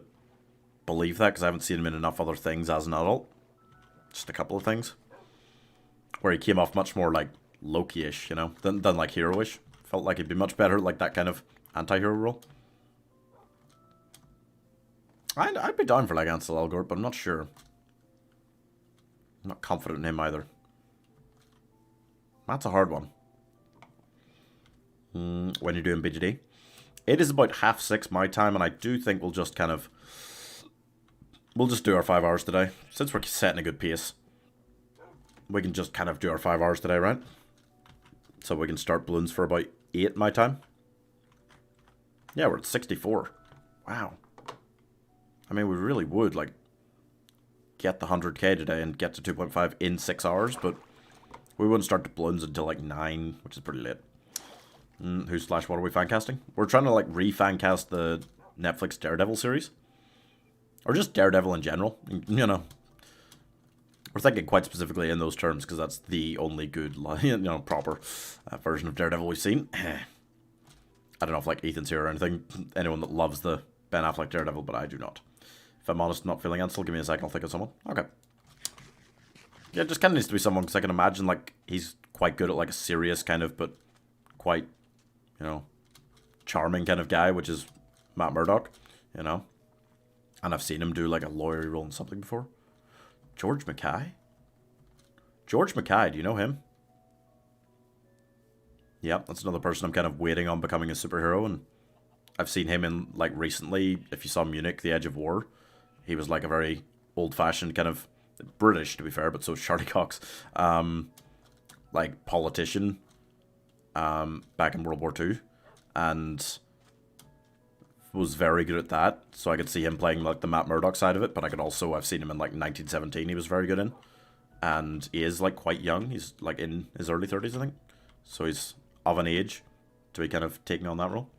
[SPEAKER 1] believe that, because I haven't seen him in enough other things as an adult. Just a couple of things. Where he came off much more, like, Loki-ish, you know, than like, hero-ish. Felt like he'd be much better, like, that kind of anti-hero role. I'd be down for, like, Ansel Elgort, but I'm not sure. I'm not confident in him either. That's a hard one. When you're doing BGD. It is about 6:30 my time, and I do think we'll just kind of... We'll just do our 5 hours today. Since we're setting a good pace, we can just kind of do our 5 hours today, right? So we can start balloons for about 8 my time. Yeah, we're at 64. Wow. I mean, we really would, like, get the 100k today and get to 2.5 in 6 hours, but we wouldn't start the balloons until, like, 9, which is pretty late. What are we fancasting? We're trying to, like, re-fancast the Netflix Daredevil series. Or just Daredevil in general, you know. We're thinking quite specifically in those terms, because that's the only good, you know, proper version of Daredevil we've seen. I don't know if, like, Ethan's here or anything. Anyone that loves the Ben Affleck Daredevil, but I do not. If I'm honest, not feeling Ansel, give me a second, I'll think of someone. Okay. Yeah, it just kind of needs to be someone, because I can imagine, like, he's quite good at, like, a serious kind of, but quite, you know, charming kind of guy, which is Matt Murdock, you know. And I've seen him do, like, a lawyer role in something before. George Mackay? George Mackay, do you know him? Yeah, that's another person I'm kind of waiting on becoming a superhero, and I've seen him in, like, recently, if you saw Munich, The Edge of War, he was, like, a very old-fashioned kind of, British, to be fair, but so is Charlie Cox, like, politician, back in World War II, and was very good at that, so I could see him playing, like, the Matt Murdock side of it, but I could also, I've seen him in, like, 1917, he was very good in, and he is, like, quite young, he's, like, in his early 30s, I think, so he's of an age to be kind of taking on that role.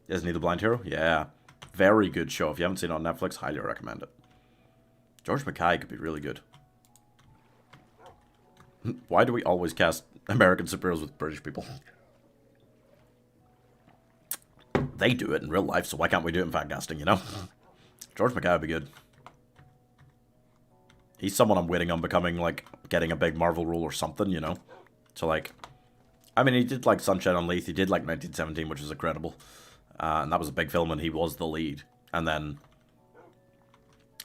[SPEAKER 1] Isn't he the blind hero? Yeah, very good show. If you haven't seen it on Netflix, highly recommend it. George Mackay could be really good. Why do we always cast American superheroes with British people? They do it in real life, so why can't we do it in fan casting, you know? George Mackay would be good. He's someone I'm waiting on becoming, like, getting a big Marvel role or something, you know? So, like, I mean, he did, like, Sunshine on Leith. He did, like, 1917, which was incredible. And that was a big film, and he was the lead. And then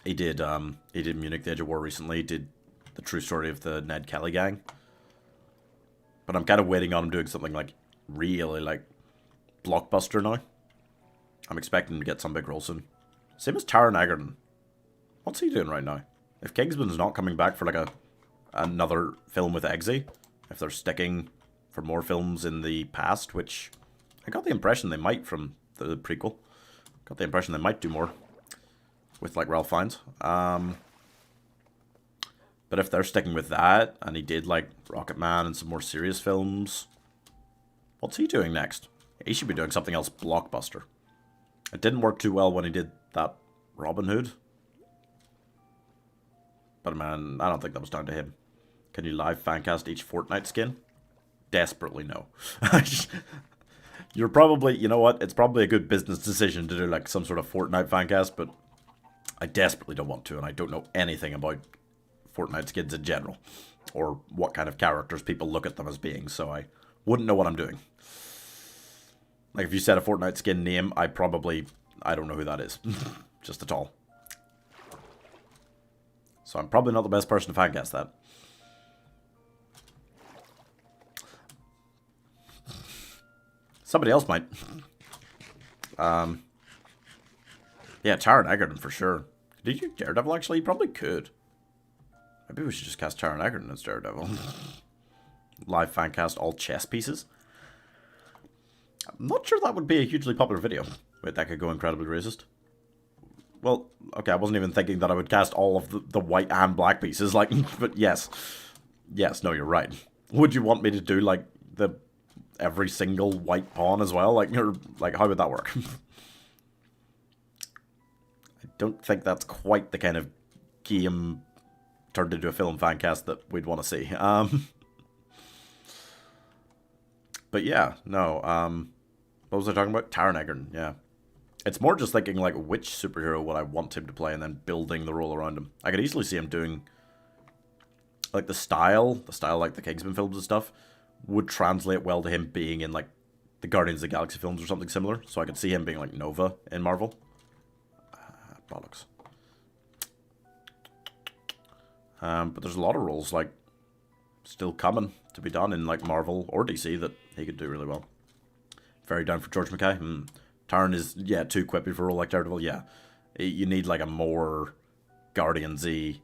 [SPEAKER 1] he did Munich, The Edge of War recently. He did The True Story of the Ned Kelly Gang. But I'm kind of waiting on him doing something, like, really, like, blockbuster now. I'm expecting him to get some big role soon. Same as Taron Egerton. What's he doing right now? If Kingsman's not coming back for, like, another film with Eggsy, if they're sticking for more films in the past, which I got the impression they might from the prequel. Got the impression they might do more with, like, Ralph Fiennes. But if they're sticking with that, and he did, like, Rocket Man and some more serious films, what's he doing next? He should be doing something else blockbuster. It didn't work too well when he did that Robin Hood. But man, I don't think that was down to him. Can you live fancast each Fortnite skin? Desperately no. You're probably, you know what, it's probably a good business decision to do like some sort of Fortnite fancast, but I desperately don't want to, and I don't know anything about Fortnite skins in general, or what kind of characters people look at them as being, so I wouldn't know what I'm doing. Like, if you said a Fortnite skin name, I don't know who that is. Just at all. So I'm probably not the best person to fan guess that. Somebody else might. Yeah, Taron Egerton for sure. Did you Daredevil actually? You probably could. Maybe we should just cast Taron Egerton as Daredevil. Live fan cast all chess pieces. I'm not sure that would be a hugely popular video. Wait, that could go incredibly racist. Well, okay, I wasn't even thinking that I would cast all of the white and black pieces, like, but yes. Yes, no, you're right. Would you want me to do, like, every single white pawn as well? Like, how would that work? I don't think that's quite the kind of game turned into a film fan cast that we'd want to see. But yeah, no, what was I talking about? Taron Egerton, yeah. It's more just thinking, like, which superhero would I want him to play and then building the role around him. I could easily see him doing, like, the style, like the Kingsman films and stuff, would translate well to him being in, like, the Guardians of the Galaxy films or something similar. So I could see him being, like, Nova in Marvel. Bollocks. But there's a lot of roles, like, still coming to be done in, like, Marvel or DC that he could do really well. Very down for George Mackay. Taron is, yeah, too quippy for a role like Daredevil, yeah. You need, like, a more Guardians-y,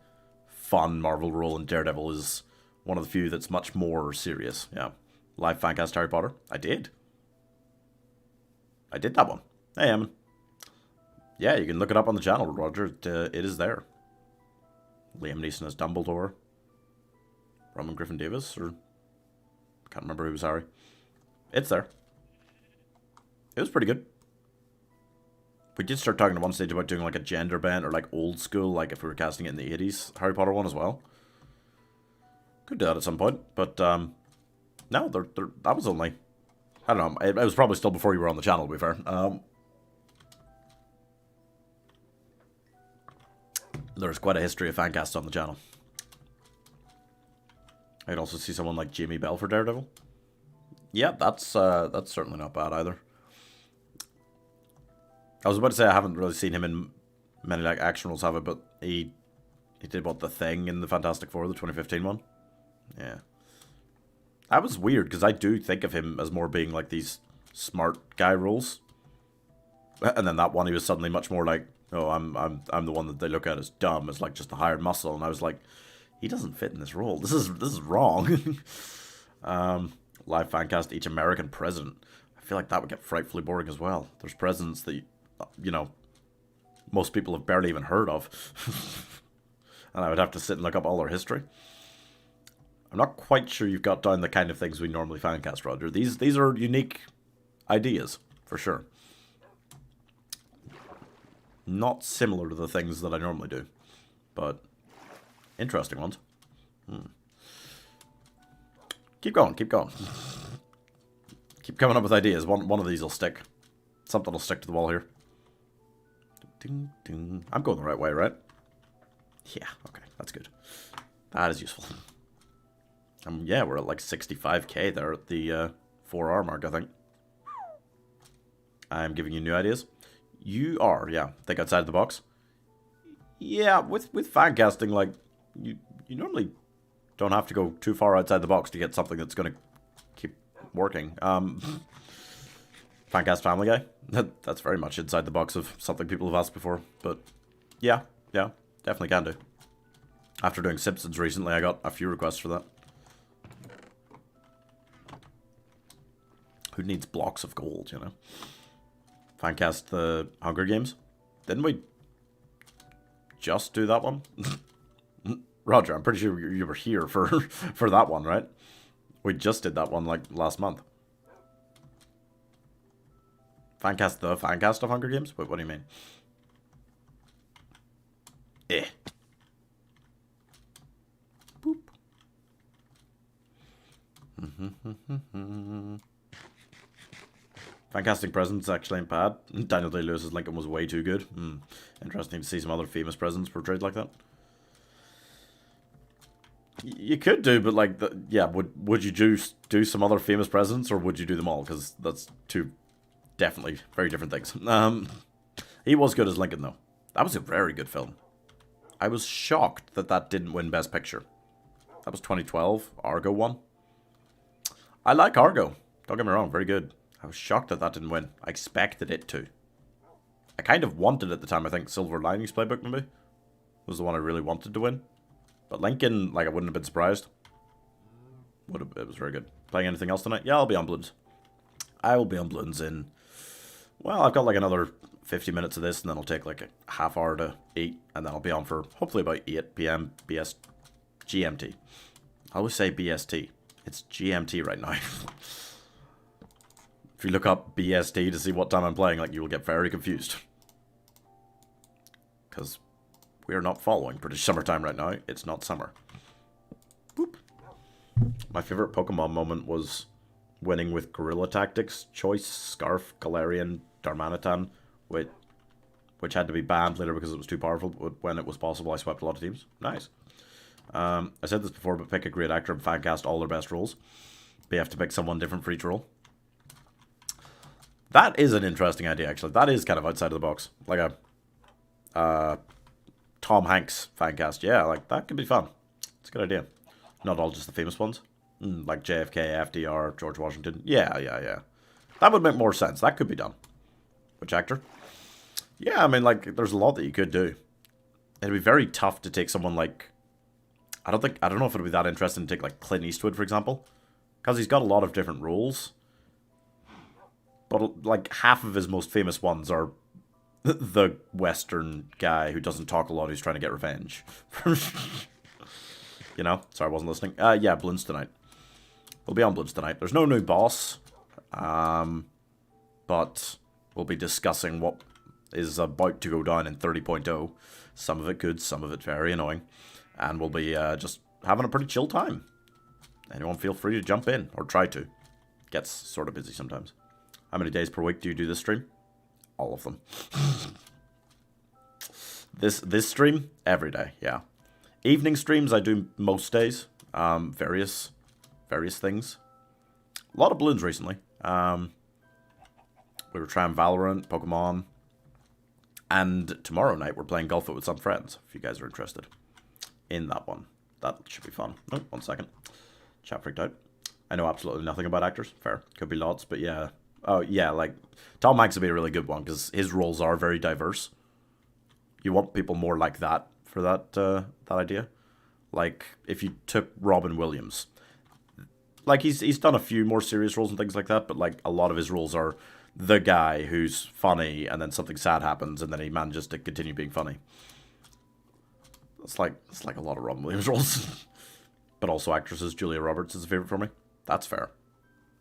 [SPEAKER 1] fun Marvel role, and Daredevil is one of the few that's much more serious, yeah. Live fancast Harry Potter? I did. I did that one. Hey, Eamon. Yeah, you can look it up on the channel, Roger. It is there. Liam Neeson as Dumbledore. Roman Griffin Davis, or... can't remember who was Harry. It's there. It was pretty good. We did start talking at one stage about doing like a gender bent or like old school, like if we were casting it in the 80s Harry Potter one as well. Could do that at some point, but no, that was only, I don't know, it was probably still before you were on the channel, to be fair. There's quite a history of fancasts on the channel. I could also see someone like Jamie Bell for Daredevil. Yeah, that's certainly not bad either. I was about to say I haven't really seen him in many like action roles, have I? But he did what, The Thing in the Fantastic Four, the 2015 one. Yeah, that was weird because I do think of him as more being like these smart guy roles, and then that one he was suddenly much more like, oh, I'm the one that they look at as dumb, as like just the hired muscle, and I was like, he doesn't fit in this role. This is wrong. Live fancast each American president. I feel like that would get frightfully boring as well. There's presidents that, you know, most people have barely even heard of. And I would have to sit and look up all their history. I'm not quite sure you've got down the kind of things we normally fancast, Roger. These are unique ideas, for sure. Not similar to the things that I normally do. but interesting ones. Keep going, keep going. Keep coming up with ideas. One of these will stick. Something will stick to the wall here. Ding, ding. I'm going the right way, right? Yeah, okay, that's good. That is useful. Yeah, we're at like 65k there at the 4-hour mark, I think. I'm giving you new ideas. You are, yeah. Think outside the box. Yeah, with fan casting, like, you normally don't have to go too far outside the box to get something that's going to keep working. Fancast Family Guy. That's very much inside the box of something people have asked before. But yeah, definitely can do. After doing Simpsons recently, I got a few requests for that. Who needs blocks of gold, you know? Fancast the Hunger Games. Didn't we just do that one? Roger, I'm pretty sure you were here for that one, right? We just did that one like last month. Fancast the Fancast of Hunger Games? Wait, what do you mean? Boop. Fancasting presents actually ain't bad. Daniel Day-Lewis's Lincoln was way too good. Interesting to see some other famous presidents portrayed like that. You could do, but like, yeah, would you do some other famous presidents, or would you do them all? Because that's two definitely very different things. He was good as Lincoln, though. That was a very good film. I was shocked that didn't win Best Picture. That was 2012. Argo won. I like Argo. Don't get me wrong, very good. I was shocked that didn't win. I expected it to. I kind of wanted at the time, I think, Silver Linings Playbook, maybe, was the one I really wanted to win. But Lincoln, like, I wouldn't have been surprised. It was very good. Playing anything else tonight? Yeah, I'll be on Bloons. I will be on Bloons in... Well, I've got like another 50 minutes of this, and then I'll take like a half hour to eat, and then I'll be on for hopefully about 8 p.m. GMT. I always say BST. It's GMT right now. If you look up BST to see what time I'm playing, like, you will get very confused. Because we are not following British summertime right now. It's not summer. Boop. My favorite Pokemon moment was winning with Guerrilla Tactics, Choice, Scarf, Galarian, Darmanitan, which had to be banned later because it was too powerful, but when it was possible, I swept a lot of teams. Nice. I said this before, but pick a great actor and fan cast all their best roles. But you have to pick someone different for each role. That is an interesting idea, actually. That is kind of outside of the box. Like a Tom Hanks fan cast. Yeah, like, that could be fun. It's a good idea. Not all just the famous ones. Like JFK, FDR, George Washington. Yeah. That would make more sense. That could be done. Which actor? Yeah, I mean, like, there's a lot that you could do. It'd be very tough to take someone like... I don't know if it'd be that interesting to take, like, Clint Eastwood, for example. Because he's got a lot of different roles. But, like, half of his most famous ones are the Western guy who doesn't talk a lot, who's trying to get revenge. You know? Sorry, I wasn't listening. Yeah, Bloons tonight. We'll be on Bloons tonight. There's no new boss. But we'll be discussing what is about to go down in 30.0. Some of it good, some of it very annoying. And we'll be just having a pretty chill time. Anyone feel free to jump in, or try to. Gets sort of busy sometimes. How many days per week do you do this stream? All of them. This stream? Every day, yeah. Evening streams I do most days. Various things. A lot of Bloons recently. We were trying Valorant, Pokemon. And tomorrow night we're playing Golf It with some friends, if you guys are interested in that one. That should be fun. Oh, 1 second. Chat freaked out. I know absolutely nothing about actors. Fair. Could be lots, but yeah. Oh, yeah, like, Tom Hanks would be a really good one, because his roles are very diverse. You want people more like that for that idea. Like, if you took Robin Williams, like, he's done a few more serious roles and things like that, but, like, a lot of his roles are the guy who's funny, and then something sad happens, and then he manages to continue being funny. It's like a lot of Robin Williams roles. But also actresses. Julia Roberts is a favorite for me. That's fair.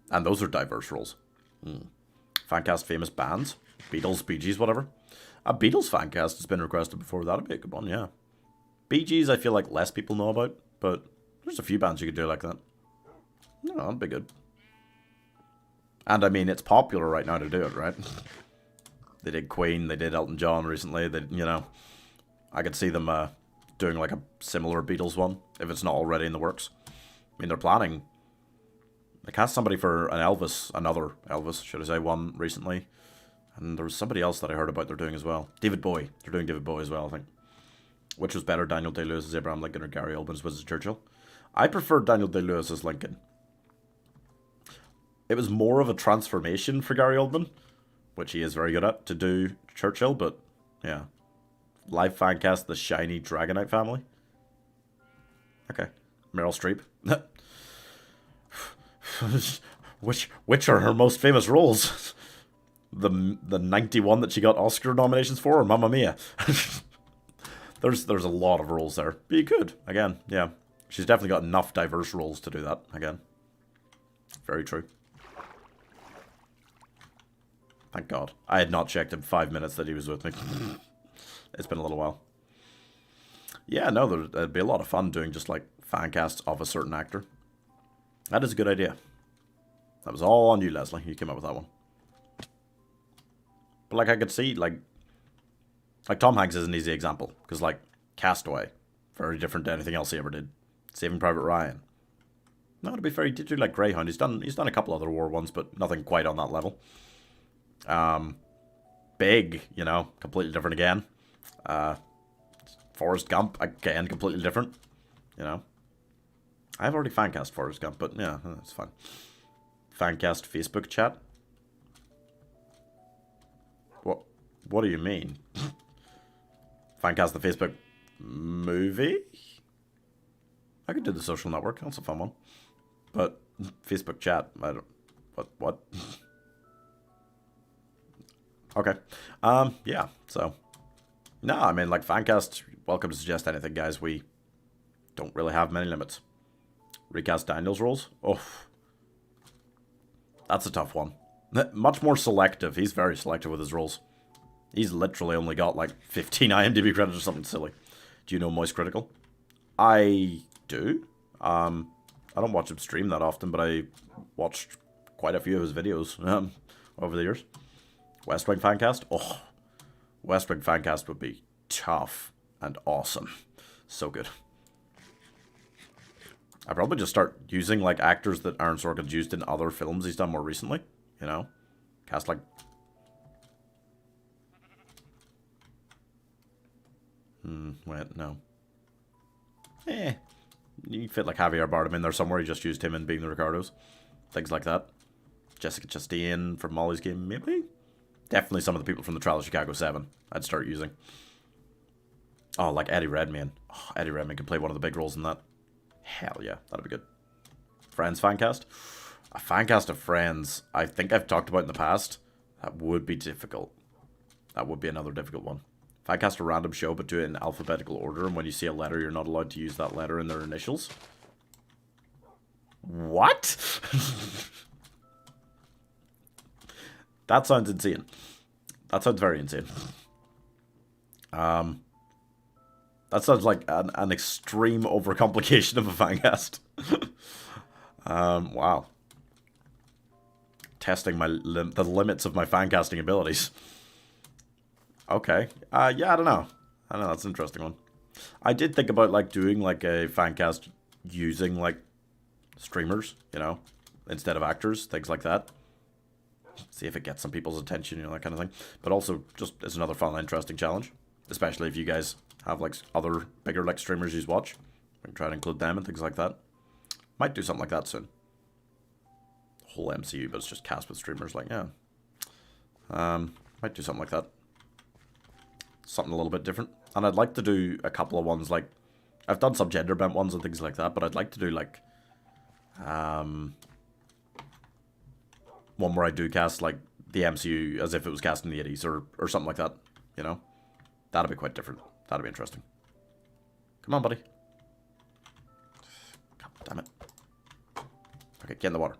[SPEAKER 1] And those are diverse roles. Fancast famous bands. Beatles, Bee Gees, whatever. A Beatles fancast has been requested before. That'd be a good one, yeah. Bee Gees, I feel like less people know about, but there's a few bands you could do like that. No, that'd be good. And I mean, it's popular right now to do it, right? They did Queen, they did Elton John recently. They, you know, I could see them doing like a similar Beatles one if it's not already in the works. I mean, they're planning. They cast somebody for an Elvis, another Elvis, should I say, one recently. And there was somebody else that I heard about they're doing as well. David Bowie. They're doing David Bowie as well, I think. Which was better, Daniel Day-Lewis as Abraham Lincoln or Gary Oldman as Winston Churchill? I prefer Daniel Day-Lewis as Lincoln. It was more of a transformation for Gary Oldman, which he is very good at, to do Churchill, but yeah. Live fan cast The Shiny Dragonite Family. Okay. Meryl Streep. which are her most famous roles? The 91 that she got Oscar nominations for, or Mamma Mia? There's a lot of roles there. But you could, again, yeah. She's definitely got enough diverse roles to do that, again. Very true. Thank God. I had not checked in 5 minutes that he was with me. It's been a little while. Yeah, no, there'd be a lot of fun doing just like fan casts of a certain actor. That is a good idea. That was all on you, Leslie. You came up with that one. But like I could see, like Tom Hanks is an easy example. Because like Castaway, very different to anything else he ever did. Saving Private Ryan. No, to be fair, he did do like Greyhound. He's done a couple other war ones, but nothing quite on that level. Big, you know, completely different again. Forrest Gump, again, completely different. You know. I've already fancast Forrest Gump, but yeah, that's fine. Fancast Facebook chat? What do you mean? Fancast the Facebook movie? I could do The Social Network, that's a fun one. But Facebook chat, I don't... What? Okay. Yeah, so... No, I mean, like, Fancast, welcome to suggest anything, guys. We don't really have many limits. Recast Daniel's roles? Oh. That's a tough one. Much more selective. He's very selective with his roles. He's literally only got, like, 15 IMDb credits or something silly. Do you know Moist Critical? I do. I don't watch him stream that often, but I watched quite a few of his videos over the years. West Wing Fancast? Oh, West Wing Fancast would be tough and awesome. So good. I'd probably just start using, like, actors that Aaron Sorkin's used in other films he's done more recently. You know? Cast, like... wait, no. You fit, like, Javier Bardem in there somewhere. You just used him in Being the Ricardos. Things like that. Jessica Chastain from Molly's Game, maybe? Definitely some of the people from the Trial of Chicago 7 I'd start using. Oh, like Eddie Redmayne. Oh, Eddie Redmayne could play one of the big roles in that. Hell yeah, that'd be good. Friends fancast? A fancast of Friends, I think I've talked about in the past. That would be difficult. That would be another difficult one. Fancast a random show, but do it in alphabetical order, and when you see a letter, you're not allowed to use that letter in their initials. What? That sounds insane. That sounds very insane. That sounds like an extreme overcomplication of a fancast. Wow. Testing the limits of my fancasting abilities. Okay. Yeah, I don't know. That's an interesting one. I did think about, like, doing, like, a fancast using, like, streamers, you know, instead of actors, things like that. See if it gets some people's attention, you know, that kind of thing. But also, just as another fun, interesting challenge. Especially if you guys have, like, other bigger, like, streamers you watch. We can try to include them and things like that. Might do something like that soon. Whole MCU, but it's just cast with streamers, like, yeah. Might do something like that. Something a little bit different. And I'd like to do a couple of ones, like... I've done some gender bent ones and things like that, but I'd like to do, like... one where I do cast, like, the MCU as if it was cast in the 80s or something like that, you know? That'd be quite different. That'd be interesting. Come on, buddy. God damn it. Okay, get in the water.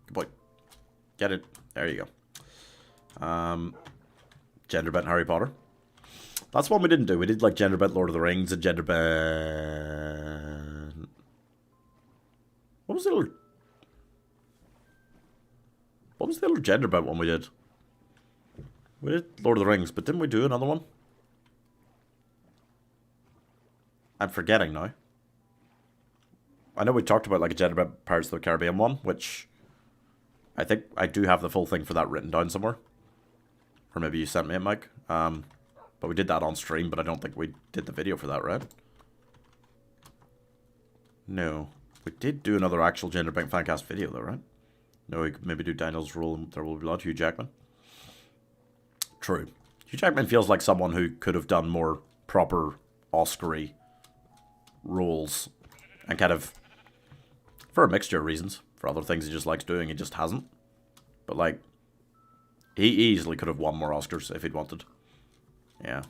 [SPEAKER 1] Good boy. Get it. There you go. Gender bent Harry Potter. That's one we didn't do. We did like gender bent Lord of the Rings and gender bent... What was the other... What was the other gender bent one we did? We did Lord of the Rings, but didn't we do another one? I'm forgetting now. I know we talked about like a gender bent Pirates of the Caribbean one, which I think I do have the full thing for that written down somewhere. Or maybe you sent me it, Mike. But we did that on stream, but I don't think we did the video for that, right? No. We did do another actual gender bent fancast video though, right? No, we could maybe do Daniel's role in There Will Be Blood, Hugh Jackman. True. Hugh Jackman feels like someone who could have done more proper Oscar-y roles. And kind of, for a mixture of reasons. For other things he just likes doing, he just hasn't. But like, he easily could have won more Oscars if he'd wanted. Yeah.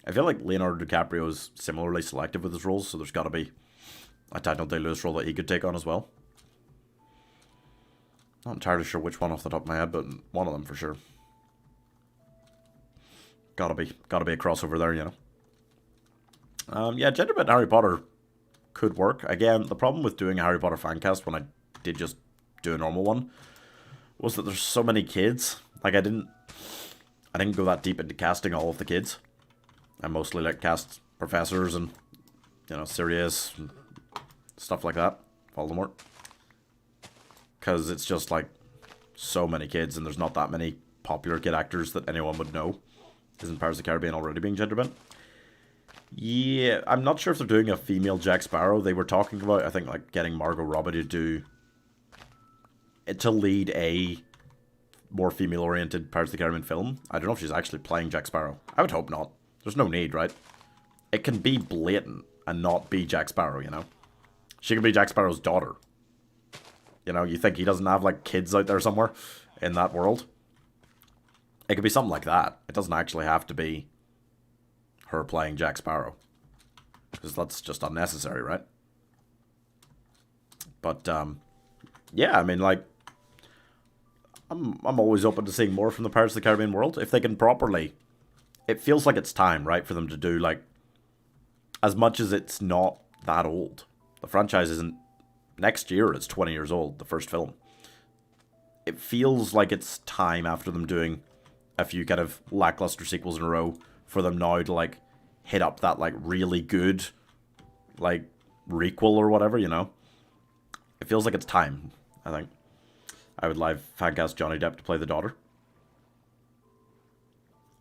[SPEAKER 1] I feel like Leonardo DiCaprio is similarly selective with his roles, so there's got to be a Daniel Day-Lewis role that he could take on as well. Not entirely sure which one off the top of my head, but one of them for sure. Gotta be a crossover there, you know. Yeah, gender bent Harry Potter could work. Again, the problem with doing a Harry Potter fancast when I did just do a normal one was that there's so many kids. Like I didn't go that deep into casting all of the kids. I mostly like cast professors and, you know, Sirius and stuff like that. Voldemort. Because it's just like so many kids and there's not that many popular kid actors that anyone would know. Isn't Pirates of the Caribbean already being gender bent? Yeah, I'm not sure if they're doing a female Jack Sparrow. They were talking about, I think, like getting Margot Robbie to do it to lead a more female-oriented Pirates of the Caribbean film. I don't know if she's actually playing Jack Sparrow. I would hope not. There's no need, right? It can be blatant and not be Jack Sparrow, you know? She can be Jack Sparrow's daughter. You know, you think he doesn't have, like, kids out there somewhere in that world? It could be something like that. It doesn't actually have to be her playing Jack Sparrow. Because that's just unnecessary, right? But, yeah, I mean, like, I'm always open to seeing more from the Pirates of the Caribbean world. If they can properly... It feels like it's time, right, for them to do, like... As much as it's not that old. The franchise isn't... Next year, it's 20 years old, the first film. It feels like it's time after them doing a few kind of lackluster sequels in a row for them now to, like, hit up that, like, really good, like, requel or whatever, you know? It feels like it's time, I think. I would live fancast Johnny Depp to play the daughter.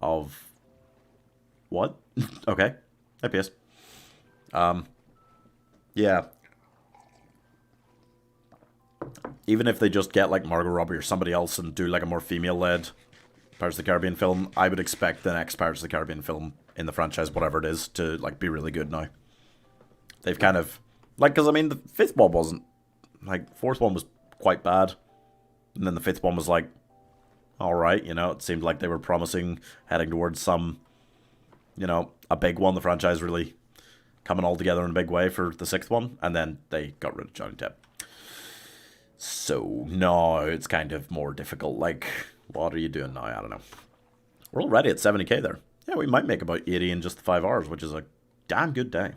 [SPEAKER 1] Of... What? Okay. IPS. Yeah. Even if they just get, like, Margot Robbie or somebody else and do, like, a more female-led Pirates of the Caribbean film, I would expect the next Pirates of the Caribbean film in the franchise, whatever it is, to, like, be really good now. They've kind of... Like, because, I mean, the fifth one wasn't... Like, fourth one was quite bad. And then the fifth one was, like, alright, you know? It seemed like they were promising, heading towards some, you know, a big one. The franchise really coming all together in a big way for the sixth one. And then they got rid of Johnny Depp. So, no, it's kind of more difficult. Like, what are you doing now? I don't know. We're already at 70k there. Yeah, we might make about 80 in just 5 hours, which is a damn good day.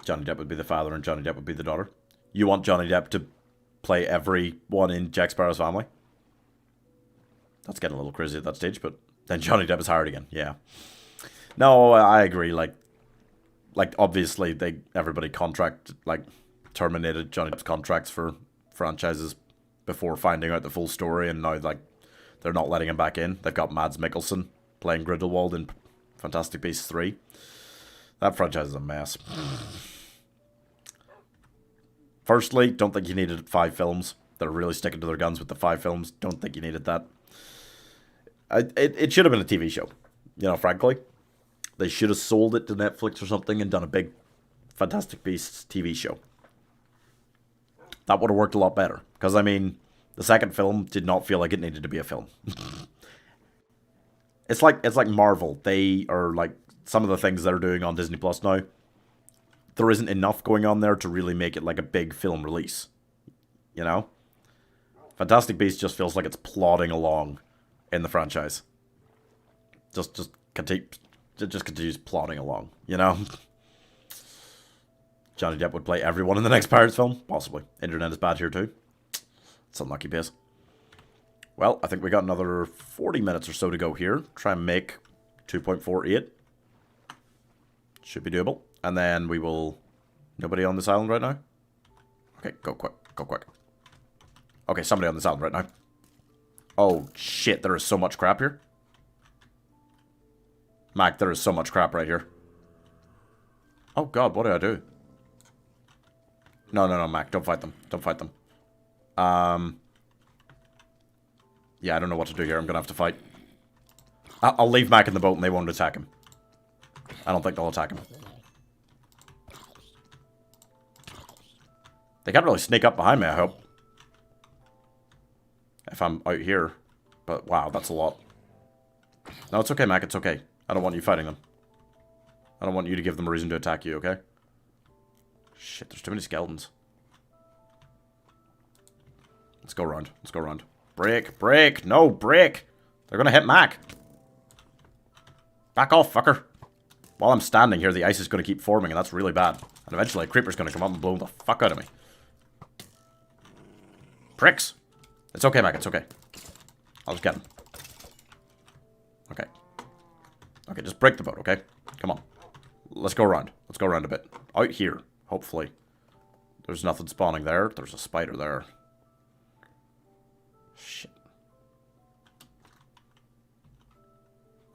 [SPEAKER 1] Johnny Depp would be the father and Johnny Depp would be the daughter. You want Johnny Depp to play everyone in Jack Sparrow's family? That's getting a little crazy at that stage, but then Johnny Depp is hired again. Yeah. No, I agree. Like obviously, everybody terminated Johnny Depp's contracts for franchises before finding out the full story, and now, like, they're not letting him back in. They've got Mads Mikkelsen playing Grindelwald in Fantastic Beasts 3. That franchise is a mess. Firstly, don't think you needed 5 films. They're really sticking to their guns with the 5 films. Don't think you needed that. It should have been a TV show. You know, frankly. They should have sold it to Netflix or something and done a big Fantastic Beasts TV show. That would have worked a lot better. Because, I mean, the second film did not feel like it needed to be a film. It's like Marvel. They are, like, some of the things they're doing on Disney Plus now. There isn't enough going on there to really make it like a big film release. You know? Fantastic Beasts just feels like it's plodding along in the franchise. Just continues plodding along, you know? Johnny Depp would play everyone in the next Pirates film? Possibly. Internet is bad here too. It's unlucky pace. Well, I think we got another 40 minutes or so to go here. Try and make 2.48. Should be doable. And then we will... Nobody on this island right now? Okay, go quick. Go quick. Okay, somebody on this island right now. Oh, shit. There is so much crap here. Mac, there is so much crap right here. Oh, God. What did I do? No, Mac. Don't fight them. Don't fight them. Yeah, I don't know what to do here. I'm going to have to fight. I'll leave Mac in the boat and they won't attack him. I don't think they'll attack him. They can't really sneak up behind me, I hope. If I'm out here. But, wow, that's a lot. No, it's okay, Mac. It's okay. I don't want you fighting them. I don't want you to give them a reason to attack you, okay? Shit, there's too many skeletons. Let's go around. Let's go around. Break, break, no, break. They're gonna hit Mac. Back off, fucker. While I'm standing here, the ice is gonna keep forming, and that's really bad. And eventually a creeper's gonna come up and blow the fuck out of me. Pricks. It's okay, Mac, it's okay. I'll just get him. Okay. Okay, just break the boat, okay? Come on. Let's go around. Let's go around a bit. Out here, hopefully. There's nothing spawning there. There's a spider there. Shit.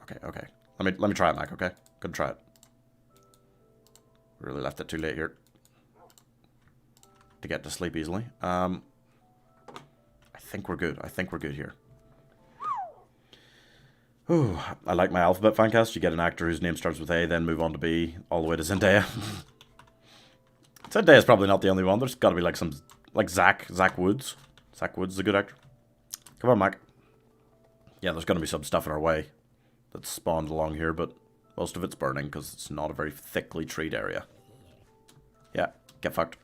[SPEAKER 1] Okay, okay. Let me try it, Mac, okay? Good try it. Really left it too late here. To get to sleep easily. I think we're good. I think we're good here. Ooh, I like my alphabet fancast. You get an actor whose name starts with A, then move on to B, all the way to Zendaya. Zendaya's probably not the only one. There's got to be like some... Like Zach Woods. Zach Woods is a good actor. Come on, Mac. Yeah, there's going to be some stuff in our way that's spawned along here, but most of it's burning because it's not a very thickly treed area. Yeah, get fucked.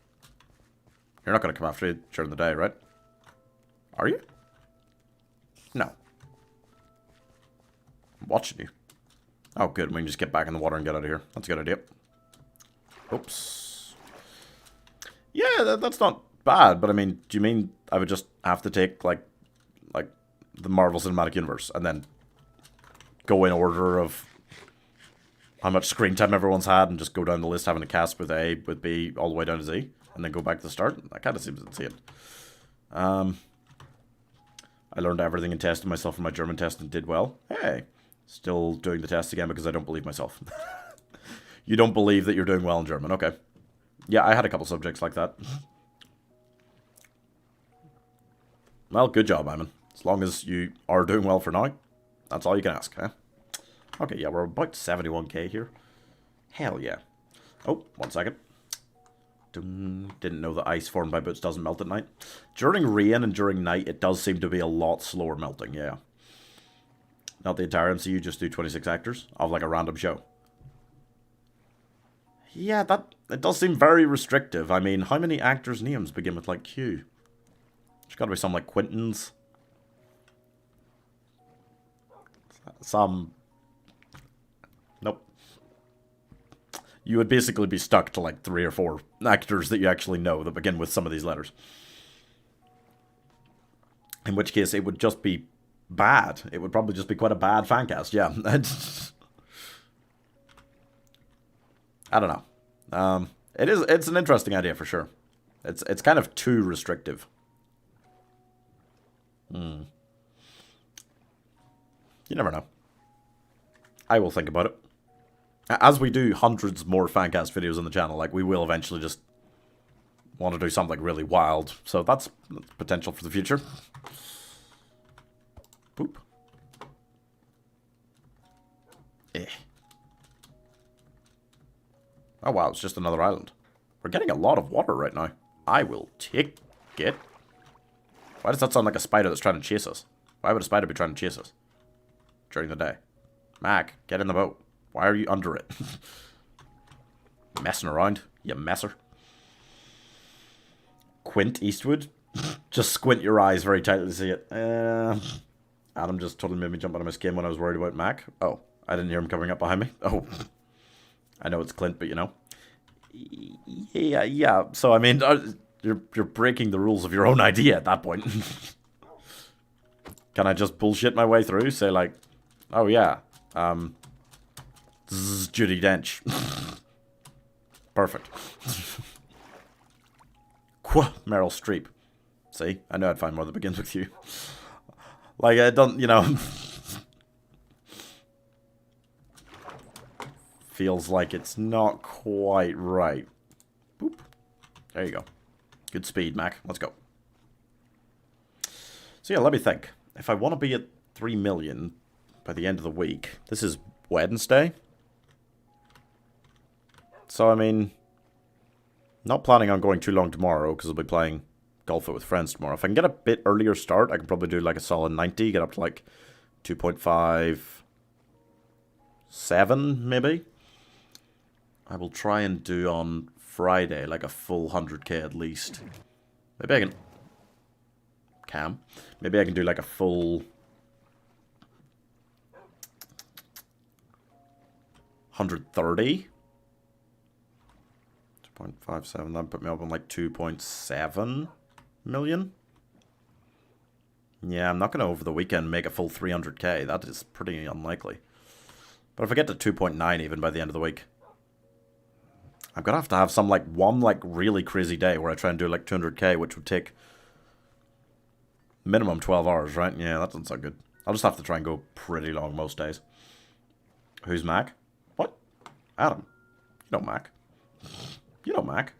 [SPEAKER 1] You're not going to come after you during the day, right? Are you? No. I'm watching you. Oh, good. We can just get back in the water and get out of here. That's a good idea. Oops. Yeah, that's not bad, but I mean, do you mean I would just have to take, like the Marvel Cinematic Universe and then go in order of how much screen time everyone's had and just go down the list having a cast with A, with B, all the way down to Z, and then go back to the start? That kind of seems insane. I learned everything and tested myself in my German test and did well. Hey, still doing the test again because I don't believe myself. You don't believe that you're doing well in German, okay. Yeah, I had a couple subjects like that. Well, good job, Iman. As long as you are doing well for now, that's all you can ask, huh? Okay, yeah, we're about 71k here. Hell yeah. Oh, 1 second. Didn't know that ice formed by boots doesn't melt at night. During rain and during night, it does seem to be a lot slower melting, yeah. Not the entire MCU, just do 26 actors of like a random show. Yeah, it does seem very restrictive. I mean, how many actors' names begin with like Q? There's gotta be some like Quintons. Some... Nope. You would basically be stuck to like 3 or 4 actors that you actually know that begin with some of these letters. In which case, it would just be bad. It would probably just be quite a bad fan cast, yeah. I don't know. It's an interesting idea for sure. It's kind of too restrictive. You never know. I will think about it. As we do hundreds more fancast videos on the channel, like, we will eventually just want to do something really wild. So that's potential for the future. Boop. Eh. Oh wow, it's just another island. We're getting a lot of water right now. I will take it. Why does that sound like a spider that's trying to chase us? Why would a spider be trying to chase us during the day? Mac, get in the boat. Why are you under it? Messing around, you messer. Quint Eastwood? Just squint your eyes very tightly to see it. Adam just totally made me jump out of my skin when I was worried about Mac. Oh, I didn't hear him coming up behind me. Oh, I know it's Clint, but you know. Yeah. So I mean, you're breaking the rules of your own idea at that point. Can I just bullshit my way through? Say like, oh yeah, this is Judi Dench. Perfect. Meryl Streep. See, I know I'd find more that begins with you. Like I don't, you know. Feels like it's not quite right. Boop. There you go. Good speed, Mac. Let's go. So yeah, let me think. If I want to be at 3 million by the end of the week, this is Wednesday. So, I mean, not planning on going too long tomorrow because I'll be playing Golf It with friends tomorrow. If I can get a bit earlier start, I can probably do like a solid 90, get up to like 2.57 maybe. I will try and do on Friday like a full 100k at least. Maybe I can... Maybe I can do like a full... 130? 2.57, that'd put me up on like 2.7 million. Yeah, I'm not going to over the weekend make a full 300k. That is pretty unlikely. But if I get to 2.9 even by the end of the week, I'm going to have some like one like really crazy day where I try and do like 200k, which would take minimum 12 hours, right? Yeah, that doesn't sound good. I'll just have to try and go pretty long most days. Who's Mac? What? Adam. You know Mac. You know Mac.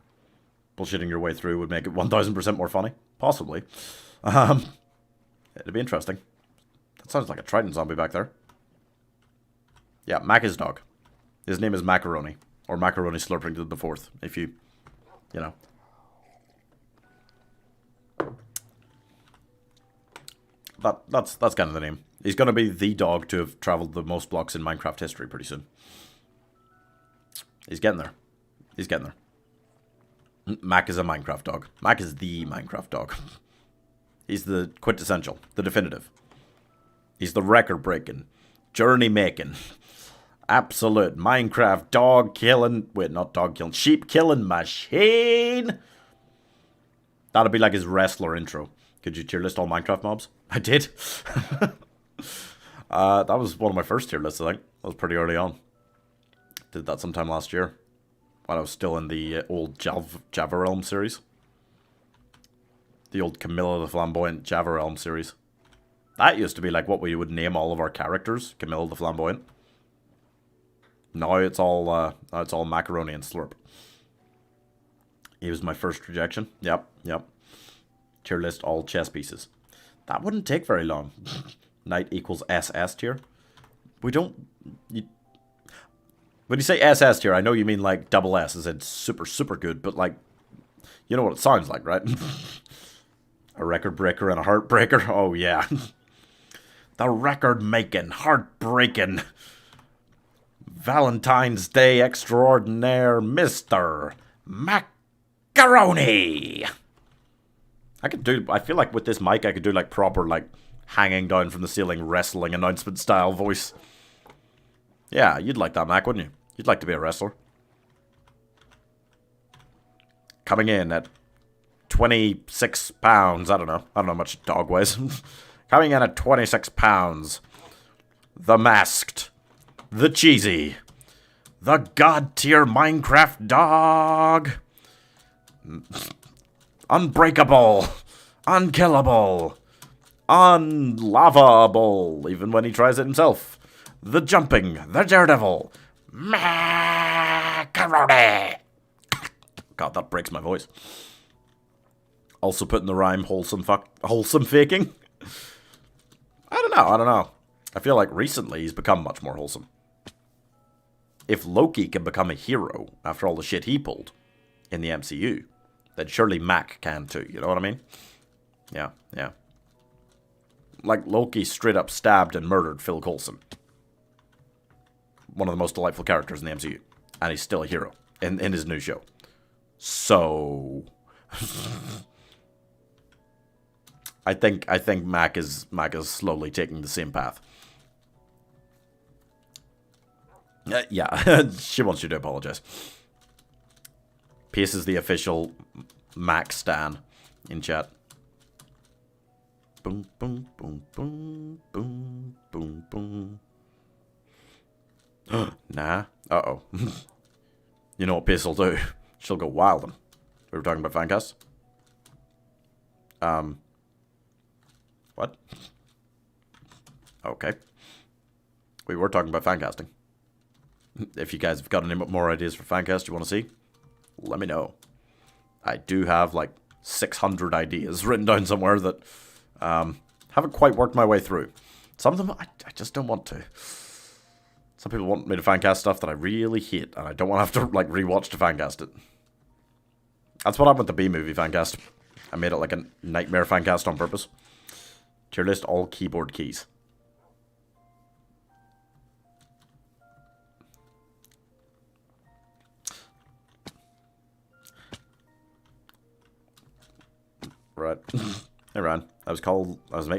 [SPEAKER 1] Bullshitting your way through would make it 1000% more funny. Possibly. It'd be interesting. That sounds like a Triton zombie back there. Yeah, Mac is dog. His name is Macaroni. Or Macaroni Slurping to the fourth, if you know. That's kind of the name. He's going to be the dog to have traveled the most blocks in Minecraft history pretty soon. He's getting there. He's getting there. Mac is a Minecraft dog. Mac is the Minecraft dog. He's the quintessential, the definitive. He's the record-breaking, journey-making, absolute Minecraft dog-killing... Wait, not dog-killing. Sheep-killing machine! That'd be like his wrestler intro. Could you tier list all Minecraft mobs? I did. That was one of my first tier lists, I think. That was pretty early on. Did that sometime last year. When I was still in the old Java Realm series. The old Camilla the Flamboyant Java Realm series. That used to be like what we would name all of our characters. Camilla the Flamboyant. Now it's all Macaroni and Slurp. He was my first rejection. Yep. Tier list all chess pieces. That wouldn't take very long. Knight equals SS tier. We don't... When you say SS tier, I know you mean like double S, as in super, super good, but like... You know what it sounds like, right? A record breaker and a heartbreaker? Oh, yeah. The record-making, heartbreaking... Valentine's Day extraordinaire Mr. Macaroni! I feel like with this mic I could do like proper like hanging down from the ceiling wrestling announcement style voice. Yeah, you'd like that, Mac, wouldn't you? You'd like to be a wrestler. Coming in at 26 pounds. I don't know how much a dog weighs. Coming in at 26 pounds. The masked. The cheesy. The god tier Minecraft dog. Unbreakable. Unkillable. Unlovable. Even when he tries it himself. The jumping. The daredevil. Macaroni. God, that breaks my voice. Also putting the rhyme wholesome faking. I don't know. I feel like recently he's become much more wholesome. If Loki can become a hero after all the shit he pulled in the MCU, then surely Mac can too, you know what I mean? Yeah. Like Loki straight up stabbed and murdered Phil Coulson. One of the most delightful characters in the MCU. And he's still a hero in his new show. So... I think Mac is slowly taking the same path. Yeah, she wants you to apologize. Pace is the official Mac stan in chat. Boom, boom, boom, boom, boom, boom, boom. Nah. Uh-oh. You know what Pace will do? She'll go wild. We were talking about Fancast? What? Okay. We were talking about Fancasting. If you guys have got any more ideas for Fancast you want to see, let me know. I do have like 600 ideas written down somewhere that haven't quite worked my way through. Some of them I just don't want to. Some people want me to Fancast stuff that I really hate, and I don't want to have to like rewatch to Fancast it. That's what happened with the B-movie Fancast. I made it like a nightmare Fancast on purpose. Tier list all keyboard keys. Right. Hey Ryan, I was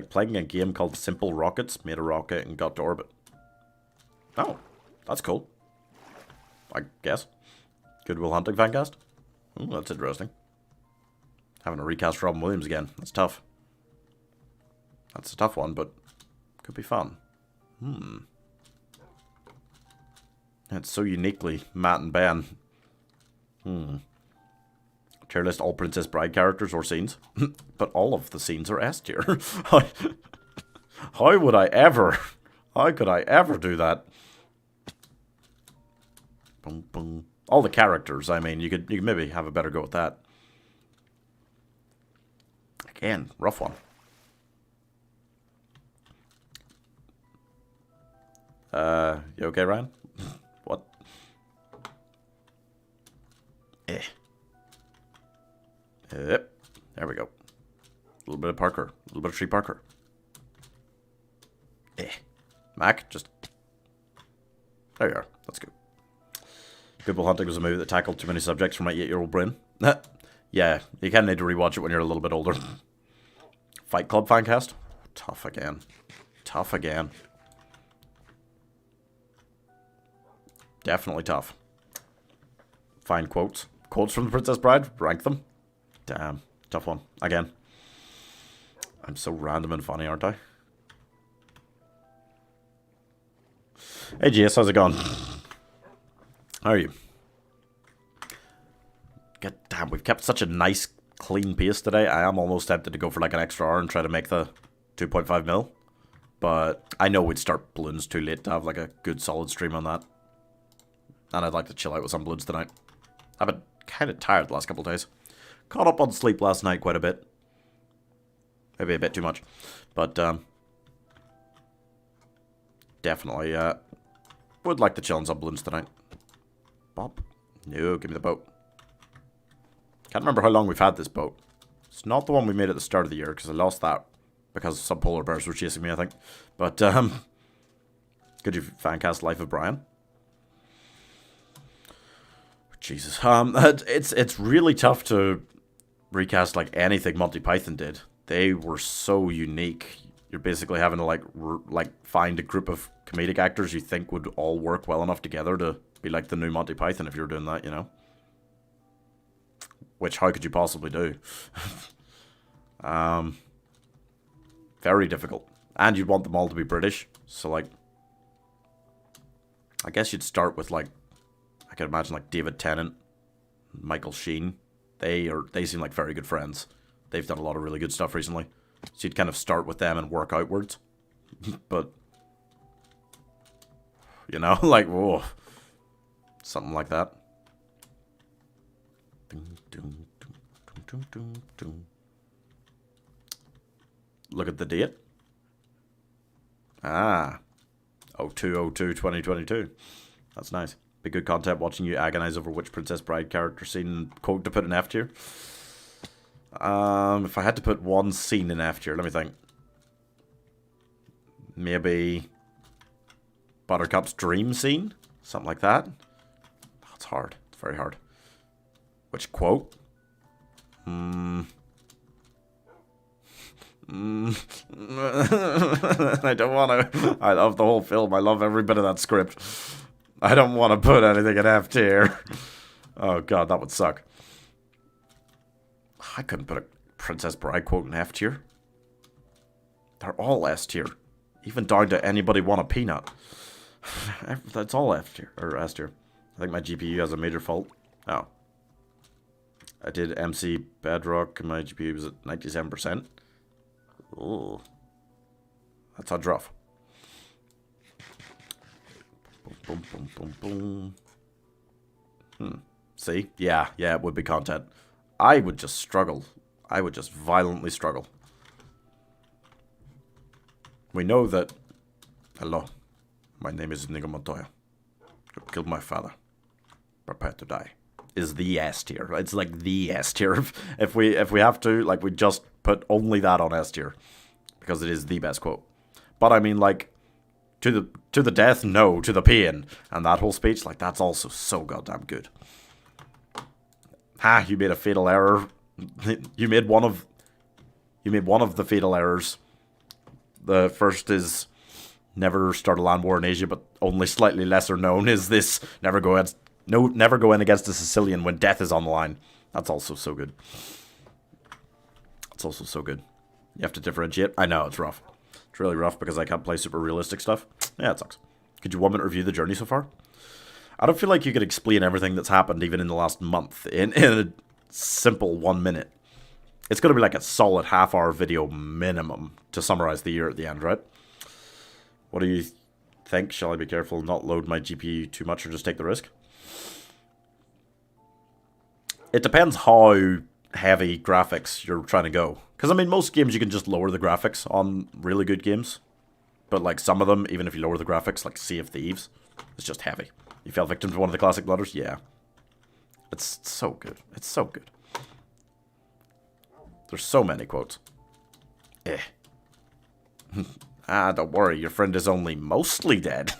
[SPEAKER 1] playing a game called Simple Rockets, made a rocket and got to orbit. Oh, that's cool. I guess. Good Will Hunting Fancast? Ooh, that's interesting. Having to recast Robin Williams again. That's tough. That's a tough one, but could be fun. It's so uniquely Matt and Ben. Tier list all Princess Bride characters or scenes. But all of the scenes are S tier. How would I ever? How could I ever do that? Boom, boom. All the characters, I mean, you could maybe have a better go at that. Again, rough one. You okay, Ryan? What? Yep. There we go. A little bit of Parker. A little bit of Tree Parker. Mac, just... There you are. That's good. Good Will Hunting was a movie that tackled too many subjects for my 8-year-old brain. Yeah, you kind of need to rewatch it when you're a little bit older. Fight Club Fancast? Tough again. Tough again. Definitely tough. Find quotes. Quotes from The Princess Bride. Rank them. Damn. Tough one. Again. I'm so random and funny, aren't I? Hey, GS, how's it going? How are you? God damn, we've kept such a nice, clean pace today. I am almost tempted to go for like an extra hour and try to make the 2.5 mil. But I know we'd start balloons too late to have like a good solid stream on that. And I'd like to chill out with some balloons tonight. I've been kind of tired the last couple of days. Caught up on sleep last night quite a bit. Maybe a bit too much. But, definitely, would like to chill on some balloons tonight. Bob? No, give me the boat. Can't remember how long we've had this boat. It's not the one we made at the start of the year, because I lost that. Because some polar bears were chasing me, I think. But, could you fancast Life of Brian? Jesus. It's really tough to recast, like, anything Monty Python did. They were so unique. You're basically having to, like find a group of comedic actors you think would all work well enough together to be like the new Monty Python if you were doing that, you know? Which, how could you possibly do? Very difficult. And you'd want them all to be British. So, like, I guess you'd start with, like, I could imagine, like, David Tennant, Michael Sheen. They seem like very good friends. They've done a lot of really good stuff recently. So you'd kind of start with them and work outwards. But, you know, like, whoa. Something like that. Look at the date. Ah. 02/02/2022. That's nice. Be good content watching you agonize over which Princess Bride character scene quote to put in F tier. If I had to put one scene in F tier, let me think. Maybe Buttercup's dream scene? Something like that? That's hard. It's very hard. Which quote? I don't want to. I love the whole film. I love every bit of that script. I don't want to put anything in F tier. Oh god, that would suck. I couldn't put a Princess Bride quote in F tier. They're all S tier. Even down to anybody want a peanut. That's all F tier, or S tier. I think my GPU has a major fault. Oh. I did MC Bedrock and my GPU was at 97%. Oh. That sounds rough. Boom, boom, boom, boom, boom. See? Yeah, it would be content. I would just struggle. I would just violently struggle. We know that... Hello. My name is Inigo Montoya. You killed my father. Prepare to die. Is the S tier. It's like the S tier. If we have to, like, we just put only that on S tier. Because it is the best quote. But I mean, like, to the death, no. To the pain. And that whole speech, like, that's also so goddamn good. Ha, you made a fatal error. You made one of the fatal errors. The first is never start a land war in Asia, but only slightly lesser known is this: never go in against a Sicilian when death is on the line. That's also so good. It's also so good. You have to differentiate. I know, it's rough. It's really rough because I can't play super realistic stuff. Yeah, it sucks. Could you 1 minute review the journey so far? I don't feel like you could explain everything that's happened even in the last month in a simple 1 minute. It's going to be like a solid half-hour video minimum to summarize the year at the end, right? What do you think? Shall I be careful and not load my GPU too much or just take the risk? It depends how heavy graphics you're trying to go. Because, I mean, most games you can just lower the graphics on really good games. But, like, some of them, even if you lower the graphics, like Sea of Thieves, it's just heavy. You fell victim to one of the classic blooders? Yeah. It's so good. It's so good. There's so many quotes. Eh. Don't worry, your friend is only mostly dead.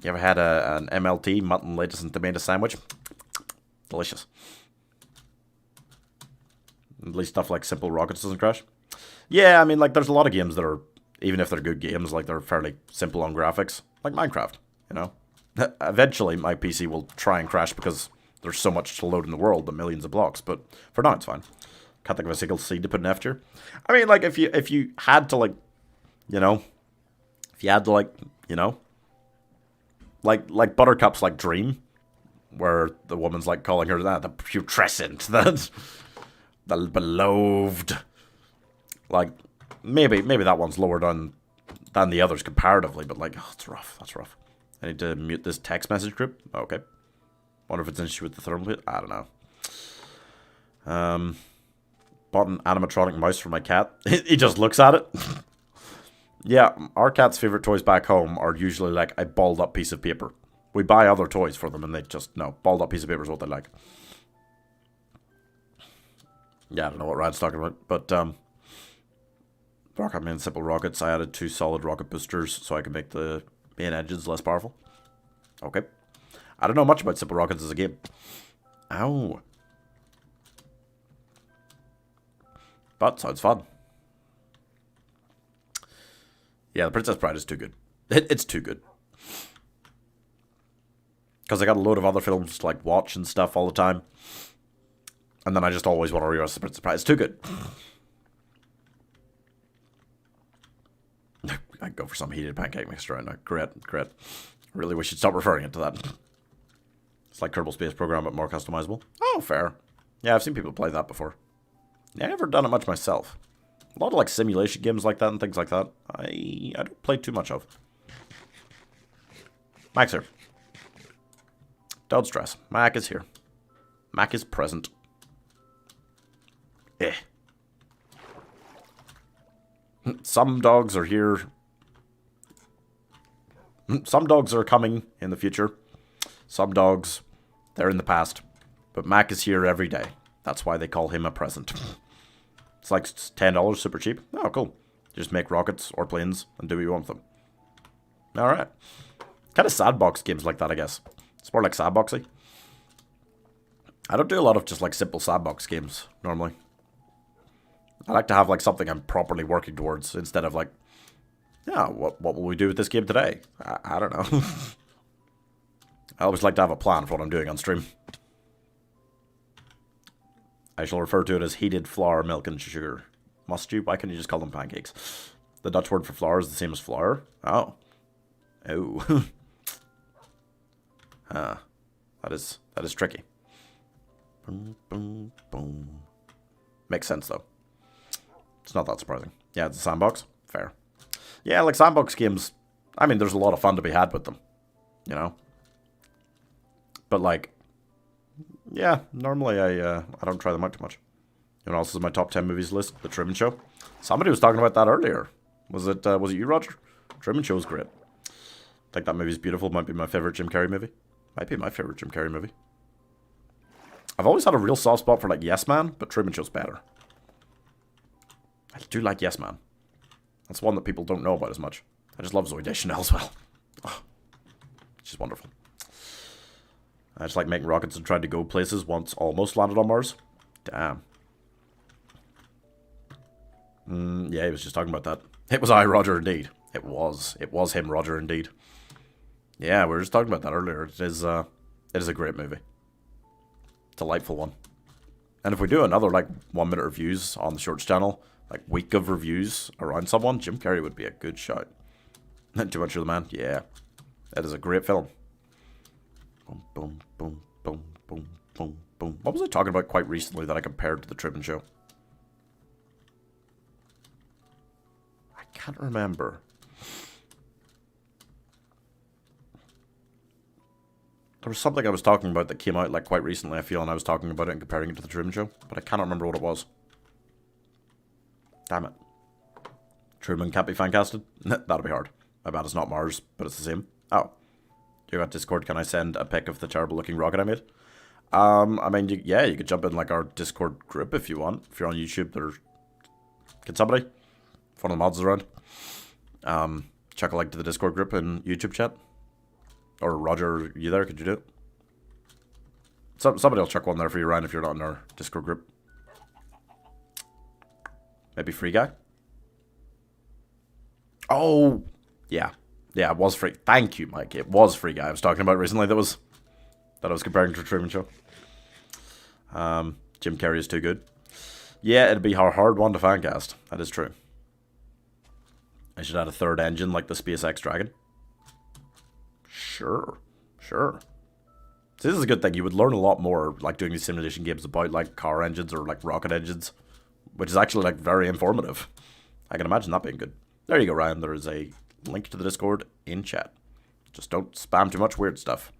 [SPEAKER 1] You ever had an MLT, mutton, lettuce, and tomato sandwich? Delicious. At least stuff like Simple Rockets doesn't crash. Yeah, I mean, like, there's a lot of games that are, even if they're good games, like, they're fairly simple on graphics. Like Minecraft, you know? Eventually, my PC will try and crash because there's so much to load in the world, the millions of blocks, but for now, it's fine. Can't think of a single seed to put in F tier. I mean, like, if you had to, like, you know, like Buttercup's, like, dream, where the woman's, like, calling her that, the putrescent, the beloved. Like, maybe that one's lower than the others comparatively, but, like, oh, it's rough. That's rough. I need to mute this text message group. Okay. Wonder if it's an issue with the thermal plate. I don't know. Bought an animatronic mouse for my cat. He just looks at it. Yeah, our cat's favorite toys back home are usually like a balled up piece of paper. We buy other toys for them and they just, no, balled up piece of paper is what they like. Yeah, I don't know what Rad's talking about, but, Rocket Man Simple Rockets, I added 2 solid rocket boosters so I could make the main engines less powerful. Okay. I don't know much about Simple Rockets as a game. Ow. But sounds fun. Yeah, the Princess Bride is too good. It's too good. Because I got a load of other films to, like, watch and stuff all the time. And then I just always want to rewatch the Princess Bride. It's too good. I go for some heated pancake mixture right now. Great. Really wish you'd stop referring it to that. It's like Kerbal Space Program, but more customizable. Oh, fair. Yeah, I've seen people play that before. Never done it much myself. A lot of, like, simulation games like that and things like that, I don't play too much of. Mac's here. Don't stress. Mac is here. Mac is present. Some dogs are here. Some dogs are coming in the future. Some dogs, they're in the past. But Mac is here every day. That's why they call him a present. It's like $10, super cheap. Oh, cool. Just make rockets or planes and do what you want with them. Alright. Kind of sandbox games like that, I guess. It's more like sandboxy. I don't do a lot of just like simple sandbox games, normally. I like to have like something I'm properly working towards instead of like, yeah, what will we do with this game today? I don't know. I always like to have a plan for what I'm doing on stream. I shall refer to it as heated flour, milk, and sugar. Must you? Why can't you just call them pancakes? The Dutch word for flour is the same as flour. Oh. Oh. That is tricky. Boom, boom, boom. Makes sense, though. It's not that surprising. Yeah, it's a sandbox. Fair. Yeah, like sandbox games, I mean, there's a lot of fun to be had with them. You know? But, like, yeah, normally I don't try them out too much. You know what else is my top 10 movies list? The Truman Show. Somebody was talking about that earlier. Was it you, Roger? Truman Show is great. I think that movie's beautiful. Might be my favorite Jim Carrey movie. Might be my favorite Jim Carrey movie. I've always had a real soft spot for, like, Yes Man, but Truman Show's better. I do like Yes Man. That's one that people don't know about as much. I just love Zooey Deschanel as well. Oh, she's wonderful. I just like making rockets and trying to go places once almost landed on Mars. Damn. Yeah, he was just talking about that. It was I, Roger, indeed. It was. It was him, Roger, indeed. Yeah, we were just talking about that earlier. It is a great movie. Delightful one. And if we do another, like, 1 minute reviews on the Shorts channel, like, week of reviews around someone, Jim Carrey would be a good shout. Too much of the man? Yeah. That is a great film. Boom, boom, boom, boom, boom, boom, boom. What was I talking about quite recently that I compared to The Truman Show? I can't remember. There was something I was talking about that came out like quite recently, I feel, and I was talking about it and comparing it to The Truman Show, but I cannot remember what it was. Damn it. Truman can't be fan-casted? That'll be hard. My bad, it's not Mars, but it's the same. Oh. You got Discord, can I send a pic of the terrible-looking rocket I made? I mean, you could jump in like our Discord group if you want. If you're on YouTube, Can somebody? If one of the mods is around. Check a link to the Discord group in YouTube chat. Or Roger, are you there? Could you do it? Somebody will check one there for you, Ryan, if you're not in our Discord group. Maybe Free Guy? Oh! Yeah. Yeah, it was Free. Thank you, Mike. It was Free Guy I was talking about recently that I was comparing to the Truman Show. Jim Carrey is too good. Yeah, it'd be a hard one to fancast. That is true. I should add a third engine like the SpaceX Dragon. Sure. Sure. So this is a good thing. You would learn a lot more, like, doing these simulation games about, like, car engines or, like, rocket engines. Which is actually, like, very informative. I can imagine that being good. There you go, Ryan. There is a link to the Discord in chat. Just don't spam too much weird stuff.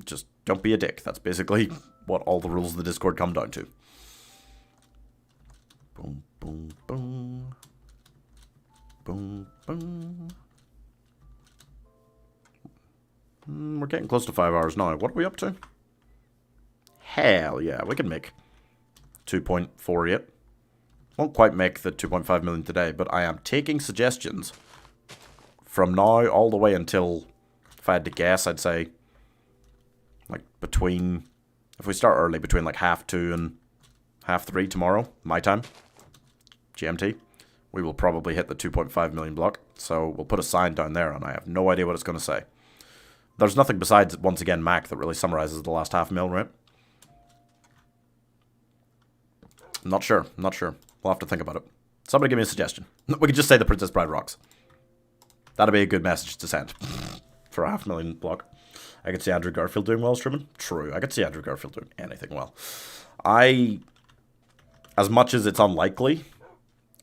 [SPEAKER 1] Just don't be a dick. That's basically what all the rules of the Discord come down to. Boom, boom, boom. Boom, boom. We're getting close to 5 hours now. What are we up to? Hell yeah, we can make 2.48. Won't quite make the 2.5 million today, but I am taking suggestions from now all the way until, if I had to guess, I'd say, like, between, if we start early, between, like, 2:30 and 3:30 tomorrow, my time, GMT, we will probably hit the 2.5 million block. So we'll put a sign down there, and I have no idea what it's going to say. There's nothing besides, once again, Mac that really summarizes the last 500,000, right? I'm not sure. I'm not sure. We'll have to think about it. Somebody give me a suggestion. We could just say The Princess Bride rocks. That'd be a good message to send for a 500,000 block. I could see Andrew Garfield doing well streaming. True. I could see Andrew Garfield doing anything well. As much as it's unlikely,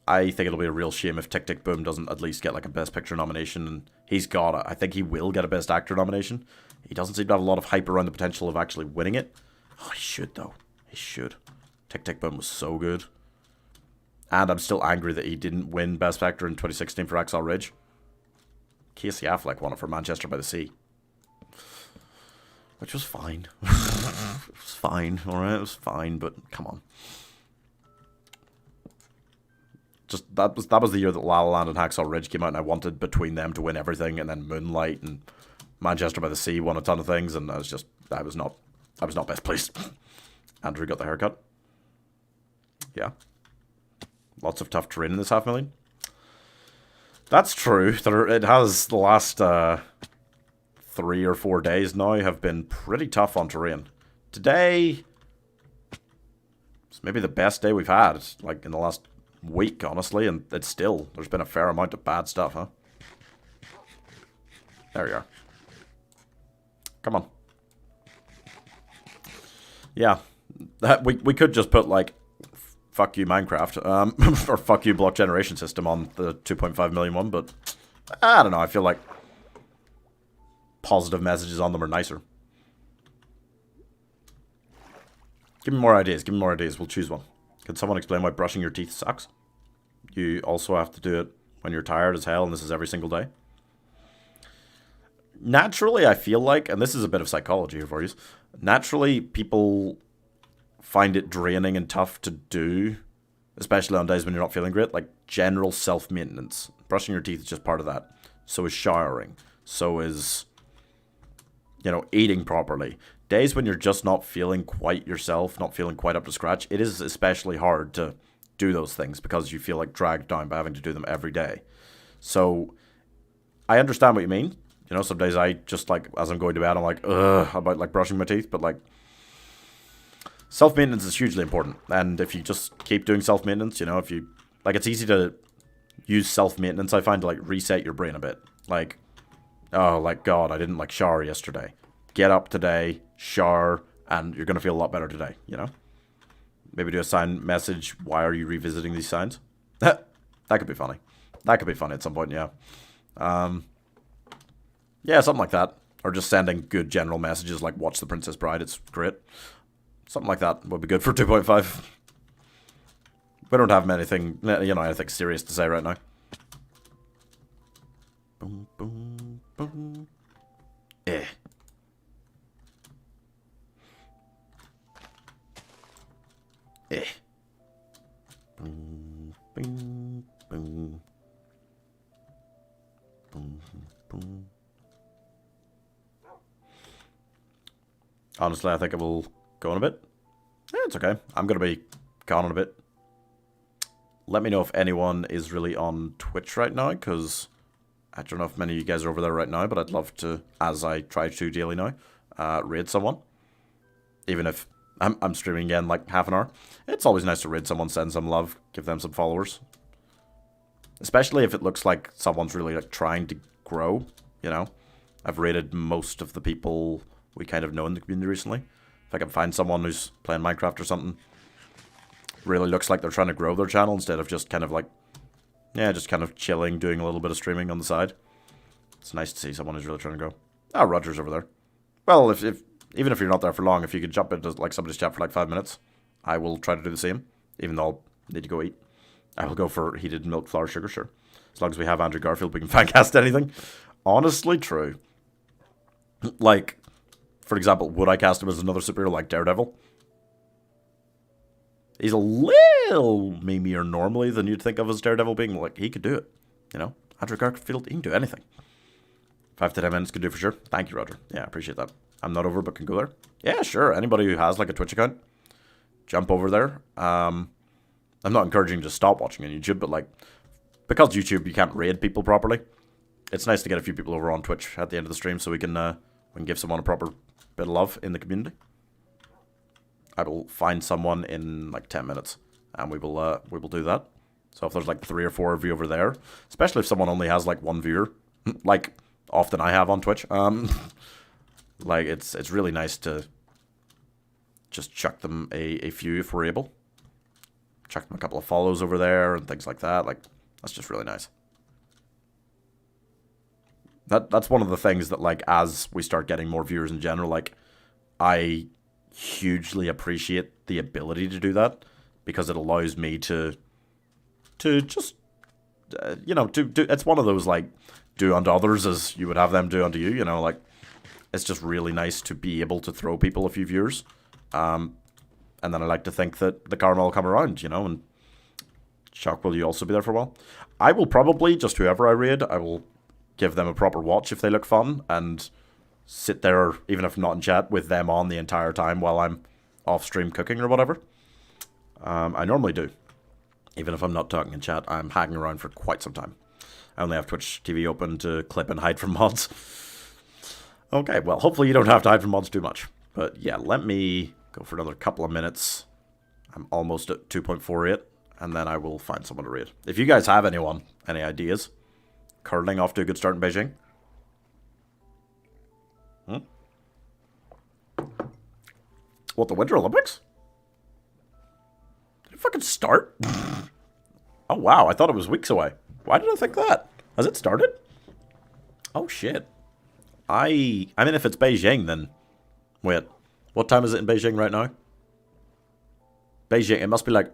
[SPEAKER 1] I think it'll be a real shame if Tick, Tick, Boom doesn't at least get like a Best Picture nomination. And he's got it. I think he will get a Best Actor nomination. He doesn't seem to have a lot of hype around the potential of actually winning it. Oh, he should, though. He should. Tick, Tick, Boom was so good. And I'm still angry that he didn't win Best Actor in 2016 for Hacksaw Ridge. Casey Affleck won it for Manchester by the Sea. Which was fine. It was fine, alright? It was fine, but come on. Just that was the year that La La Land and Hacksaw Ridge came out, and I wanted between them to win everything, and then Moonlight and Manchester by the Sea won a ton of things, and I was not best pleased. Andrew got the haircut. Yeah. Lots of tough terrain in this half million. That's true. It has the last 3 or 4 days now have been pretty tough on terrain. Today, it's maybe the best day we've had, like in the last week, honestly, and it's still, there's been a fair amount of bad stuff, huh? There you are. Come on. Yeah, we could just put, like, fuck you Minecraft, or fuck you block generation system on the 2.5 million one, but I don't know, I feel like positive messages on them are nicer. Give me more ideas, we'll choose one. Can someone explain why brushing your teeth sucks? You also have to do it when you're tired as hell, and this is every single day. Naturally, I feel like, and this is a bit of psychology here for you, naturally people find it draining and tough to do, especially on days when you're not feeling great, like general self-maintenance. Brushing your teeth is just part of that. So is showering. So is, you know, eating properly. Days when you're just not feeling quite yourself, not feeling quite up to scratch, it is especially hard to do those things because you feel like dragged down by having to do them every day. So I understand what you mean. You know, some days I just, like, as I'm going to bed, I'm like, ugh, about, like, brushing my teeth. But, like, self-maintenance is hugely important. And if you just keep doing self-maintenance, you know, if you, like, it's easy to use self-maintenance, I find, to, like, reset your brain a bit. Like, oh, like, God, I didn't, like, shower yesterday. Get up today, shower, and you're going to feel a lot better today, you know? Maybe do a sign message, why are you revisiting these signs? That could be funny. That could be funny at some point, yeah. Yeah, something like that. Or just sending good general messages like watch The Princess Bride, it's great. Something like that would be good for 2.5. We don't have anything, you know, anything serious to say right now. Boom, boom, boom. Eh. Eh. Boom, boom, boom. Boom, boom. Honestly, I think it will go on a bit. Yeah, it's okay. I'm going to be gone in a bit. Let me know if anyone is really on Twitch right now, because I don't know if many of you guys are over there right now, but I'd love to, as I try to daily now, raid someone. Even if I'm streaming again like half an hour. It's always nice to raid someone, send some love, give them some followers. Especially if it looks like someone's really, like, trying to grow, you know. I've raided most of the people we kind of know in the community recently. If I can find someone who's playing Minecraft or something, really looks like they're trying to grow their channel instead of just kind of like, yeah, just kind of chilling, doing a little bit of streaming on the side. It's nice to see someone who's really trying to grow. Ah, Roger's over there. Well, even if you're not there for long, if you could jump into, like, somebody's chat for like 5 minutes, I will try to do the same, even though I'll need to go eat. I will go for heated milk, flour, sugar, sure. As long as we have Andrew Garfield, we can fancast anything. Honestly, true. Like, for example, would I cast him as another superhero like Daredevil? He's a little memeier normally than you'd think of as Daredevil being, like, he could do it. You know? Andrew Garfield, he can do anything. 5 to 10 minutes could do for sure. Thank you, Roger. Yeah, I appreciate that. I'm not over, but can go there. Yeah, sure. Anybody who has, like, a Twitch account, jump over there. I'm not encouraging you to stop watching on YouTube, but, like, because YouTube, you can't raid people properly. It's nice to get a few people over on Twitch at the end of the stream so we can give someone a proper bit of love in the community. I will find someone in like 10 minutes, and we will do that. So if there's like 3 or 4 of you over there, especially if someone only has like 1 viewer, like often I have on Twitch, like it's really nice to just chuck them a few if we're able. Chuck them a couple of follows over there and things like that. Like, that's just really nice. That's one of the things that, like, as we start getting more viewers in general, like, I hugely appreciate the ability to do that, because it allows me to just, you know, to do, it's one of those, like, do unto others as you would have them do unto you, you know, like, it's just really nice to be able to throw people a few viewers, and then I like to think that the karma will come around, you know, and Shock, will you also be there for a while? I will probably, just whoever I raid, I will give them a proper watch if they look fun, and sit there, even if not in chat, with them on the entire time while I'm off stream cooking or whatever. I normally do. Even if I'm not talking in chat, I'm hanging around for quite some time. I only have Twitch TV open to clip and hide from mods. Okay, well, hopefully you don't have to hide from mods too much. But yeah, let me go for another couple of minutes. I'm almost at 2.48, and then I will find someone to raid. If you guys have anyone, any ideas, curling off to a good start in Beijing. What, the Winter Olympics? Did it fucking start? Oh wow, I thought it was weeks away. Why did I think that? Has it started? Oh shit. I mean, if it's Beijing, then... Wait, what time is it in Beijing right now? Beijing, it must be like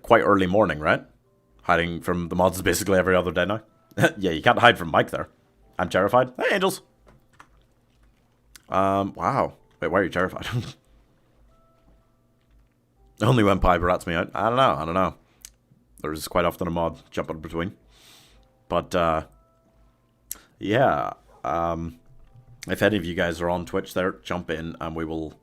[SPEAKER 1] quite early morning, right? Hiding from the mods basically every other day now. Yeah, you can't hide from Mike there. I'm terrified. Hey, Angels! Wow. Wait, why are you terrified? Only when Piper rats me out. I don't know. There's quite often a mod jumping between. But, yeah. If any of you guys are on Twitch there, jump in and we will,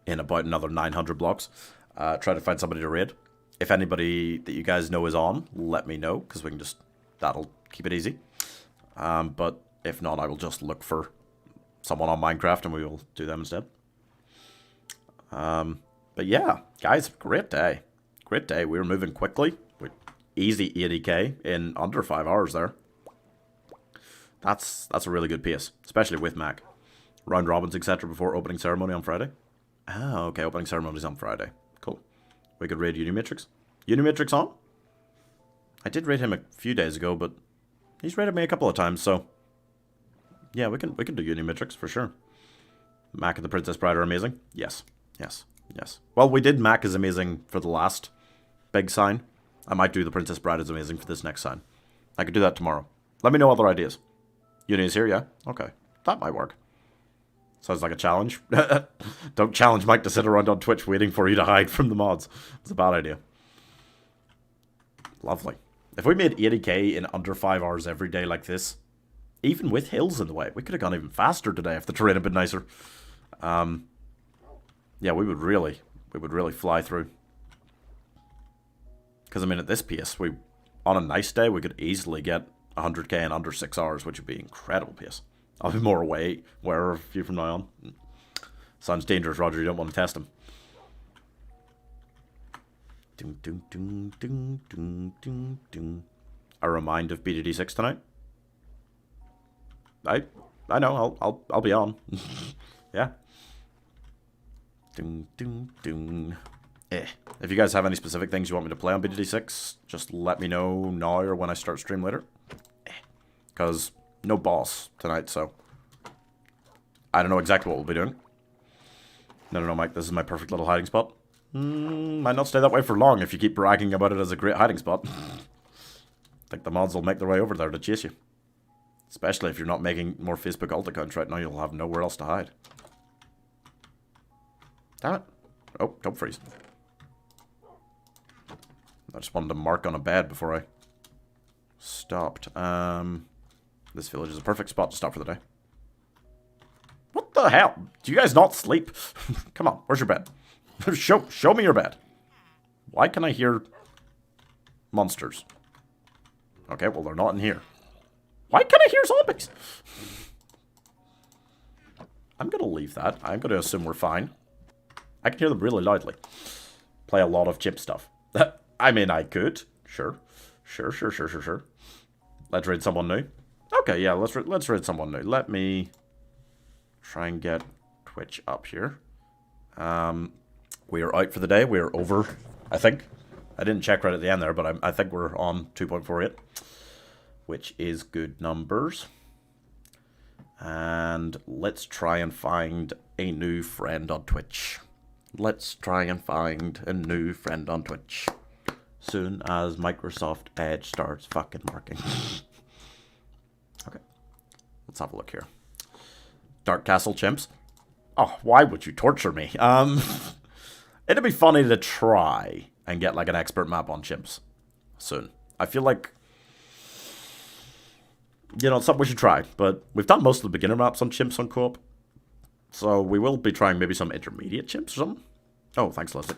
[SPEAKER 1] in about another 900 blocks, try to find somebody to raid. If anybody that you guys know is on, let me know, because we can just, that'll keep it easy. But if not, I will just look for someone on Minecraft and we will do them instead. But yeah, guys, great day. Great day. We were moving quickly. With easy 80k in under 5 hours there. That's a really good pace, especially with Mac. Round robins, etc. before opening ceremony on Friday. Oh, okay, opening ceremony's on Friday. Cool. We could raid Unimatrix. Unimatrix on? I did raid him a few days ago, but he's raided me a couple of times, so... Yeah, we can do Unimatrix for sure. Mac and the Princess Bride are amazing. Yes. Well, we did Mac is amazing for the last big sign. I might do the Princess Bride is amazing for this next sign. I could do that tomorrow. Let me know other ideas. Uni is here, yeah? Okay. That might work. Sounds like a challenge. Don't challenge Mike to sit around on Twitch waiting for you to hide from the mods. It's a bad idea. Lovely. If we made 80k in under 5 hours every day like this, even with hills in the way, we could have gone even faster today if the terrain had been nicer. Yeah, we would really fly through. Because, I mean, at this pace, on a nice day, we could easily get 100k in under 6 hours, which would be incredible pace. I'll be more aware of you from now on. Sounds dangerous, Roger. You don't want to test him. Ding, ding, ding, ding, ding, ding, ding. A remind of BDD6 tonight. I know. I'll be on. Yeah. Ding, ding, ding. If you guys have any specific things you want me to play on BDD6, just let me know now or when I start stream later. Because no boss tonight, so I don't know exactly what we'll be doing. No, Mike, this is my perfect little hiding spot. Might not stay that way for long if you keep bragging about it as a great hiding spot. I think the mods will make their way over there to chase you. Especially if you're not making more Facebook alt accounts right now, you'll have nowhere else to hide. Damn it. Oh, don't freeze. I just wanted to mark on a bed before I stopped. This village is a perfect spot to stop for the day. What the hell? Do you guys not sleep? Come on, where's your bed? Show me your bed. Why can I hear monsters? Okay, well, they're not in here. Why can I hear zombies? I'm going to leave that. I'm going to assume we're fine. I can hear them really loudly. Play a lot of chip stuff. I mean, I could. Sure. Let's raid someone new. Okay, yeah, let's raid someone new. Let me try and get Twitch up here. We are out for the day. We are over, I think. I didn't check right at the end there, but I think we're on 2.48, which is good numbers. And let's try and find a new friend on Twitch. Let's try and find a new friend on Twitch. Soon as Microsoft Edge starts fucking working. Okay. Let's have a look here. Dark Castle chimps. Oh, why would you torture me? It'd be funny to try and get like an expert map on chimps soon. I feel like, you know, it's something we should try. But we've done most of the beginner maps on chimps on co-op. So we will be trying maybe some intermediate chimps or something. Oh, thanks, Leslie.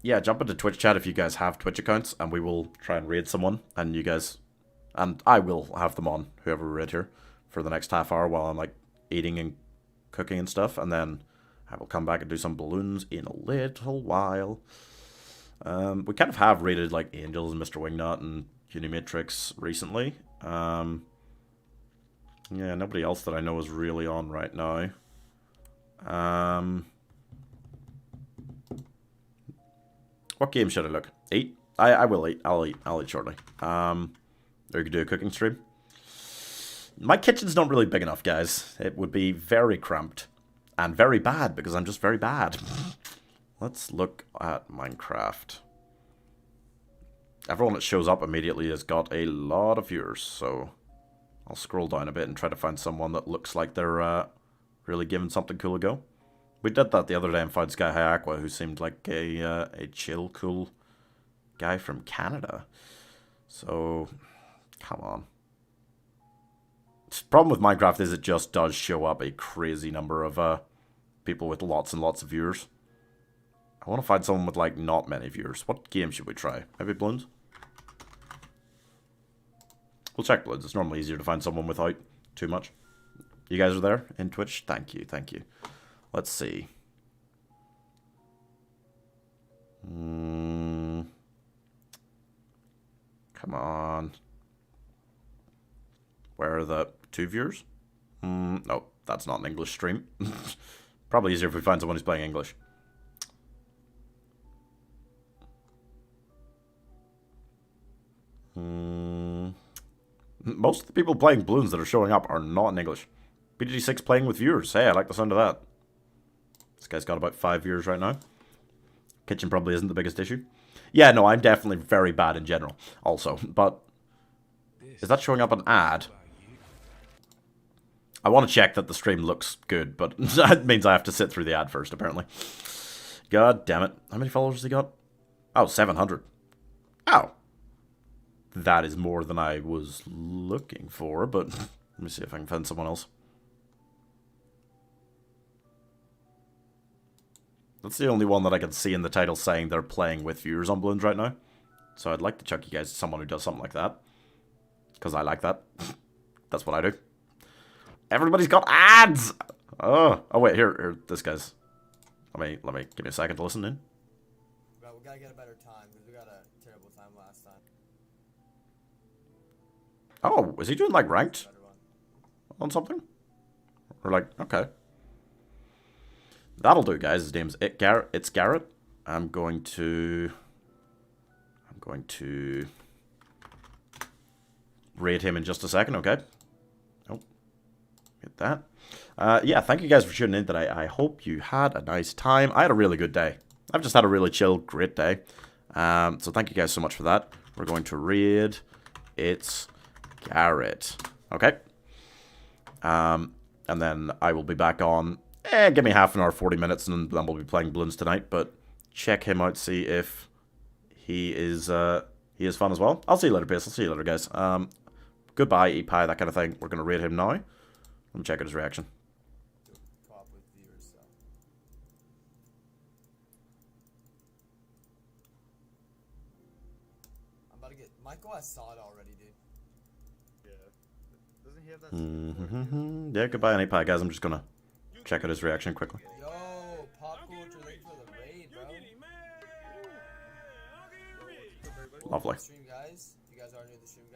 [SPEAKER 1] Yeah, jump into Twitch chat if you guys have Twitch accounts, and we will try and raid someone, and you guys... And I will have them on, whoever we raid here, for the next half hour while I'm, like, eating and cooking and stuff, and then I will come back and do some balloons in a little while. We kind of have raided, like, Angels and Mr. Wingnut and Unimatrix recently. Yeah, nobody else that I know is really on right now. What game should I look? Eat? I will eat. I'll eat shortly. Or you could do a cooking stream. My kitchen's not really big enough, guys. It would be very cramped. And very bad, because I'm just very bad. Let's look at Minecraft. Everyone that shows up immediately has got a lot of viewers, so... I'll scroll down a bit and try to find someone that looks like they're really giving something cool a go. We did that the other day and found Sky High Aqua, who seemed like a chill, cool guy from Canada. So, come on. The problem with Minecraft is it just does show up a crazy number of people with lots and lots of viewers. I want to find someone with, like, not many viewers. What game should we try? Maybe Bloons? We'll check Bloons. It's normally easier to find someone without too much. You guys are there in Twitch? Thank you, thank you. Let's see. Come on. Where are the 2 viewers? No, that's not an English stream. Probably easier if we find someone who's playing English. Most of the people playing Bloons that are showing up are not in English. BG6 playing with viewers. Hey, I like the sound of that. This guy's got about 5 viewers right now. Kitchen probably isn't the biggest issue. Yeah, no, I'm definitely very bad in general also. But is that showing up an ad? I want to check that the stream looks good, but that means I have to sit through the ad first, apparently. God damn it. How many followers has he got? Oh, 700. Oh. That is more than I was looking for, but let me see if I can find someone else. That's the only one that I can see in the title saying they're playing with viewers on Bloons right now. So I'd like to chuck you guys to someone who does something like that. Because I like that. That's what I do. Everybody's got ads! Oh wait, here, this guy's. Let me, give me a second to listen in.
[SPEAKER 2] Bro, we gotta get a better time, because we got a terrible time last time.
[SPEAKER 1] Oh, is he doing like ranked? On something? Or like, okay. That'll do, guys. His name's It's Garrett. I'm going to raid him in just a second, okay? Oh, get that. Yeah, thank you guys for tuning in today. I hope you had a nice time. I had a really good day. I've just had a really chill, great day. So thank you guys so much for that. We're going to raid It's Garrett. Okay. And then I will be back on. Give me half an hour, 40 minutes, and then we'll be playing Bloons tonight. But check him out, see if he is fun as well. I'll see you later, Pace. I'll see you later, guys. Goodbye, eat pie, that kind of thing. We're gonna raid him now. Let me check out his reaction.
[SPEAKER 2] Co-op with viewers, so. I'm about to get Michael. I saw it already, dude.
[SPEAKER 3] Yeah. Doesn't he have that?
[SPEAKER 1] Yeah, goodbye, eat pie, guys. I'm just gonna check out his reaction quickly.
[SPEAKER 2] Yo, Pop Culture, thank you for the raid, bro.
[SPEAKER 1] Lovely.
[SPEAKER 2] Stream, guys. You guys are new to the stream, guys.